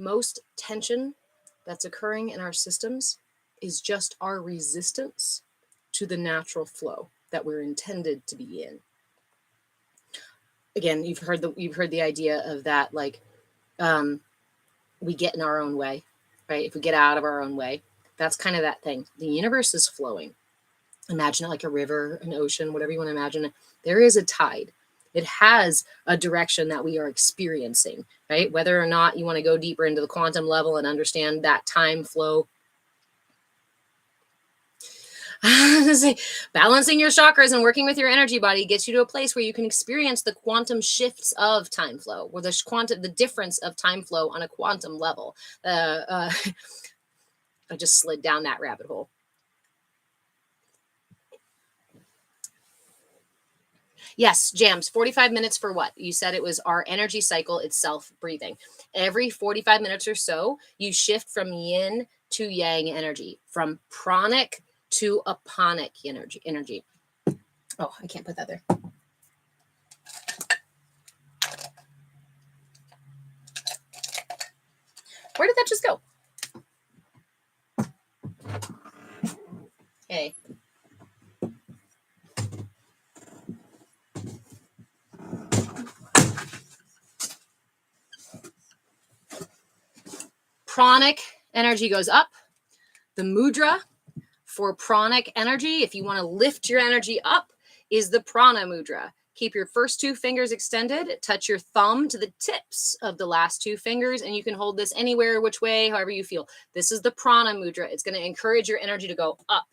most tension that's occurring in our systems is just our resistance to the natural flow that we're intended to be in. Again, you've heard the idea of that, like, we get in our own way, right? If we get out of our own way, that's kind of that thing. The universe is flowing. Imagine it like a river, an ocean, whatever you want to imagine. There is a tide. It has a direction that we are experiencing, right? Whether or not you want to go deeper into the quantum level and understand that time flow. Balancing your chakras and working with your energy body gets you to a place where you can experience the quantum shifts of time flow, or the difference of time flow on a quantum level. I just slid down that rabbit hole. Yes, Jams, 45 minutes for what? You said it was our energy cycle itself, breathing. Every 45 minutes or so, you shift from yin to yang energy, from pranic to aponic energy. Oh, I can't put that there. Where did that just go? Okay. Pranic energy goes up. The mudra for pranic energy, if you want to lift your energy up, is the prana mudra. Keep your first two fingers extended, touch your thumb to the tips of the last two fingers, and you can hold this anywhere, which way, however you feel. This is the prana mudra. It's going to encourage your energy to go up,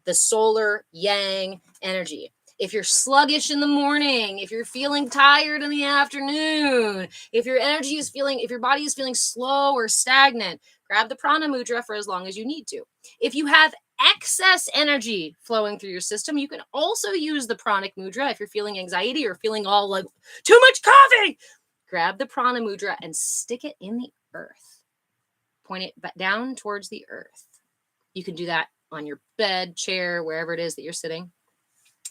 the solar yang energy. If you're sluggish in the morning, if you're feeling tired in the afternoon, if your body is feeling slow or stagnant, grab the prana mudra for as long as you need to. If you have excess energy flowing through your system, you can also use the pranic mudra. If you're feeling anxiety or feeling all like too much coffee, grab the prana mudra and stick it in the earth. Point it down towards the earth. You can do that on your bed, chair, wherever it is that you're sitting.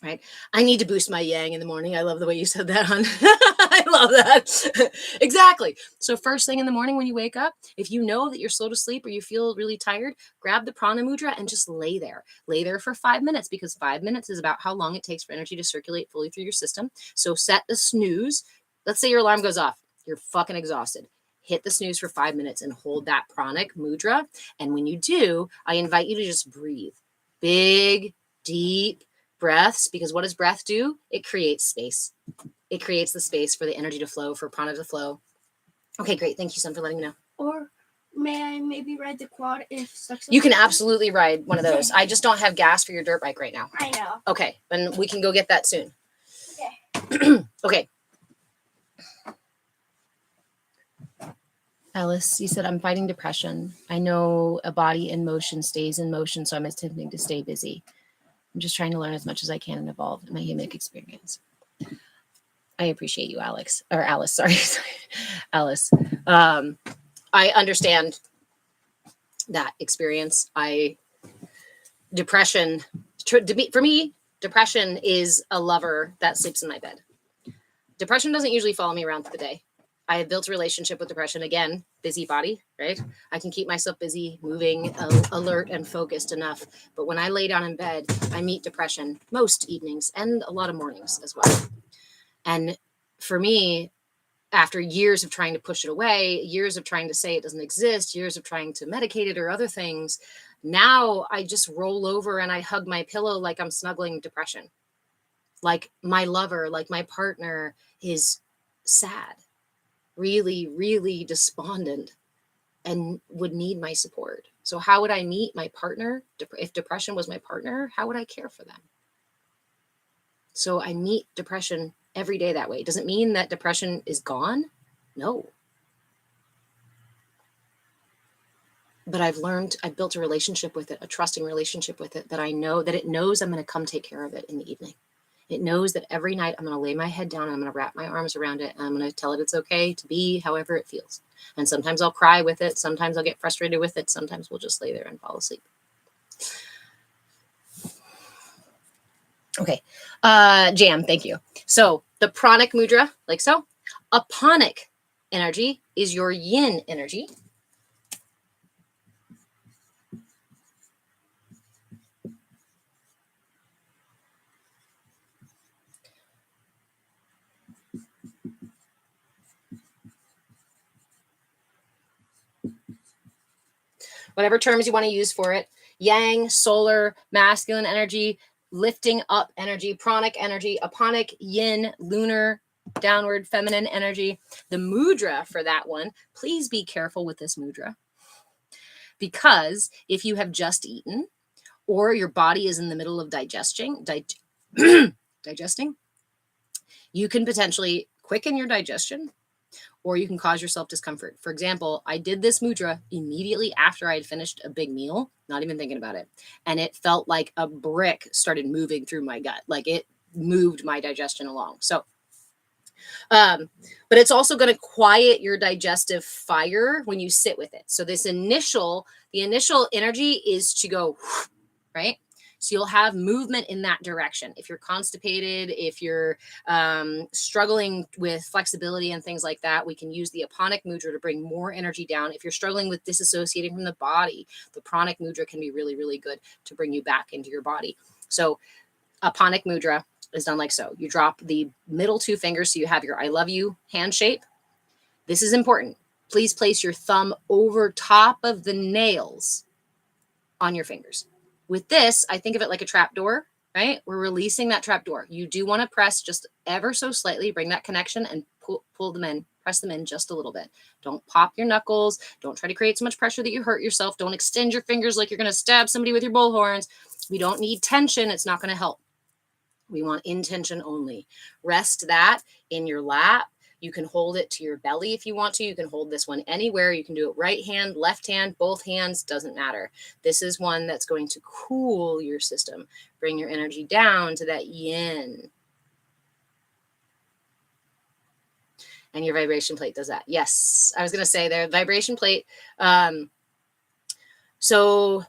Right. I need to boost my yang in the morning. I love the way you said that, hon. I love that. Exactly. So first thing in the morning when you wake up, if you know that you're slow to sleep or you feel really tired, grab the prana mudra and just lay there. Lay there for 5 minutes, because 5 minutes is about how long it takes for energy to circulate fully through your system. So set a snooze. Let's say your alarm goes off. You're fucking exhausted. Hit the snooze for 5 minutes and hold that pranic mudra. And when you do, I invite you to just breathe. Big, deep breaths, because what does breath do? It creates space. It creates the space for the energy to flow, for prana to flow. Okay, great. Thank you, son, for letting me know. Or may I maybe ride the quad if stuck? You can absolutely ride one of those. I just don't have gas for your dirt bike right now. I know. Okay, and we can go get that soon. Okay. Okay. Alice, you said, I'm fighting depression. I know a body in motion stays in motion, so I'm attempting to stay busy. I'm just trying to learn as much as I can and evolve in my human experience. I appreciate you, Alex. Or Alice, sorry. Alice. I understand that experience. For me, depression is a lover that sleeps in my bed. Depression doesn't usually follow me around through the day. I have built a relationship with depression. Again, busy body, right? I can keep myself busy, moving, alert, and focused enough. But when I lay down in bed, I meet depression most evenings and a lot of mornings as well. And for me, after years of trying to push it away, years of trying to say it doesn't exist, years of trying to medicate it or other things, now I just roll over and I hug my pillow like I'm snuggling depression. Like my lover, like my partner is sad, really, really despondent, and would need my support. So how would I meet my partner? If depression was my partner, how would I care for them? So I meet depression every day that way. It doesn't mean that depression is gone. No. But I've built a relationship with it, a trusting relationship with it, that I know that it knows I'm going to come take care of it in the evening. It knows that every night I'm going to lay my head down and I'm going to wrap my arms around it and I'm going to tell it it's okay to be however it feels. And sometimes I'll cry with it. Sometimes I'll get frustrated with it. Sometimes we'll just lay there and fall asleep. Okay. Jam, thank you. So the pranic mudra, like so. Aponic energy is your yin energy. whatever terms you want to use for it. Yang, solar, masculine energy, lifting up energy, pranic energy, aponic, yin, lunar, downward, feminine energy. The mudra for that one, please be careful with this mudra, because if you have just eaten or your body is in the middle of digesting, you can potentially quicken your digestion, or you can cause yourself discomfort. For example, I did this mudra immediately after I had finished a big meal, not even thinking about it. And it felt like a brick started moving through my gut. Like it moved my digestion along. So, but it's also going to quiet your digestive fire when you sit with it. So the initial energy is to go, right? So you'll have movement in that direction. If you're constipated, if you're struggling with flexibility and things like that, we can use the aponic mudra to bring more energy down. If you're struggling with disassociating from the body, the pranic mudra can be really, really good to bring you back into your body. So aponic mudra is done like so. You drop the middle two fingers so you have your I love you hand shape. This is important. Please place your thumb over top of the nails on your fingers. With this, I think of it like a trap door, right? We're releasing that trap door. You do want to press just ever so slightly, bring that connection and pull them in, press them in just a little bit. Don't pop your knuckles. Don't try to create so much pressure that you hurt yourself. Don't extend your fingers like you're going to stab somebody with your bullhorns. We don't need tension. It's not going to help. We want intention only. Rest that in your lap. You can hold it to your belly if you want to. You can hold this one anywhere. You can do it right hand, left hand, both hands, doesn't matter. This is one that's going to cool your system. Bring your energy down to that yin. And your vibration plate does that. Yes, I was going to say the vibration plate. So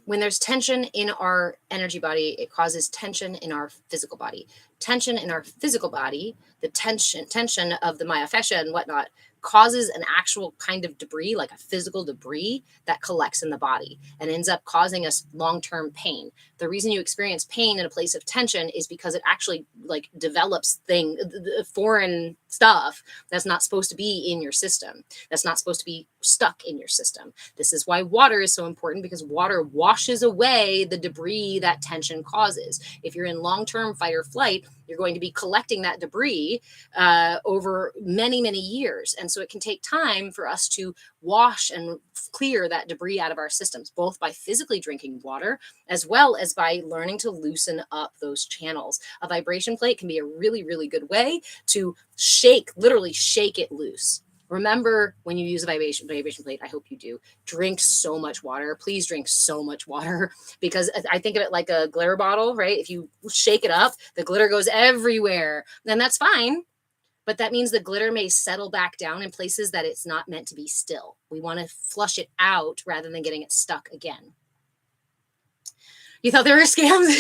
when there's tension in our energy body, it causes tension in our physical body. Tension in our physical body, the tension of the myofascia and whatnot, causes an actual kind of debris, like a physical debris that collects in the body and ends up causing us long-term pain. The reason you experience pain in a place of tension is because it actually like develops foreign stuff that's not supposed to be in your system, that's not supposed to be stuck in your system. This is why water is so important, because water washes away the debris that tension causes. If you're in long-term fight or flight, you're going to be collecting that debris over many, many years. And so it can take time for us to wash and clear that debris out of our systems, both by physically drinking water, as well as by learning to loosen up those channels. A vibration plate can be a really, really good way to literally shake it loose. Remember, when you use a vibration plate, I hope you do, drink so much water. Please drink so much water, because I think of it like a glitter bottle, right? If you shake it up, the glitter goes everywhere. Then that's fine. But that means the glitter may settle back down in places that it's not meant to be still. We want to flush it out rather than getting it stuck again. You thought there were scams?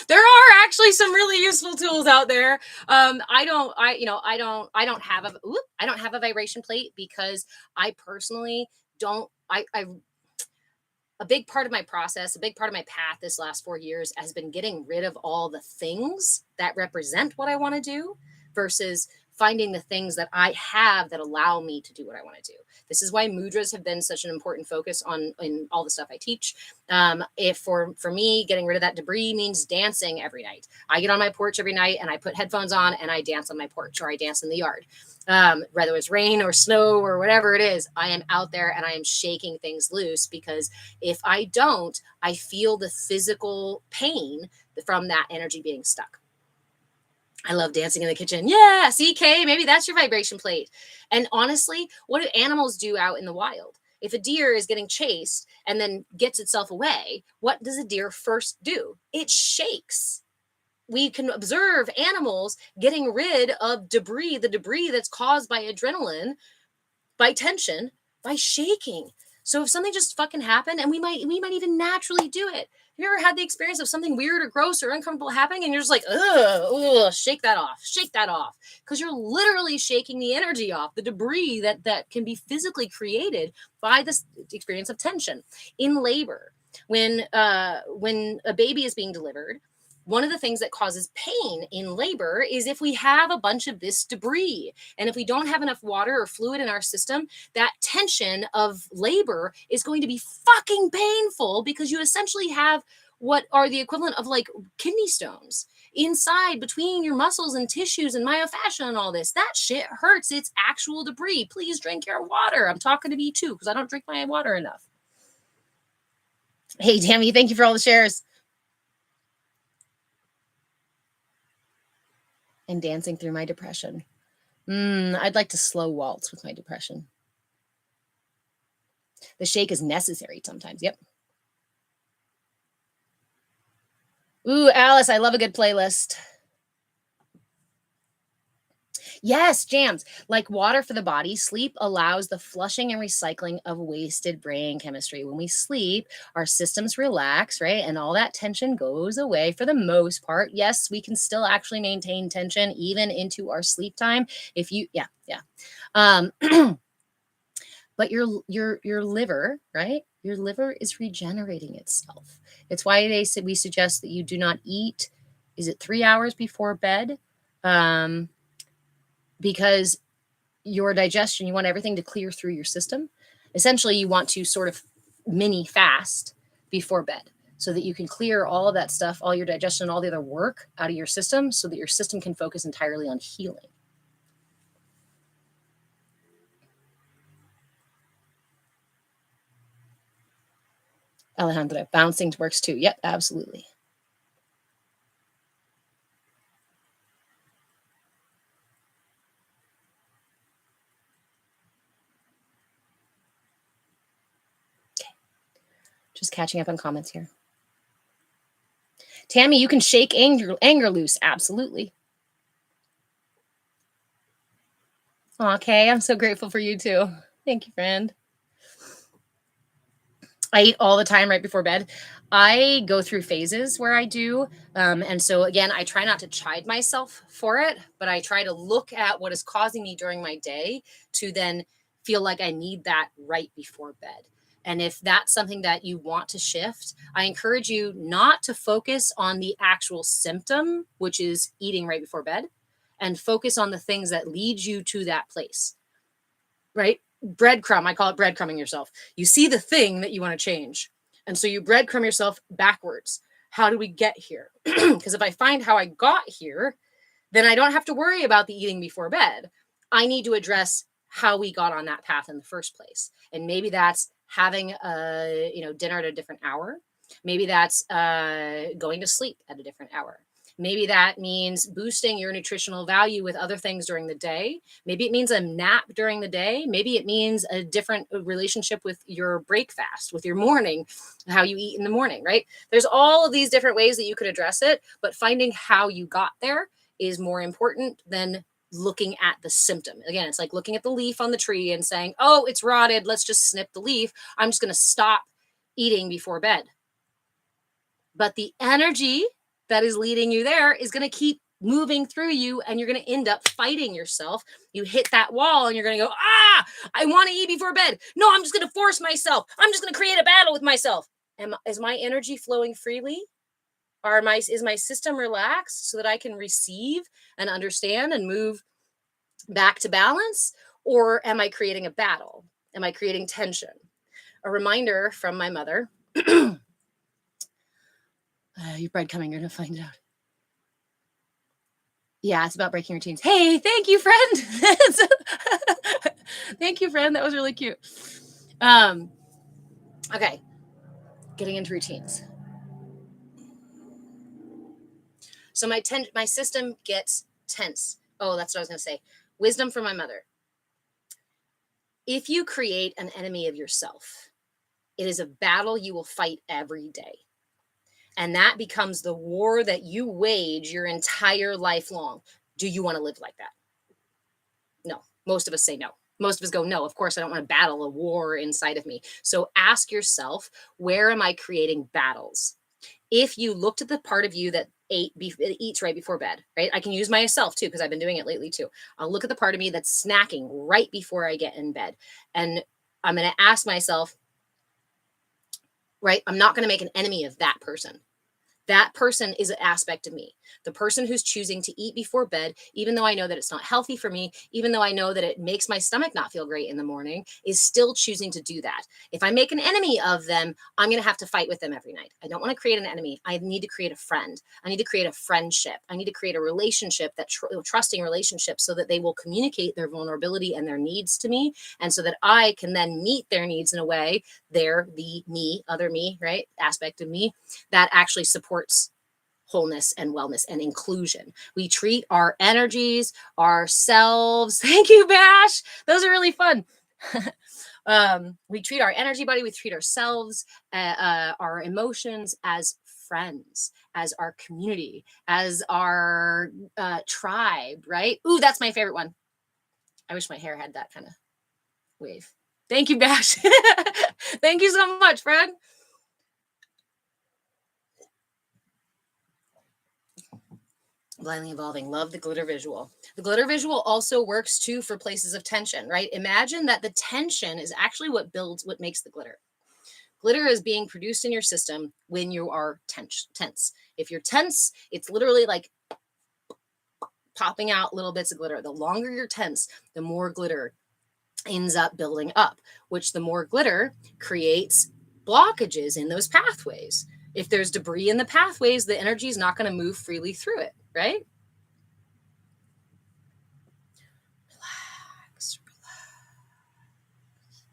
There are actually some really useful tools out there. I don't have a vibration plate because I personally don't. A big part of my process, a big part of my path this last 4 years has been getting rid of all the things that represent what I want to do versus finding the things that I have that allow me to do what I want to do. This is why mudras have been such an important focus in all the stuff I teach. If for me, getting rid of that debris means dancing every night. I get on my porch every night and I put headphones on and I dance on my porch, or I dance in the yard. Whether it's rain or snow or whatever it is, I am out there and I am shaking things loose, because if I don't, I feel the physical pain from that energy being stuck. I love dancing in the kitchen. Yeah, CK, maybe that's your vibration plate. And honestly, what do animals do out in the wild? If a deer is getting chased and then gets itself away, what does a deer first do? It shakes. We can observe animals getting rid of debris, the debris that's caused by adrenaline, by tension, by shaking. So if something just fucking happened, and we might even naturally do it. Have you ever had the experience of something weird or gross or uncomfortable happening and you're just like, ugh, shake that off, because you're literally shaking the energy off, the debris that can be physically created by this experience of tension. In labor, when a baby is being delivered, one of the things that causes pain in labor is if we have a bunch of this debris. And if we don't have enough water or fluid in our system, that tension of labor is going to be fucking painful, because you essentially have what are the equivalent of like kidney stones inside between your muscles and tissues and myofascia and all this. That shit hurts. It's actual debris. Please drink your water. I'm talking to me too, because I don't drink my water enough. Hey, Tammy, thank you for all the shares. And dancing through my depression. I'd like to slow waltz with my depression. The shake is necessary sometimes. Yep. Ooh, Alice, I love a good playlist. Yes, jams. Like water for the body, sleep allows the flushing and recycling of wasted brain chemistry. When we sleep, our systems relax, right? And all that tension goes away for the most part. Yes, we can still actually maintain tension even into our sleep time. If you, yeah. But your liver, right? Your liver is regenerating itself. It's why we suggest that you do not eat. Is it 3 hours before bed? Because your digestion, you want everything to clear through your system. Essentially, you want to sort of mini fast before bed so that you can clear all of that stuff, all your digestion, all the other work out of your system, so that your system can focus entirely on healing. Alejandra, bouncing works too. Yep, absolutely. Okay. Just catching up on comments here. Tammy, you can shake anger loose. Absolutely. Okay, I'm so grateful for you too. Thank you, friend. I eat all the time right before bed. I go through phases where I do. And so, again, I try not to chide myself for it, but I try to look at what is causing me during my day to then feel like I need that right before bed. And if that's something that you want to shift, I encourage you not to focus on the actual symptom, which is eating right before bed, and focus on the things that lead you to that place, right? Breadcrumb, I call it breadcrumbing yourself. You see the thing that you want to change. And so you breadcrumb yourself backwards. How do we get here? Because if I find how I got here, then I don't have to worry about the eating before bed. I need to address how we got on that path in the first place. And maybe that's having a dinner at a different hour. Maybe that's going to sleep at a different hour. Maybe that means boosting your nutritional value with other things during the day. Maybe it means a nap during the day. Maybe it means a different relationship with your break fast, with your morning, how you eat in the morning, right? There's all of these different ways that you could address it, but finding how you got there is more important than looking at the symptom. Again, it's like looking at the leaf on the tree and saying, oh, it's rotted. Let's just snip the leaf. I'm just going to stop eating before bed. But the energy that is leading you there is going to keep moving through you, and you're going to end up fighting yourself. You hit that wall and you're going to go, I want to eat before bed. No, I'm just going to force myself. I'm just going to create a battle with myself. Is my energy flowing freely? Is my system relaxed so that I can receive and understand and move back to balance? Or am I creating a battle? Am I creating tension? A reminder from my mother. Your breadcrumbing, you're going to find out. Yeah, it's about breaking routines. Hey, thank you, friend. Thank you, friend. That was really cute. Okay, getting into routines. So my system gets tense. Oh, that's what I was going to say. Wisdom from my mother. If you create an enemy of yourself, it is a battle you will fight every day. And that becomes the war that you wage your entire life long. Do you want to live like that? No. Most of us say no. Most of us go, no, of course, I don't want to battle a war inside of me. So ask yourself, where am I creating battles? If you looked at the part of you that eats right before bed, right? I can use myself too, because I've been doing it lately too. I'll look at the part of me that's snacking right before I get in bed. And I'm going to ask myself, right? I'm not going to make an enemy of that person. That person is an aspect of me. The person who's choosing to eat before bed, even though I know that it's not healthy for me, even though I know that it makes my stomach not feel great in the morning, is still choosing to do that. If I make an enemy of them, I'm going to have to fight with them every night. I don't want to create an enemy. I need to create a friend. I need to create a friendship. I need to create a relationship, that trusting relationship, so that they will communicate their vulnerability and their needs to me. And so that I can then meet their needs in a way, they're the me, other me, right? Aspect of me that actually supports wholeness and wellness and inclusion. We treat our energies, ourselves. Thank you, Bash. Those are really fun. We treat our energy body, we treat ourselves, our emotions as friends, as our community, as our tribe, right? Ooh, that's my favorite one. I wish my hair had that kind of wave. Thank you, Bash. Thank you so much, Fred. Blindly evolving. Love the glitter visual. The glitter visual also works too for places of tension, right? Imagine that the tension is actually what makes the glitter. Glitter is being produced in your system when you are tense. If you're tense, it's literally like popping out little bits of glitter. The longer you're tense, the more glitter ends up building up, which the more glitter creates blockages in those pathways. If there's debris in the pathways, the energy is not going to move freely through it, right? Relax, relax.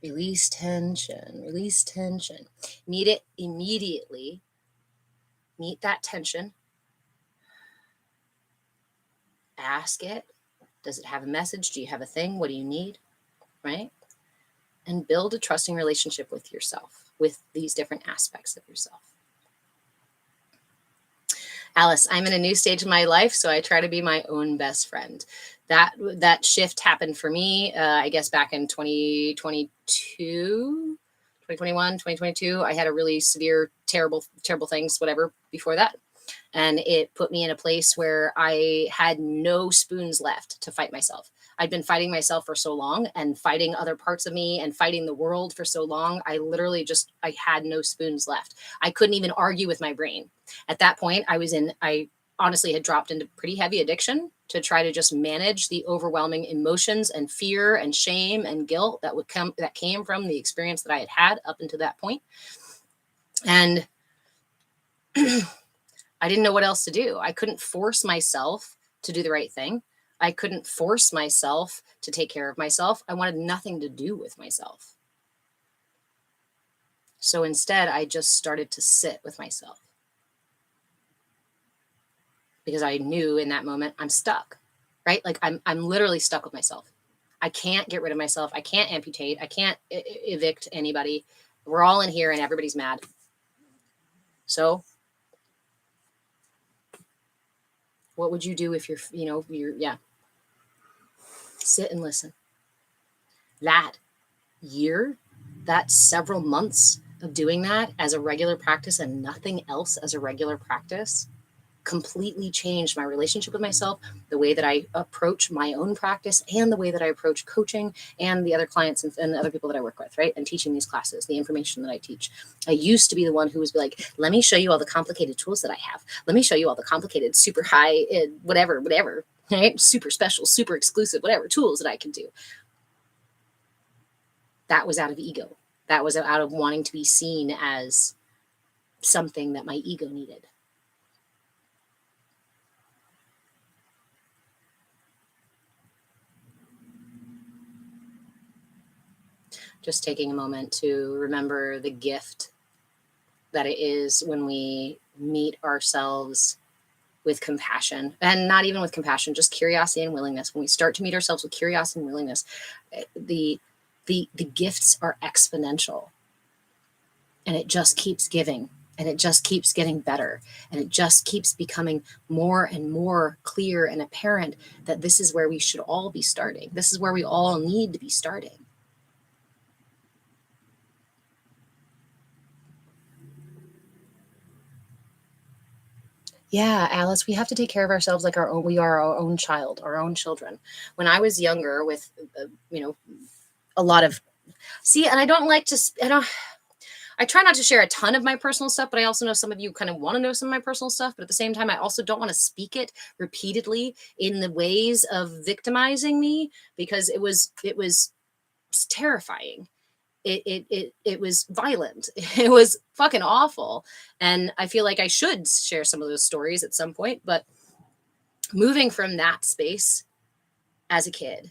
Release tension, release tension. Meet it immediately. Meet that tension. Ask it. Does it have a message? Do you have a thing? What do you need? Right? And build a trusting relationship with yourself, with these different aspects of yourself. Alice, I'm in a new stage of my life, so I try to be my own best friend. That shift happened for me, I guess, back in 2021, 2022. I had a really severe, terrible things, whatever, before that. And it put me in a place where I had no spoons left to fight myself. I'd been fighting myself for so long and fighting other parts of me and fighting the world for so long. I had no spoons left. I couldn't even argue with my brain. At that point, I honestly had dropped into pretty heavy addiction to try to just manage the overwhelming emotions and fear and shame and guilt that came from the experience that I had up until that point. And I didn't know what else to do. I couldn't force myself to do the right thing. I couldn't force myself to take care of myself. I wanted nothing to do with myself. So instead, I just started to sit with myself. Because I knew in that moment I'm stuck, right? Like I'm literally stuck with myself. I can't get rid of myself. I can't amputate. I can't evict anybody. We're all in here and everybody's mad. So what would you do if you're sit and listen. That year, that several months of doing that as a regular practice and nothing else as a regular practice completely changed my relationship with myself, the way that I approach my own practice and the way that I approach coaching and the other clients and the other people that I work with, right? And teaching these classes, the information that I teach. I used to be the one who was like, let me show you all the complicated tools that I have. Let me show you all the complicated, super high, whatever, right? Super special, super exclusive, whatever tools that I can do. That was out of ego. That was out of wanting to be seen as something that my ego needed. Just taking a moment to remember the gift that it is when we meet ourselves with compassion, and not even with compassion, just curiosity and willingness. When we start to meet ourselves with curiosity and willingness, the gifts are exponential, and it just keeps giving, and it just keeps getting better, and it just keeps becoming more and more clear and apparent that this is where we should all be starting. This is where we all need to be starting. Yeah, Alice, we have to take care of ourselves like we are our own child, our own children. When I was younger with, a lot of, and I don't like to, I try not to share a ton of my personal stuff, but I also know some of you kind of want to know some of my personal stuff. But at the same time, I also don't want to speak it repeatedly in the ways of victimizing me, because it was terrifying. It was violent. It was fucking awful. And I feel like I should share some of those stories at some point. But moving from that space as a kid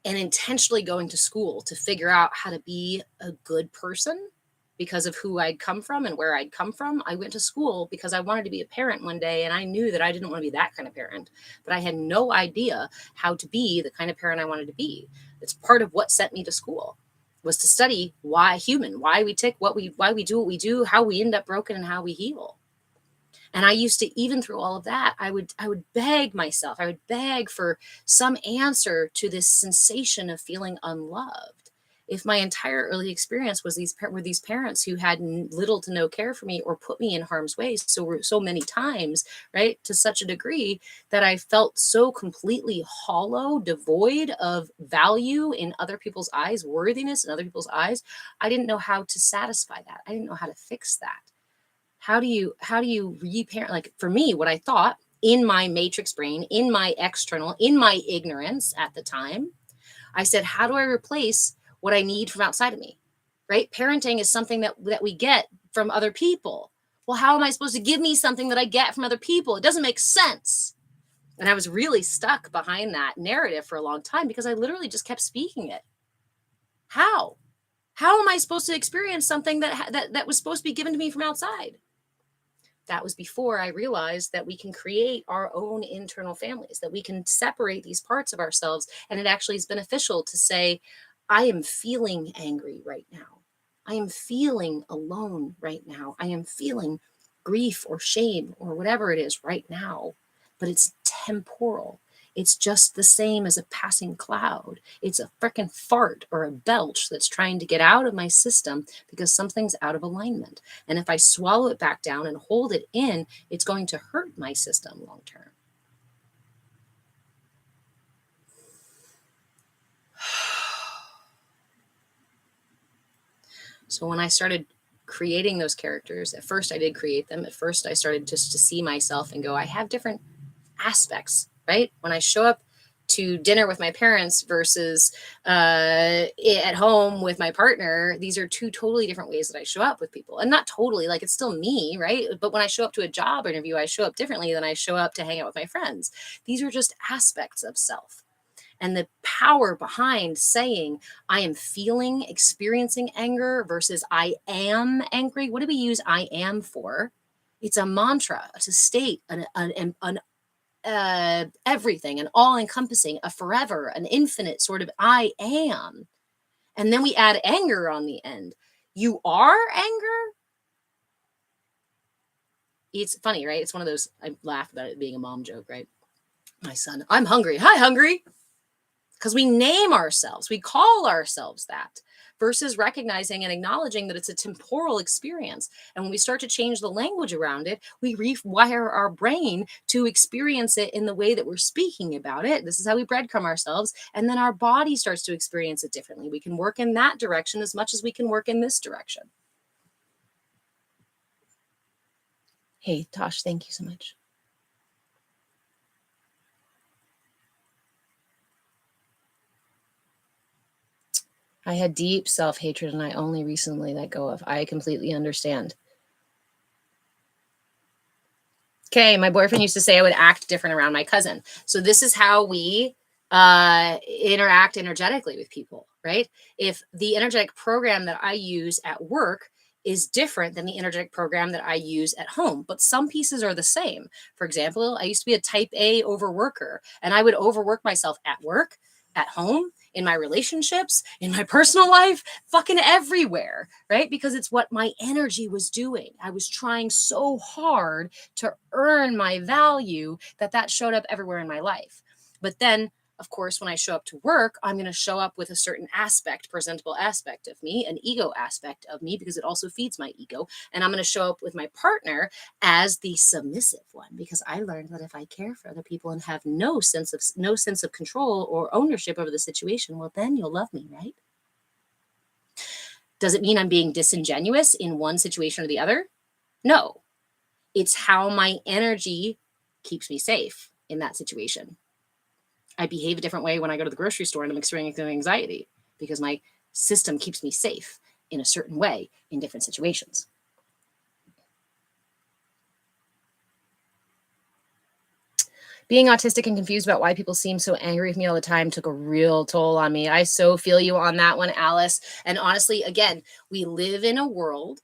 and intentionally going to school to figure out how to be a good person because of who I'd come from and where I'd come from. I went to school because I wanted to be a parent one day, and I knew that I didn't want to be that kind of parent, but I had no idea how to be the kind of parent I wanted to be. It's part of what sent me to school, was to study why we tick, why we do what we do, how we end up broken, and how we heal. And I used to, even through all of that, I would beg myself, I would beg for some answer to this sensation of feeling unloved. If my entire early experience was were these parents who had little to no care for me or put me in harm's way so many times, right, to such a degree that I felt so completely hollow, devoid of value in other people's eyes, worthiness in other people's eyes, I didn't know how to satisfy that. I didn't know how to fix that. How do you reparent? Like, for me, what I thought in my matrix brain, in my external, in my ignorance at the time, I said, how do I replace what I need from outside of me? Right? Parenting is something that we get from other people. Well, how am I supposed to give me something that I get from other people? It doesn't make sense. And I was really stuck behind that narrative for a long time because I literally just kept speaking it. How am I supposed to experience something that was supposed to be given to me from outside? That was before I realized that we can create our own internal families, that we can separate these parts of ourselves. And it actually is beneficial to say, I am feeling angry right now. I am feeling alone right now. I am feeling grief or shame or whatever it is right now, but it's temporal. It's just the same as a passing cloud. It's a freaking fart or a belch that's trying to get out of my system because something's out of alignment. And if I swallow it back down and hold it in, it's going to hurt my system long term. So when I started creating those characters, at first I did create them. At first I started just to see myself and go, I have different aspects, right? When I show up to dinner with my parents versus at home with my partner, these are two totally different ways that I show up with people. And not totally, like, it's still me, right? But when I show up to a job interview, I show up differently than I show up to hang out with my friends. These are just aspects of self. And the power behind saying, I am experiencing anger versus I am angry. What do we use I am for? It's a mantra, it's a state, an everything, an all-encompassing, a forever, an infinite sort of I am. And then we add anger on the end. You are anger? It's funny, right? It's one of those, I laugh about it being a mom joke, right? My son, I'm hungry. Hi, hungry. Because we name ourselves, we call ourselves that, versus recognizing and acknowledging that it's a temporal experience. And when we start to change the language around it, we rewire our brain to experience it in the way that we're speaking about it. This is how we breadcrumb ourselves. And then our body starts to experience it differently. We can work in that direction as much as we can work in this direction. Hey, Tosh, thank you so much. I had deep self-hatred and I only recently let go of. I completely understand. Okay, my boyfriend used to say I would act different around my cousin. So this is how we interact energetically with people, right? If the energetic program that I use at work is different than the energetic program that I use at home, but some pieces are the same. For example, I used to be a type A overworker, and I would overwork myself at work, at home, in my relationships, in my personal life, fucking everywhere, right? Because it's what my energy was doing. I was trying so hard to earn my value that showed up everywhere in my life. But then, of course, when I show up to work, I'm going to show up with a certain aspect, presentable aspect of me, an ego aspect of me, because it also feeds my ego. And I'm going to show up with my partner as the submissive one, because I learned that if I care for other people and have no sense of control or ownership over the situation, well, then you'll love me, right? Does it mean I'm being disingenuous in one situation or the other? No. It's how my energy keeps me safe in that situation. I behave a different way when I go to the grocery store and I'm experiencing anxiety because my system keeps me safe in a certain way in different situations. Being autistic and confused about why people seem so angry with me all the time took a real toll on me. I so feel you on that one, Alice. And honestly, again, we live in a world,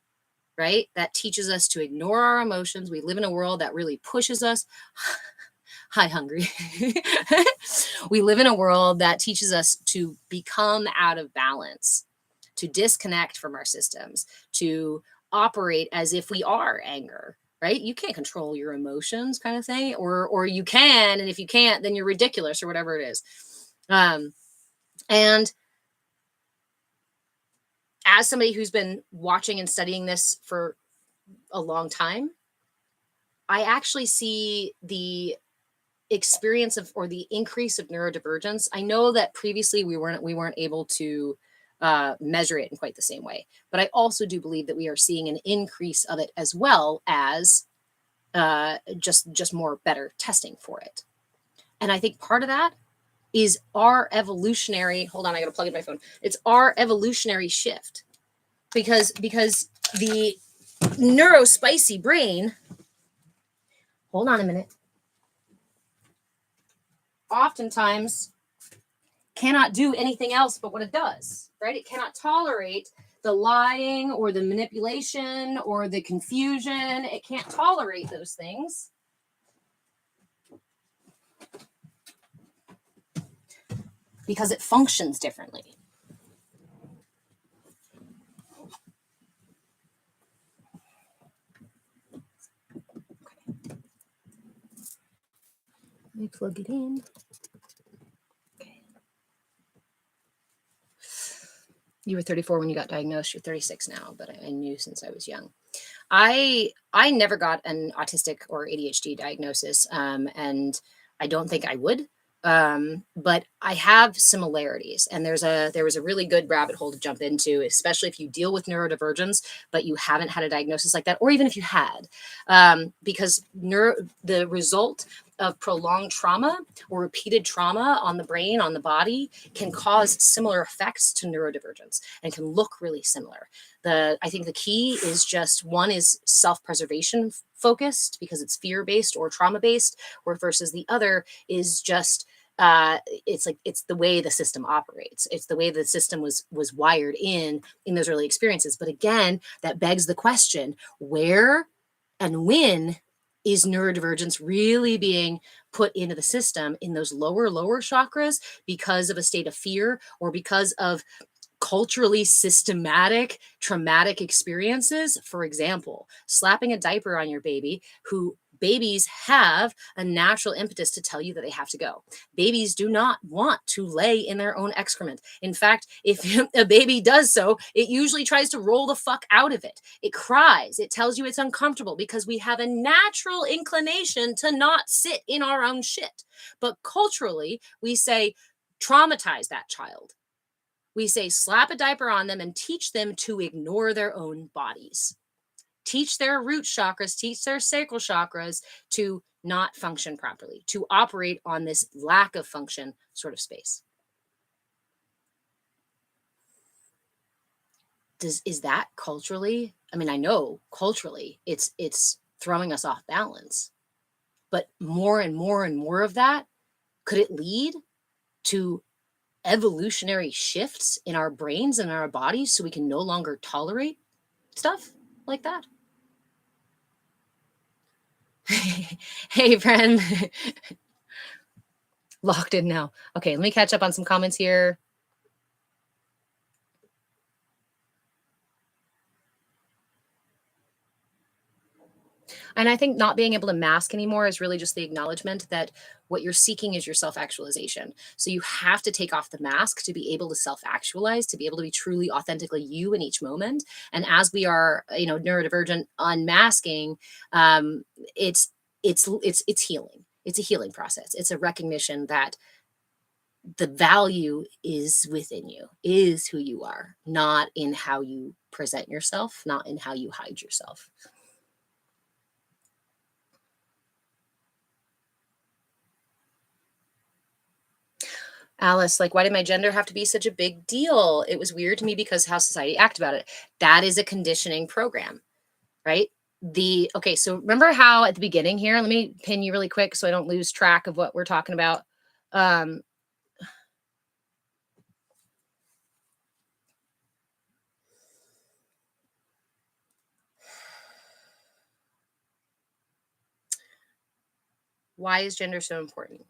right, that teaches us to ignore our emotions. We live in a world that really pushes us. Hi, hungry. We live in a world that teaches us to become out of balance, to disconnect from our systems, to operate as if we are anger, right? You can't control your emotions, kind of thing, or you can, and if you can't, then you're ridiculous or whatever it is. And as somebody who's been watching and studying this for a long time, I actually see the experience of, or the increase of neurodivergence. I know that previously we weren't able to measure it in quite the same way, but I also do believe that we are seeing an increase of it as well as just more better testing for it. And I think part of that is our evolutionary, hold on, I gotta plug in my phone. It's our evolutionary shift because the neurospicy brain, hold on a minute, oftentimes cannot do anything else but what it does, right? It cannot tolerate the lying or the manipulation or the confusion. It can't tolerate those things. Because it functions differently. Okay. Let me plug it in. Okay. You were 34 when you got diagnosed. You're 36 now, but I knew since I was young. I never got an autistic or ADHD diagnosis, and I don't think I would. But I have similarities, and there was a really good rabbit hole to jump into, especially if you deal with neurodivergence, but you haven't had a diagnosis like that, or even if you had, because the result of prolonged trauma or repeated trauma on the brain, on the body, can cause similar effects to neurodivergence and can look really similar. I think the key is just, one is self-preservation focused because it's fear-based or trauma-based, or versus the other is just it's the way the system operates. It's the way the system was wired in those early experiences. But again, that begs the question, where and when is neurodivergence really being put into the system in those lower chakras because of a state of fear or because of culturally systematic traumatic experiences? For example, slapping a diaper on your baby, who babies have a natural impetus to tell you that they have to go. Babies do not want to lay in their own excrement. In fact, if a baby does so, it usually tries to roll the fuck out of it. It cries. It tells you it's uncomfortable because we have a natural inclination to not sit in our own shit. But culturally, we say, traumatize that child. We say, slap a diaper on them and teach them to ignore their own bodies. Teach their root chakras, teach their sacral chakras to not function properly, to operate on this lack of function sort of space. Is that culturally? I mean, I know culturally it's throwing us off balance, but more and more and more of that, could it lead to evolutionary shifts in our brains and our bodies so we can no longer tolerate stuff like that? Hey, friend. Locked in now. Okay, let me catch up on some comments here. And I think not being able to mask anymore is really just the acknowledgement that what you're seeking is your self-actualization. So you have to take off the mask to be able to self-actualize, to be able to be truly authentically you in each moment. And as we are, neurodivergent, unmasking, it's healing. It's a healing process. It's a recognition that The value is within you, is who you are, not in how you present yourself, not in how you hide yourself. Alice, like, why did my gender have to be such a big deal? It was weird to me because how society acted about it. That is a conditioning program, right? Okay, so remember how at the beginning here, let me pin you really quick so I don't lose track of what we're talking about. Um, why is gender so important?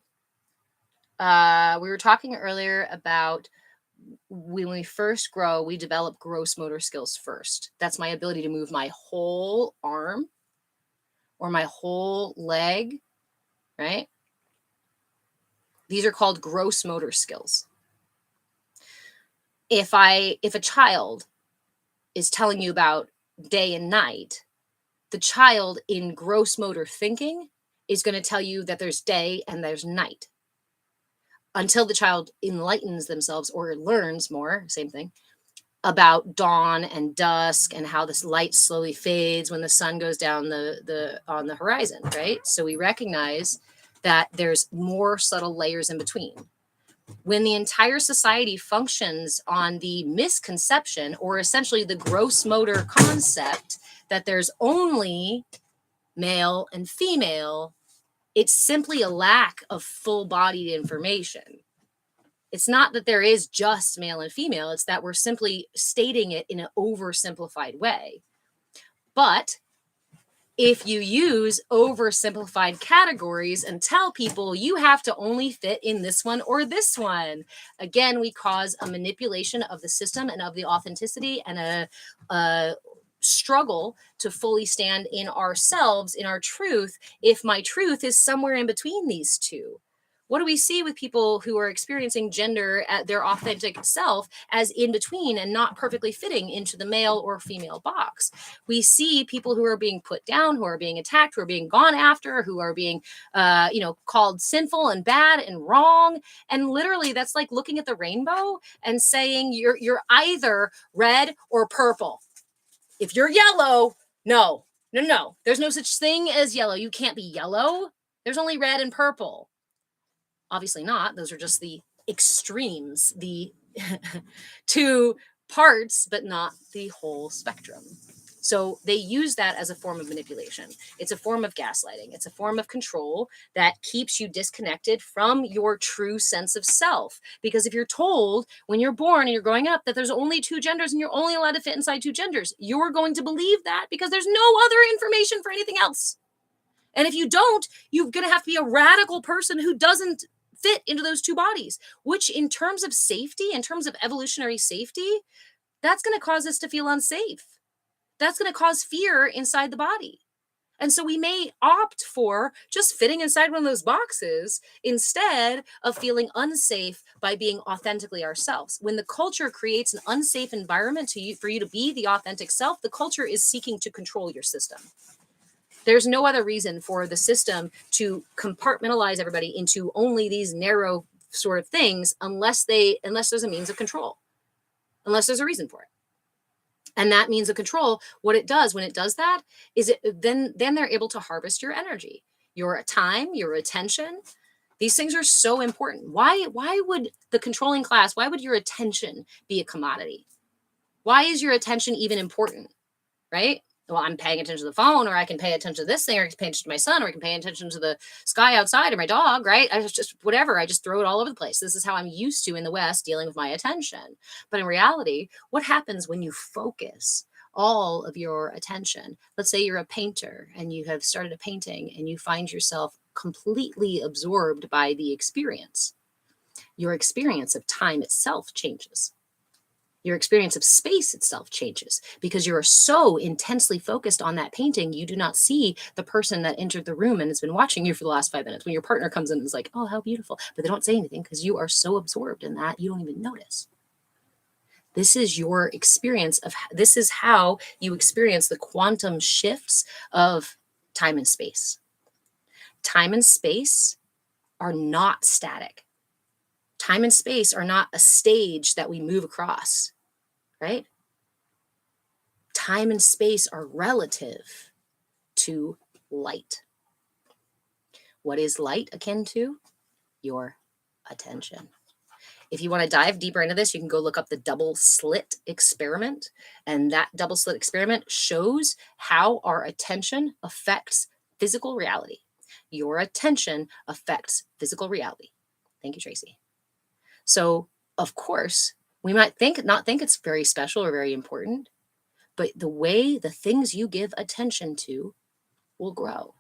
We were talking earlier about when we first grow, we develop gross motor skills first. That's my ability to move my whole arm or my whole leg, right? These are called gross motor skills. If a child is telling you about day and night, the child in gross motor thinking is going to tell you that there's day and there's night until the child enlightens themselves or learns more, same thing, about dawn and dusk and how this light slowly fades when the sun goes down on the horizon, right? So we recognize that there's more subtle layers in between. When the entire society functions on the misconception or essentially the gross motor concept that there's only male and female, it's simply a lack of full-bodied information. It's not that there is just male and female, it's that we're simply stating it in an oversimplified way. But if you use oversimplified categories and tell people you have to only fit in this one or this one, again, we cause a manipulation of the system and of the authenticity and a struggle to fully stand in ourselves, in our truth, if my truth is somewhere in between these two. What do we see with people who are experiencing gender at their authentic self as in between and not perfectly fitting into the male or female box? We see people who are being put down, who are being attacked, who are being gone after, who are being, called sinful and bad and wrong. And literally, that's like looking at the rainbow and saying you're either red or purple. If you're yellow, no. There's no such thing as yellow. You can't be yellow. There's only red and purple. Obviously not. Those are just the extremes, the two parts, but not the whole spectrum. So they use that as a form of manipulation. It's a form of gaslighting. It's a form of control that keeps you disconnected from your true sense of self. Because if you're told when you're born and you're growing up that there's only two genders and you're only allowed to fit inside two genders, you're going to believe that because there's no other information for anything else. And if you don't, you're going to have to be a radical person who doesn't fit into those two bodies, which in terms of safety, in terms of evolutionary safety, that's going to cause us to feel unsafe. That's going to cause fear inside the body. And so we may opt for just fitting inside one of those boxes instead of feeling unsafe by being authentically ourselves. When the culture creates an unsafe environment for you to be the authentic self, the culture is seeking to control your system. There's no other reason for the system to compartmentalize everybody into only these narrow sort of things unless there's a means of control, unless there's a reason for it. And that means of control, what it does when it does that is then they're able to harvest your energy, your time, your attention. These things are so important. Why would the controlling class, why would your attention be a commodity? Why is your attention even important, right? Well, I'm paying attention to the phone, or I can pay attention to this thing, or I can pay attention to my son, or I can pay attention to the sky outside or my dog, right? I just whatever. I just throw it all over the place. This is how I'm used to in the West dealing with my attention. But in reality, what happens when you focus all of your attention? Let's say you're a painter and you have started a painting and you find yourself completely absorbed by the experience. Your experience of time itself changes. Your experience of space itself changes because you are so intensely focused on that painting, you do not see the person that entered the room and has been watching you for the last 5 minutes. When your partner comes in and is like, oh, how beautiful, but they don't say anything because you are so absorbed in that, you don't even notice. This is your experience this is how you experience the quantum shifts of time and space. Time and space are not static. Time and space are not a stage that we move across, right? Time and space are relative to light. What is light akin to? Your attention. If you want to dive deeper into this, you can go look up the double slit experiment. And that double slit experiment shows how our attention affects physical reality. Your attention affects physical reality. Thank you, Tracy. So, of course, we might not think it's very special or very important, but the things you give attention to will grow.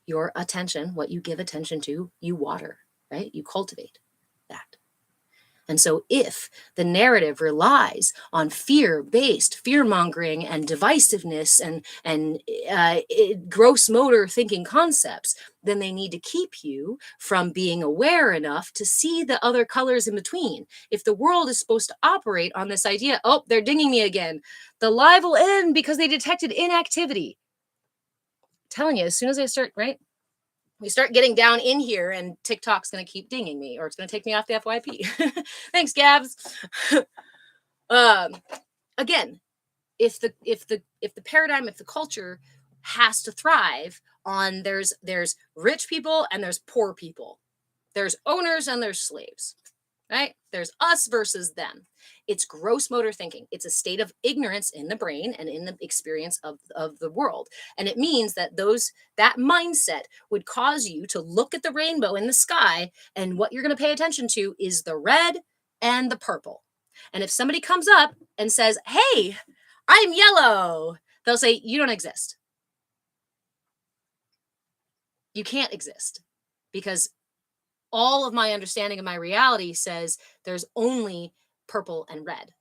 Your attention, what you give attention to, you water, right? You cultivate that. And so if the narrative relies on fear-based fear-mongering and divisiveness and gross motor thinking concepts, then they need to keep you from being aware enough to see the other colors in between. If the world is supposed to operate on this idea, oh, they're dinging me again. The live will end because they detected inactivity. I'm telling you, as soon as I start, right? We start getting down in here and TikTok's going to keep dinging me, or it's going to take me off the FYP. Thanks, Gabs. Again, if the paradigm, if the culture has to thrive on there's rich people and there's poor people, there's owners and there's slaves, right? There's us versus them. It's gross motor thinking. It's a state of ignorance in the brain and in the experience of the world. And it means that that mindset would cause you to look at the rainbow in the sky, and what you're going to pay attention to is the red and the purple. And if somebody comes up and says, hey, I'm yellow, they'll say, you don't exist. You can't exist, because all of my understanding of my reality says there's only purple and red.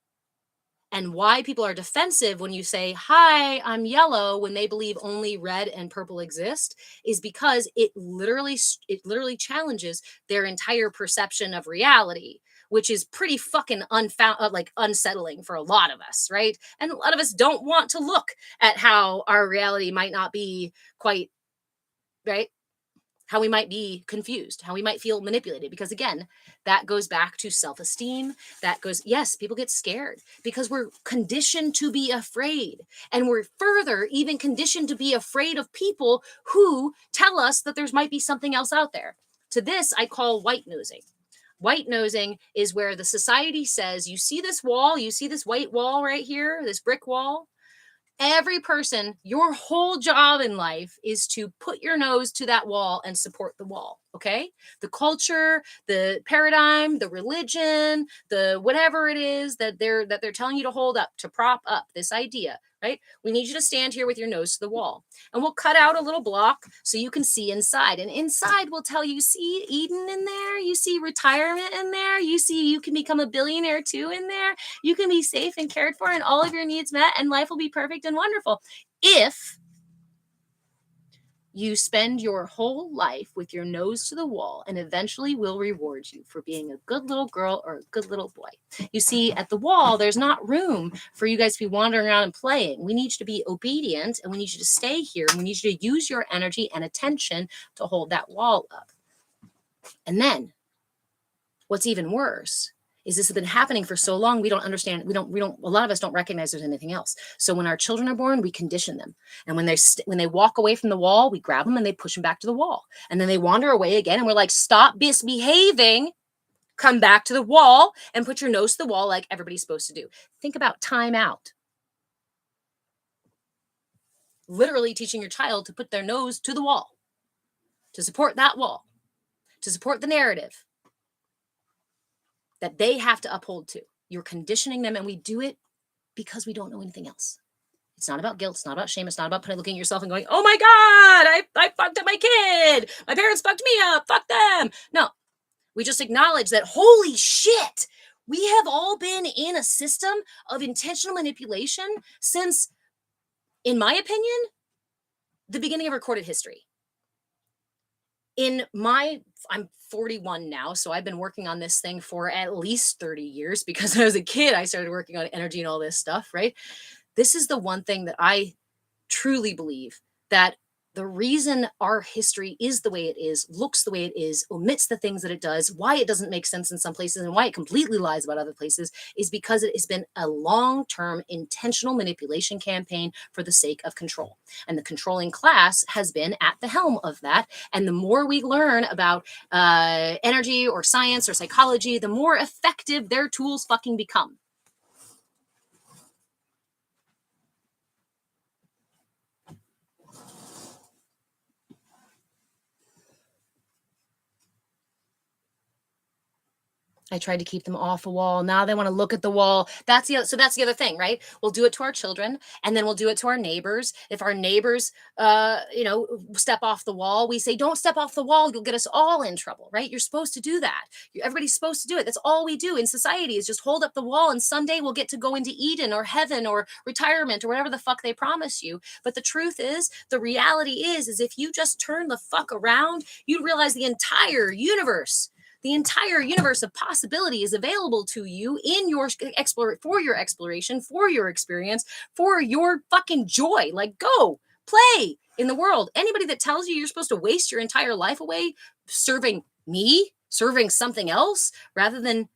And why people are defensive when you say, hi, I'm yellow, when they believe only red and purple exist, is because it literally challenges their entire perception of reality, which is pretty fucking unsettling for a lot of us, right? And a lot of us don't want to look at how our reality might not be quite right. How we might be confused, how we might feel manipulated, because again, that goes back to self-esteem. Yes, people get scared because we're conditioned to be afraid. And we're further even conditioned to be afraid of people who tell us that there's might be something else out there. To this, I call white nosing. White nosing is where the society says, you see this wall, you see this white wall right here, this brick wall. Every person, your whole job in life is to put your nose to that wall and support the wall, okay? The culture, the paradigm, the religion, the whatever it is that they're telling you to hold up, to prop up this idea, right? We need you to stand here with your nose to the wall. And we'll cut out a little block so you can see inside. And inside we'll tell you, see Eden in there? You see retirement in there? You see you can become a billionaire too in there? You can be safe and cared for and all of your needs met, and life will be perfect and wonderful. If you spend your whole life with your nose to the wall, and eventually we'll reward you for being a good little girl or a good little boy. You see, at the wall, there's not room for you guys to be wandering around and playing. We need you to be obedient, and we need you to stay here. And we need you to use your energy and attention to hold that wall up. And then what's even worse is this has been happening for so long, we don't understand. A lot of us don't recognize there's anything else. So when our children are born, we condition them. And when they walk away from the wall, we grab them and they push them back to the wall. And then they wander away again. And we're like, stop misbehaving, come back to the wall and put your nose to the wall like everybody's supposed to do. Think about time out. Literally teaching your child to put their nose to the wall, to support that wall, to support the narrative that they have to uphold to. You're conditioning them, and we do it because we don't know anything else. It's not about guilt. It's not about shame. It's not about looking at yourself and going, oh my God, I fucked up my kid. My parents fucked me up. Fuck them. No, we just acknowledge that, holy shit, we have all been in a system of intentional manipulation since, in my opinion, the beginning of recorded history. I'm 41 now, so I've been working on this thing for at least 30 years, because I was a kid, I started working on energy and all this stuff, right? This is the one thing that I truly believe, that The reason our history is the way it is, looks the way it is, omits the things that it does, why it doesn't make sense in some places and why it completely lies about other places, is because it has been a long-term intentional manipulation campaign for the sake of control. And the controlling class has been at the helm of that. And the more we learn about energy or science or psychology, the more effective their tools fucking become. I tried to keep them off a wall. Now they want to look at the wall. So that's the other thing, right? We'll do it to our children, and then we'll do it to our neighbors. If our neighbors, step off the wall, we say, "Don't step off the wall. You'll get us all in trouble," right? You're supposed to do that. Everybody's supposed to do it. That's all we do in society is just hold up the wall, and someday we'll get to go into Eden or heaven or retirement or whatever the fuck they promise you. But the truth is, the reality is if you just turn the fuck around, you'd realize the entire universe of possibility is available to you in your for your exploration, for your experience, for your fucking joy. Like, go play in the world. Anybody that tells you you're supposed to waste your entire life away serving something else rather than,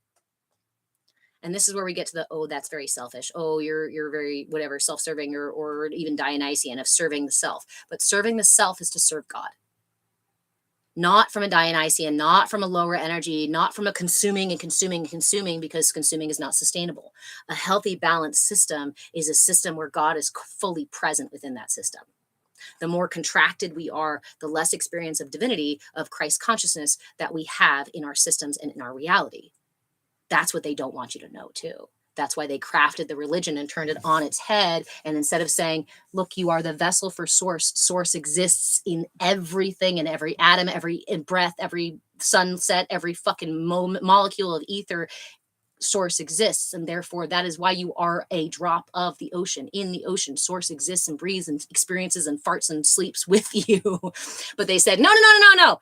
and this is where we get to the, oh, that's very selfish. Oh, you're very whatever, self-serving or even Dionysian of serving the self. But serving the self is to serve God. Not from a Dionysian, not from a lower energy, not from a consuming and consuming and consuming, because consuming is not sustainable. A healthy, balanced system is a system where God is fully present within that system. The more contracted we are, the less experience of divinity, of Christ consciousness that we have in our systems and in our reality. That's what they don't want you to know, too. That's why they crafted the religion and turned it on its head. And instead of saying, look, you are the vessel for source. Source exists in everything, in every atom, every breath, every sunset, every fucking molecule of ether. Source exists. And therefore, that is why you are a drop of the ocean. In the ocean, source exists and breathes and experiences and farts and sleeps with you. But they said, no.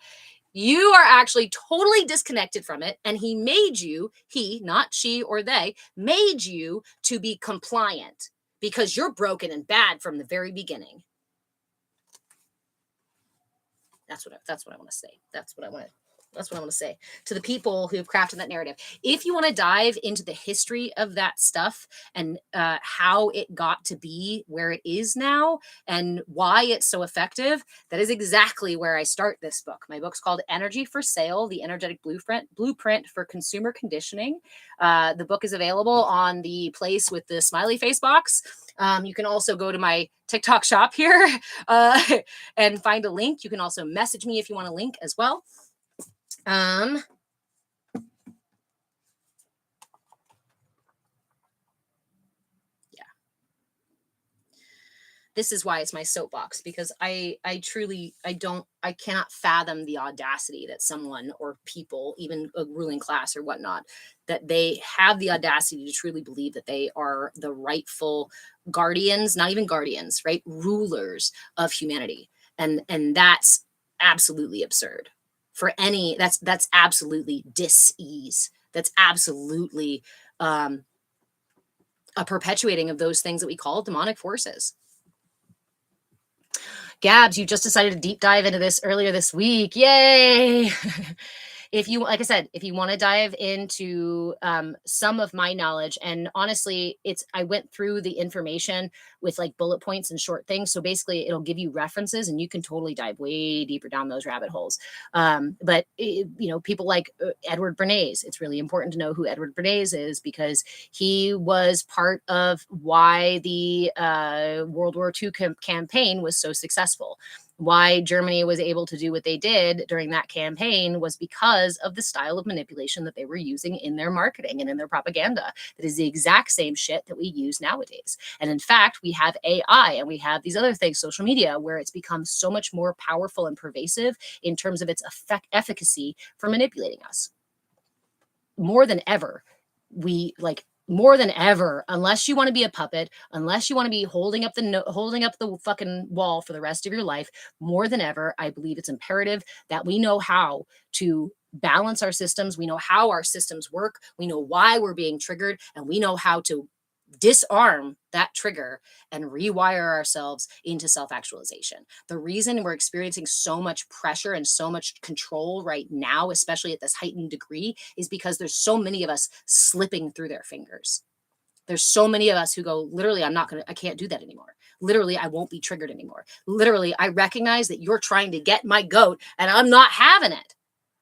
You are actually totally disconnected from it. And he made you, he, not she or they, made you to be compliant because you're broken and bad from the very beginning. That's what I want to say. That's what I want to say to the people who have crafted that narrative. If you want to dive into the history of that stuff and how it got to be where it is now and why it's so effective, that is exactly where I start this book. My book's called Energy for Sale, The Energetic Blueprint for Consumer Conditioning. The book is available on the place with the smiley face box. You can also go to my TikTok shop here and find a link. You can also message me if you want a link as well. This is why it's my soapbox, because I cannot fathom the audacity that someone or people, even a ruling class or whatnot, that they have the audacity to truly believe that they are the rightful guardians, not even guardians, right? Rulers of humanity. And that's absolutely absurd. That's absolutely dis-ease. That's absolutely a perpetuating of those things that we call demonic forces. Gabs, you just decided to deep dive into this earlier this week. Yay! If you, like I said, if you want to dive into some of my knowledge, and honestly, I went through the information with like bullet points and short things. So basically it'll give you references and you can totally dive way deeper down those rabbit holes. But people like Edward Bernays, it's really important to know who Edward Bernays is, because he was part of why the World War II campaign was so successful. Why Germany was able to do what they did during that campaign was because of the style of manipulation that they were using in their marketing and in their propaganda. That is the exact same shit that we use nowadays. And in fact, we have AI and we have these other things, social media, where it's become so much more powerful and pervasive in terms of its efficacy for manipulating us. More than ever, unless you want to be a puppet, unless you want to be holding up the fucking wall for the rest of your life, more than ever, I believe it's imperative that we know how to balance our systems. We know how our systems work. We know why we're being triggered, and we know how to disarm that trigger and rewire ourselves into self-actualization. The reason we're experiencing so much pressure and so much control right now, especially at this heightened degree, is because there's so many of us slipping through their fingers. There's so many of us who go, literally, I can't do that anymore. Literally, I won't be triggered anymore. Literally, I recognize that you're trying to get my goat and I'm not having it.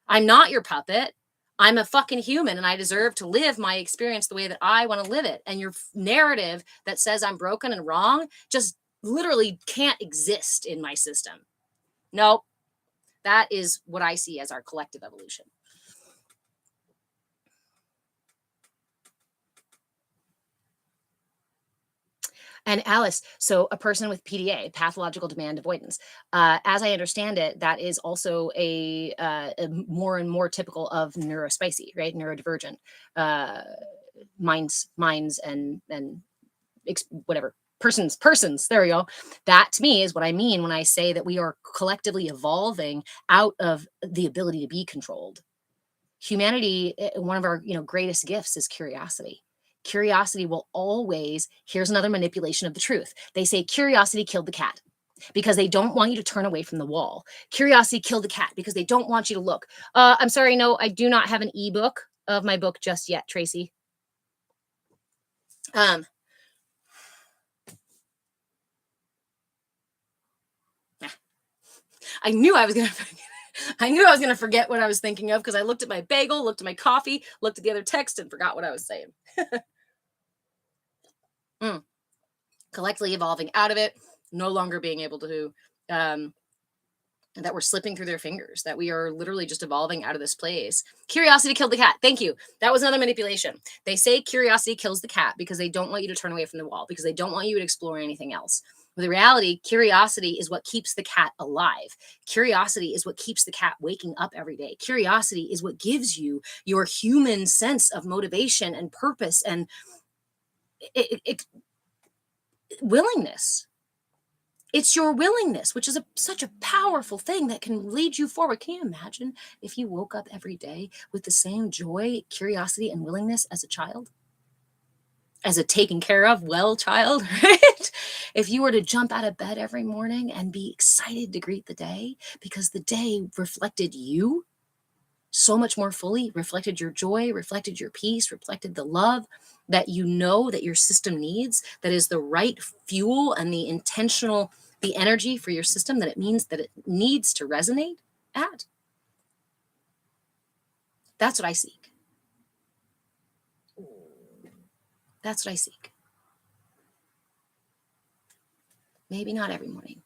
I'm not your puppet. I'm a fucking human and I deserve to live my experience the way that I want to live it. And your narrative that says I'm broken and wrong just literally can't exist in my system. Nope. That is what I see as our collective evolution. And Alice, so a person with PDA, pathological demand avoidance, as I understand it, that is also a more and more typical of neurospicy, right? Neurodivergent minds and whatever persons. There we go. That to me is what I mean when I say that we are collectively evolving out of the ability to be controlled. Humanity, one of our greatest gifts is curiosity. Curiosity will always, here's another manipulation of the truth. They say curiosity killed the cat because they don't want you to turn away from the wall. Curiosity killed the cat because they don't want you to look. I'm sorry, no, I do not have an ebook of my book just yet, Tracy. I knew I was going to forget. I knew I was going to forget what I was thinking of because I looked at my bagel, looked at my coffee, looked at the other text, and forgot what I was saying. Collectively evolving out of it, no longer being able to, that we're slipping through their fingers, that we are literally just evolving out of this place. Curiosity killed the cat. Thank you. That was another manipulation. They say curiosity kills the cat because they don't want you to turn away from the wall, because they don't want you to explore anything else. But the reality, curiosity is what keeps the cat alive. Curiosity is what keeps the cat waking up every day. Curiosity is what gives you your human sense of motivation and purpose and willingness. It's your willingness, which is such a powerful thing that can lead you forward. Can you imagine if you woke up every day with the same joy, curiosity, and willingness as a child? As a taken care of, well child, right? If you were to jump out of bed every morning and be excited to greet the day because the day reflected you so much more fully, reflected your joy, reflected your peace, reflected the love that you know that your system needs, that is the right fuel and the energy for your system that it means that it needs to resonate at. That's what I seek. That's what I seek. Maybe not every morning,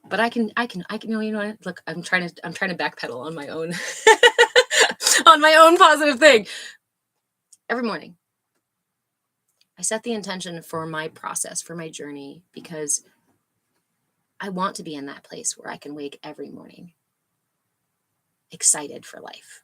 but I can, you know what? Look, I'm trying to backpedal on my own, on my own positive thing. Every morning, I set the intention for my process, for my journey, because I want to be in that place where I can wake every morning excited for life.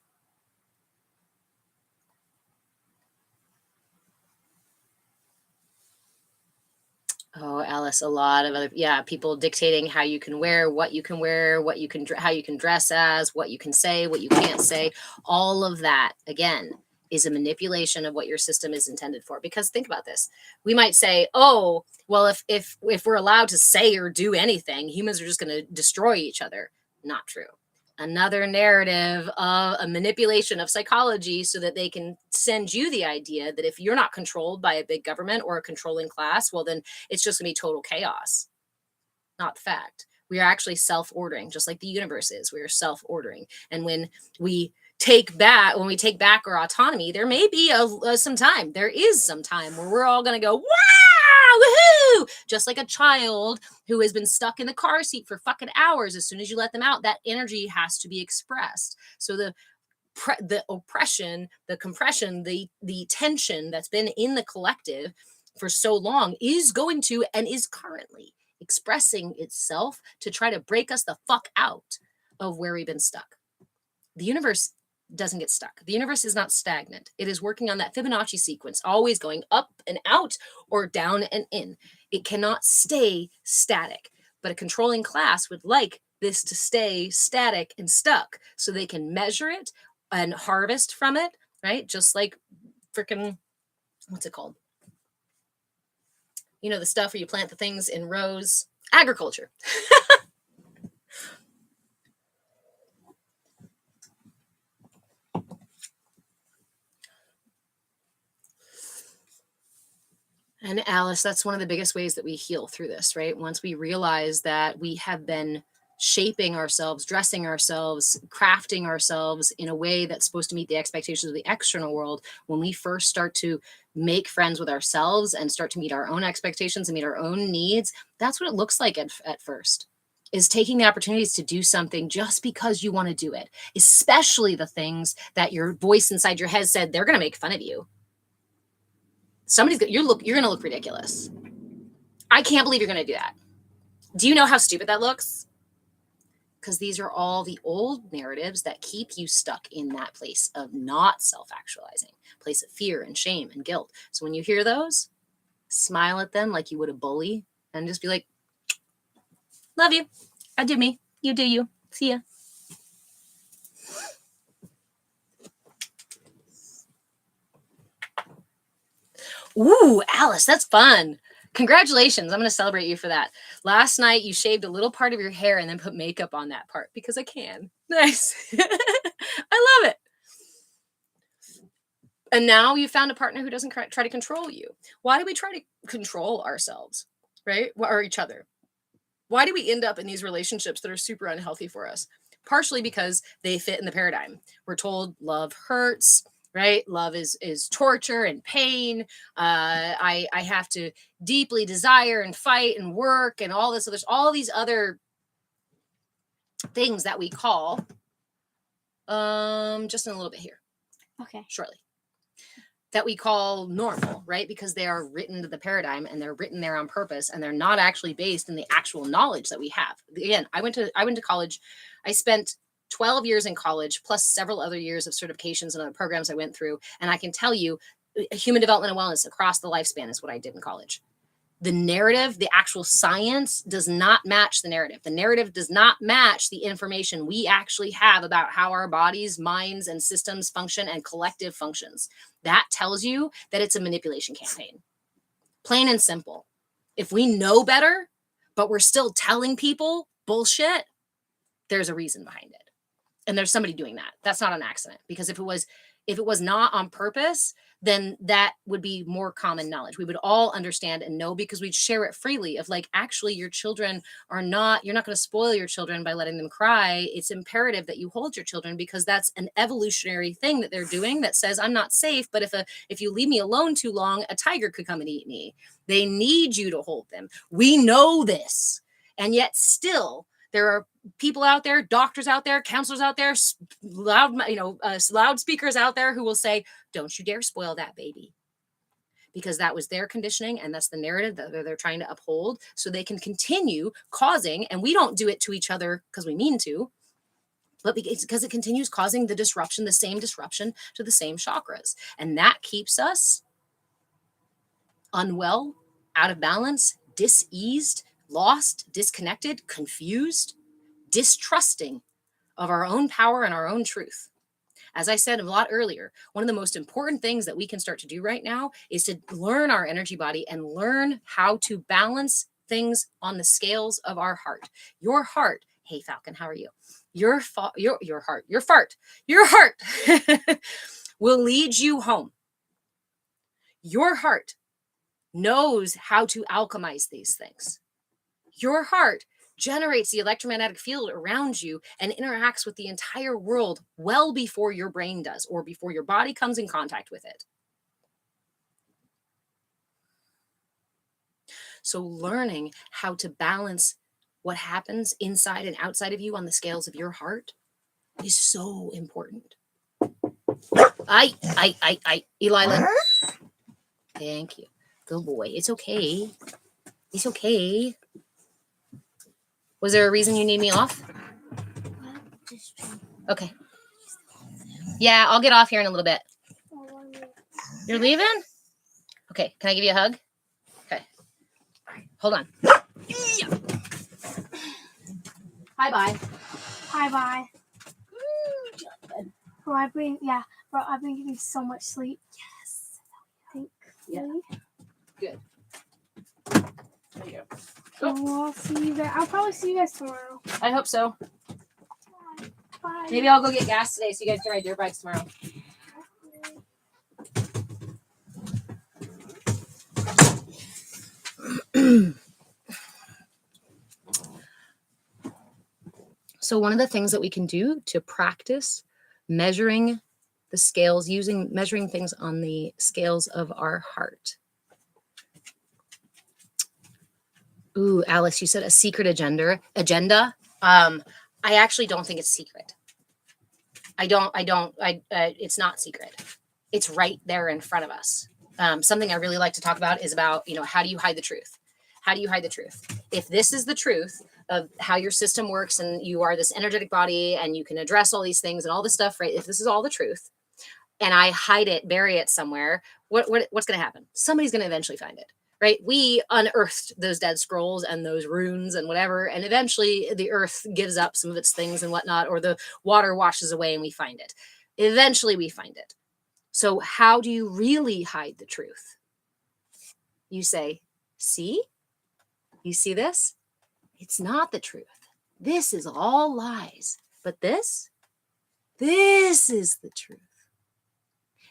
Oh, Alice, a lot of other, people dictating how you can wear, what you can wear, what you can, how you can dress as, what you can say, what you can't say. All of that, again, is a manipulation of what your system is intended for. Because think about this. We might say, oh, well, if we're allowed to say or do anything, humans are just going to destroy each other. Not true. Another narrative of a manipulation of psychology so that they can send you the idea that if you're not controlled by a big government or a controlling class, well, then it's just going to be total chaos. Not the fact. We are actually self-ordering, just like the universe is. We are self-ordering. And when we take back our autonomy, there may be some time. There is some time where we're all going to go, wow, woohoo! Just like a child who has been stuck in the car seat for fucking hours. As soon as you let them out, that energy has to be expressed. So the oppression, the compression, the tension that's been in the collective for so long is going to and is currently expressing itself to try to break us the fuck out of where we've been stuck. The universe doesn't get stuck. The universe is not stagnant. It is working on that Fibonacci sequence, always going up and out or down and in. It cannot stay static, but a controlling class would like this to stay static and stuck so they can measure it and harvest from it, right? Just like freaking what's it called? You know, the stuff where you plant the things in rows. Agriculture. And Alice, that's one of the biggest ways that we heal through this, right? Once we realize that we have been shaping ourselves, dressing ourselves, crafting ourselves in a way that's supposed to meet the expectations of the external world, when we first start to make friends with ourselves and start to meet our own expectations and meet our own needs, that's what it looks like at first, is taking the opportunities to do something just because you want to do it, especially the things that your voice inside your head said, they're going to make fun of you. You're going to look ridiculous. I can't believe you're going to do that. Do you know how stupid that looks? Because these are all the old narratives that keep you stuck in that place of not self-actualizing, place of fear and shame and guilt. So when you hear those, smile at them like you would a bully and just be like, love you. I do me. You do you. See ya. Ooh, Alice, that's fun. Congratulations. I'm going to celebrate you for that. Last night, you shaved a little part of your hair and then put makeup on that part because I can. Nice. I love it. And now you found a partner who doesn't try to control you. Why do we try to control ourselves, right? Or each other? Why do we end up in these relationships that are super unhealthy for us? Partially because they fit in the paradigm. We're told love hurts, right? Love is torture and pain. I have to deeply desire and fight and work and all this. So there's all these other things that we call, just in a little bit here. Okay. Shortly. That we call normal, right? Because they are written to the paradigm and they're written there on purpose and they're not actually based in the actual knowledge that we have. Again, I went to college. I spent 12 years in college plus several other years of certifications and other programs I went through. And I can tell you, human development and wellness across the lifespan is what I did in college. The narrative, the actual science does not match the narrative. The narrative does not match the information we actually have about how our bodies, minds, and systems function and collective functions. That tells you that it's a manipulation campaign. Plain and simple. If we know better, but we're still telling people bullshit, there's a reason behind it. And there's somebody doing that. That's not an accident. Because if it was not on purpose, then that would be more common knowledge. We would all understand and know because we'd share it freely of like, actually, your children you're not going to spoil your children by letting them cry. It's imperative that you hold your children because that's an evolutionary thing that they're doing that says, I'm not safe, but if you leave me alone too long, a tiger could come and eat me. They need you to hold them. We know this. And yet still, there are people out there, doctors out there, counselors out there, loudspeakers out there who will say, don't you dare spoil that baby. Because that was their conditioning and that's the narrative that they're trying to uphold so they can continue causing, and we don't do it to each other because we mean to, but because it continues causing the disruption, the same disruption to the same chakras. And that keeps us unwell, out of balance, diseased, lost, disconnected, confused, distrusting of our own power and our own truth. As I said a lot earlier, one of the most important things that we can start to do right now is to learn our energy body and learn how to balance things on the scales of our heart. Your heart, hey Falcon, how are you? Your heart will lead you home. Your heart knows how to alchemize these things. Your heart generates the electromagnetic field around you and interacts with the entire world well before your brain does or before your body comes in contact with it. So learning how to balance what happens inside and outside of you on the scales of your heart is so important. Eli. Thank you. Good boy. It's okay. It's okay. Was there a reason you need me off? Okay. Yeah, I'll get off here in a little bit. You're leaving? Okay, can I give you a hug? Okay. Hold on. Bye-bye. Bye-bye. Bro, I've been getting so much sleep. Yes. Yeah. Good. There you go. And we'll see you guys. I'll probably see you guys tomorrow. I hope so. Bye. Maybe I'll go get gas today so you guys can ride dirt bikes tomorrow. So one of the things that we can do to practice measuring the scales, measuring things on the scales of our heart. Ooh, Alice, you said a secret agenda. I actually don't think it's secret. It's not secret. It's right there in front of us. Something I really like to talk about is about, how do you hide the truth? How do you hide the truth? If this is the truth of how your system works and you are this energetic body and you can address all these things and all this stuff, right? If this is all the truth and I hide it, bury it somewhere, what's going to happen? Somebody's going to eventually find it, right? We unearthed those dead scrolls and those runes and whatever, and eventually the earth gives up some of its things and whatnot, or the water washes away and we find it. Eventually we find it. So how do you really hide the truth? You say, see? You see this? It's not the truth. This is all lies. But this is the truth.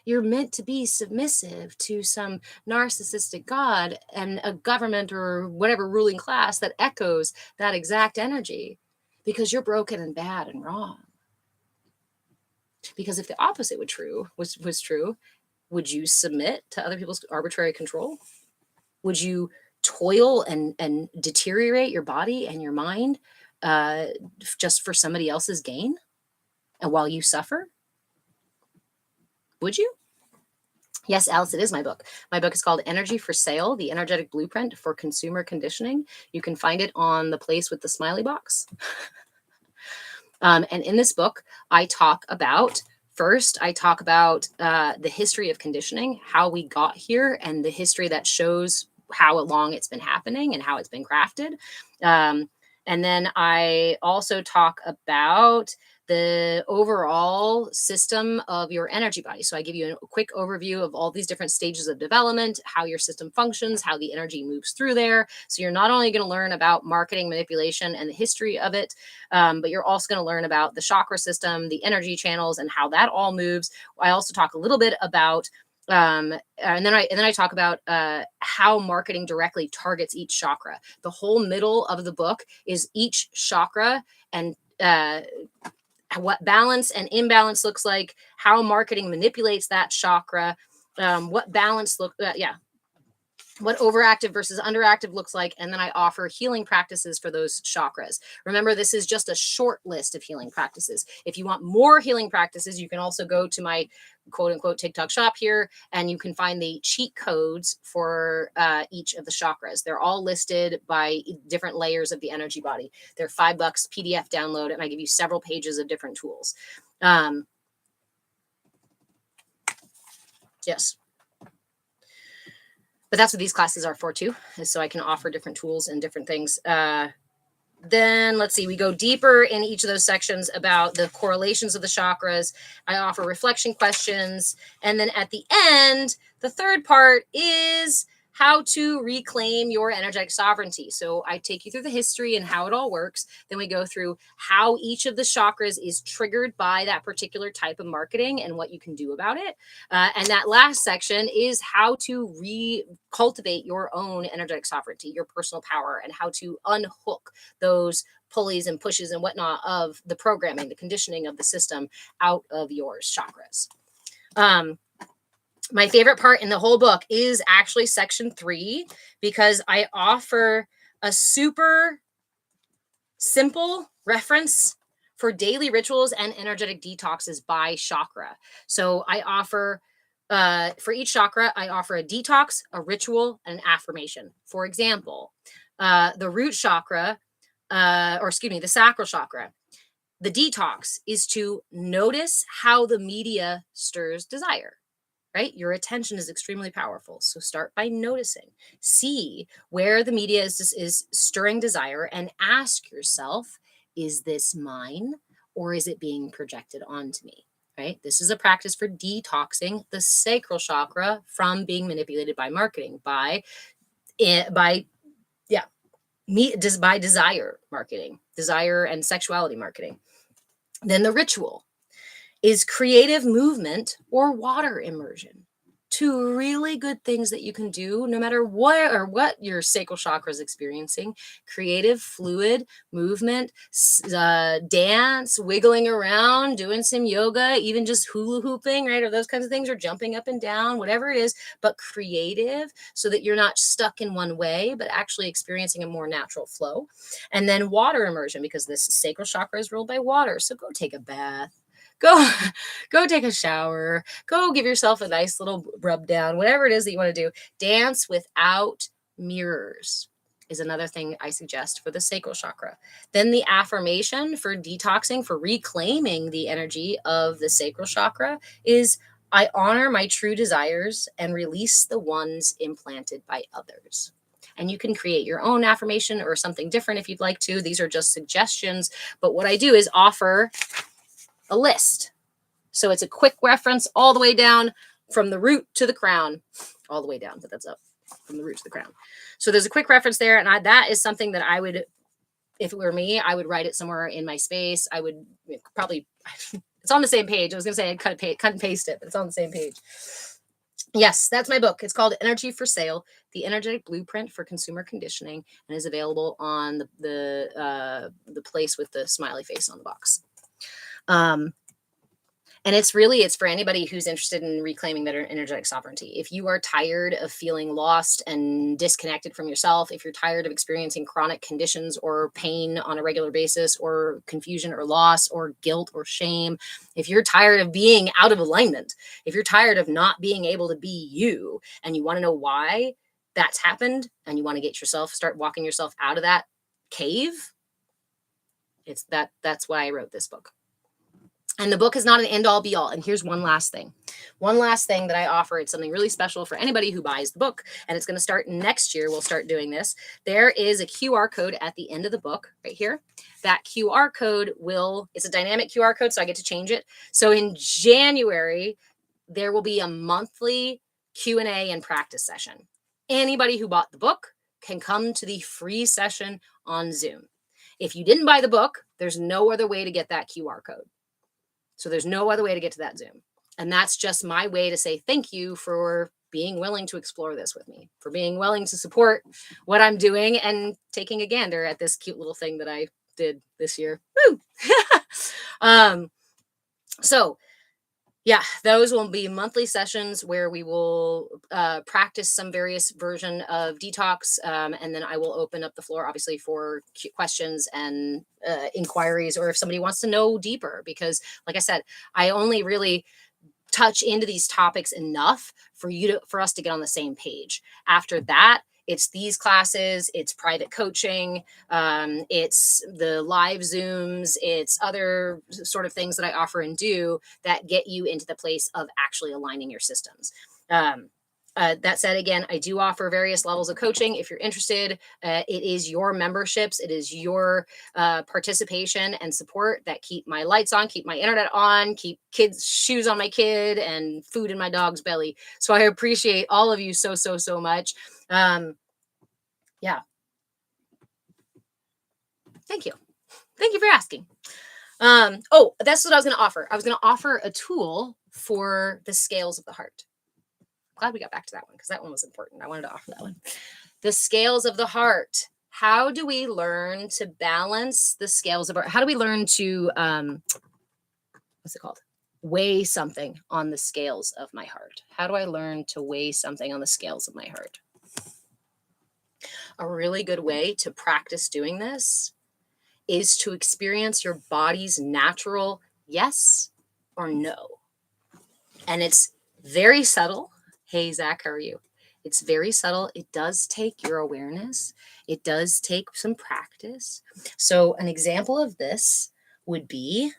You're meant to be submissive to some narcissistic God and a government or whatever ruling class that echoes that exact energy because you're broken and bad and wrong. Because if the opposite was true, would you submit to other people's arbitrary control? Would you toil and deteriorate your body and your mind just for somebody else's gain? And while you suffer? Would you? Yes, Alice, it is my book. My book is called Energy for Sale, The Energetic Blueprint for Consumer Conditioning. You can find it on the place with the smiley box. And in this book, I talk about the history of conditioning, how we got here, and the history that shows how long it's been happening and how it's been crafted. And then I also talk about the overall system of your energy body. So I give you a quick overview of all these different stages of development, how your system functions, how the energy moves through there. So you're not only going to learn about marketing manipulation and the history of it, but you're also going to learn about the chakra system, the energy channels, and how that all moves. I also talk a little bit about and then I talk about how marketing directly targets each chakra. The whole middle of the book is each chakra and what balance and imbalance looks like, how marketing manipulates that chakra, what balance what overactive versus underactive looks like. And then I offer healing practices for those chakras. Remember, this is just a short list of healing practices. If you want more healing practices, you can also go to my quote unquote TikTok shop here, and you can find the cheat codes for each of the chakras. They're all listed by different layers of the energy body. They're $5 PDF download, and I give you several pages of different tools. Yes. But that's what these classes are for too, is so I can offer different tools and different things. Then let's see, we go deeper in each of those sections about the correlations of the chakras. I offer reflection questions. And then at the end, the third part is how to reclaim your energetic sovereignty. So I take you through the history and how it all works. Then we go through how each of the chakras is triggered by that particular type of marketing and what you can do about it. And that last section is how to cultivate your own energetic sovereignty, your personal power, and how to unhook those pulleys and pushes and whatnot of the programming, the conditioning of the system out of your chakras. My favorite part in the whole book is actually section 3, because I offer a super simple reference for daily rituals and energetic detoxes by chakra. So I offer for each chakra, I offer a detox, a ritual, and an affirmation. For example, the root chakra, the sacral chakra, the detox is to notice how the media stirs desire. Right? Your attention is extremely powerful. So start by noticing. See where the media is stirring desire and ask yourself, is this mine or is it being projected onto me? right? This is a practice for detoxing the sacral chakra from being manipulated by marketing, by by desire marketing, desire and sexuality marketing. Then the ritual is creative movement or water immersion. Two really good things that you can do no matter what your sacral chakra is experiencing. Creative, fluid movement, dance, wiggling around, doing some yoga, even just hula hooping, right? Or those kinds of things, or jumping up and down, whatever it is, but creative so that you're not stuck in one way, but actually experiencing a more natural flow. And then water immersion, because this sacral chakra is ruled by water. So go take a bath. Go take a shower, go give yourself a nice little rub down, whatever it is that you want to do. Dance without mirrors is another thing I suggest for the sacral chakra. Then the affirmation for detoxing, for reclaiming the energy of the sacral chakra is I honor my true desires and release the ones implanted by others. And you can create your own affirmation or something different if you'd like to. These are just suggestions. But what I do is offer a list. So it's a quick reference all the way down from the root to the crown, all the way down, but that's up from the root to the crown. So there's a quick reference there. And that is something that I would, if it were me, I would write it somewhere in my space. I would probably, it's on the same page. I was going to say I'd cut and paste it, but it's on the same page. Yes, that's my book. It's called Energy for Sale, The Energetic Blueprint for Consumer Conditioning, and is available on the place with the smiley face on the box. And it's for anybody who's interested in reclaiming their energetic sovereignty. If you are tired of feeling lost and disconnected from yourself, if you're tired of experiencing chronic conditions or pain on a regular basis, or confusion or loss or guilt or shame, if you're tired of being out of alignment, if you're tired of not being able to be you, and you want to know why that's happened, and you want to start walking yourself out of that cave, that's why I wrote this book. And the book is not an end all be all. And here's one last thing. One last thing that I offer. It's something really special for anybody who buys the book. And it's going to start next year. We'll start doing this. There is a QR code at the end of the book right here. That QR code it's a dynamic QR code, so I get to change it. So in January, there will be a monthly Q&A and practice session. Anybody who bought the book can come to the free session on Zoom. If you didn't buy the book, there's no other way to get that QR code. So there's no other way to get to that Zoom. And that's just my way to say thank you for being willing to explore this with me, for being willing to support what I'm doing and taking a gander at this cute little thing that I did this year. Woo! So yeah, those will be monthly sessions where we will practice some various version of detox. And then I will open up the floor, obviously, for questions and inquiries, or if somebody wants to know deeper, because like I said, I only really touch into these topics enough for us to get on the same page. After that, it's these classes, it's private coaching, it's the live Zooms, it's other sort of things that I offer and do that get you into the place of actually aligning your systems. That said, again, I do offer various levels of coaching. If you're interested, it is your memberships, it is your participation and support that keep my lights on, keep my internet on, keep kids' shoes on my kid, and food in my dog's belly. So I appreciate all of you so, so, so much. Yeah. Thank you. Thank you for asking. Oh, that's what I was going to offer. I was going to offer a tool for the scales of the heart. Glad we got back to that one, because that one was important. I wanted to offer that one. The scales of the heart. How do we learn to balance the scales of our, how do we learn to, what's it called? Weigh something on the scales of my heart. How do I learn to weigh something on the scales of my heart? A really good way to practice doing this is to experience your body's natural yes or no. And it's very subtle. Hey, Zach, how are you? It's very subtle. It does take your awareness. It does take some practice. So an example of this would be,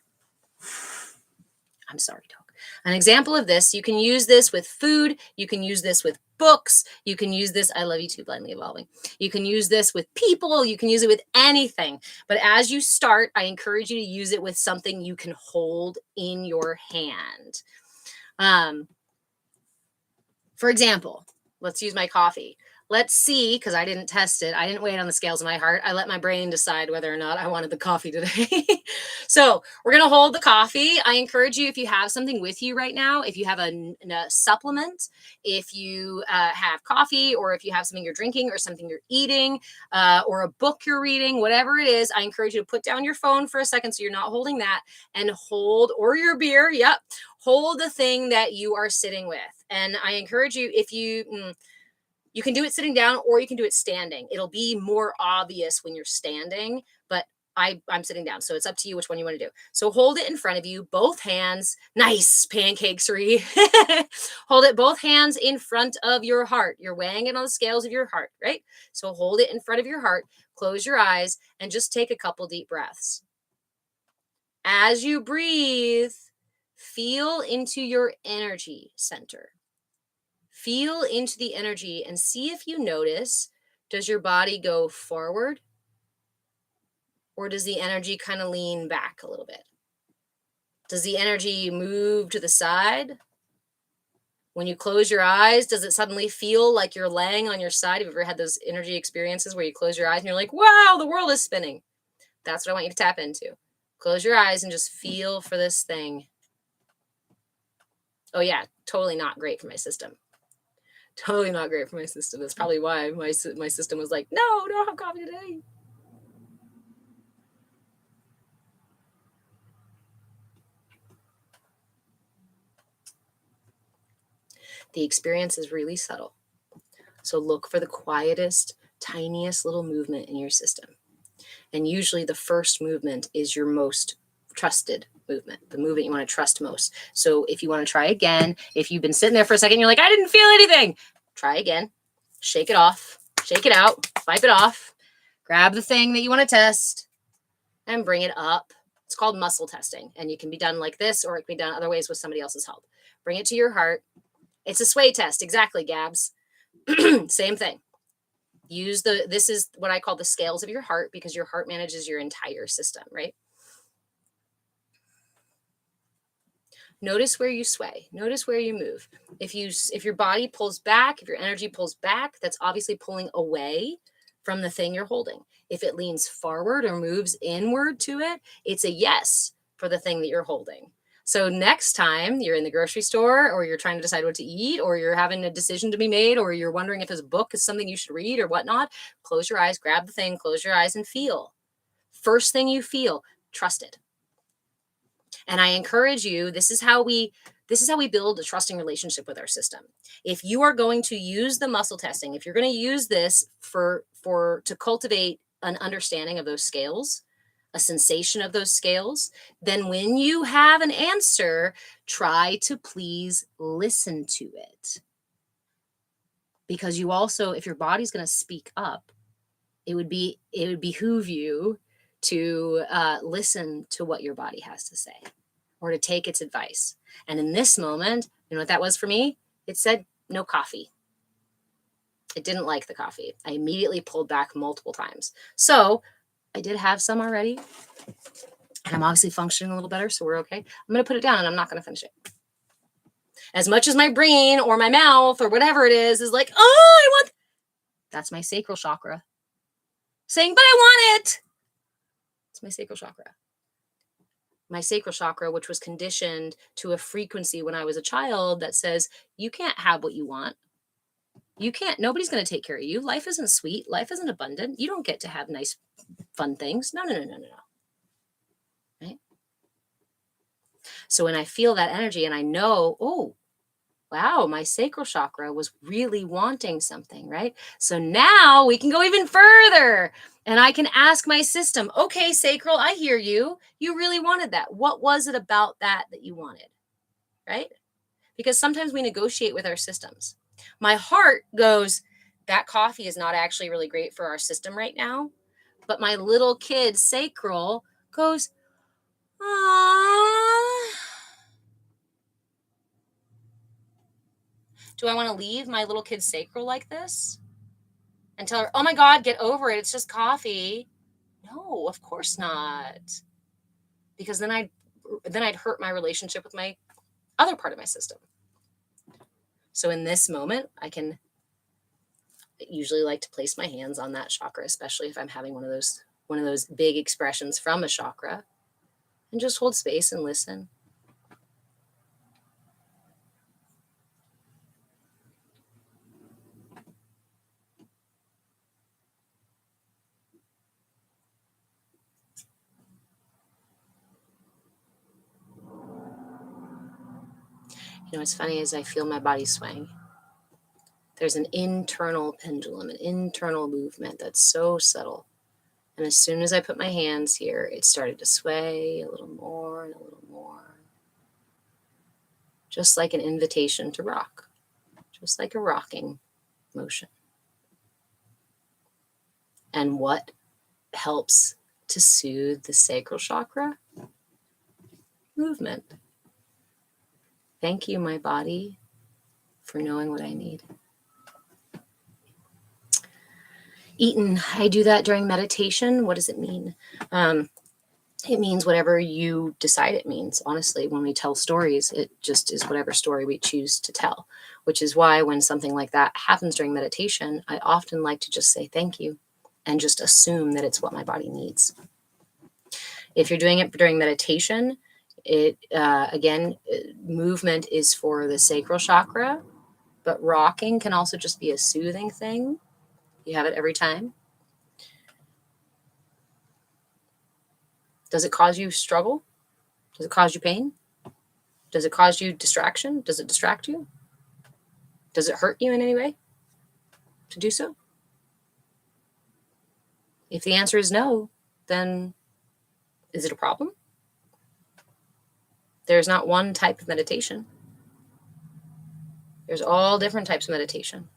I'm sorry, dog. An example of this, you can use this with food. You can use this with books. You can use this. I love you too, Blindly Evolving. You can use this with people. You can use it with anything. But as you start, I encourage you to use it with something you can hold in your hand. For example, let's use my coffee. Let's see, because I didn't test it. I didn't weigh it on the scales of my heart. I let my brain decide whether or not I wanted the coffee today. So we're going to hold the coffee. I encourage you, if you have something with you right now, if you have a supplement, if you have coffee, or if you have something you're drinking or something you're eating, or a book you're reading, whatever it is, I encourage you to put down your phone for a second so you're not holding that, and hold, or your beer, yep, hold the thing that you are sitting with. And I encourage you, if you can do it sitting down or you can do it standing. It'll be more obvious when you're standing, but I'm sitting down. So it's up to you which one you want to do. So hold it in front of you, both hands. Nice, pancakes-y. Hold it, both hands in front of your heart. You're weighing it on the scales of your heart, right? So hold it in front of your heart, close your eyes, and just take a couple deep breaths. As you breathe, feel into your energy center. Feel into the energy and see if you notice, does your body go forward, or does the energy kind of lean back a little bit? Does the energy move to the side? When you close your eyes, does it suddenly feel like you're laying on your side? Have you ever had those energy experiences where you close your eyes and you're like, wow, the world is spinning? That's what I want you to tap into. Close your eyes and just feel for this thing. Oh yeah, totally not great for my system. Totally not great for my system. That's probably why my system was like, no, don't have coffee today. The experience is really subtle. So look for the quietest, tiniest little movement in your system. And usually the first movement is your most trusted movement, the movement you want to trust most. So if you want to try again, if you've been sitting there for a second, you're like, I didn't feel anything. Try again. Shake it off. Shake it out. Wipe it off. Grab the thing that you want to test and bring it up. It's called muscle testing. And you can be done like this, or it can be done other ways with somebody else's help. Bring it to your heart. It's a sway test. Exactly, Gabs. Same thing. This is what I call the scales of your heart, because your heart manages your entire system, right? Notice where you sway. Notice where you move. If your body pulls back, if your energy pulls back, that's obviously pulling away from the thing you're holding. If it leans forward or moves inward to it, it's a yes for the thing that you're holding. So next time you're in the grocery store, or you're trying to decide what to eat, or you're having a decision to be made, or you're wondering if this book is something you should read or whatnot, close your eyes, grab the thing, close your eyes, and feel. First thing you feel, trust it. And I encourage you, this is how we build a trusting relationship with our system. If you are going to use the muscle testing, if you're going to use this to cultivate an understanding of those scales, a sensation of those scales, then when you have an answer, try to please listen to it. Because you also, if your body's going to speak up, it would behoove you to listen to what your body has to say, or to take its advice. And in this moment, you know what that was for me? It said no coffee. It didn't like the coffee. I immediately pulled back multiple times. So I did have some already, and I'm obviously functioning a little better, so we're okay. I'm going to put it down, and I'm not going to finish it. As much as my brain or my mouth or whatever it is like, oh, I want, that's my sacral chakra saying, but I want it. It's my sacral chakra. My sacral chakra, which was conditioned to a frequency when I was a child that says, you can't have what you want. You can't, nobody's going to take care of you. Life isn't sweet. Life isn't abundant. You don't get to have nice, fun things. No. Right? So when I feel that energy and I know, oh, wow, my sacral chakra was really wanting something, right? So now we can go even further, and I can ask my system, okay, sacral, I hear you. You really wanted that. What was it about that you wanted, right? Because sometimes we negotiate with our systems. My heart goes, that coffee is not actually really great for our system right now. But my little kid sacral goes, ah. Do I want to leave my little kid's sacral like this and tell her, oh my God, get over it, it's just coffee? No, of course not. Because then I'd hurt my relationship with my other part of my system. So in this moment, I can usually like to place my hands on that chakra, especially if I'm having one of those big expressions from a chakra, and just hold space and listen. You know, what's funny is I feel my body swaying. There's an internal pendulum, an internal movement that's so subtle. And as soon as I put my hands here, it started to sway a little more and a little more. Just like an invitation to rock, just like a rocking motion. And what helps to soothe the sacral chakra? Movement. Thank you, my body, for knowing what I need. Eaton, I do that during meditation. What does it mean? It means whatever you decide it means. Honestly, when we tell stories, it just is whatever story we choose to tell, which is why when something like that happens during meditation, I often like to just say thank you and just assume that it's what my body needs. If you're doing it during meditation, movement is for the sacral chakra, but rocking can also just be a soothing thing. You have it every time. Does it cause you struggle? Does it cause you pain? Does it cause you distraction? Does it distract you? Does it hurt you in any way to do so? If the answer is no, then is it a problem? There's not one type of meditation. There's all different types of meditation.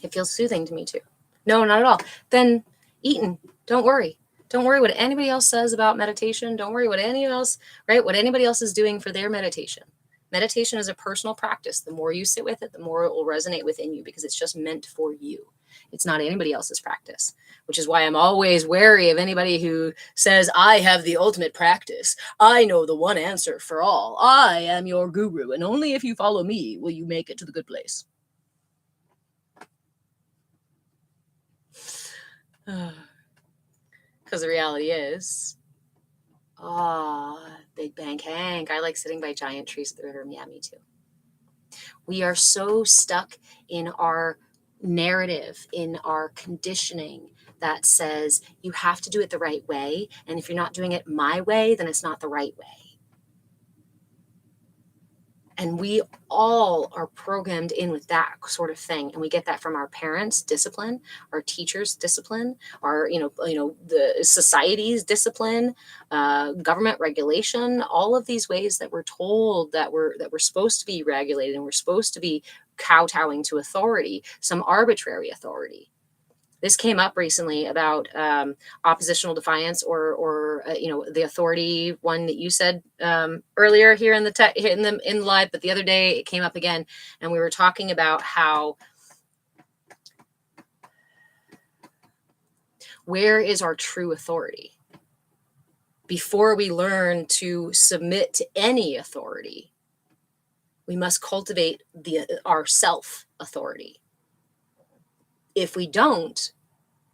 It feels soothing to me too. No, not at all. Then Eaton, don't worry. Don't worry what anybody else says about meditation. Don't worry what anybody else is doing for their meditation. Meditation is a personal practice. The more you sit with it, the more it will resonate within you because it's just meant for you. It's not anybody else's practice, which is why I'm always wary of anybody who says, I have the ultimate practice. I know the one answer for all. I am your guru, and only if you follow me will you make it to the good place. Because the reality is, Big Bang Hank, I like sitting by giant trees at the river. Yeah, me too. We are so stuck in our narrative, in our conditioning that says you have to do it the right way. And if you're not doing it my way, then it's not the right way. And we all are programmed in with that sort of thing. And we get that from our parents' discipline, our teachers' discipline, our, the society's discipline, government regulation, all of these ways that we're told that we're supposed to be regulated and we're supposed to be kowtowing to authority, some arbitrary authority. This came up recently about oppositional defiance, or the authority one that you said earlier here in the live, but the other day it came up again, and we were talking about how where is our true authority? Before we learn to submit to any authority, we must cultivate our self-authority. If we don't,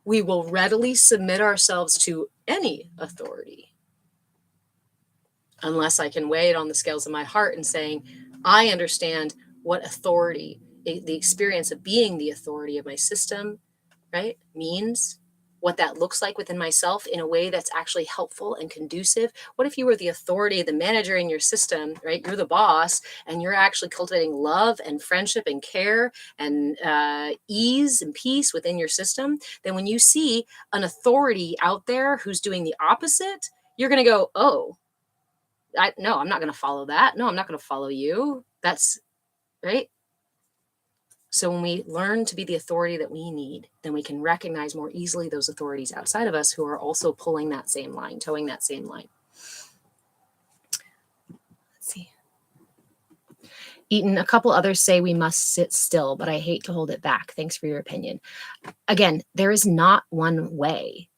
we will readily submit ourselves to any authority. Unless I can weigh it on the scales of my heart and saying, I understand what authority, the experience of being the authority of my system, right, means, what that looks like within myself in a way that's actually helpful and conducive. What if you were the authority, the manager in your system, right? You're the boss, and you're actually cultivating love and friendship and care and ease and peace within your system. Then when you see an authority out there who's doing the opposite, you're going to go, oh, no, I'm not going to follow that. No, I'm not going to follow you. That's right. So when we learn to be the authority that we need, then we can recognize more easily those authorities outside of us who are also pulling that same line, towing that same line. Let's see. Eaton, a couple others say we must sit still, but I hate to hold it back. Thanks for your opinion. Again, there is not one way.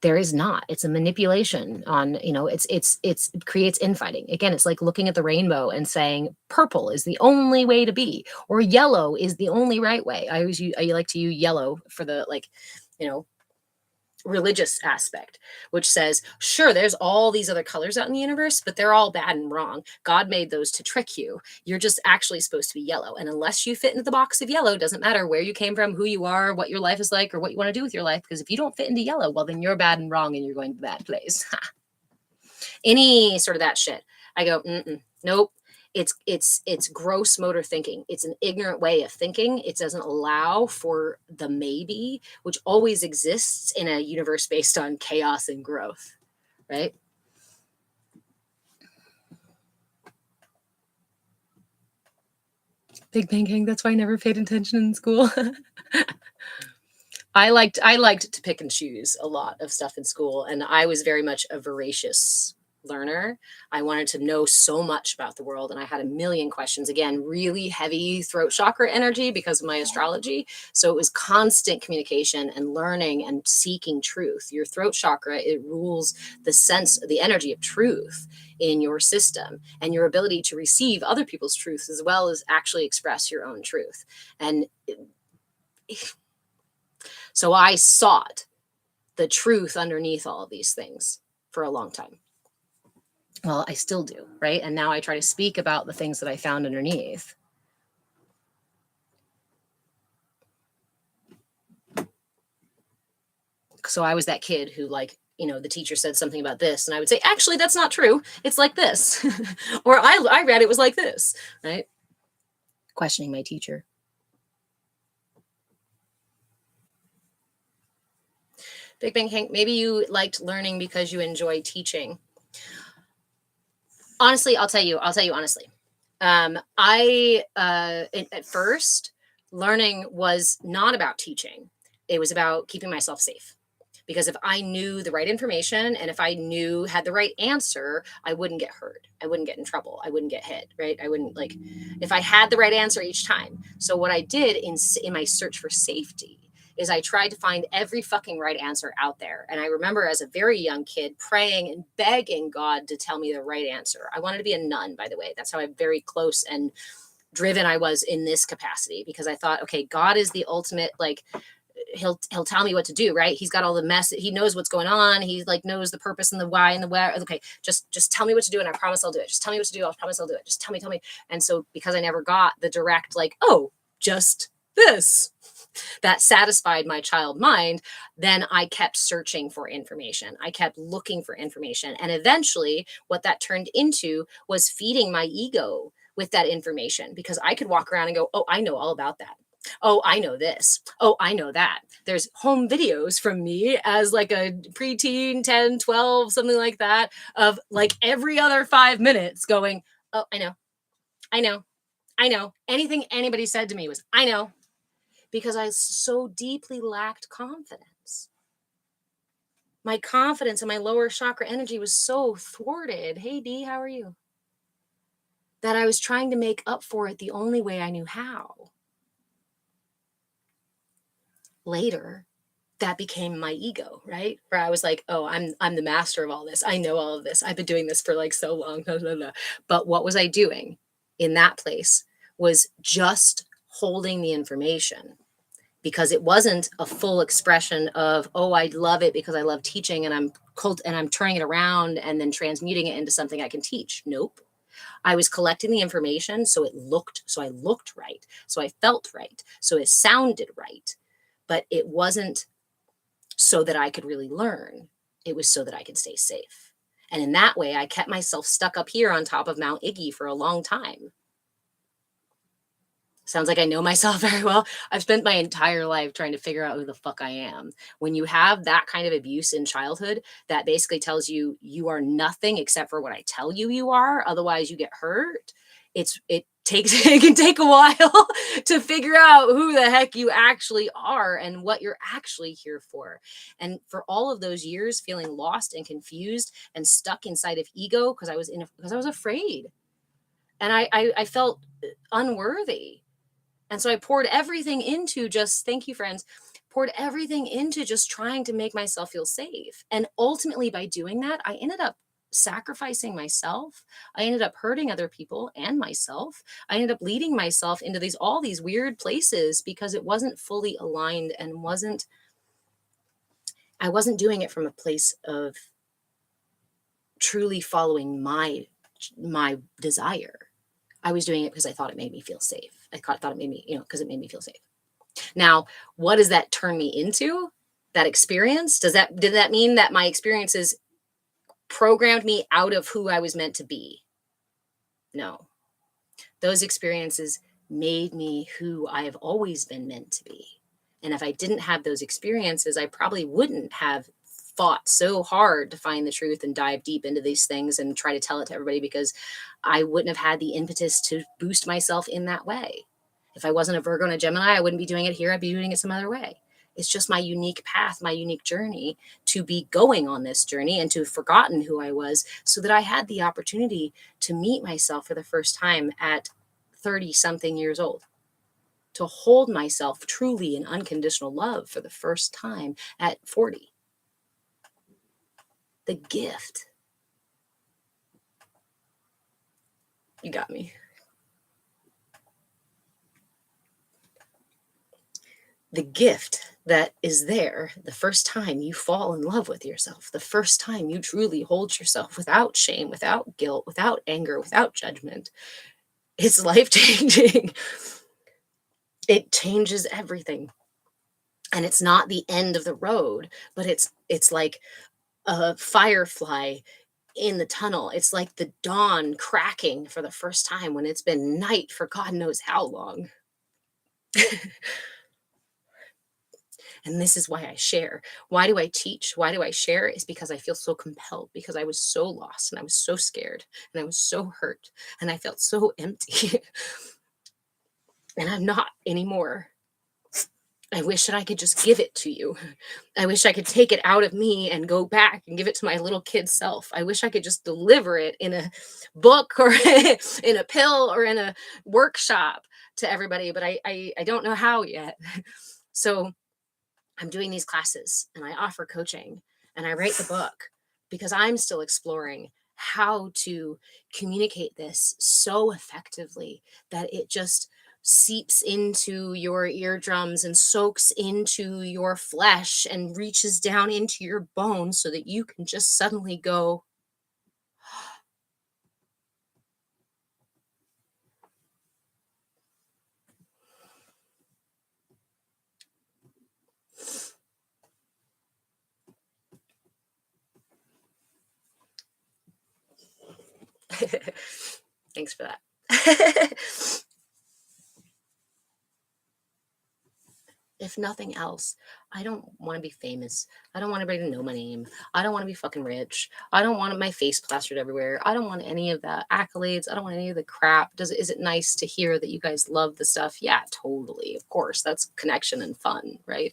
There is not. It's a manipulation on, it creates infighting. Again, it's like looking at the rainbow and saying purple is the only way to be, or yellow is the only right way. I like to use yellow for the religious aspect, which says, sure, there's all these other colors out in the universe, but they're all bad and wrong. God made those to trick you. You're just actually supposed to be yellow. And unless you fit into the box of yellow, doesn't matter where you came from, who you are, what your life is like, or what you want to do with your life. Because if you don't fit into yellow, well, then you're bad and wrong and you're going to the bad place. Any sort of that shit. I go, nope. It's gross motor thinking. It's an ignorant way of thinking. It doesn't allow for the maybe, which always exists in a universe based on chaos and growth, right? Big Bang King. That's why I never paid attention in school. I liked to pick and choose a lot of stuff in school, and I was very much a voracious learner. I wanted to know so much about the world, and I had a million questions. Again, really heavy throat chakra energy because of my astrology. So it was constant communication and learning and seeking truth. Your throat chakra, it rules the energy of truth in your system and your ability to receive other people's truths as well as actually express your own truth. And so I sought the truth underneath all of these things for a long time. Well, I still do, right? And now I try to speak about the things that I found underneath. So I was that kid who, the teacher said something about this, and I would say, actually, that's not true. It's like this. Or I read it was like this, right? Questioning my teacher. Big Bang Hank, maybe you liked learning because you enjoy teaching. Honestly, I'll tell you honestly. At first, learning was not about teaching. It was about keeping myself safe. Because if I knew the right information and if I had the right answer, I wouldn't get hurt. I wouldn't get in trouble. I wouldn't get hit, right? I wouldn't if I had the right answer each time. So what I did in my search for safety is I tried to find every fucking right answer out there. And I remember as a very young kid praying and begging God to tell me the right answer. I wanted to be a nun, by the way. That's how I'm very close and driven I was in this capacity, because I thought, okay, God is the ultimate, he'll tell me what to do, right? He's got all the mess. He knows what's going on. He knows the purpose and the why and the where. Okay, just tell me what to do and I promise I'll do it. Just tell me what to do. I promise I'll do it. Just tell me. And so because I never got the direct, just this, that satisfied my child mind, then I kept searching for information. I kept looking for information. And eventually what that turned into was feeding my ego with that information, because I could walk around and go, oh, I know all about that. Oh, I know this. Oh, I know that. There's home videos from me as a preteen, 10, 12, something like that, of every other 5 minutes going, oh, I know. Anything anybody said to me was, I know. Because I so deeply lacked confidence. My confidence and my lower chakra energy was so thwarted. Hey, Dee, how are you? That I was trying to make up for it the only way I knew how. Later, that became my ego, right? Where I was like, oh, I'm the master of all this. I know all of this. I've been doing this for so long. Blah, blah, blah. But what was I doing in that place was just holding the information, because it wasn't a full expression of, oh, I love it because I love teaching and I'm turning it around and then transmuting it into something I can teach. Nope. I was collecting the information so I looked right. So I felt right. So it sounded right. But it wasn't so that I could really learn. It was so that I could stay safe. And in that way, I kept myself stuck up here on top of Mount Iggy for a long time. Sounds like I know myself very well. I've spent my entire life trying to figure out who the fuck I am. When you have that kind of abuse in childhood, that basically tells you you are nothing except for what I tell you are. Otherwise, you get hurt. It can take a while to figure out who the heck you actually are and what you're actually here for. And for all of those years feeling lost and confused and stuck inside of ego because I was afraid. And I felt unworthy. And so I poured everything into just, thank you, friends, poured everything into just trying to make myself feel safe. And ultimately, by doing that, I ended up sacrificing myself. I ended up hurting other people and myself. I ended up leading myself into all these weird places because it wasn't fully aligned and I wasn't doing it from a place of truly following my desire. I was doing it because I thought it made me feel safe. I thought it made me, because it made me feel safe. Now, what does that turn me into? That experience? Did that mean that my experiences programmed me out of who I was meant to be? No. Those experiences made me who I have always been meant to be. And if I didn't have those experiences, I probably wouldn't have fought so hard to find the truth and dive deep into these things and try to tell it to everybody, because I wouldn't have had the impetus to boost myself in that way. If I wasn't a Virgo and a Gemini, I wouldn't be doing it here. I'd be doing it some other way. It's just my unique path, my unique journey to be going on this journey and to have forgotten who I was, so that I had the opportunity to meet myself for the first time at 30 something years old, to hold myself truly in unconditional love for the first time at 40. The gift. You got me. The gift that is there the first time you fall in love with yourself, the first time you truly hold yourself without shame, without guilt, without anger, without judgment, it's life-changing. It changes everything. And it's not the end of the road, but it's like a firefly in the tunnel. It's like the dawn cracking for the first time when it's been night for God knows how long. And this is why I share. Why do I teach? Why do I share? Is because I feel so compelled, because I was so lost and I was so scared and I was so hurt and I felt so empty. And I'm not anymore. I wish that I could just give it to you. I wish I could take it out of me and go back and give it to my little kid self. I wish I could just deliver it in a book or in a pill or in a workshop to everybody, but I don't know how yet. So I'm doing these classes and I offer coaching and I write the book because I'm still exploring how to communicate this so effectively that it just seeps into your eardrums and soaks into your flesh and reaches down into your bones so that you can just suddenly go, thanks for that. If nothing else, I don't want to be famous. I don't want everybody to know my name. I don't want to be fucking rich. I don't want my face plastered everywhere. I don't want any of the accolades. I don't want any of the crap. Is it nice to hear that you guys love the stuff? Yeah, totally. Of course. That's connection and fun, right?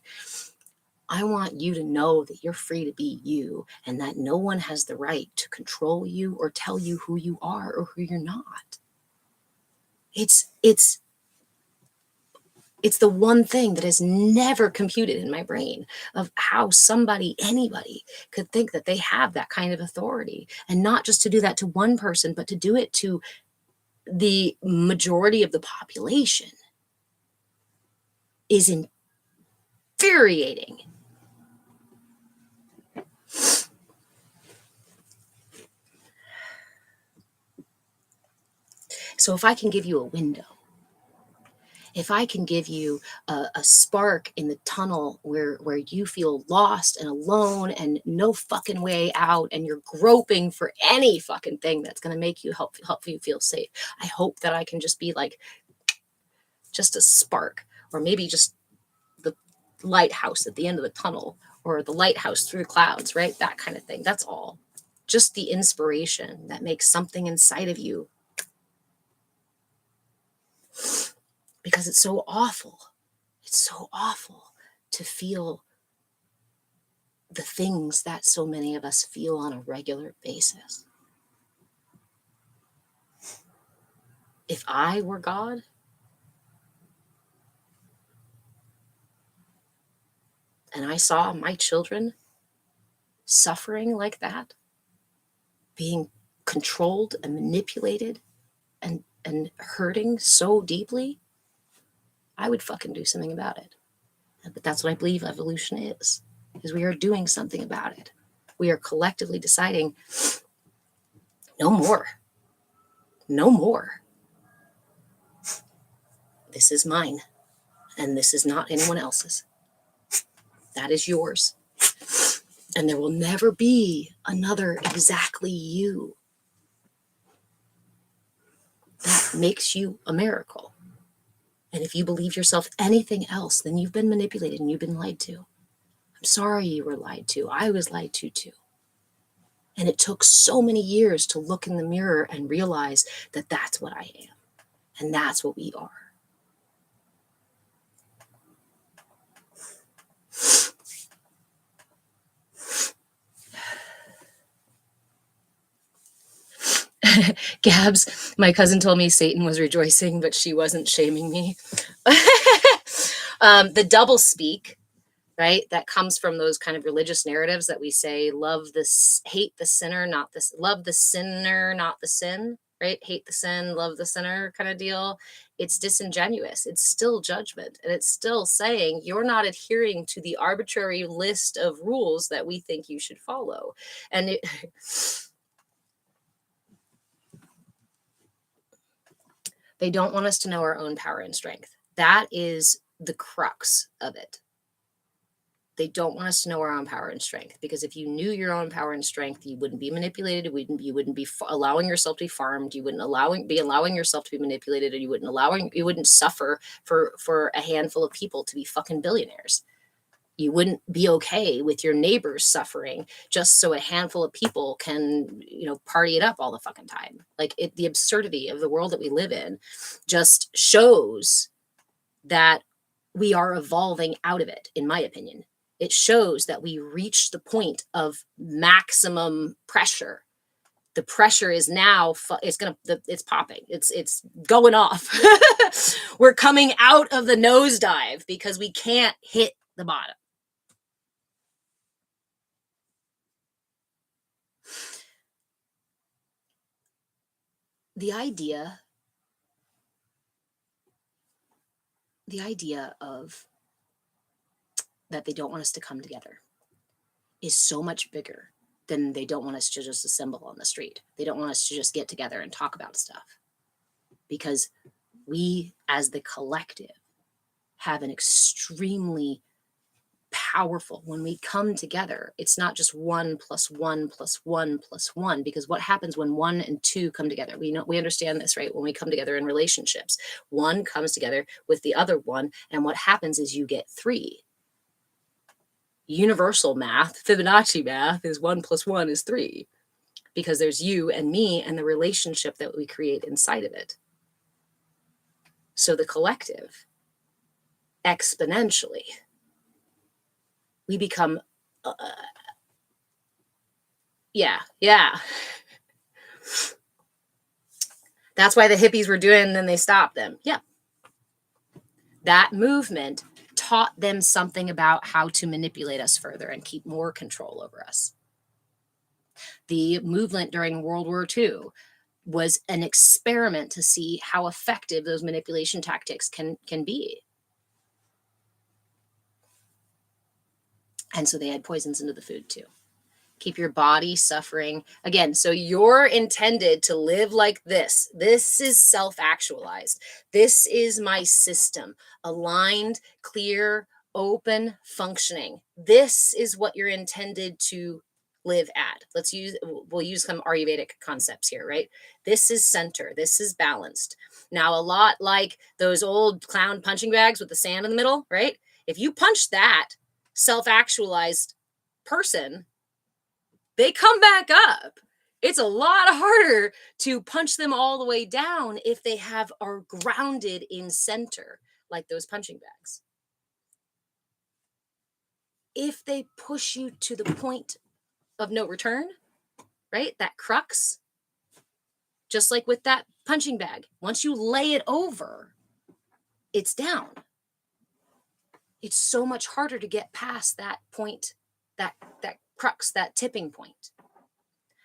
I want you to know that you're free to be you and that no one has the right to control you or tell you who you are or who you're not. It's the one thing that has never computed in my brain of how anybody could think that they have that kind of authority, and not just to do that to one person, but to do it to the majority of the population is infuriating. So if I can give you a window, if I can give you a spark in the tunnel where you feel lost and alone and no fucking way out, and you're groping for any fucking thing that's going to make you help you feel safe, I hope that I can just be like just a spark, or maybe just the lighthouse at the end of the tunnel, or the lighthouse through the clouds, right? That kind of thing. That's all. Just the inspiration that makes something inside of you, because it's so awful. It's so awful to feel the things that so many of us feel on a regular basis. If I were God, and I saw my children suffering like that, being controlled and manipulated and hurting so deeply, I would fucking do something about it. But that's what I believe evolution is we are doing something about it. We are collectively deciding, no more. No more. This is mine, and this is not anyone else's. That is yours. And there will never be another exactly you. That makes you a miracle. And if you believe yourself anything else, then you've been manipulated and you've been lied to. I'm sorry you were lied to. I was lied to too. And it took so many years to look in the mirror and realize that that's what I am. And that's what we are. Gabs, my cousin told me Satan was rejoicing, but she wasn't shaming me. The double speak, right? That comes from those kind of religious narratives that we say, hate the sinner, not this, love the sinner, not the sin, right? Hate the sin, love the sinner kind of deal. It's disingenuous. It's still judgment. And it's still saying you're not adhering to the arbitrary list of rules that we think you should follow. And they don't want us to know our own power and strength. That is the crux of it. They don't want us to know our own power and strength, because if you knew your own power and strength, you wouldn't be manipulated. You wouldn't be allowing yourself to be farmed. You wouldn't be allowing yourself to be manipulated, and you wouldn't suffer for a handful of people to be fucking billionaires. You wouldn't be okay with your neighbors suffering just so a handful of people can, party it up all the fucking time. Like the absurdity of the world that we live in just shows that we are evolving out of it, in my opinion. It shows that we reached the point of maximum pressure. The pressure is now, it's popping. It's going off. We're coming out of the nosedive because we can't hit the bottom. The idea of that they don't want us to come together is so much bigger than they don't want us to just assemble on the street. They don't want us to just get together and talk about stuff, because we as the collective have an extremely powerful, when we come together, it's not just 1 + 1 + 1 + 1, because what happens when 1 and 2 come together? We understand this, right? When we come together in relationships, 1 comes together with the other 1, and what happens is you get 3. Universal math, Fibonacci math, is 1 + 1 is 3, because there's you and me and the relationship that we create inside of it. So the collective, exponentially, we become, yeah. That's why the hippies were doing, and then they stopped them. Yeah. That movement taught them something about how to manipulate us further and keep more control over us. The movement during World War II was an experiment to see how effective those manipulation tactics can be. And so they had poisons into the food too. Keep your body suffering. Again, so you're intended to live like this. This is self-actualized. This is my system. Aligned, clear, open, functioning. This is what you're intended to live at. We'll use some Ayurvedic concepts here, right? This is center. This is balanced. Now, a lot like those old clown punching bags with the sand in the middle, right? If you punch that self-actualized person, they come back up. It's a lot harder to punch them all the way down if they are grounded in center, like those punching bags. If they push you to the point of no return, right? That crux, just like with that punching bag. Once you lay it over, it's down. It's so much harder to get past that point, that crux, that tipping point.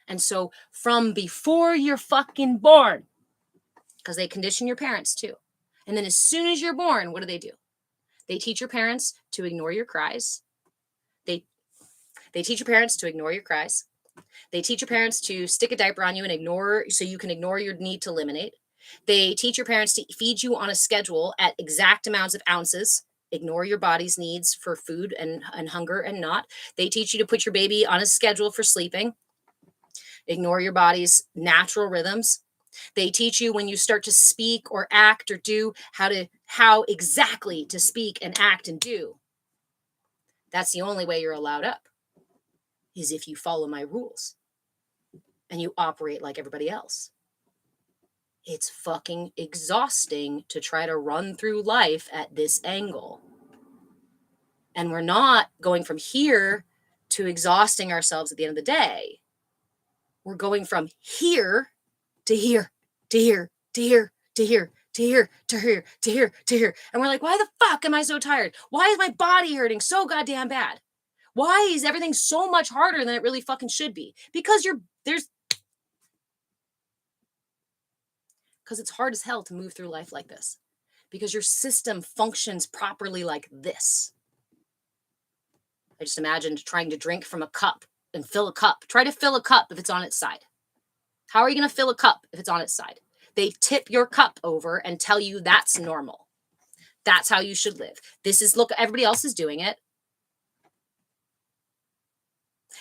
And so from before you're fucking born, because they condition your parents too. And then as soon as you're born, what do? They teach your parents to ignore your cries. They teach your parents to ignore your cries. They teach your parents to stick a diaper on you and ignore, so you can ignore your need to eliminate. They teach your parents to feed you on a schedule at exact amounts of ounces. Ignore your body's needs for food and hunger and not. They teach you to put your baby on a schedule for sleeping. Ignore your body's natural rhythms. They teach you when you start to speak or act or do how exactly to speak and act and do. That's the only way you're allowed up, is if you follow my rules and you operate like everybody else. It's fucking exhausting to try to run through life at this angle. And we're not going from here to exhausting ourselves at the end of the day. We're going from here to here, to here, to here, to here, to here, to here, to here, to here. And we're like, why the fuck am I so tired? Why is my body hurting so goddamn bad? Why is everything so much harder than it really fucking should be? Because it's hard as hell to move through life like this. Because your system functions properly like this. I just imagined trying to drink from a cup and fill a cup. Try to fill a cup if it's on its side. How are you going to fill a cup if it's on its side? They tip your cup over and tell you that's normal. That's how you should live. Look, everybody else is doing it.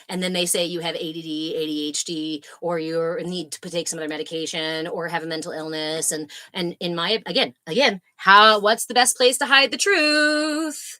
And then they say you have ADD, ADHD, or you need to take some other medication or have a mental illness. And in my, again, what's the best place to hide the truth?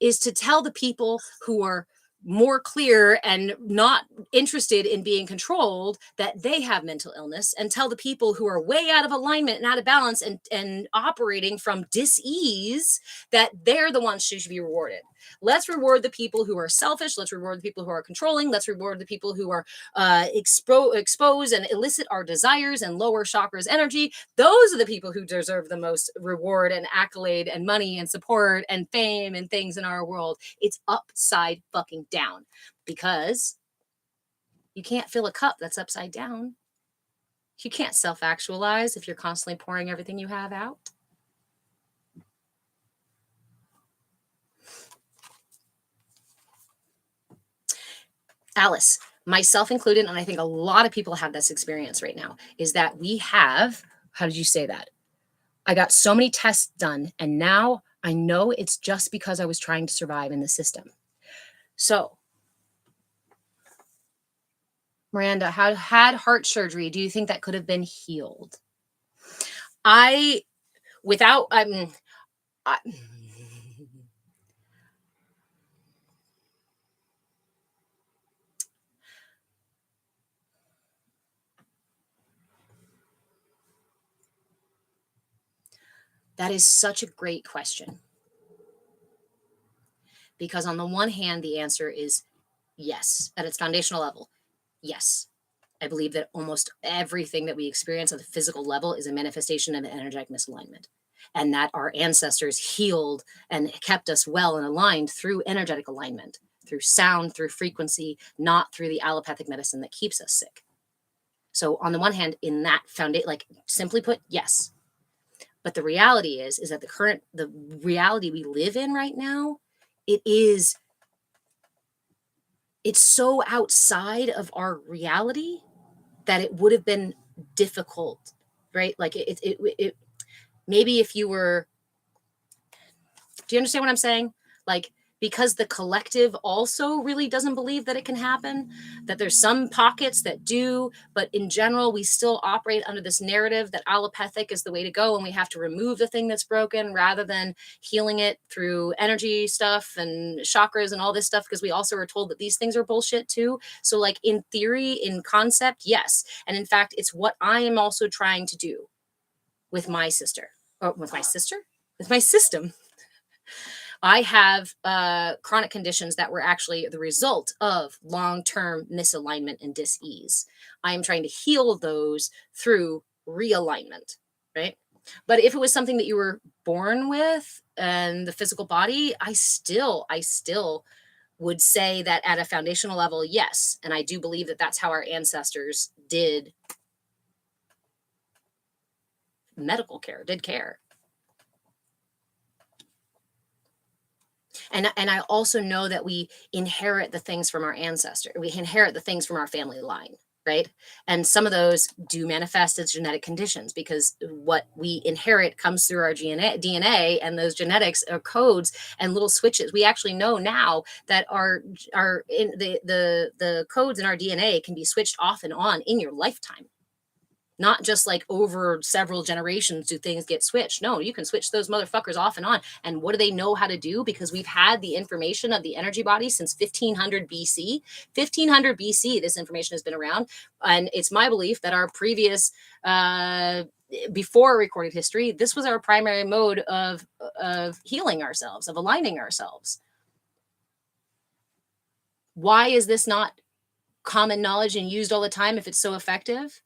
Is to tell the people who are more clear and not interested in being controlled that they have mental illness, and tell the people who are way out of alignment and out of balance and operating from dis-ease that they're the ones who should be rewarded. Let's reward the people who are selfish. Let's reward the people who are controlling. Let's reward the people who are expose and elicit our desires and lower chakras energy. Those are the people who deserve the most reward and accolade and money and support and fame and things in our world. It's upside fucking down, because you can't fill a cup that's upside down. You can't self-actualize if you're constantly pouring everything you have out. Alice, myself included, and I think a lot of people have this experience right now, is that we have, how did you say that? I got so many tests done, and now I know it's just because I was trying to survive in the system. So, Miranda, had heart surgery. Do you think that could have been healed? That is such a great question. Because on the one hand, the answer is yes. At its foundational level, yes. I believe that almost everything that we experience at the physical level is a manifestation of an energetic misalignment, and that our ancestors healed and kept us well and aligned through energetic alignment, through sound, through frequency, not through the allopathic medicine that keeps us sick. So on the one hand, in that foundation, like simply put, yes. But the reality is that the reality we live in right now, it's so outside of our reality that it would have been difficult, right? Like it maybe if you were, do you understand what I'm saying? Like, because the collective also really doesn't believe that it can happen, that there's some pockets that do, but in general, we still operate under this narrative that allopathic is the way to go, and we have to remove the thing that's broken rather than healing it through energy stuff and chakras and all this stuff, because we also are told that these things are bullshit too. So like in theory, in concept, yes. And in fact, it's what I am also trying to do with my sister, or with my system. I have chronic conditions that were actually the result of long-term misalignment and dis-ease. I am trying to heal those through realignment, right? But if it was something that you were born with and the physical body, I still would say that at a foundational level, yes. And I do believe that that's how our ancestors did medical care, did care. And I also know that we inherit the things from our ancestor. We inherit the things from our family line, right? And some of those do manifest as genetic conditions because what we inherit comes through our DNA, and those genetics are codes and little switches. We actually know now that our in the codes in our DNA can be switched off and on in your lifetime. Not just like over several generations do things get switched. No, you can switch those motherfuckers off and on. And what do they know how to do? Because we've had the information of the energy body since 1500 BC. 1500 BC, this information has been around. And it's my belief that our previous, before recorded history, this was our primary mode of healing ourselves, of aligning ourselves. Why is this not common knowledge and used all the time if it's so effective?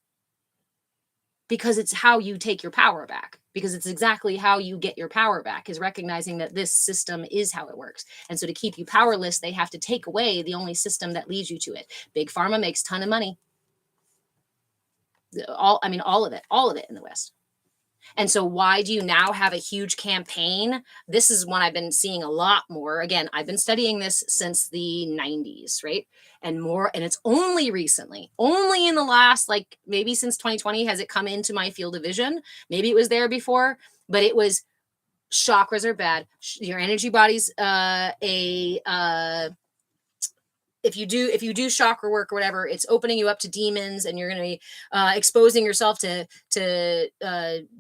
Because it's how you take your power back, because it's exactly how you get your power back, is recognizing that this system is how it works. And so to keep you powerless, they have to take away the only system that leads you to it. Big pharma makes a ton of money. All of it in the West. And so why do you now have a huge campaign? This is one I've been seeing a lot more. Again, I've been studying this since the 90s, right? And more, and it's only recently, only in the last, like maybe since 2020, has it come into my field of vision. Maybe it was there before, but it was chakras are bad. Your energy body's if you do chakra work or whatever, it's opening you up to demons, and you're going to be exposing yourself to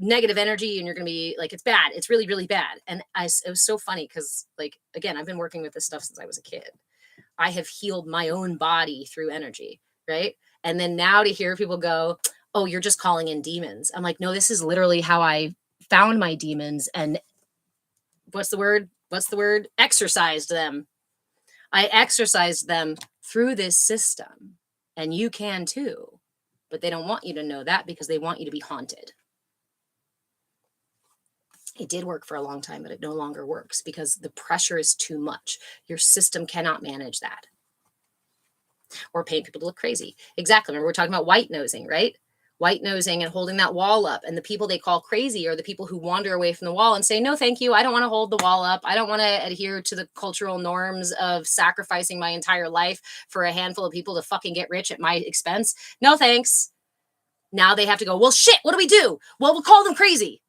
negative energy, and you're going to be like, it's bad. It's really, really bad. And it was so funny because, like, again, I've been working with this stuff since I was a kid. I have healed my own body through energy, right? And then now to hear people go, oh, you're just calling in demons. I'm like, no, this is literally how I found my demons and what's the word? Exercised them. I exercised them through this system, and you can too, but they don't want you to know that because they want you to be haunted. It did work for a long time, but it no longer works because the pressure is too much. Your system cannot manage that. Or paint people to look crazy. Exactly. Remember, we're talking about white nosing, right? White nosing and holding that wall up. And the people they call crazy are the people who wander away from the wall and say, no, thank you. I don't want to hold the wall up. I don't want to adhere to the cultural norms of sacrificing my entire life for a handful of people to fucking get rich at my expense. No, thanks. Now they have to go, well, shit, what do we do? Well, we'll call them crazy.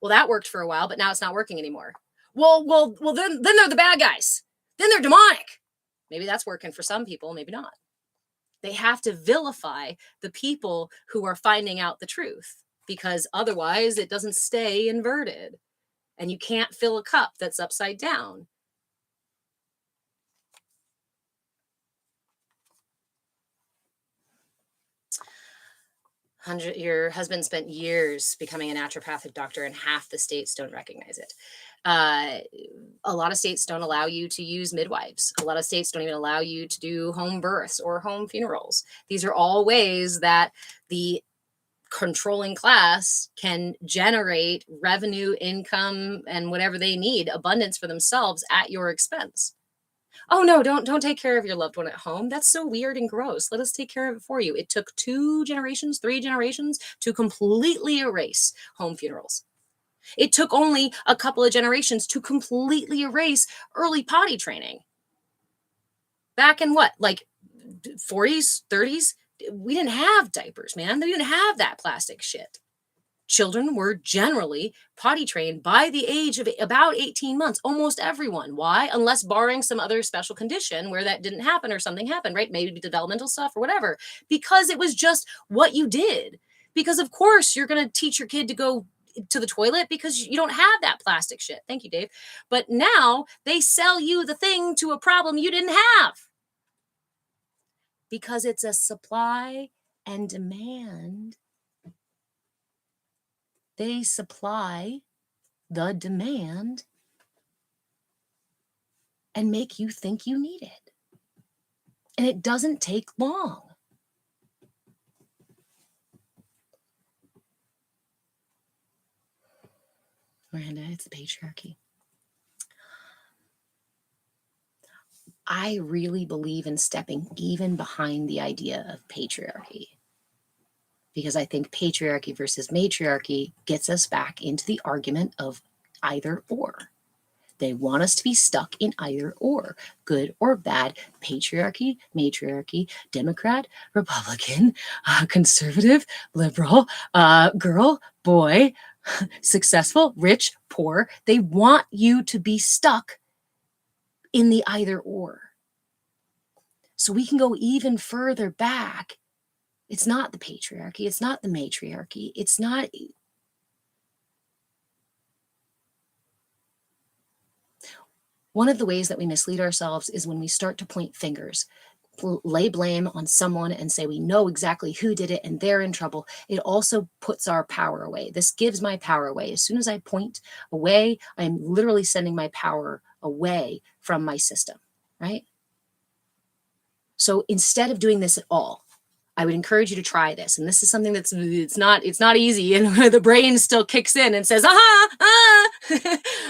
Well, that worked for a while, but now it's not working anymore. Well, then they're the bad guys. Then they're demonic. Maybe that's working for some people, maybe not. They have to vilify the people who are finding out the truth, because otherwise it doesn't stay inverted and you can't fill a cup that's upside down. Your husband spent years becoming a naturopathic doctor, and half the states don't recognize it. A lot of states don't allow you to use midwives. A lot of states don't even allow you to do home births or home funerals. These are all ways that the controlling class can generate revenue, income, and whatever they need, abundance for themselves at your expense. Oh no, don't take care of your loved one at home. That's so weird and gross. Let us take care of it for you. It took 2 generations, 3 generations to completely erase home funerals. It took only a couple of generations to completely erase early potty training. Back in what, like 40s, 30s, we didn't have diapers, man. They didn't have that plastic shit. Children were generally potty trained by the age of about 18 months, almost everyone. Why? Unless barring some other special condition where that didn't happen or something happened, right? Maybe developmental stuff or whatever, because it was just what you did. Because of course you're going to teach your kid to go to the toilet because you don't have that plastic shit. Thank you, Dave. But now they sell you the thing to a problem you didn't have. Because it's a supply and demand. They supply the demand and make you think you need it. And it doesn't take long. Miranda, it's the patriarchy. I really believe in stepping even behind the idea of patriarchy, because I think patriarchy versus matriarchy gets us back into the argument of either or. They want us to be stuck in either or, good or bad, patriarchy, matriarchy, Democrat, Republican, conservative, liberal, girl, boy, successful, rich, poor. They want you to be stuck in the either or. So we can go even further back. It's not the patriarchy. It's not the matriarchy. It's not. One of the ways that we mislead ourselves is when we start to point fingers, lay blame on someone and say we know exactly who did it and they're in trouble. It also puts our power away. This gives my power away. As soon as I point away, I'm literally sending my power away from my system, right? So instead of doing this at all, I would encourage you to try this. And this is something that's, it's not easy. And the brain still kicks in and says,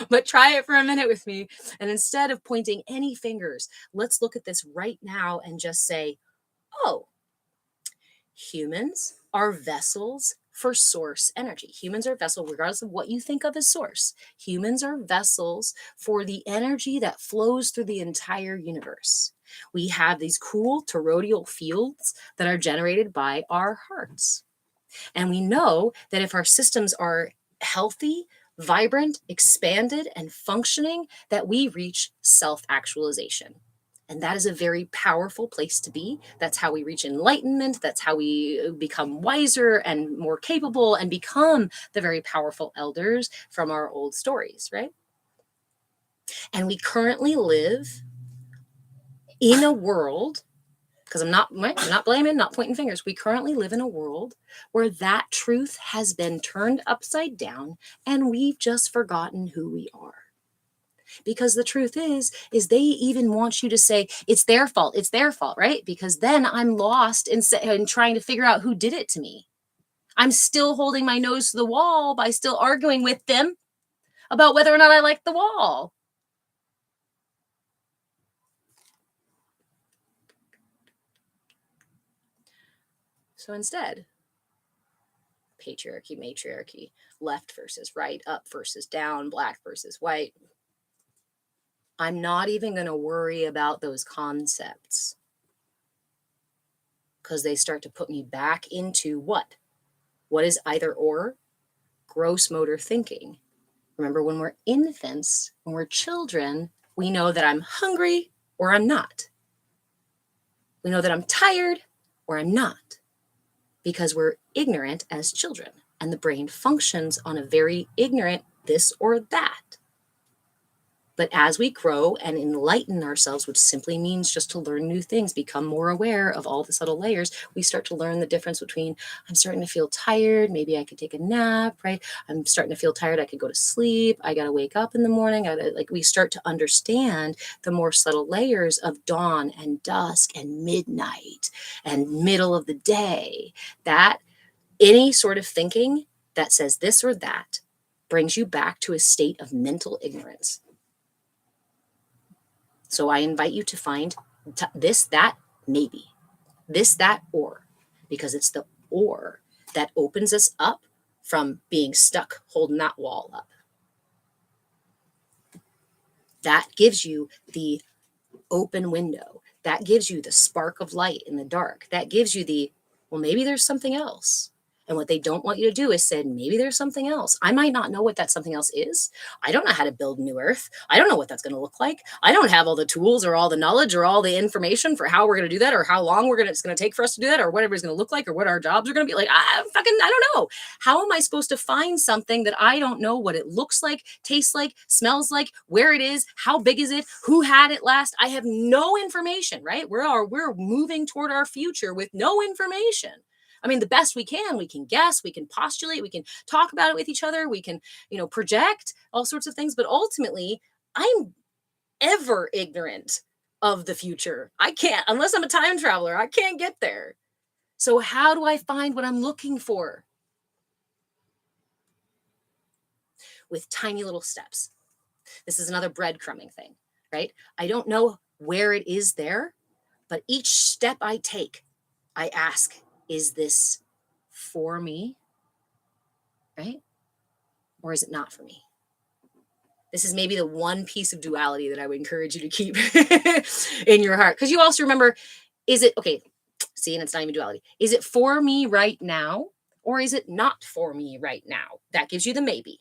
but try it for a minute with me. And instead of pointing any fingers, let's look at this right now and just say, oh, humans are vessels for source energy. Humans are vessels, regardless of what you think of as source. Humans are vessels for the energy that flows through the entire universe. We have these cool toroidal fields that are generated by our hearts. And we know that if our systems are healthy, vibrant, expanded, and functioning, that we reach self-actualization. And that is a very powerful place to be. That's how we reach enlightenment. That's how we become wiser and more capable and become the very powerful elders from our old stories, right? And we currently live in a world, because I'm not blaming, not pointing fingers. We currently live in a world where that truth has been turned upside down and we've just forgotten who we are. Because the truth is they even want you to say, it's their fault, right? Because then I'm lost in trying to figure out who did it to me. I'm still holding my nose to the wall by still arguing with them about whether or not I like the wall. So instead, patriarchy, matriarchy, left versus right, up versus down, black versus white. I'm not even going to worry about those concepts because they start to put me back into what? What is either or? Gross motor thinking. Remember, when we're infants, when we're children, we know that I'm hungry or I'm not. We know that I'm tired or I'm not, because we're ignorant as children, and the brain functions on a very ignorant this or that. But as we grow and enlighten ourselves, which simply means just to learn new things, become more aware of all the subtle layers, we start to learn the difference between, I'm starting to feel tired, maybe I could take a nap, right? I'm starting to feel tired, I could go to sleep, I got to wake up in the morning. We start to understand the more subtle layers of dawn and dusk and midnight and middle of the day. That any sort of thinking that says this or that brings you back to a state of mental ignorance. So I invite you to find this, that, maybe. This, that, or. Because it's the or that opens us up from being stuck holding that wall up. That gives you the open window. That gives you the spark of light in the dark. That gives you the, well, maybe there's something else. And what they don't want you to do is say, maybe there's something else. I might not know what that something else is. I don't know how to build New Earth. I don't know what that's going to look like. I don't have all the tools or all the knowledge or all the information for how we're going to do that, or how long it's going to take for us to do that, or what everybody's going to look like, or what our jobs are going to be like. I don't know. How am I supposed to find something that I don't know what it looks like, tastes like, smells like, where it is, how big is it, who had it last? I have no information, right? We're moving toward our future with no information. I mean, the best we can guess, we can postulate, we can talk about it with each other, we can, project all sorts of things. But ultimately, I'm ever ignorant of the future. I can't, unless I'm a time traveler, I can't get there. So how do I find what I'm looking for? with tiny little steps. This is another breadcrumbing thing, right? I don't know where it is there, but each step I take, I ask, is this for me, right? Or is it not for me? This is maybe the one piece of duality that I would encourage you to keep in your heart. Because you also remember, is it, okay, see, and it's not even duality. Is it for me right now? Or is it not for me right now? That gives you the maybe.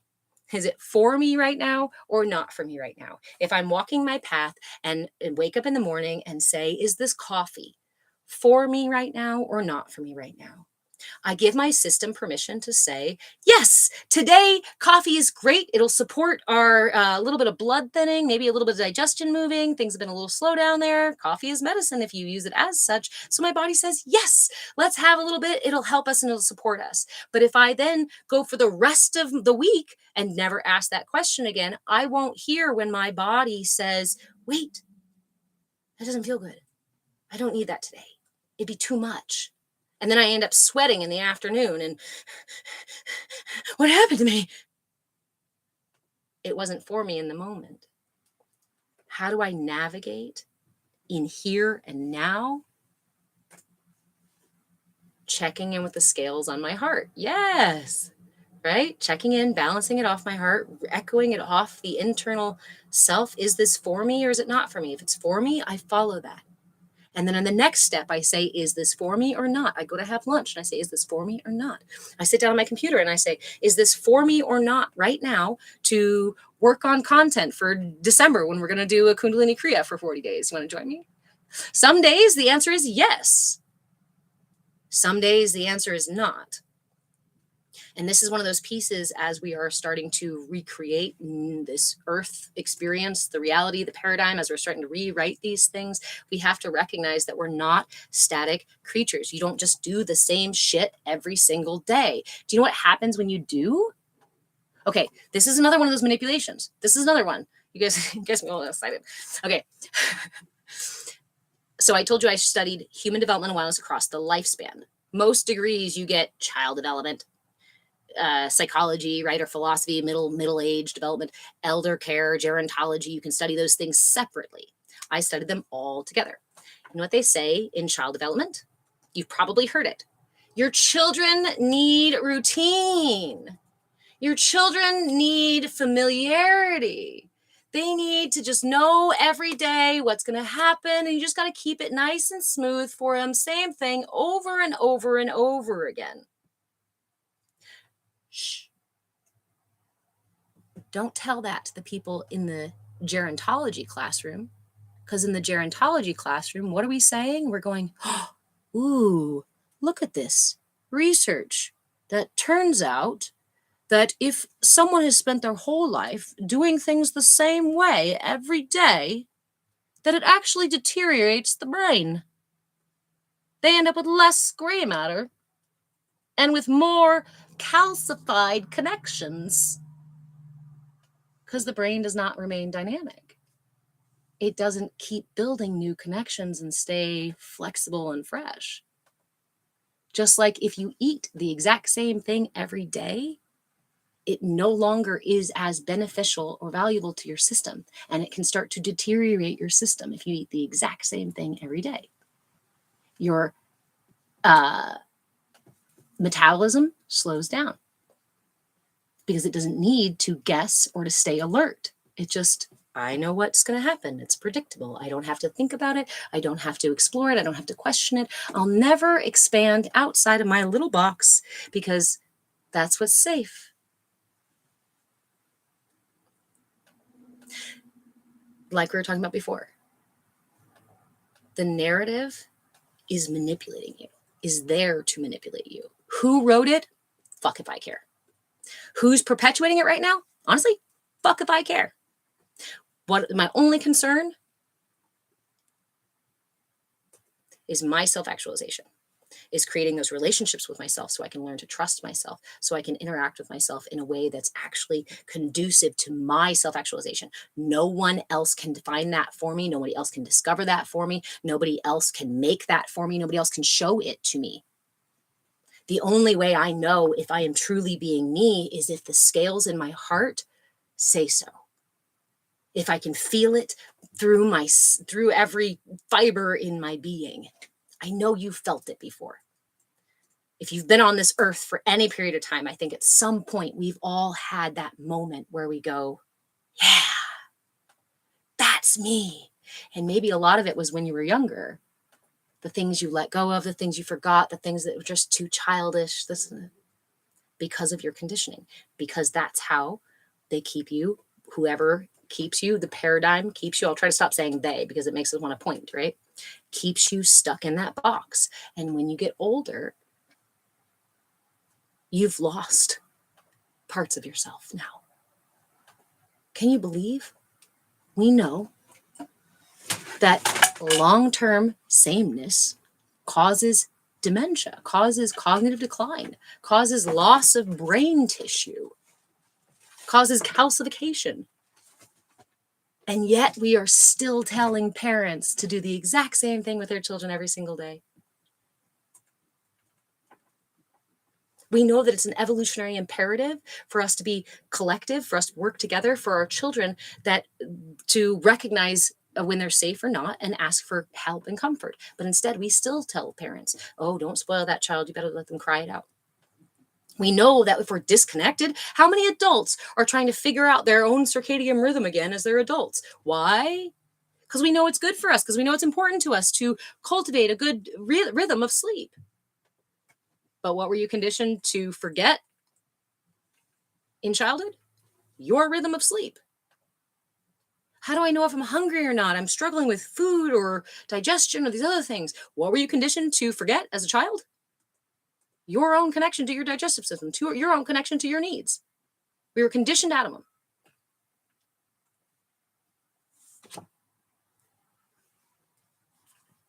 Is it for me right now or not for me right now? If I'm walking my path and wake up in the morning and say, is this coffee for me right now or not for me right now? I give my system permission to say, yes, today coffee is great. It'll support our little bit of blood thinning, maybe a little bit of digestion moving. Things have been a little slow down there. Coffee is medicine if you use it as such. So my body says, yes, let's have a little bit. It'll help us and it'll support us. But if I then go for the rest of the week and never ask that question again, I won't hear when my body says, wait, that doesn't feel good. I don't need that today. It'd be too much. And then I end up sweating in the afternoon and what happened to me? It wasn't for me in the moment. How do I navigate in here and now? Checking in with the scales on my heart. Yes, right? Checking in, balancing it off my heart, echoing it off the internal self. Is this for me or is it not for me? If it's for me, I follow that. And then in the next step, I say, is this for me or not? I go to have lunch and I say, is this for me or not? I sit down on my computer and I say, is this for me or not right now to work on content for December when we're going to do a Kundalini Kriya for 40 days? You want to join me? Some days the answer is yes. Some days the answer is not. And this is one of those pieces as we are starting to recreate this earth experience, the reality, the paradigm, as we're starting to rewrite these things, we have to recognize that we're not static creatures. You don't just do the same shit every single day. Do you know what happens when you do? Okay, this is another one of those manipulations. This is another one. You guys get me all excited. Okay. So I told you I studied human development and wellness across the lifespan. Most degrees you get child development, psychology, right, or philosophy, middle age development, elder care, gerontology. You can study those things separately. I studied them all together. You know what they say in child development? You've probably heard it. Your children need routine. Your children need familiarity. They need to just know every day what's going to happen, and you just got to keep it nice and smooth for them. Same thing over and over and over again. Shh. Don't tell that to the people in the gerontology classroom, because in the gerontology classroom, what are we saying? We're going, oh, ooh, look at this research that turns out that if someone has spent their whole life doing things the same way every day, that it actually deteriorates the brain. They end up with less gray matter and with more calcified connections because the brain does not remain dynamic. It doesn't keep building new connections and stay flexible and fresh. Just like if you eat the exact same thing every day, it no longer is as beneficial or valuable to your system, and it can start to deteriorate your system if you eat the exact same thing every day. Your metabolism slows down because it doesn't need to guess or to stay alert. It just, I know what's going to happen. It's predictable. I don't have to think about it. I don't have to explore it. I don't have to question it. I'll never expand outside of my little box because that's what's safe. Like we were talking about before, the narrative is manipulating you, is there to manipulate you. Who wrote it? Fuck if I care. Who's perpetuating it right now? Honestly, fuck if I care. What my only concern is my self-actualization, is creating those relationships with myself so I can learn to trust myself, so I can interact with myself in a way that's actually conducive to my self-actualization. No one else can define that for me. Nobody else can discover that for me. Nobody else can make that for me. Nobody else can show it to me. The only way I know if I am truly being me is if the scales in my heart say so. If I can feel it through every fiber in my being, I know you've felt it before. If you've been on this earth for any period of time, I think at some point we've all had that moment where we go, yeah, that's me. And maybe a lot of it was when you were younger. The things you let go of, the things you forgot, the things that were just too childish, because of your conditioning, because that's how they keep you, whoever keeps you, the paradigm keeps you. I'll try to stop saying they because it makes us want to point, right? Keeps you stuck in that box. And when you get older, you've lost parts of yourself now. Can you believe? We know that long-term sameness causes dementia, causes cognitive decline, causes loss of brain tissue, causes calcification. And yet we are still telling parents to do the exact same thing with their children every single day. We know that it's an evolutionary imperative for us to be collective, for us to work together, for our children to recognize when they're safe or not and ask for help and comfort. But instead, we still tell parents, oh, don't spoil that child. You better let them cry it out. We know that if we're disconnected, how many adults are trying to figure out their own circadian rhythm again as they're adults? Why? Because we know it's good for us, because we know it's important to us to cultivate a good rhythm of sleep. But what were you conditioned to forget in childhood? Your rhythm of sleep. How do I know if I'm hungry or not? I'm struggling with food or digestion or these other things. What were you conditioned to forget as a child? Your own connection to your digestive system, to your own connection to your needs. We were conditioned out of them.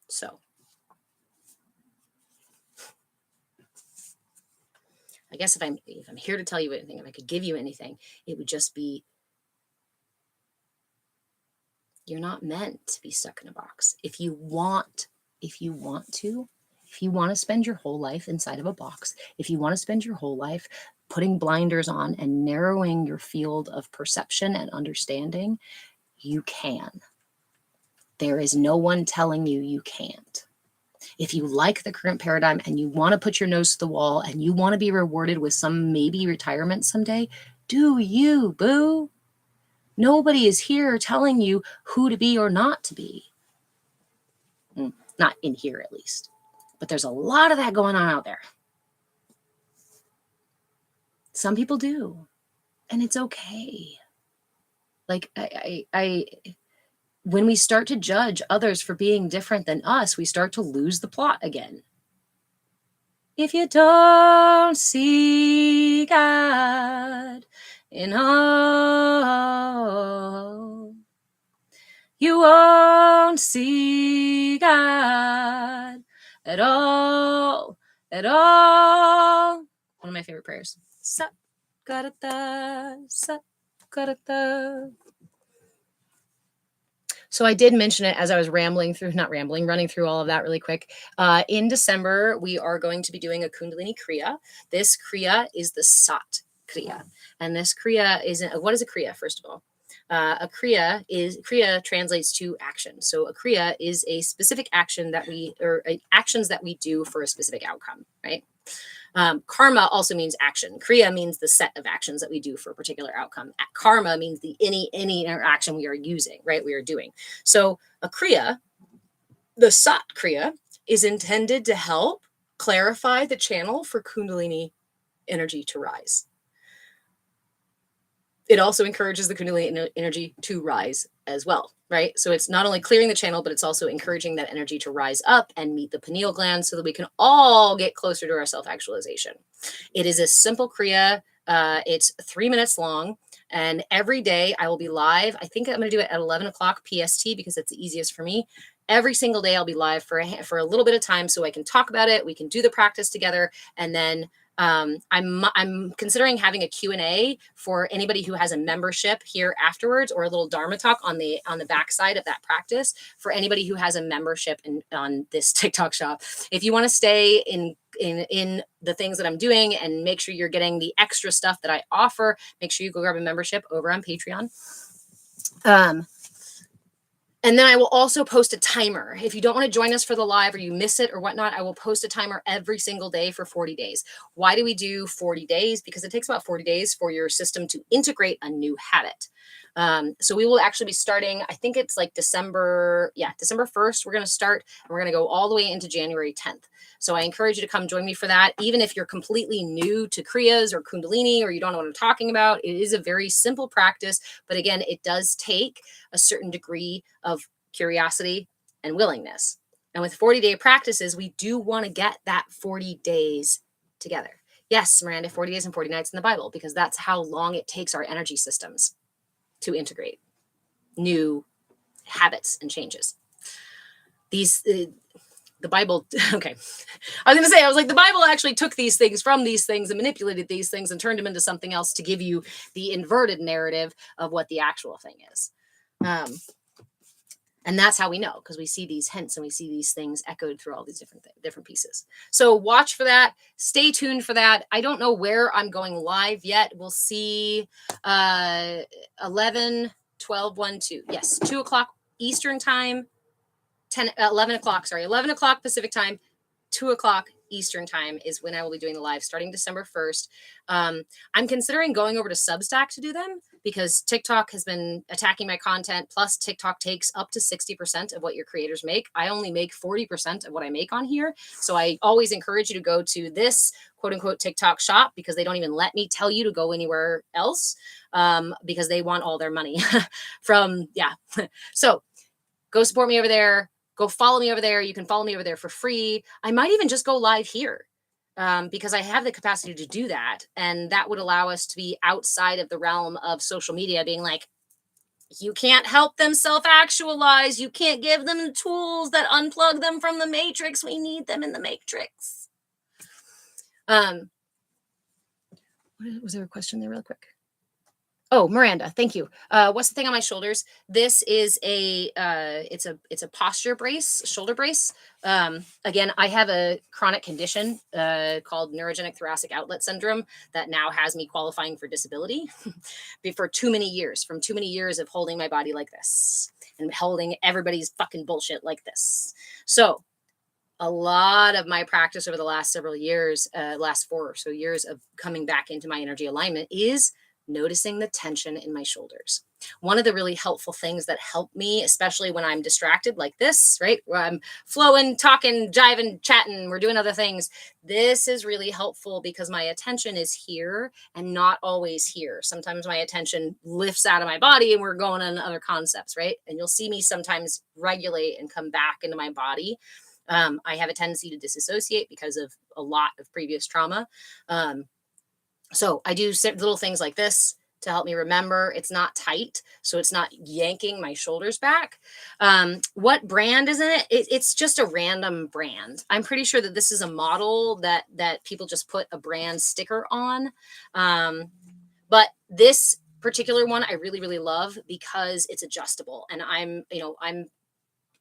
So, I guess if I'm here to tell you anything, if I could give you anything, it would just be, you're not meant to be stuck in a box. If you want to spend your whole life inside of a box, if you want to spend your whole life putting blinders on and narrowing your field of perception and understanding, you can. There is no one telling you you can't. If you like the current paradigm and you want to put your nose to the wall and you want to be rewarded with some maybe retirement someday, do you, boo? Nobody is here telling you who to be or not to be. Not in here, at least. But there's a lot of that going on out there. Some people do. And it's okay. Like, when we start to judge others for being different than us, we start to lose the plot again. If you don't see God in all, you won't see God at all, at all. One of my favorite prayers. Sat-ga-da-da, sat-ga-da-da. So I did mention it as I was running through all of that really quick. In December, we are going to be doing a Kundalini Kriya. This Kriya is the Sat Kriya. And this Kriya is, what is a Kriya, first of all? Kriya translates to action. So a Kriya is a specific action actions that we do for a specific outcome, right? Karma also means action. Kriya means the set of actions that we do for a particular outcome. Karma means any interaction we are using, right? We are doing. So a Kriya, the Sat Kriya, is intended to help clarify the channel for Kundalini energy to rise. It also encourages the Kundalini energy to rise as well, right? So it's not only clearing the channel, but it's also encouraging that energy to rise up and meet the pineal gland so that we can all get closer to our self-actualization. It is a simple Kriya. It's 3 minutes long. And every day I will be live. I think I'm going to do it at 11 o'clock PST because it's the easiest for me. Every single day I'll be live for a little bit of time so I can talk about it. We can do the practice together. And then I'm considering having a Q&A for anybody who has a membership here afterwards, or a little Dharma talk on the backside of that practice for anybody who has a membership on this TikTok shop. If you want to stay in in the things that I'm doing and make sure you're getting the extra stuff that I offer, make sure you go grab a membership over on Patreon. And then I will also post a timer. If you don't want to join us for the live or you miss it or whatnot, I will post a timer every single day for 40 days. Why do we do 40 days? Because it takes about 40 days for your system to integrate a new habit. So we will actually be starting, I think it's like December 1st, we're going to start, and we're going to go all the way into January 10th. So I encourage you to come join me for that. Even if you're completely new to Kriyas or Kundalini, or you don't know what I'm talking about, it is a very simple practice. But again, it does take a certain degree of curiosity and willingness. And with 40-day practices, we do want to get that 40 days together. Yes, Miranda, 40 days and 40 nights in the Bible, because that's how long it takes our energy systems to integrate new habits and changes. The Bible, okay. I was going to say, the Bible actually took these things from these things and manipulated these things and turned them into something else to give you the inverted narrative of what the actual thing is. And that's how we know, because we see these hints and we see these things echoed through all these different pieces. So watch for that. Stay tuned for that. I don't know where I'm going live yet. We'll see 11, 12, 1, 2. Yes, 2 o'clock Eastern time, 11 o'clock Pacific time, 2 o'clock Eastern time is when I will be doing the live starting December 1st. I'm considering going over to Substack to do them because TikTok has been attacking my content. Plus TikTok takes up to 60% of what your creators make. I only make 40% of what I make on here. So I always encourage you to go to this quote unquote TikTok shop, because they don't even let me tell you to go anywhere else because they want all their money from, So go support me over there. Go follow me over there. You can follow me over there for free. I might even just go live here because I have the capacity to do that. And that would allow us to be outside of the realm of social media being like, you can't help them self-actualize. You can't give them the tools that unplug them from the matrix. We need them in the matrix. Was there a question there real quick? Oh, Miranda, thank you. What's the thing on my shoulders? This is it's a posture brace, shoulder brace. Again, I have a chronic condition called neurogenic thoracic outlet syndrome that now has me qualifying for disability for too many years, from too many years of holding my body like this and holding everybody's fucking bullshit like this. So a lot of my practice over the last several years, last 4 or so years of coming back into my energy alignment is noticing the tension in my shoulders. One of the really helpful things that help me, especially when I'm distracted like this, right? Where I'm flowing, talking, jiving, chatting, we're doing other things. This is really helpful because my attention is here and not always here. Sometimes my attention lifts out of my body and we're going on other concepts, right? And you'll see me sometimes regulate and come back into my body. I have a tendency to disassociate because of a lot of previous trauma. So I do little things like this to help me remember it's not tight, so it's not yanking my shoulders back. What brand is it? It's just a random brand. I'm pretty sure that this is a model that people just put a brand sticker on. But this particular one I really, really love because it's adjustable, and I'm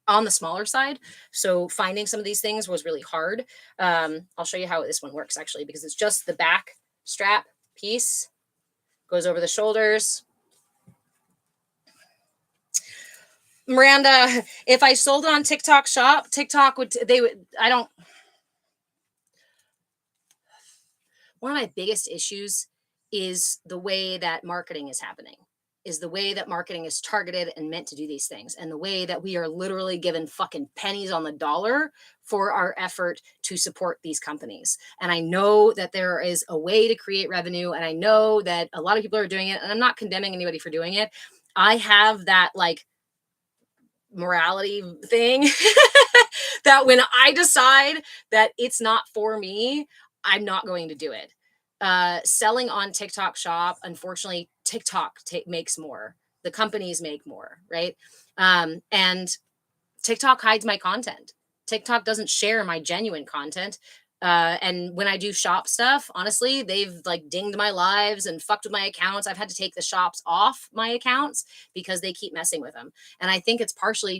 on the smaller side. So finding some of these things was really hard. I'll show you how this one works actually, because it's just the back strap piece goes over the shoulders. Miranda, if I sold it on TikTok shop, TikTok one of my biggest issues is the way that marketing is happening, is the way that marketing is targeted and meant to do these things, and the way that we are literally given fucking pennies on the dollar for our effort to support these companies. And I know that there is a way to create revenue, and I know that a lot of people are doing it, and I'm not condemning anybody for doing it. I have that like morality thing that when I decide that it's not for me, I'm not going to do it. Selling on TikTok shop, unfortunately, TikTok makes more. The companies make more, right? And TikTok hides my content. TikTok doesn't share my genuine content. And when I do shop stuff, honestly, they've like dinged my lives and fucked with my accounts. I've had to take the shops off my accounts because they keep messing with them. And I think it's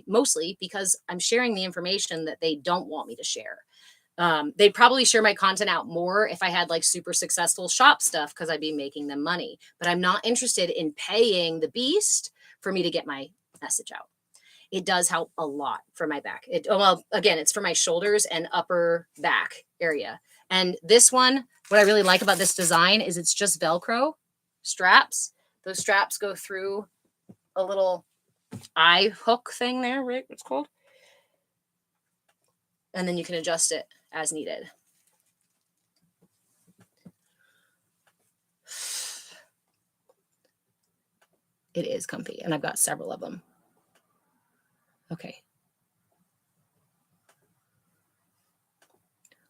mostly because I'm sharing the information that they don't want me to share. They'd probably share my content out more if I had like super successful shop stuff because I'd be making them money. But I'm not interested in paying the beast for me to get my message out. It does help a lot for my back. Well, again, it's for my shoulders and upper back area. And this one, what I really like about this design is it's just Velcro straps. Those straps go through a little eye hook thing there, right? It's called. And then you can adjust it as needed. It is comfy, and I've got several of them. Okay.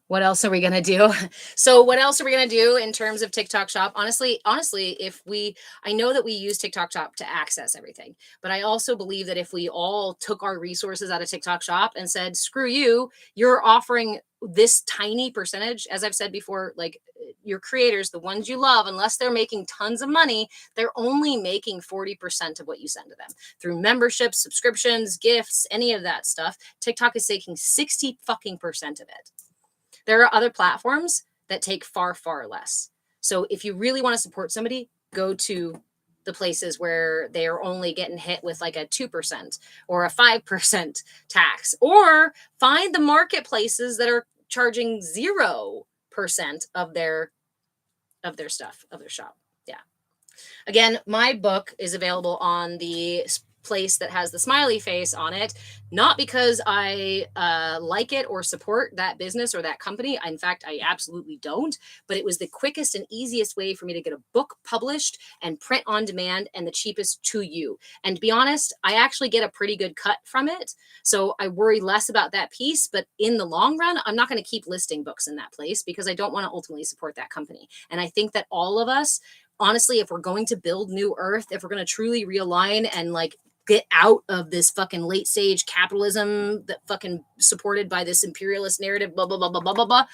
What else are we going to do? So what else are we going to do in terms of TikTok Shop? Honestly, I know that we use TikTok Shop to access everything, but I also believe that if we all took our resources out of TikTok Shop and said, screw you, you're offering this tiny percentage, as I've said before, like your creators, the ones you love, unless they're making tons of money, they're only making 40% of what you send to them through memberships, subscriptions, gifts, any of that stuff. TikTok is taking 60 fucking percent of it. There are other platforms that take far, far less. So if you really want to support somebody, go to the places where they are only getting hit with like a 2% or a 5% tax, or find the marketplaces that are charging 0% of their stuff, of their shop. Yeah. Again, my book is available on the place that has the smiley face on it, not because I like it or support that business or that company. In fact, I absolutely don't, but it was the quickest and easiest way for me to get a book published and print on demand, and the cheapest to you. And to be honest, I actually get a pretty good cut from it. So I worry less about that piece, but in the long run, I'm not going to keep listing books in that place because I don't want to ultimately support that company. And I think that all of us, honestly, if we're going to build new earth, if we're going to truly realign and like get out of this fucking late stage capitalism that fucking supported by this imperialist narrative, blah, blah, blah, blah, blah, blah, blah.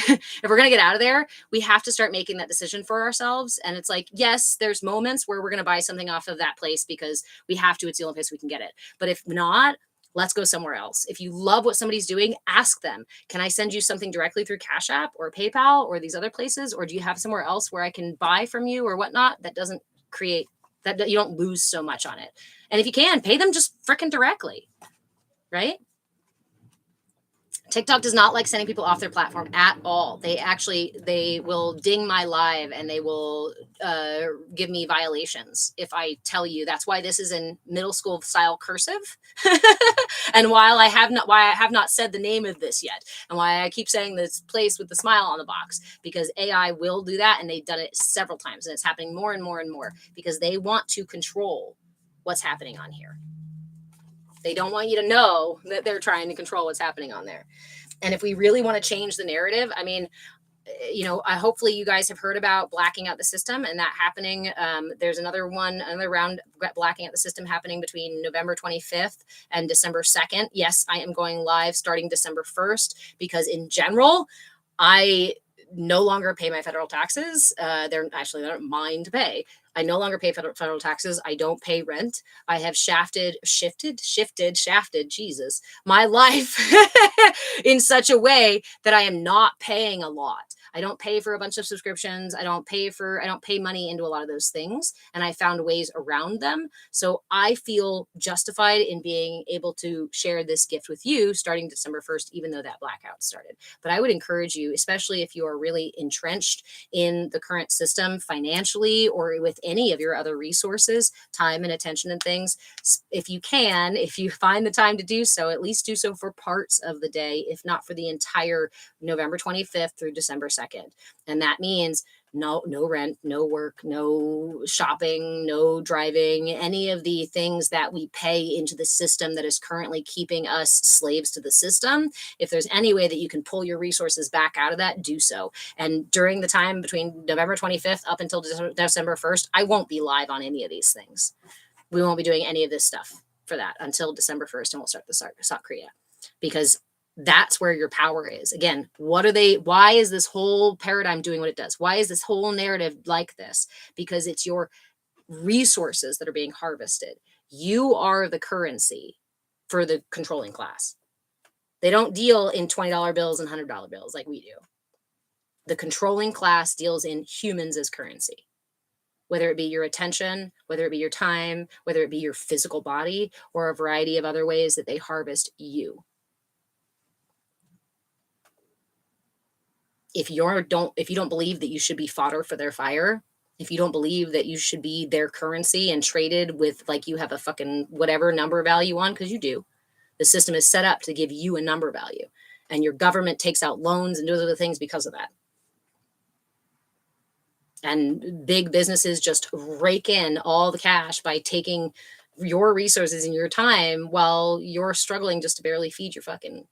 If we're going to get out of there, we have to start making that decision for ourselves. And it's like, yes, there's moments where we're going to buy something off of that place because we have to, it's the only place we can get it. But if not, let's go somewhere else. If you love what somebody's doing, ask them, can I send you something directly through Cash App or PayPal or these other places? Or do you have somewhere else where I can buy from you or whatnot that doesn't create that you don't lose so much on it? And if you can, pay them just freaking directly, right? TikTok does not like sending people off their platform at all. They will ding my live and they will give me violations if I tell you. That's why this is in middle school style cursive. And why I have not said the name of this yet, and why I keep saying this place with the smile on the box, because AI will do that, and they've done it several times, and it's happening more and more and more because they want to control what's happening on here. They don't want you to know that they're trying to control what's happening on there. And if we really want to change the narrative, I mean, hopefully you guys have heard about blacking out the system and that happening. There's another round blacking out the system happening between November 25th and December 2nd. Yes, I am going live starting December 1st because in general, I no longer pay my federal taxes. They're not mine to pay. I no longer pay federal taxes. I don't pay rent. I have shafted, Jesus, my life in such a way that I am not paying a lot. I don't pay for a bunch of subscriptions. I don't pay money into a lot of those things. And I found ways around them. So I feel justified in being able to share this gift with you starting December 1st, even though that blackout started. But I would encourage you, especially if you are really entrenched in the current system financially or with any of your other resources, time and attention and things, if you find the time to do so, at least do so for parts of the day, if not for the entire November 25th through December 2nd. And that means no rent, no work, no shopping, no driving, any of the things that we pay into the system that is currently keeping us slaves to the system. If there's any way that you can pull your resources back out of that, do so. And during the time between November 25th up until December 1st, I won't be live on any of these things. We won't be doing any of this stuff for that until December 1st, and we'll start the CAYA, because that's where your power is. Again, why is this whole paradigm doing what it does? Why is this whole narrative like this? Because it's your resources that are being harvested. You are the currency for the controlling class. They don't deal in $20 bills and $100 bills like we do. The controlling class deals in humans as currency, whether it be your attention, whether it be your time, whether it be your physical body, or a variety of other ways that they harvest you. If you don't believe that you should be fodder for their fire, if you don't believe that you should be their currency and traded with like you have a fucking whatever number value on, because you do. The system is set up to give you a number value, and your government takes out loans and does other things because of that. And big businesses just rake in all the cash by taking your resources and your time while you're struggling just to barely feed your fucking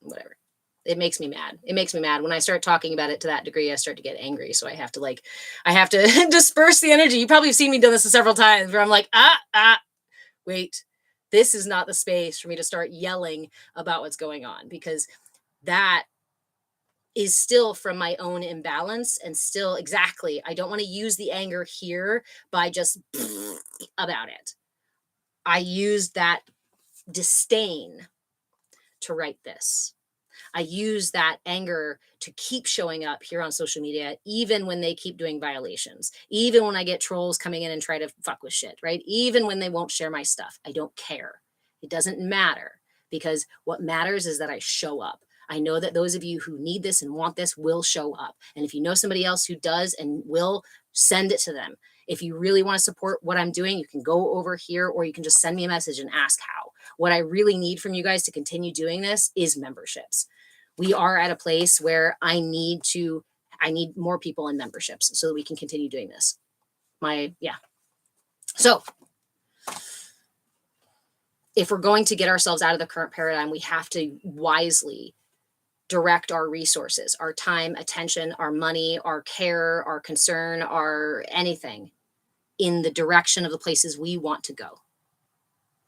whatever. It makes me mad. It makes me mad. When I start talking about it to that degree, I start to get angry. So I have to disperse the energy. You probably have seen me do this several times where I'm like, wait, this is not the space for me to start yelling about what's going on, because that is still from my own imbalance, and still exactly, I don't want to use the anger here by just about it. I used that disdain to write this. I use that anger to keep showing up here on social media, even when they keep doing violations, even when I get trolls coming in and try to fuck with shit, right? Even when they won't share my stuff. I don't care. It doesn't matter, because what matters is that I show up. I know that those of you who need this and want this will show up. And if you know somebody else who does and will, send it to them. If you really want to support what I'm doing, you can go over here, or you can just send me a message and ask how. What I really need from you guys to continue doing this is memberships. We are at a place where I need more people in memberships so that we can continue doing this. So if we're going to get ourselves out of the current paradigm, we have to wisely direct our resources, our time, attention, our money, our care, our concern, our anything in the direction of the places we want to go,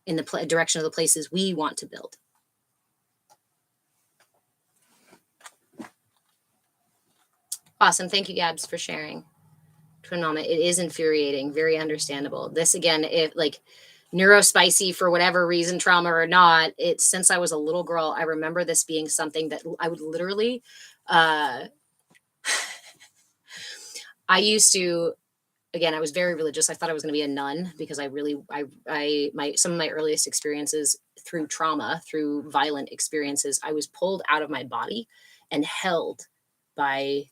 in the direction of the places we want to build. Awesome. Thank you, Gabs, for sharing. Twin Mama, it is infuriating, very understandable. This again, if like neurospicy for whatever reason, trauma or not, it's since I was a little girl, I remember this being something that I would literally, I used to, again, I was very religious. I thought I was going to be a nun because some of my earliest experiences through trauma, through violent experiences, I was pulled out of my body and held by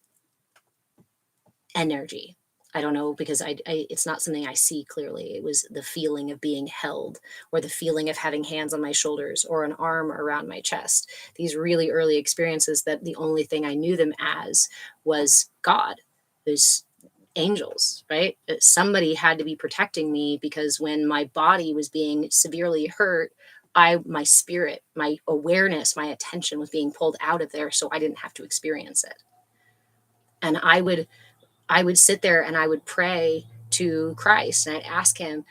energy. I don't know, because it's not something I see clearly. It was the feeling of being held, or the feeling of having hands on my shoulders or an arm around my chest. These really early experiences that the only thing I knew them as was God. There's angels, right? Somebody had to be protecting me, because when my body was being severely hurt, my spirit, my awareness, my attention was being pulled out of there so I didn't have to experience it. And I would sit there and I would pray to Christ, and I'd ask him,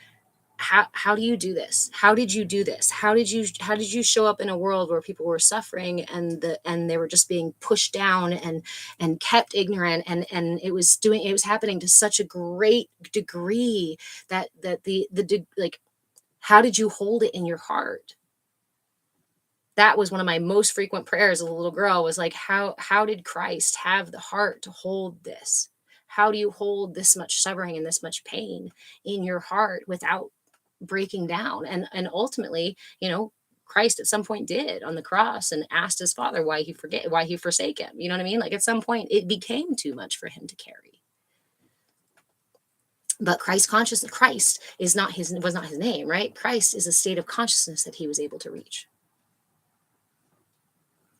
how do you do this? How did you do this? How did you show up in a world where people were suffering and they were just being pushed down and kept ignorant, and it was happening to such a great degree that how did you hold it in your heart? That was one of my most frequent prayers as a little girl, was like, how did Christ have the heart to hold this? How do you hold this much suffering and this much pain in your heart without breaking down? And ultimately, Christ at some point did on the cross and asked his Father why he forsake him. You know what I mean? Like at some point it became too much for him to carry. But Christ was not his name, right? Christ is a state of consciousness that he was able to reach.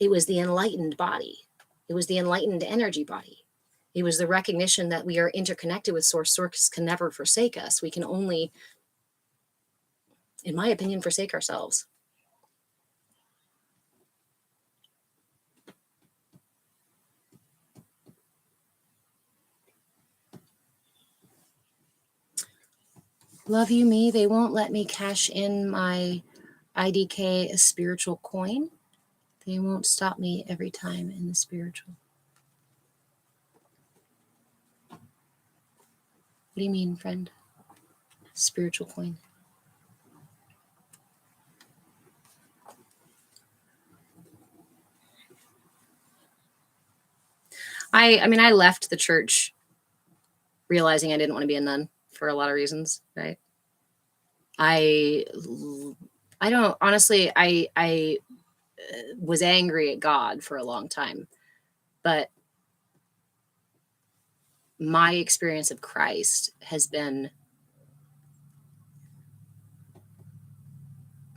It was the enlightened body. It was the enlightened energy body. It was the recognition that we are interconnected with Source. Source can never forsake us. We can only, in my opinion, forsake ourselves. Love you, me. They won't let me cash in my IDK, a spiritual coin. They won't stop me every time in the spiritual. What do you mean, friend? Spiritual coin. I mean, I left the church realizing I didn't want to be a nun for a lot of reasons, right? I don't honestly, I was angry at God for a long time, but my experience of Christ has been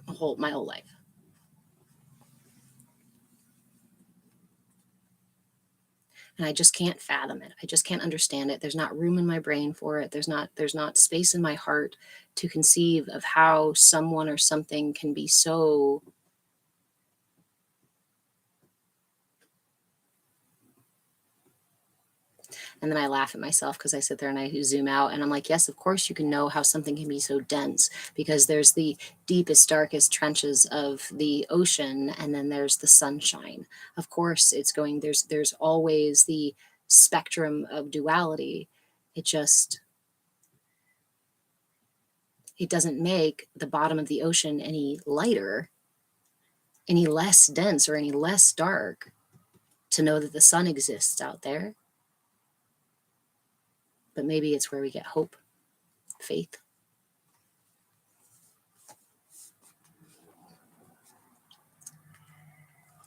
my whole life. And I just can't fathom it. I just can't understand it. There's not room in my brain for it. There's not space in my heart to conceive of how someone or something can be so And then I laugh at myself because I sit there and I zoom out and I'm like, yes, of course you can know how something can be so dense because there's the deepest, darkest trenches of the ocean and then there's the sunshine. Of course it's going, there's always the spectrum of duality. It doesn't make the bottom of the ocean any lighter, any less dense or any less dark to know that the sun exists out there. But maybe it's where we get hope, faith.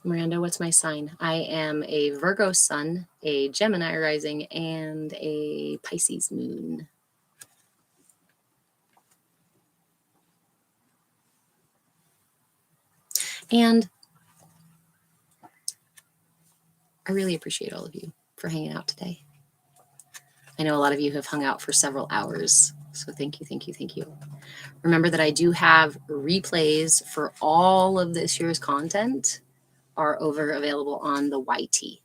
Miranda, what's my sign? I am a Virgo sun, a Gemini rising, and a Pisces moon. And I really appreciate all of you for hanging out today. I know a lot of you have hung out for several hours, so thank you, thank you, thank you. Remember that I do have replays for all of this year's content are available on the YT.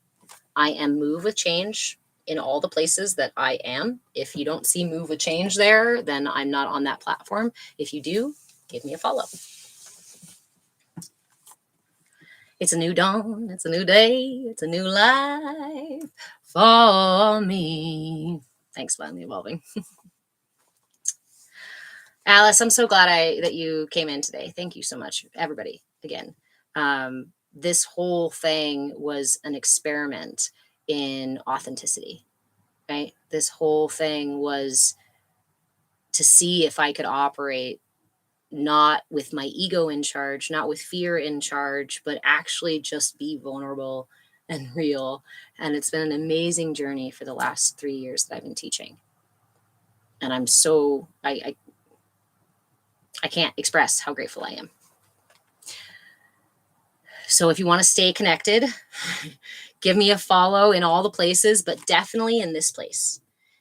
I am Move with Change in all the places that I am. If you don't see Move with Change there, then I'm not on that platform. If you do, give me a follow. It's a new dawn, it's a new day, it's a new life for me. Thanks, Finally Evolving. Alice, I'm so glad that you came in today. Thank you so much, everybody, again. This whole thing was an experiment in authenticity, right? This whole thing was to see if I could operate not with my ego in charge, not with fear in charge, but actually just be vulnerable and real. And it's been an amazing journey for the last 3 years that I've been teaching. And I'm so, I can't express how grateful I am. So if you want to stay connected, give me a follow in all the places, but definitely in this place.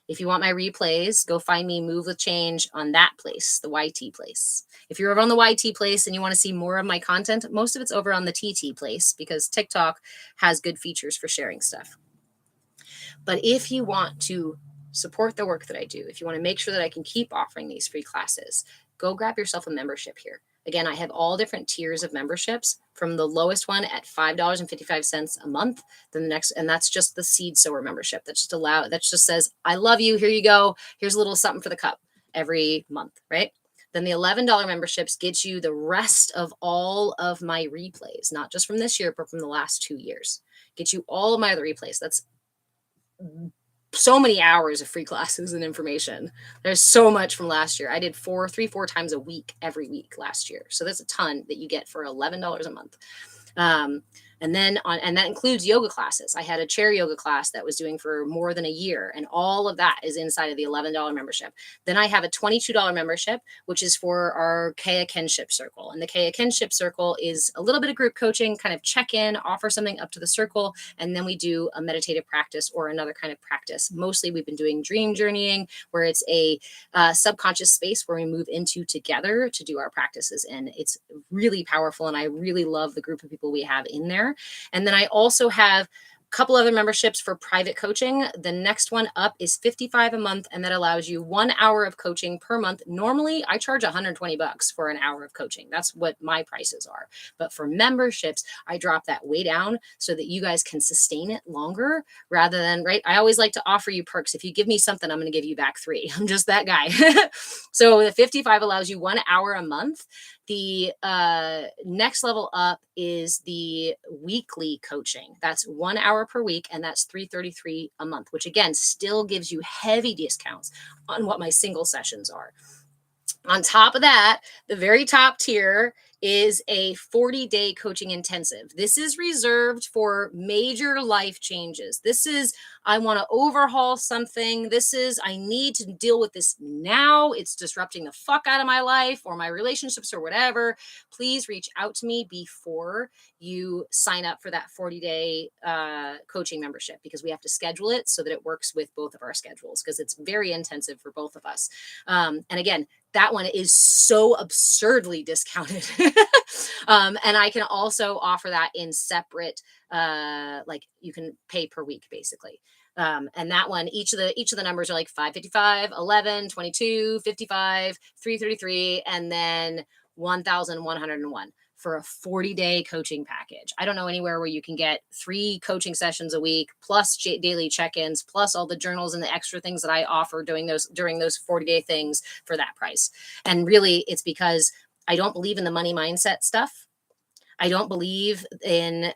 If you want my replays, go find me Move with Change on that place, the YT place. If you're over on the YT place and you want to see more of my content, most of it's over on the TT place because TikTok has good features for sharing stuff. But if you want to support the work that I do, if you want to make sure that I can keep offering these free classes, go grab yourself a membership here. Again, I have all different tiers of memberships from the lowest one at $5.55 a month. Then the next, and that's just the seed sower membership. That just says, I love you. Here you go. Here's a little something for the cup every month, right? Then the $11 memberships gets you the rest of all of my replays, not just from this year, but from the last 2 years. Get you all of my other replays. That's so many hours of free classes and information. There's so much from last year. I did 4 times a week, every week last year. So that's a ton that you get for $11 a month. And that includes yoga classes. I had a chair yoga class that was doing for more than a year, and all of that is inside of the $11 membership. Then I have a $22 membership, which is for our CAYA Kinship Circle. And the CAYA Kinship Circle is a little bit of group coaching, kind of check in, offer something up to the circle, and then we do a meditative practice or another kind of practice. Mostly we've been doing dream journeying, where it's a subconscious space where we move into together to do our practices. And it's really powerful, and I really love the group of people we have in there. And then I also have a couple other memberships for private coaching. The next one up is $55 a month, and that allows you 1 hour of coaching per month. Normally, I charge $120 for an hour of coaching. That's what my prices are. But for memberships, I drop that way down so that you guys can sustain it longer rather than, right? I always like to offer you perks. If you give me something, I'm going to give you back 3. I'm just that guy. So the $55 allows you 1 hour a month The next level up is the weekly coaching. That's 1 hour per week, and that's $333 a month, which again still gives you heavy discounts on what my single sessions are. On top of that, the very top tier is a 40-day coaching intensive. This is reserved for major life changes. This is, I want to overhaul something. This is, I need to deal with this now. It's disrupting the fuck out of my life or my relationships or whatever. Please reach out to me before you sign up for that 40-day coaching membership, because we have to schedule it so that it works with both of our schedules, because it's very intensive for both of us. And again, that one is so absurdly discounted. And I can also offer that in separate, like you can pay per week basically. And that one, each of the numbers are like 555, 11, 22, 55, 333, and then 1,101 for a 40-day coaching package. I don't know anywhere where you can get 3 coaching sessions a week, plus daily check-ins, plus all the journals and the extra things that I offer during those 40-day things for that price. And really, it's because I don't believe in the money mindset stuff. I don't believe in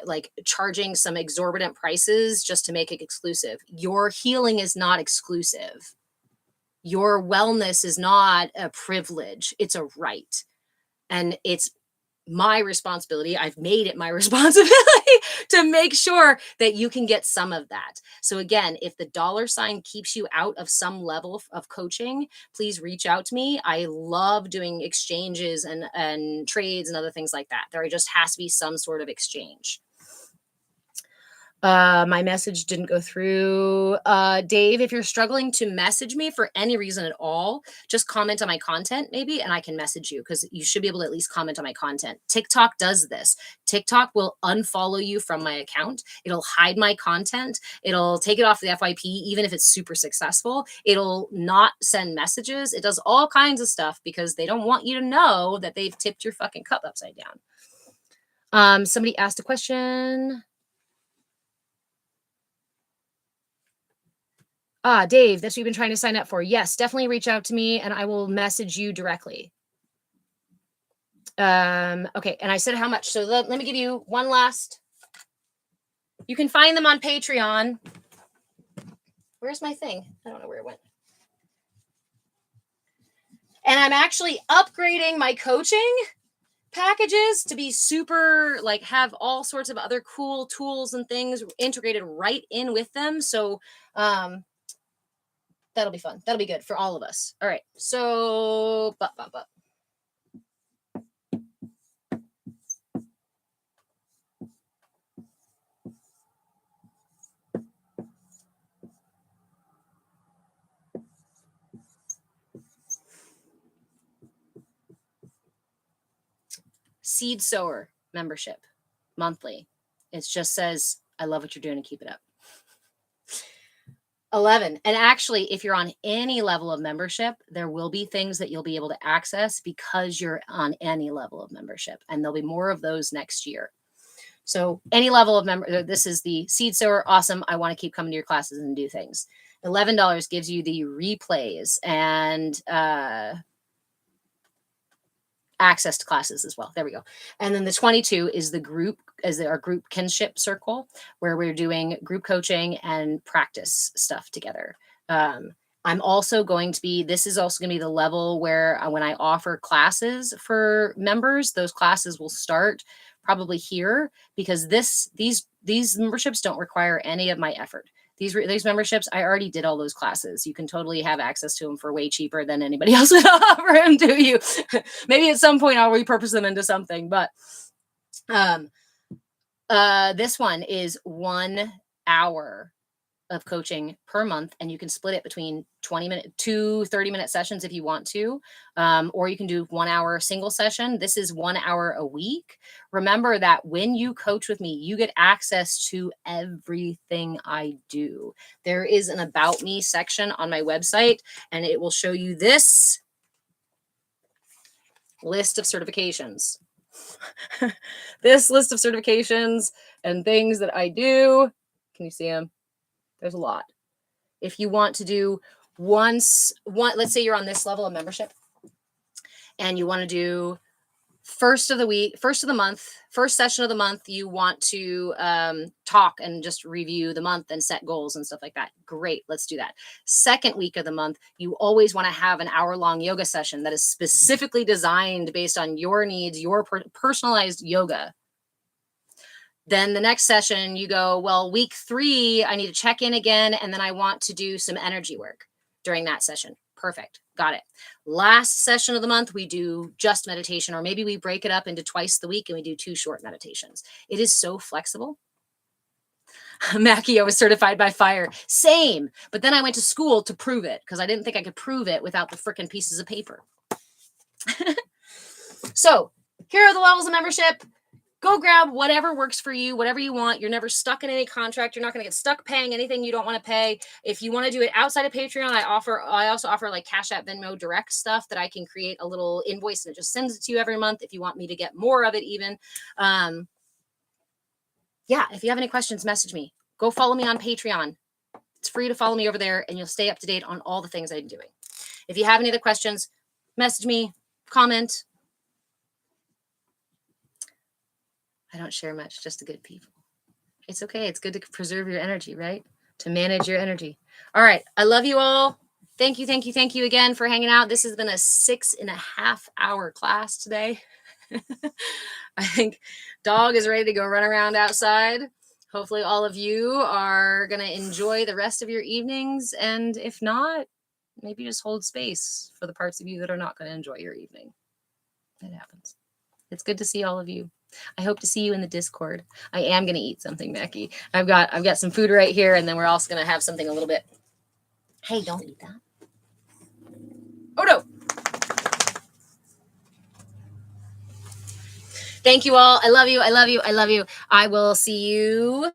like charging some exorbitant prices just to make it exclusive. Your healing is not exclusive. Your wellness is not a privilege. It's a right. And it's my responsibility. I've made it my responsibility to make sure that you can get some of that. So again, if the dollar sign keeps you out of some level of coaching, please reach out to me. I love doing exchanges and trades and other things like that. There just has to be some sort of exchange. My message didn't go through. Dave, if you're struggling to message me for any reason at all, just comment on my content maybe, and I can message you, because you should be able to at least comment on my content. TikTok does this. TikTok will unfollow you from my account. It'll hide my content. It'll take it off the FYP, even if it's super successful. It'll not send messages. It does all kinds of stuff because they don't want you to know that they've tipped your fucking cup upside down. Somebody asked a question. Dave, that's what you've been trying to sign up for. Yes, definitely reach out to me and I will message you directly. Okay, and I said how much. So let me give you one last. You can find them on Patreon. Where's my thing? I don't know where it went. And I'm actually upgrading my coaching packages to be super, like, have all sorts of other cool tools and things integrated right in with them. So, that'll be fun. That'll be good for all of us. All right. So, Seed Sower membership monthly. It just says, I love what you're doing and keep it up. 11. And actually, if you're on any level of membership, there will be things that you'll be able to access because you're on any level of membership. And there'll be more of those next year. So any level of member, this is the Seed Sower. Awesome. I want to keep coming to your classes and do things. $11 gives you the replays and access to classes as well. There we go. And then the 22 is the group, our group kinship circle, where we're doing group coaching and practice stuff together. I'm also going to be, this is also going to be the level where when I offer classes for members, those classes will start probably here, because these memberships don't require any of my effort. These memberships, I already did all those classes. You can totally have access to them for way cheaper than anybody else would offer them to you. Maybe at some point I'll repurpose them into something, but this one is 1 hour of coaching per month, and you can split it between 2 30-minute sessions if you want to, or you can do 1 hour single session. This is 1 hour a week. Remember that when you coach with me, you get access to everything I do. There is an About Me section on my website, and it will show you this list of certifications. This list of certifications and things that I do. Can you see them? There's a lot. If you want to do let's say you're on this level of membership and you want to do first of the month, first session of the month, you want to talk and just review the month and set goals and stuff like that. Great, let's do that. Second week of the month, you always want to have an hour-long yoga session that is specifically designed based on your needs, your personalized yoga. Then the next session, you go, well, week 3, I need to check in again, and then I want to do some energy work during that session. Perfect. Got it. Last session of the month, we do just meditation, or maybe we break it up into twice the week and we do 2 short meditations. It is so flexible. Mackie, I was certified by fire. Same. But then I went to school to prove it because I didn't think I could prove it without the freaking pieces of paper. So here are the levels of membership. Go grab whatever works for you, whatever you want. You're never stuck in any contract. You're not going to get stuck paying anything you don't want to pay. If you want to do it outside of Patreon, I also offer like Cash App, Venmo, direct stuff that I can create a little invoice and it just sends it to you every month if you want me to get more of it even. Yeah, if you have any questions, message me. Go follow me on Patreon. It's free to follow me over there and you'll stay up to date on all the things I'm doing. If you have any other questions, message me, comment. I don't share much, just the good people. It's okay. It's good to preserve your energy, right? To manage your energy. All right. I love you all. Thank you again for hanging out. This has been a 6.5-hour class today. I think dog is ready to go run around outside. Hopefully all of you are going to enjoy the rest of your evenings. And if not, maybe just hold space for the parts of you that are not going to enjoy your evening. It happens. It's good to see all of you. I hope to see you in the Discord. I am going to eat something, Mackie. I've got some food right here, and then we're also going to have something a little bit. Hey, don't eat that. Oh, no. Thank you all. I love you. I will see you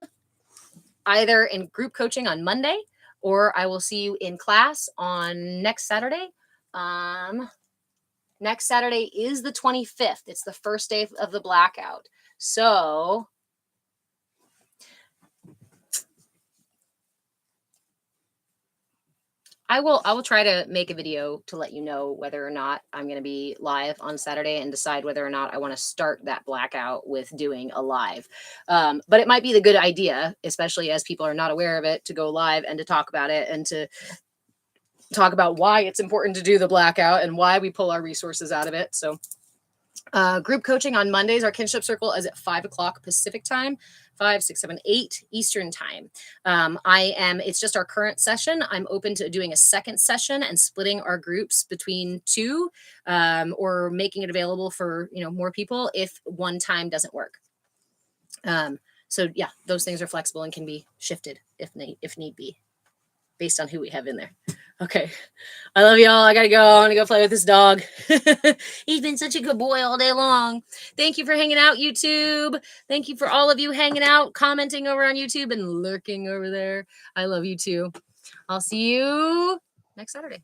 either in group coaching on Monday, or I will see you in class on next Saturday. Next Saturday is the 25th. It's the first day of the blackout. So I will try to make a video to let you know whether or not I'm going to be live on Saturday and decide whether or not I want to start that blackout with doing a live. But it might be the good idea, especially as people are not aware of it, to go live and to talk about it and to talk about why it's important to do the blackout and why we pull our resources out of it. So group coaching on Mondays, our kinship circle is at 5:00 Pacific time, 5, 6, 7, 8 Eastern time. It's just our current session. I'm open to doing a second session and splitting our groups between 2, or making it available for, more people if one time doesn't work. So yeah, those things are flexible and can be shifted if need be, based on who we have in there. Okay. I love y'all. I gotta go. I want to go play with this dog. He's been such a good boy all day long. Thank you for hanging out, YouTube. Thank you for all of you hanging out, commenting over on YouTube and lurking over there. I love you too. I'll see you next Saturday.